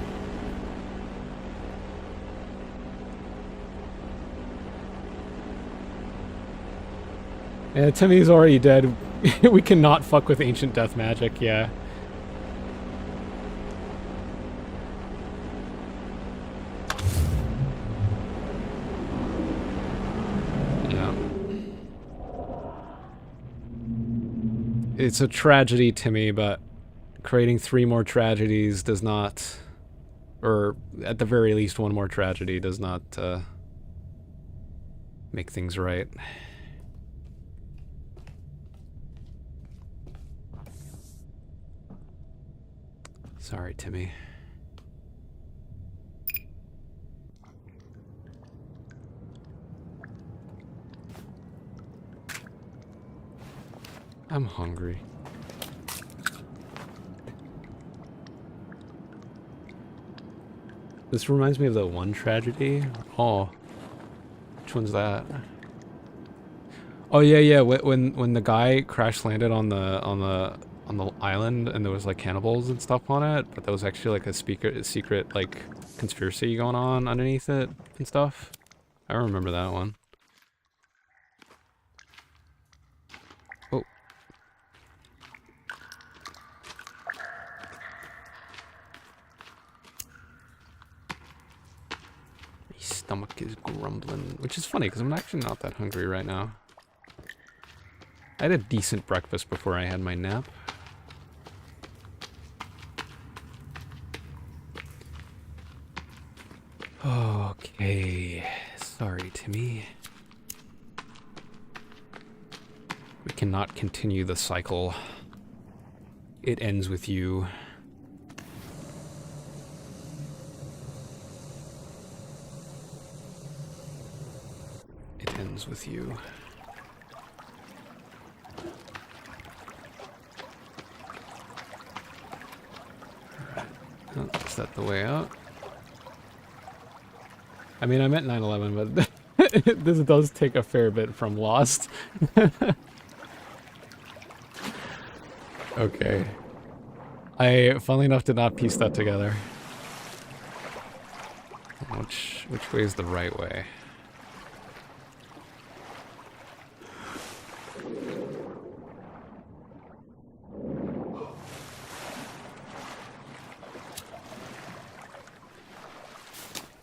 yeah, Timmy's already dead. We cannot fuck with ancient death magic, yeah. It's a tragedy, Timmy, but creating 3 more tragedies does not, or at the very least 1 more tragedy does not make things right. Sorry, Timmy. I'm hungry. This reminds me of the one tragedy. Oh, which one's that? Oh yeah. When the guy crash landed on the island and there was like cannibals and stuff on it, but there was actually like a secret like conspiracy going on underneath it and stuff. I remember that one. Oh. My stomach is grumbling, which is funny because I'm actually not that hungry right now. I had a decent breakfast before I had my nap. Okay, sorry, Timmy. We cannot continue the cycle. It ends with you. It ends with you. Oh, is that the way out? I mean, I meant 9/11, but this does take a fair bit from Lost. Okay. I, funnily enough, did not piece that together. Which way is the right way?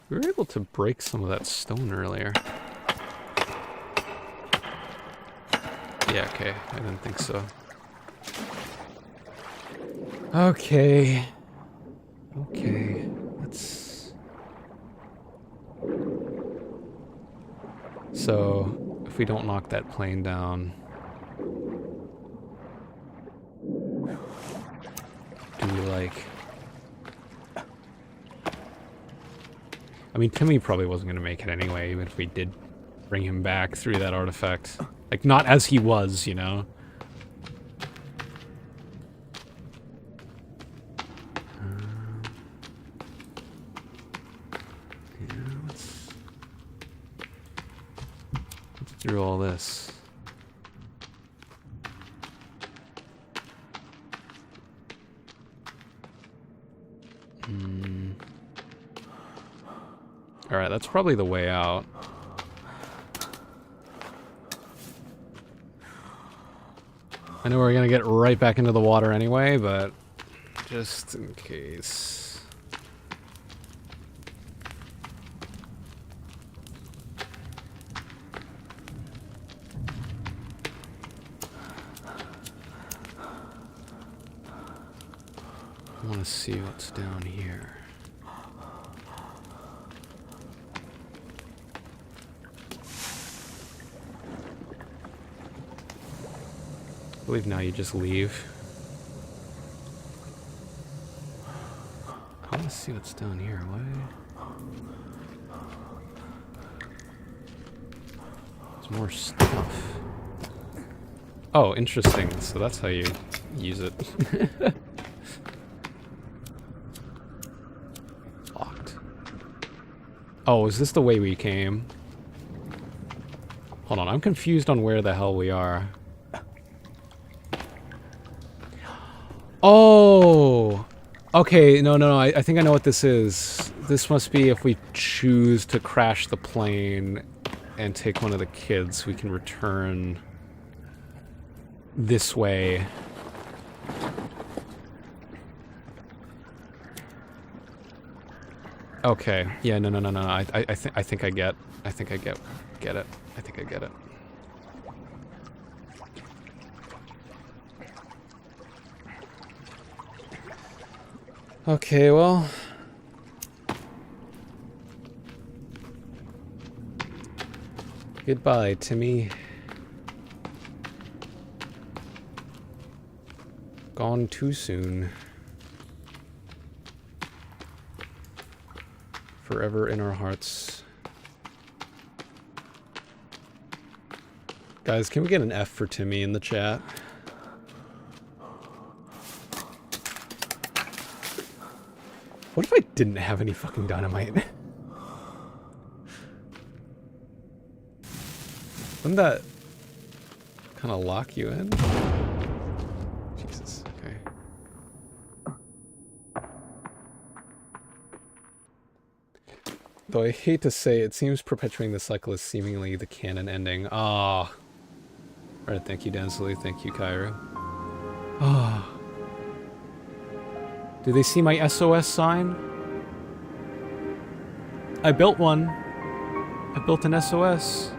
We were able to break some of that stone earlier. Yeah, okay. I didn't think so. Okay. Okay. Let's... So, if we don't knock that plane down... Do we, like... I mean, Timmy probably wasn't going to make it anyway, even if we did bring him back through that artifact. Like, not as he was, you know? Yeah, let's through all this. Alright, that's probably the way out. I know we're gonna get right back into the water anyway, but just in case. I want to see what's down here. I believe now you just leave. I want to see what's down here. What? There's more stuff. Oh, interesting. So that's how you use it. Locked. Oh, is this the way we came? Hold on, I'm confused on where the hell we are. Oh! Okay, no, I think I know what this is. This must be if we choose to crash the plane and take one of the kids, we can return this way. Okay. Yeah, no. I think I get it. I think I get it. Okay, well. Goodbye, Timmy. Gone too soon. Forever in our hearts. Guys, can we get an F for Timmy in the chat? What if I didn't have any fucking dynamite? Wouldn't that kind of lock you in? Jesus, okay. Though I hate to say, it seems perpetuating the cycle is seemingly the canon ending. Ah. Alright, thank you, Dansley. Thank you, Kyru. Ah. Do they see my SOS sign? I built one. I built an SOS.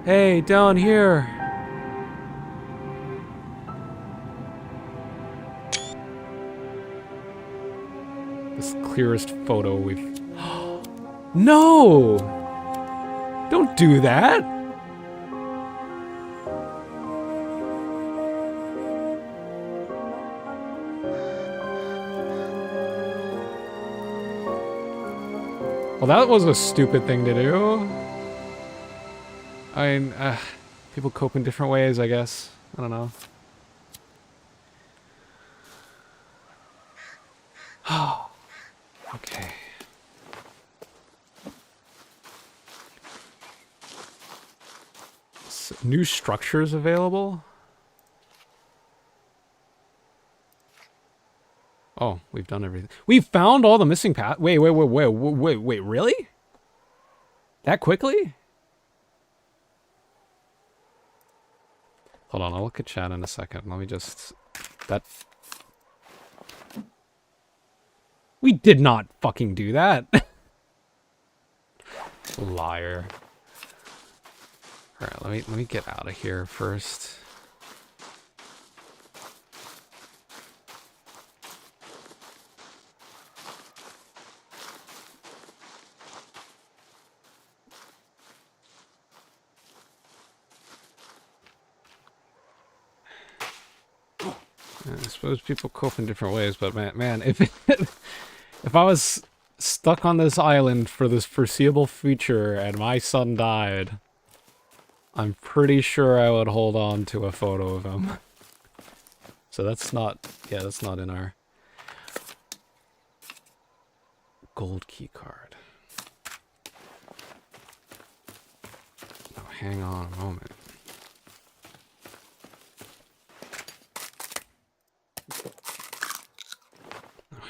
Hey, down here. This clearest photo we've... No! Don't do that! Well, that was a stupid thing to do. I mean, people cope in different ways, I guess. I don't know. Okay. New structures available? Oh, we've done everything. We found all the missing path. Wait, really? That quickly? Hold on, I'll look at chat in a second. Let me just... That... We did not fucking do that. Liar. Alright, let me get out of here first. I suppose people cope in different ways, but man, if I was stuck on this island for this foreseeable future and my son died, I'm pretty sure I would hold on to a photo of him. So that's not, yeah, that's not in our gold key card. Now hang on a moment.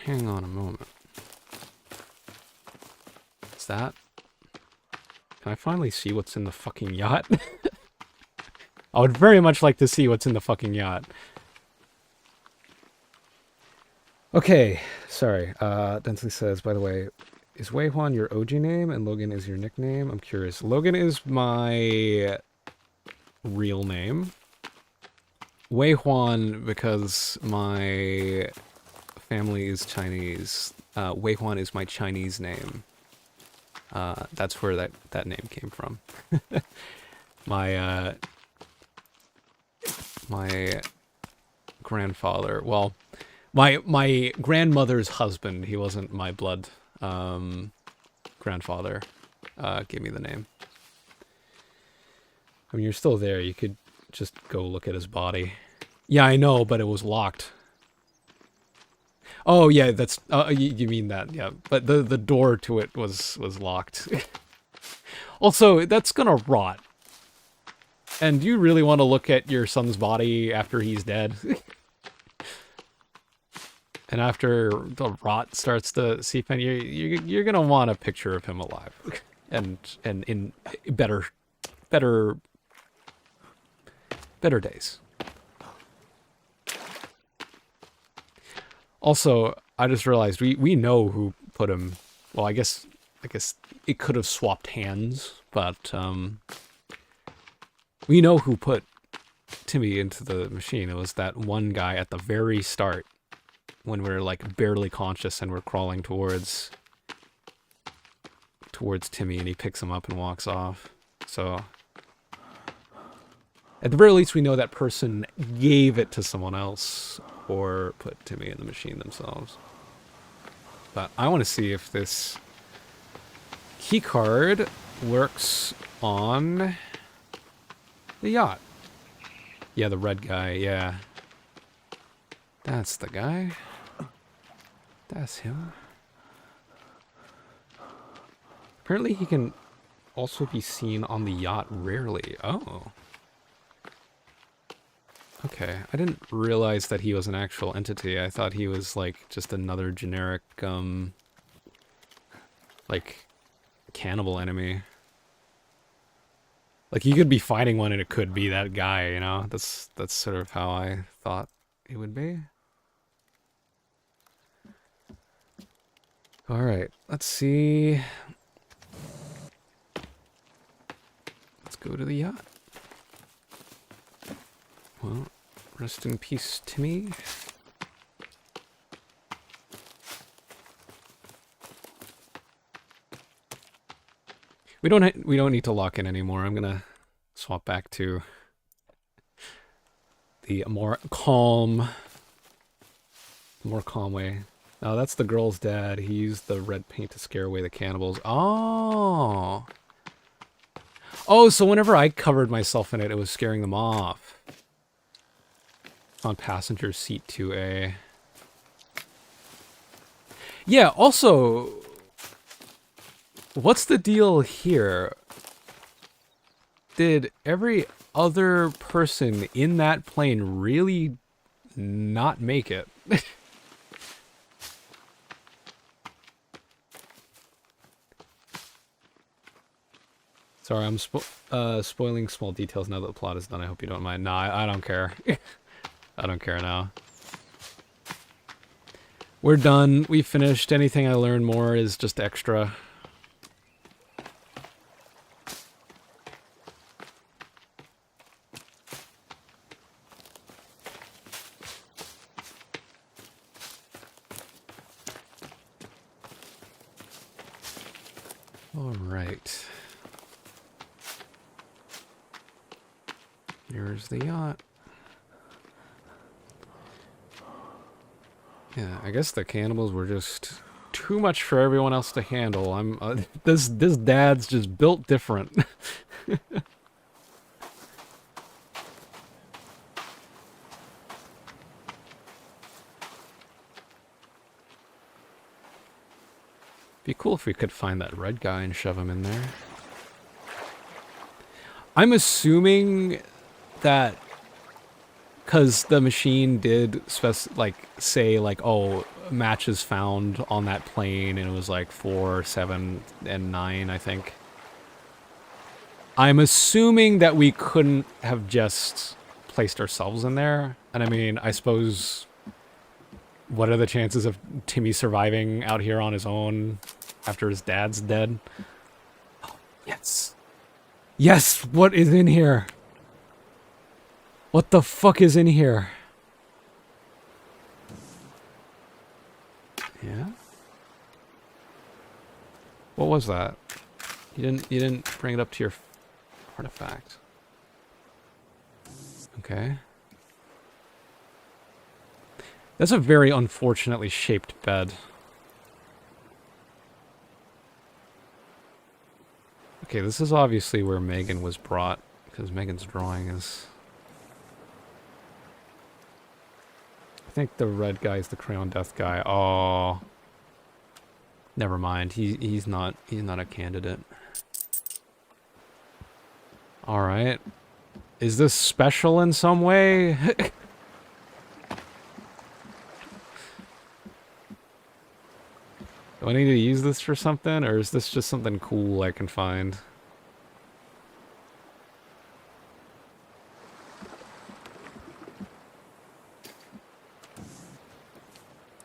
Hang on a moment. Is that... Can I finally see what's in the fucking yacht? I would very much like to see what's in the fucking yacht. Okay, sorry. Densley says, by the way, is Wei Huan your OG name and Logan is your nickname? I'm curious. Logan is my real name. Wei Huan because my family is Chinese. Wei Huan is my Chinese name. That's where that name came from. My my grandfather, well, my grandmother's husband, he wasn't my blood grandfather, gave me the name. I mean, you're still there. You could just go look at his body. Yeah, I know, but it was locked. Oh yeah, that's you mean that? Yeah, but the door to it was locked. Also, that's gonna rot. And do you really want to look at your son's body after he's dead? And after the rot starts to seep in, you're gonna want a picture of him alive, and in better days. Also, I just realized we know who put him. Well, I guess it could have swapped hands, but we know who put Timmy into the machine. It was that one guy at the very start when we're like barely conscious and we're crawling towards Timmy, and he picks him up and walks off. So at the very least, we know that person gave it to someone else or put Timmy in the machine themselves. But I want to see if this keycard works on the yacht. Yeah, the red guy, yeah. That's the guy. That's him. Apparently he can also be seen on the yacht rarely. Oh. Okay, I didn't realize that he was an actual entity. I thought he was like just another generic like cannibal enemy. Like you could be fighting one and it could be that guy, you know? That's sort of how I thought it would be. All right, let's see. Let's go to the yacht. Well, rest in peace, Timmy. We don't need to lock in anymore. I'm gonna swap back to the more calm way. Oh, that's the girl's dad. He used the red paint to scare away the cannibals. Oh. Oh, so whenever I covered myself in it, it was scaring them off. On passenger seat 2A. Yeah, also, what's the deal here? Did every other person in that plane really not make it? Sorry, I'm spoiling small details now that the plot is done. I hope you don't mind. Nah, I don't care. I don't care now. We're done. We finished. Anything I learn more is just extra. All right. Here's the yacht. Yeah, I guess the cannibals were just too much for everyone else to handle. This dad's just built different. Be cool if we could find that red guy and shove him in there. I'm assuming that because the machine did say oh, matches found on that plane, and it was like 4, 7, and 9, I think. I'm assuming that we couldn't have just placed ourselves in there. And I mean, I suppose, what are the chances of Timmy surviving out here on his own after his dad's dead? Oh, yes. Yes, what is in here? What the fuck is in here? Yeah? What was that? You didn't bring it up to your artifact. Okay. That's a very unfortunately shaped bed. Okay, this is obviously where Megan was brought, because Megan's drawing is... I think the red guy is the Crayon Death guy. Oh... Never mind. He's not a candidate. All right. Is this special in some way? Do I need to use this for something, or is this just something cool I can find?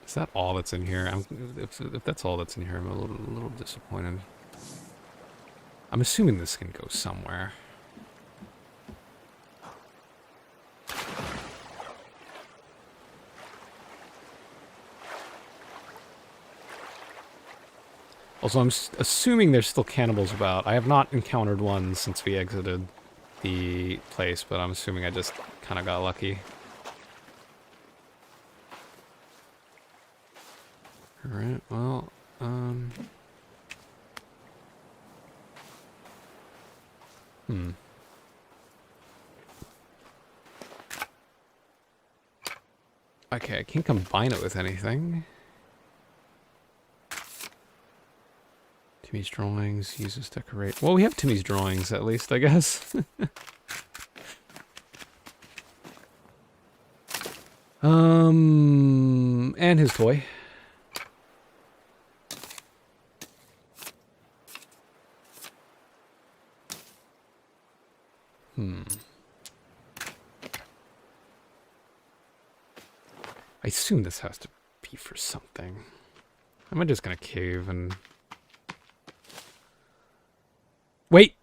Is that all that's in here? If that's all that's in here, I'm a little disappointed. I'm assuming this can go somewhere. Also, I'm assuming there's still cannibals about. I have not encountered one since we exited the place, but I'm assuming I just kind of got lucky. Alright, well, Okay, I can't combine it with anything. Timmy's drawings, uses decorate. Well, we have Timmy's drawings, at least, I guess. And his toy. I assume this has to be for something. Am I just gonna cave and... Wait!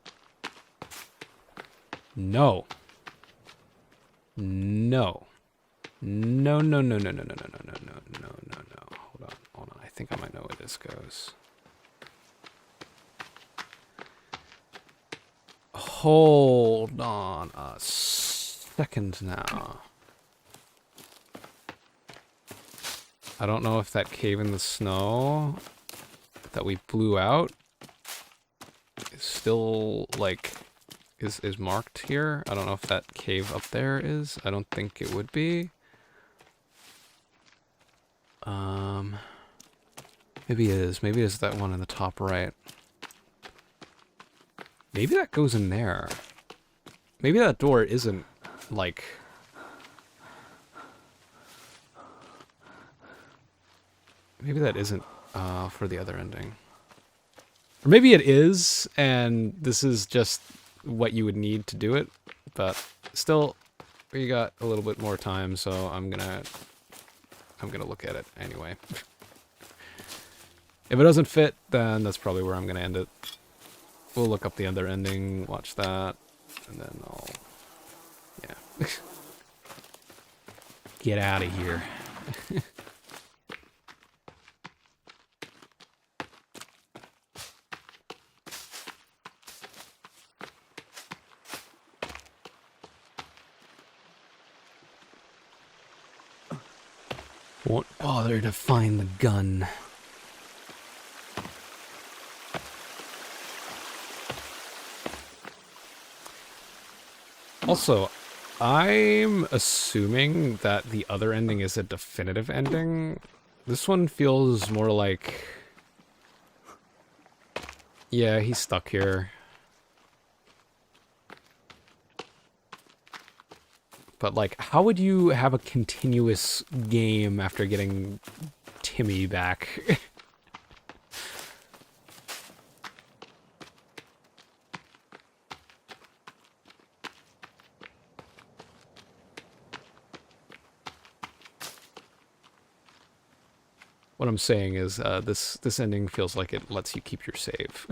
No. No. No, no, no, no, no, no, no, no, no, no, no, no, no. Hold on. I think I might know where this goes. Hold on a second now. I don't know if that cave in the snow that we blew out is still, like, is marked here. I don't know if that cave up there is. I don't think it would be. Maybe it is. Maybe it's that one in the top right. Maybe that goes in there. Maybe that door isn't, like... Maybe that isn't for the other ending. Or maybe it is, and this is just what you would need to do it. But still, we got a little bit more time, so I'm gonna look at it anyway. If it doesn't fit, then that's probably where I'm gonna end it. We'll look up the other ending, watch that, and then I'll... Yeah. Get out of here. Won't bother to find the gun. Also, I'm assuming that the other ending is a definitive ending. This one feels more like... Yeah, he's stuck here. But, like, how would you have a continuous game after getting Timmy back? What I'm saying is this ending feels like it lets you keep your save.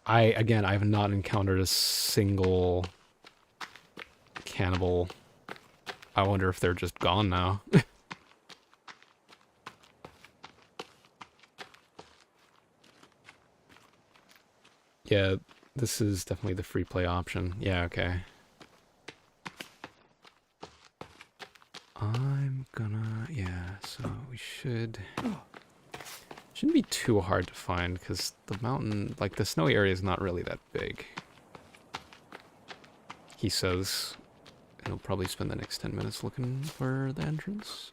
I have not encountered a single cannibal. I wonder if they're just gone now. Yeah, this is definitely the free play option. Yeah, okay. I'm gonna, yeah, so we shouldn't be too hard to find because the mountain, like the snowy area is not really that big. He says he'll probably spend the next 10 minutes looking for the entrance.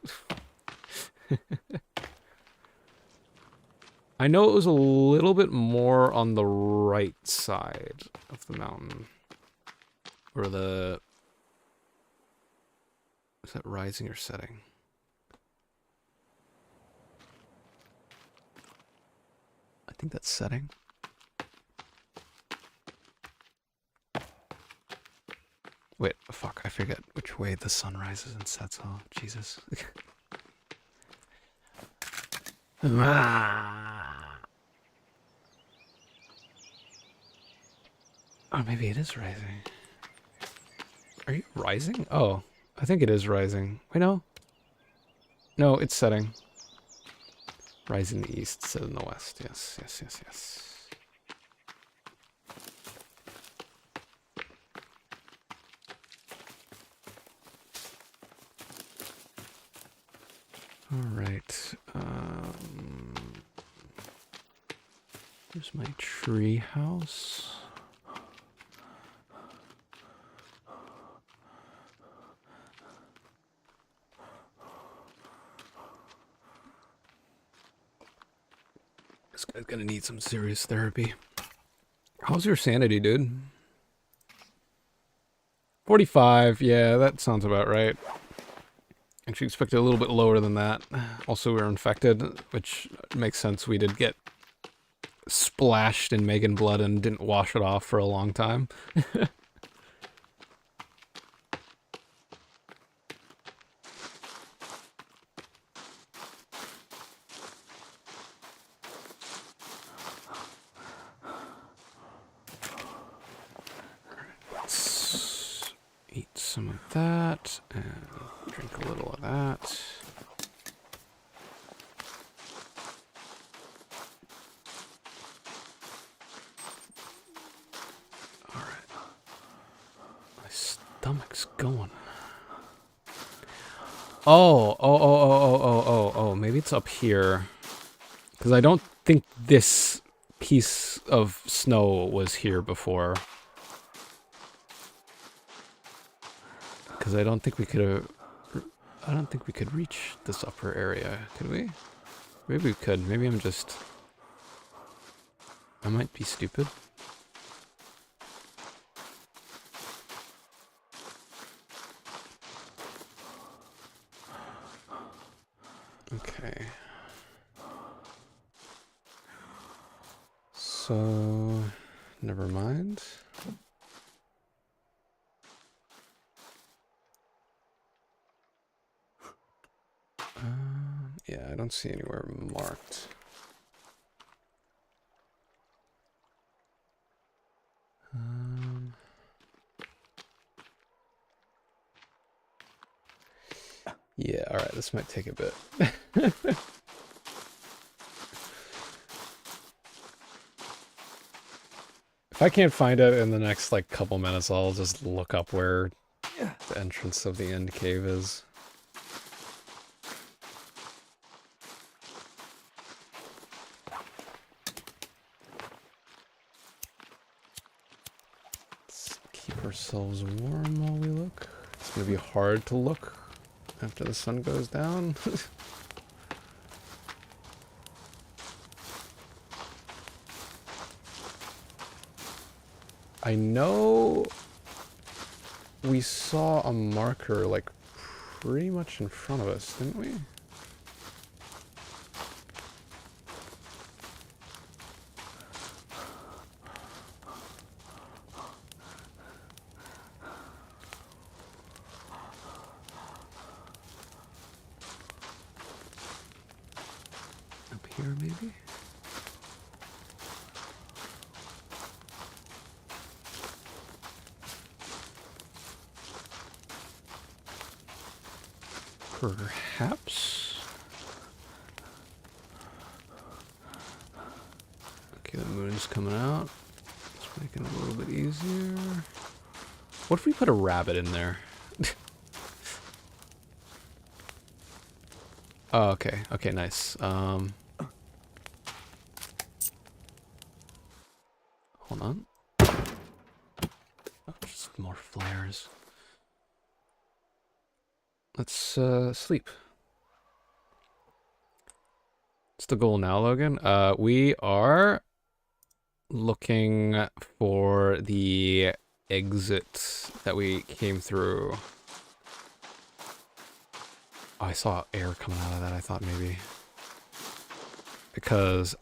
I know it was a little bit more on the right side of the mountain. Or the... Is that rising or setting? I think that's setting. Wait, fuck, I forget which way the sun rises and sets. Oh, Jesus. Oh, maybe it is rising. Are you rising? Oh, I think it is rising. Wait, no. No, it's setting. Rising in the east, set in the west. Yes, yes, yes, yes. All right. Here's my tree house. This guy's gonna need some serious therapy. How's your sanity, dude? 45. Yeah, that sounds about right. Actually expected a little bit lower than that. Also, we were infected, which makes sense. We did get splashed in Megan blood and didn't wash it off for a long time. Let's eat some of that and drink a little of that. Stomach's going. Oh, maybe it's up here. Because I don't think this piece of snow was here before. Because I don't think we could have... I don't think we could reach this upper area. Could we? Maybe we could. Maybe I'm just... I might be stupid. Okay. So, never mind. Yeah, I don't see anywhere marked. Yeah, alright, this might take a bit. If I can't find it in the next, like, couple minutes, I'll just look up where the entrance of the end cave is. Let's keep ourselves warm while we look. It's gonna be hard to look after the sun goes down. I know we saw a marker, like, pretty much in front of us, didn't we? here, maybe? Perhaps. Okay, the moon's coming out. It's making it a little bit easier. What if we put a rabbit in there? Oh, okay. Okay, nice. Hold on. Oh, just more flares. Let's sleep. What's the goal now, Logan? We are looking for the exit that we came through. Oh, I saw air coming out of that, I thought maybe. Because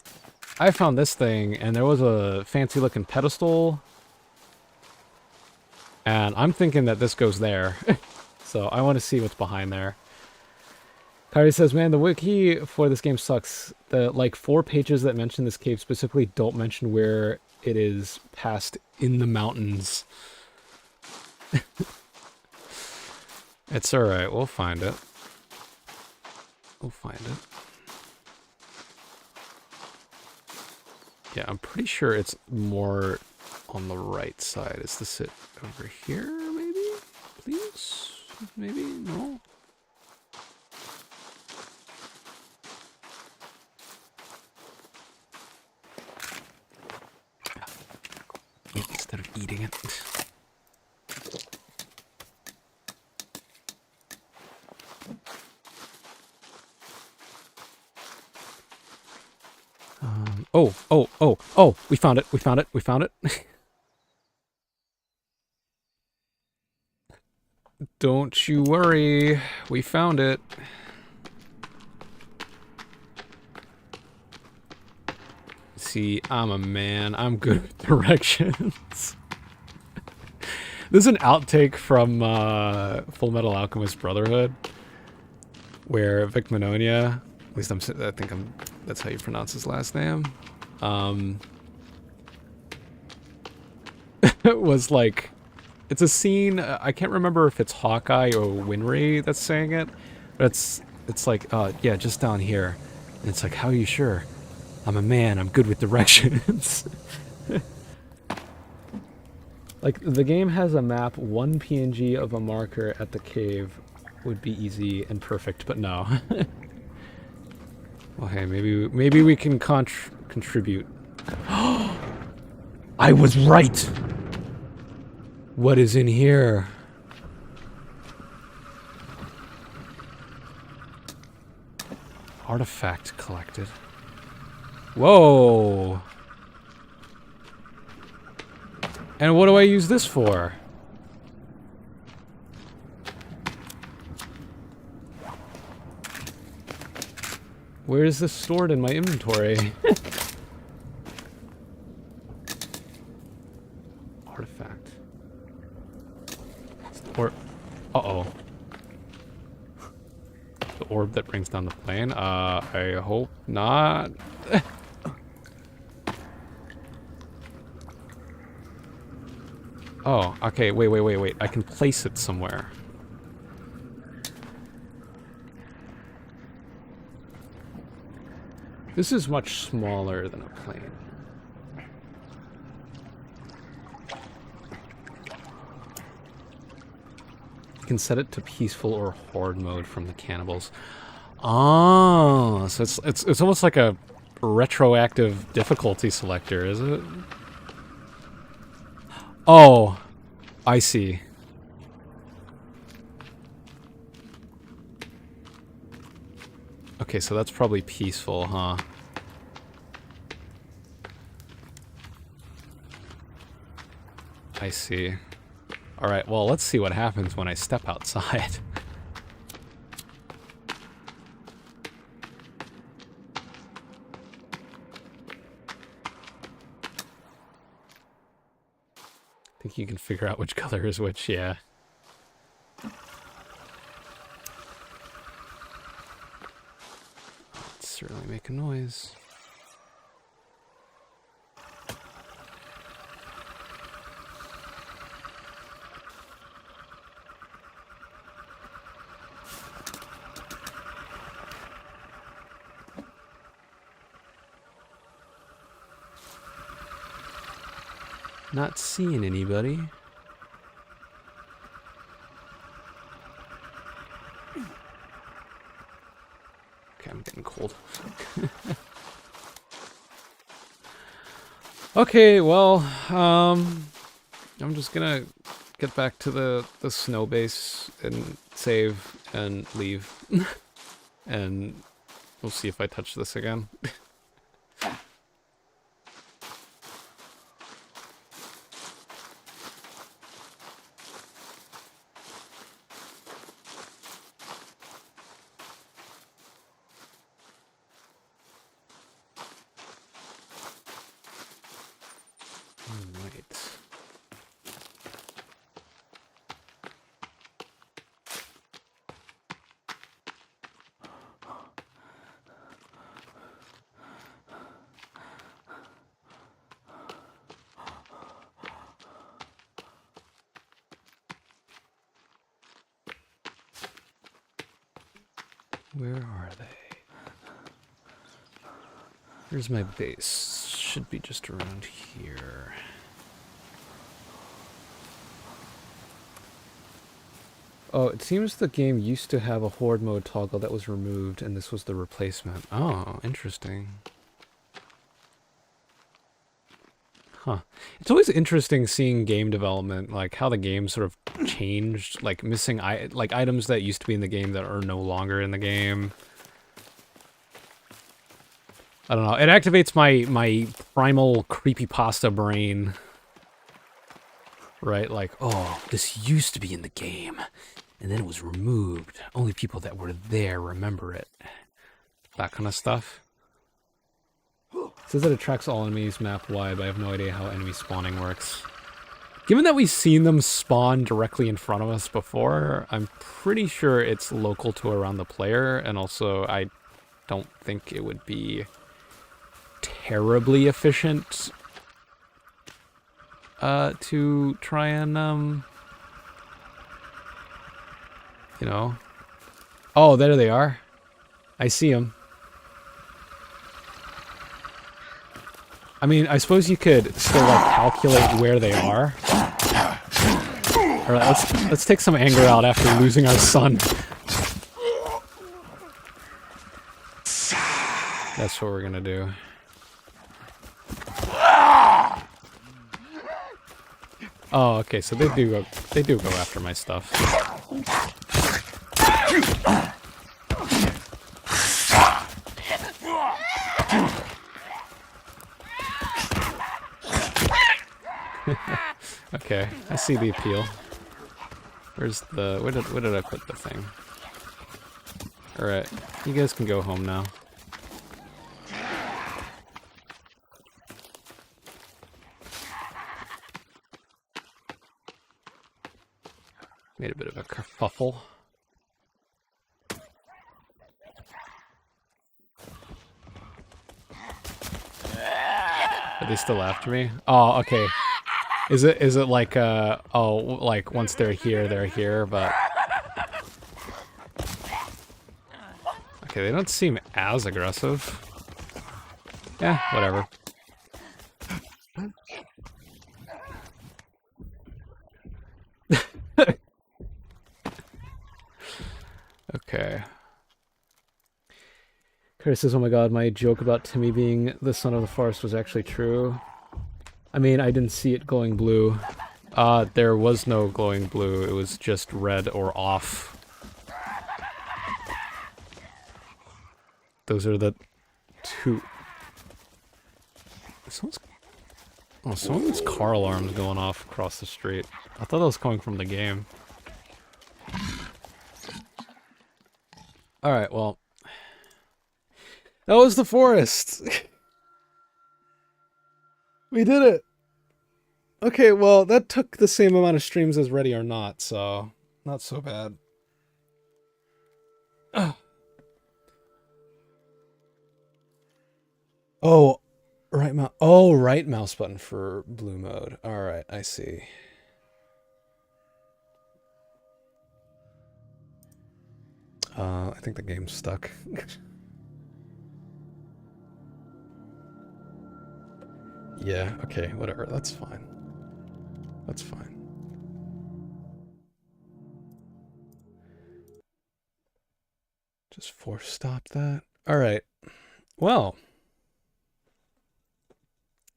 I found this thing, and there was a fancy-looking pedestal. And I'm thinking that this goes there. So I want to see what's behind there. Kyru says, man, the wiki for this game sucks. The, like, 4 pages that mention this cave specifically don't mention where it is past in the mountains. It's alright, we'll find it. We'll find it. Yeah, I'm pretty sure it's more on the right side. Is this it over here, maybe? Please? Maybe? No? Instead of eating it. Oh, we found it, we found it, we found it. Don't you worry, we found it. See, I'm a man, I'm good with directions. This is an outtake from Full Metal Alchemist Brotherhood, where Vic Mignogna, at least I think that's how you pronounce his last name, was like, it's a scene, I can't remember if it's Hawkeye or Winry that's saying it, but it's like, yeah, just down here. And it's like, how are you sure? I'm a man, I'm good with directions. Like, the game has a map, 1 PNG of a marker at the cave would be easy and perfect, but no. Well, hey, maybe we can contribute. I was right! What is in here? Artifact collected. Whoa! And what do I use this for? Where is this stored in my inventory? Artifact. Or, uh-oh. The orb that brings down the plane? I hope not. Oh, okay, wait. I can place it somewhere. This is much smaller than a plane. You can set it to peaceful or horde mode from the cannibals. Oh, so it's almost like a retroactive difficulty selector, is it? Oh, I see. Okay, so that's probably peaceful, huh? I see. Alright, well, let's see what happens when I step outside. I think you can figure out which color is which, yeah. Let's certainly make make a noise. Not seeing anybody. Okay, I'm getting cold. Okay, well, I'm just gonna get back to the snow base and save and leave. And we'll see if I touch this again. Where are they? Here's my base. Should be just around here. Oh, it seems the game used to have a horde mode toggle that was removed, and this was the replacement. Oh, interesting. Huh. It's always interesting seeing game development, like how the game sort of changed, like missing like items that used to be in the game that are no longer in the game. I don't know. It activates my primal creepypasta brain. Right? Like, oh, this used to be in the game, and then it was removed. Only people that were there remember it. That kind of stuff. It says that it tracks all enemies map-wide, but I have no idea how enemy spawning works. Given that we've seen them spawn directly in front of us before, I'm pretty sure it's local to around the player, and also I don't think it would be terribly efficient to try and, you know. Oh, there they are. I see them. I mean, I suppose you could still, like, calculate where they are. Alright, let's take some anger out after losing our son. That's what we're gonna do. Oh, okay, so they do go after my stuff. Okay, I see the appeal. Where's the... Where did I put the thing? Alright, you guys can go home now. Made a bit of a kerfuffle. Are they still after me? Oh, okay. Is it like oh, like once they're here, but okay, they don't seem as aggressive. Yeah, whatever. Okay. Curtis says, oh my god, my joke about Timmy being the son of the forest was actually true. I mean, I didn't see it glowing blue. There was no glowing blue, it was just red or off. Those are the two... Someone's car alarm's going off across the street. I thought that was coming from the game. Alright, well... That was the forest! We did it! Okay, well, that took the same amount of streams as Ready or Not, so... Not so bad. Ugh. Oh, right mouse. Oh, right mouse button for blue mode. All right, I see. I think the game's stuck. Yeah, okay, whatever. That's fine. That's fine. Just force stop that. All right. Well,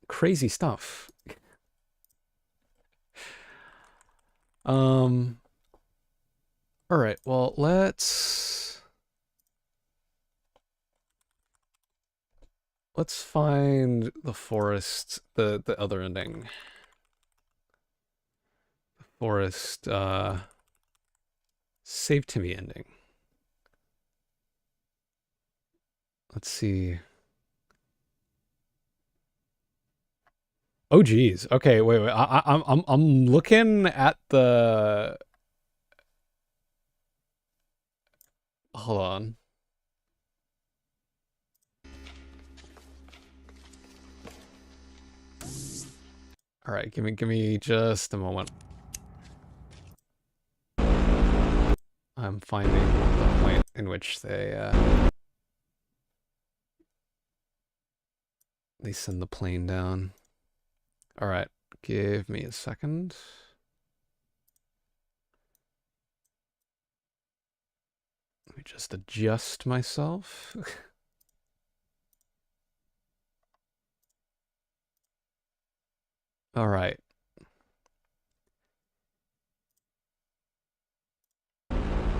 crazy stuff. All right. Well, let's find the forest, the other ending. The forest save Timmy ending. Let's see. Oh geez. Okay, wait. I'm looking at the. Hold on. All right, give me just a moment. I'm finding the point in which they send the plane down. All right, give me a second. Let me just adjust myself. All right.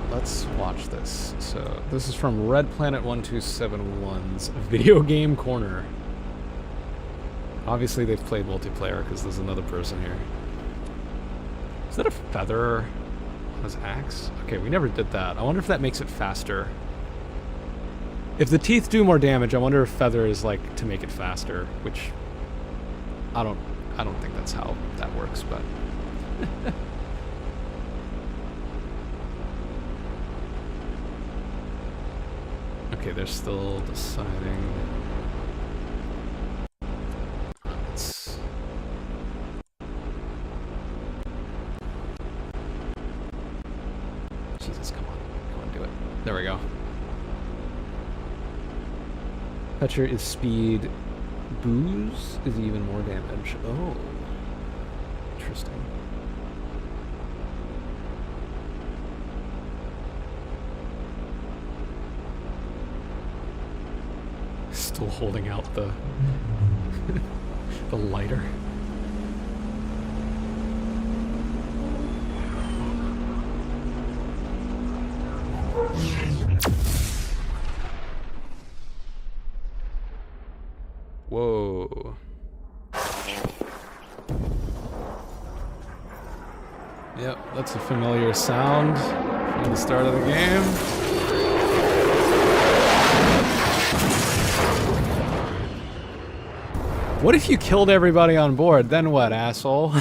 Let's watch this. So this is from Red Planet 1271's Video Game Corner. Obviously they've played multiplayer because there's another person here. Is that a feather on his axe? Okay, we never did that. I wonder if that makes it faster. If the teeth do more damage, I wonder if feather is like to make it faster, which I don't think that's how that works, but okay, they're still deciding. Let's... Jesus, come on, do it. There we go. Fetcher is speed. Booze is even more damage. Oh, interesting. Still holding out the the lighter. Whoa. Yep, that's a familiar sound from the start of the game. What if you killed everybody on board? Then what, asshole?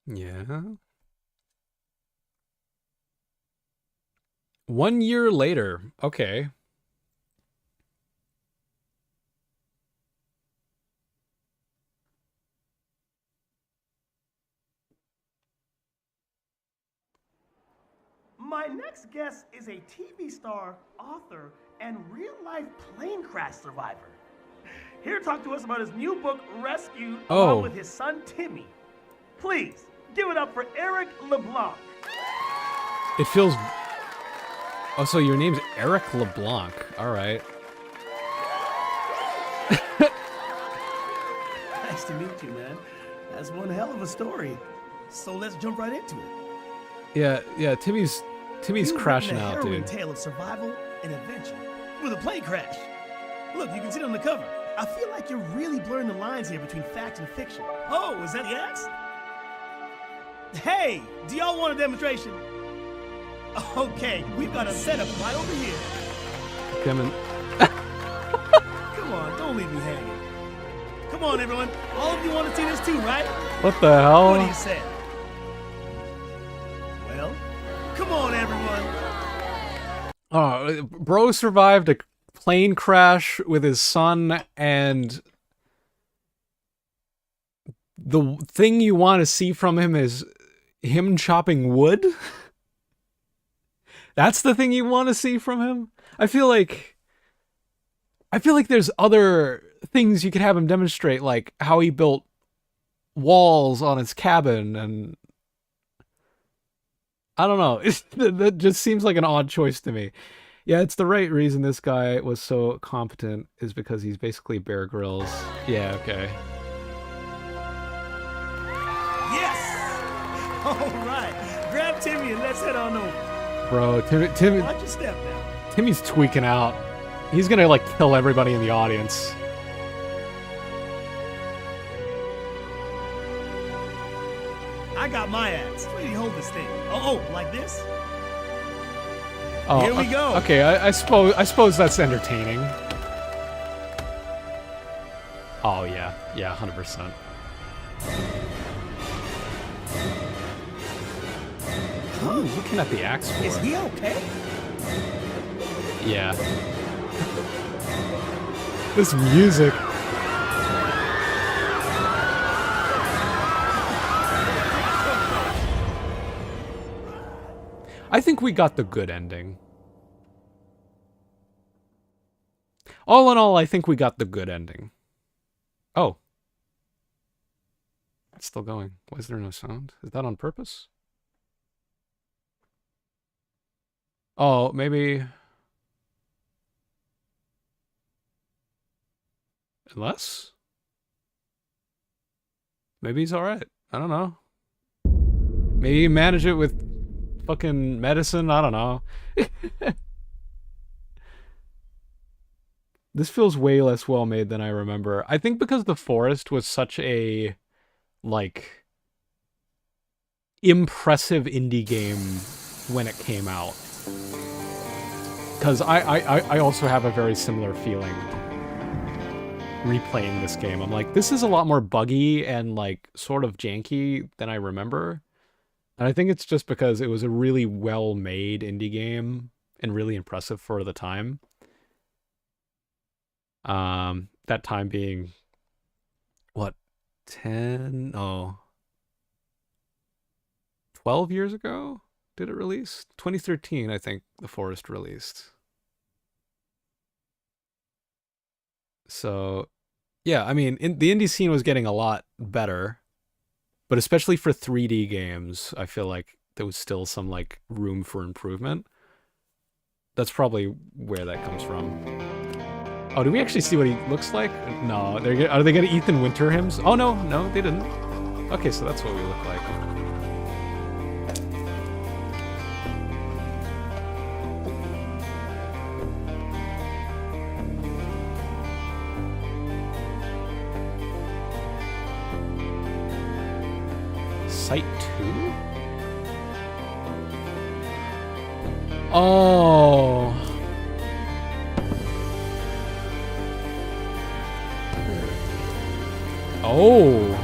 Yeah. 1 year later. Okay. My next guest is a TV star, author, and real-life plane crash survivor. Here to talk to us about his new book, Rescue, along with his son, Timmy. Please, give it up for Eric LeBlanc. It feels... Oh, so your name's Eric LeBlanc. All right. Nice to meet you, man. That's one hell of a story. So let's jump right into it. Yeah, Timmy's crashing out, dude. Harrowing tale of survival and adventure with a plane crash. Look, you can see it on the cover. I feel like you're really blurring the lines here between fact and fiction. Oh, is that the axe? Hey, do y'all want a demonstration? Okay, we've got a setup right over here. Come in. Come on, don't leave me hanging. Come on, everyone. All of you want to see this too, right? What the hell? What do you say? Well, come on, everyone. Oh, bro survived a plane crash with his son, and the thing you want to see from him is him chopping wood? That's the thing you want to see from him? I feel like there's other things you could have him demonstrate, like how he built walls on his cabin, and I don't know. That just seems like an odd choice to me. Yeah, it's the right reason this guy was so competent is because he's basically Bear Grylls. Yeah, okay. Yes! All right. Grab Timmy and let's head on over. Bro, Watch your step now. Timmy's tweaking out. He's gonna, like, kill everybody in the audience. I got my axe. Where do you hold this thing? Oh, like this? Oh, Here we go. Okay, I suppose that's entertaining. Oh, yeah. Yeah, 100%. Ooh, looking at the axe for. Is he okay? Yeah. This music. I think we got the good ending. All in all, I think we got the good ending. Oh. It's still going. Why is there no sound? Is that on purpose? Oh, maybe... Unless? Maybe he's alright. I don't know. Maybe you manage it with fucking medicine? I don't know. This feels way less well made than I remember. I think because The Forest was such a, like, impressive indie game when it came out. Because I also have a very similar feeling replaying this game. I'm like, this is a lot more buggy and, like, sort of janky than I remember. And I think it's just because it was a really well-made indie game and really impressive for the time. That time being, what, 10? Oh, 12 years ago? Did it release? 2013, I think, The Forest released. So, yeah, I mean, the indie scene was getting a lot better. But especially for 3D games, I feel like there was still some, like, room for improvement. That's probably where that comes from. Oh, did we actually see what he looks like? No. Are they going to Ethan Winter him? Oh, no, they didn't. Okay, so that's what we look like. Site 2? Oh. Oh.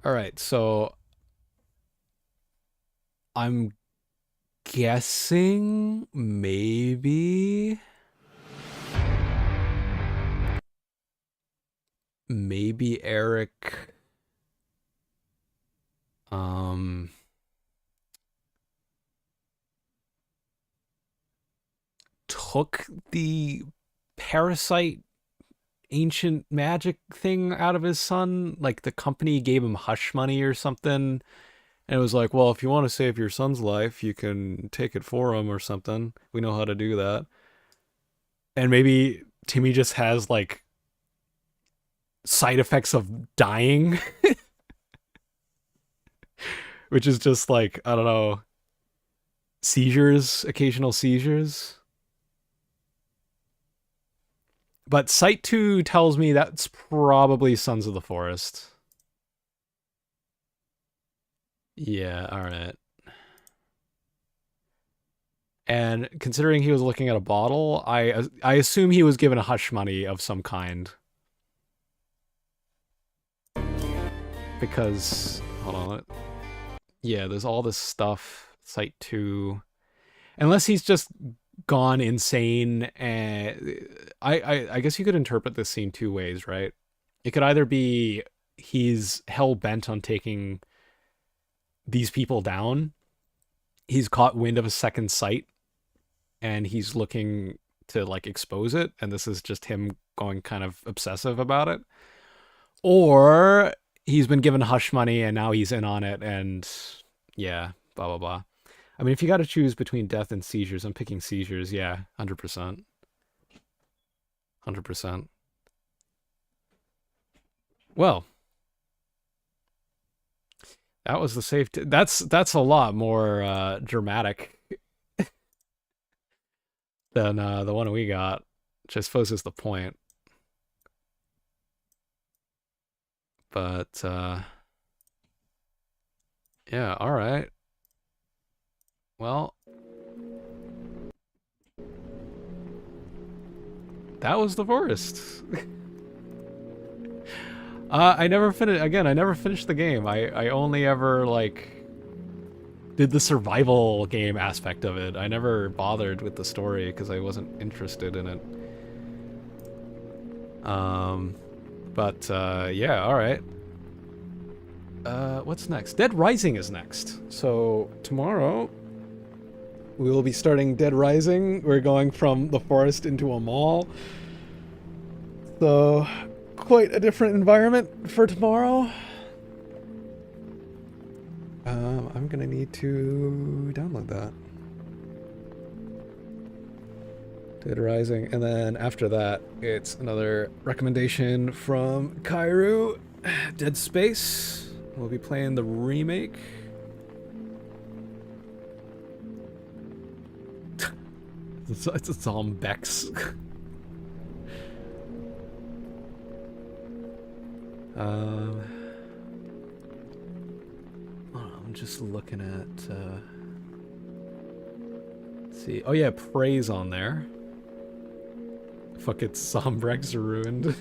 All right, so I'm guessing maybe Eric took the parasite ancient magic thing out of his son. Like, the company gave him hush money or something, and it was like, well, if you want to save your son's life, you can take it for him or something. We know how to do that. And maybe Timmy just has, like, side effects of dying, which is just, like, I don't know, seizures, occasional seizures. But Site 2 tells me that's probably Sons of the Forest. Yeah, alright. And considering he was looking at a bottle, I assume he was given a hush money of some kind. Because, hold on. Yeah, there's all this stuff. Site 2. Unless he's just gone insane, and I guess you could interpret this scene two ways, right? It could either be he's hell-bent on taking these people down. He's caught wind of a second sight, and he's looking to, like, expose it, and this is just him going kind of obsessive about it. Or he's been given hush money, and now he's in on it, and yeah, blah, blah, blah. I mean, if you got to choose between death and seizures, I'm picking seizures, yeah, 100%. 100%. Well, that was the safe... That's a lot more dramatic than the one we got, which I suppose is the point. But, yeah, alright. Well, that was the forest. I never finished, again, I never finished the game. I only ever, like, did the survival game aspect of it. I never bothered with the story because I wasn't interested in it. Yeah, alright. What's next? Dead Rising is next. So, tomorrow, we will be starting Dead Rising. We're going from the forest into a mall. So, quite a different environment for tomorrow. I'm gonna need to download that. Dead Rising, and then after that, it's another recommendation from Kyru, Dead Space. We'll be playing the remake. It's a Zombex. I'm just looking at, let's see. Oh yeah, Prey's on there. Fuck it, Sombrex are ruined.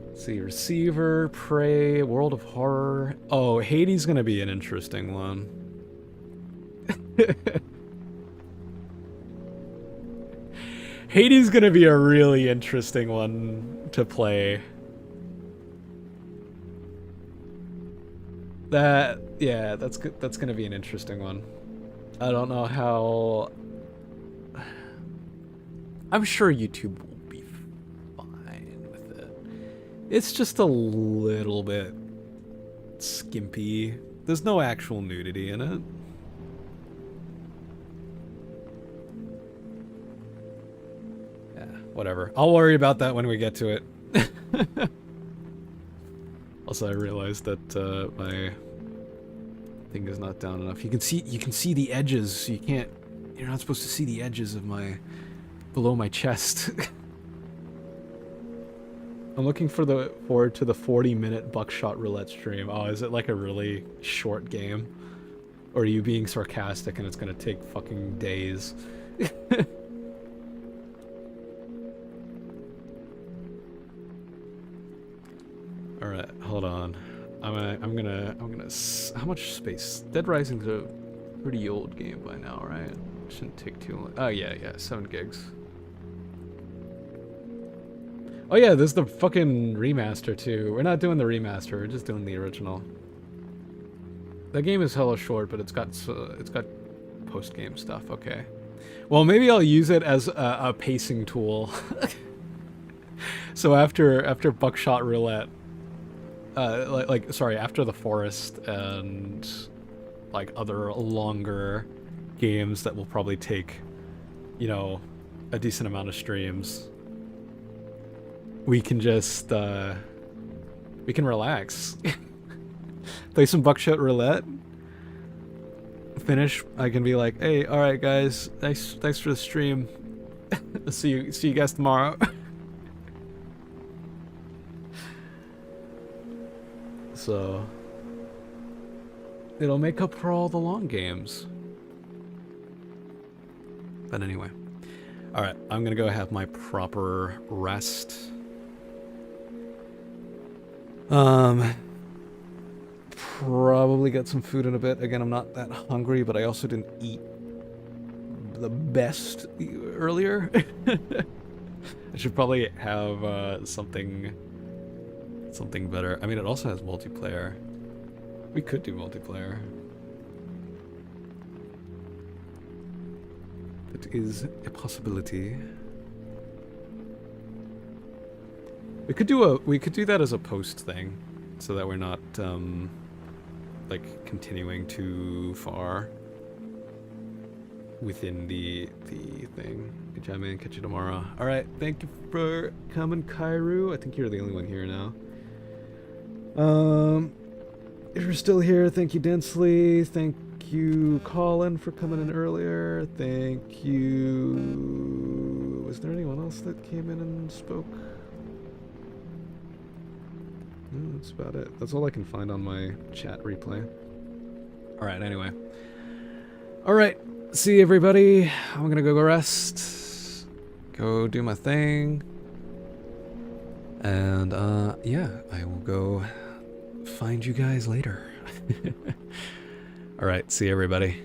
Let's see, Receiver, Prey, World of Horror. Oh, Hades gonna be an interesting one. Haydee gonna be a really interesting one to play. Yeah, that's gonna be an interesting one. I don't know how... I'm sure YouTube will be fine with it. It's just a little bit skimpy. There's no actual nudity in it. Whatever. I'll worry about that when we get to it. Also, I realized that my thing is not down enough. You can see the edges. You're not supposed to see the edges of below my chest. I'm looking forward to the 40-minute Buckshot Roulette stream. Oh, is it like a really short game? Or are you being sarcastic and it's gonna take fucking days? Alright, hold on. I'm gonna how much space? Dead Rising's a pretty old game by now, right? Shouldn't take too long. Oh yeah, 7 gigs. Oh yeah, there's the fucking remaster too. We're not doing the remaster, we're just doing the original. That game is hella short, but it's got post-game stuff, okay. Well, maybe I'll use it as a pacing tool. So after Buckshot Roulette, after the forest and like other longer games that will probably take, you know, a decent amount of streams, we can just we can relax. Play some Buckshot Roulette. Finish. I can be like, hey, all right, guys, thanks for the stream. see you guys tomorrow. So it'll make up for all the long games. But anyway. Alright, I'm gonna go have my proper rest. Probably get some food in a bit. Again, I'm not that hungry, but I also didn't eat the best earlier. I should probably have something better. I mean, it also has multiplayer. We could do multiplayer. It is a possibility. We could do that as a post thing, so that we're not like continuing too far within the thing. Good job, man. Catch you tomorrow. All right, thank you for coming, Kyru. I think you're the only one here now. If you're still here, thank you, Densely. Thank you, Colin, for coming in earlier. Thank you. Was there anyone else that came in and spoke? No, that's about it. That's all I can find on my chat replay. Alright, anyway. Alright, see everybody. I'm gonna go rest. Go do my thing. And, yeah, I will go find you guys later. Alright, see everybody.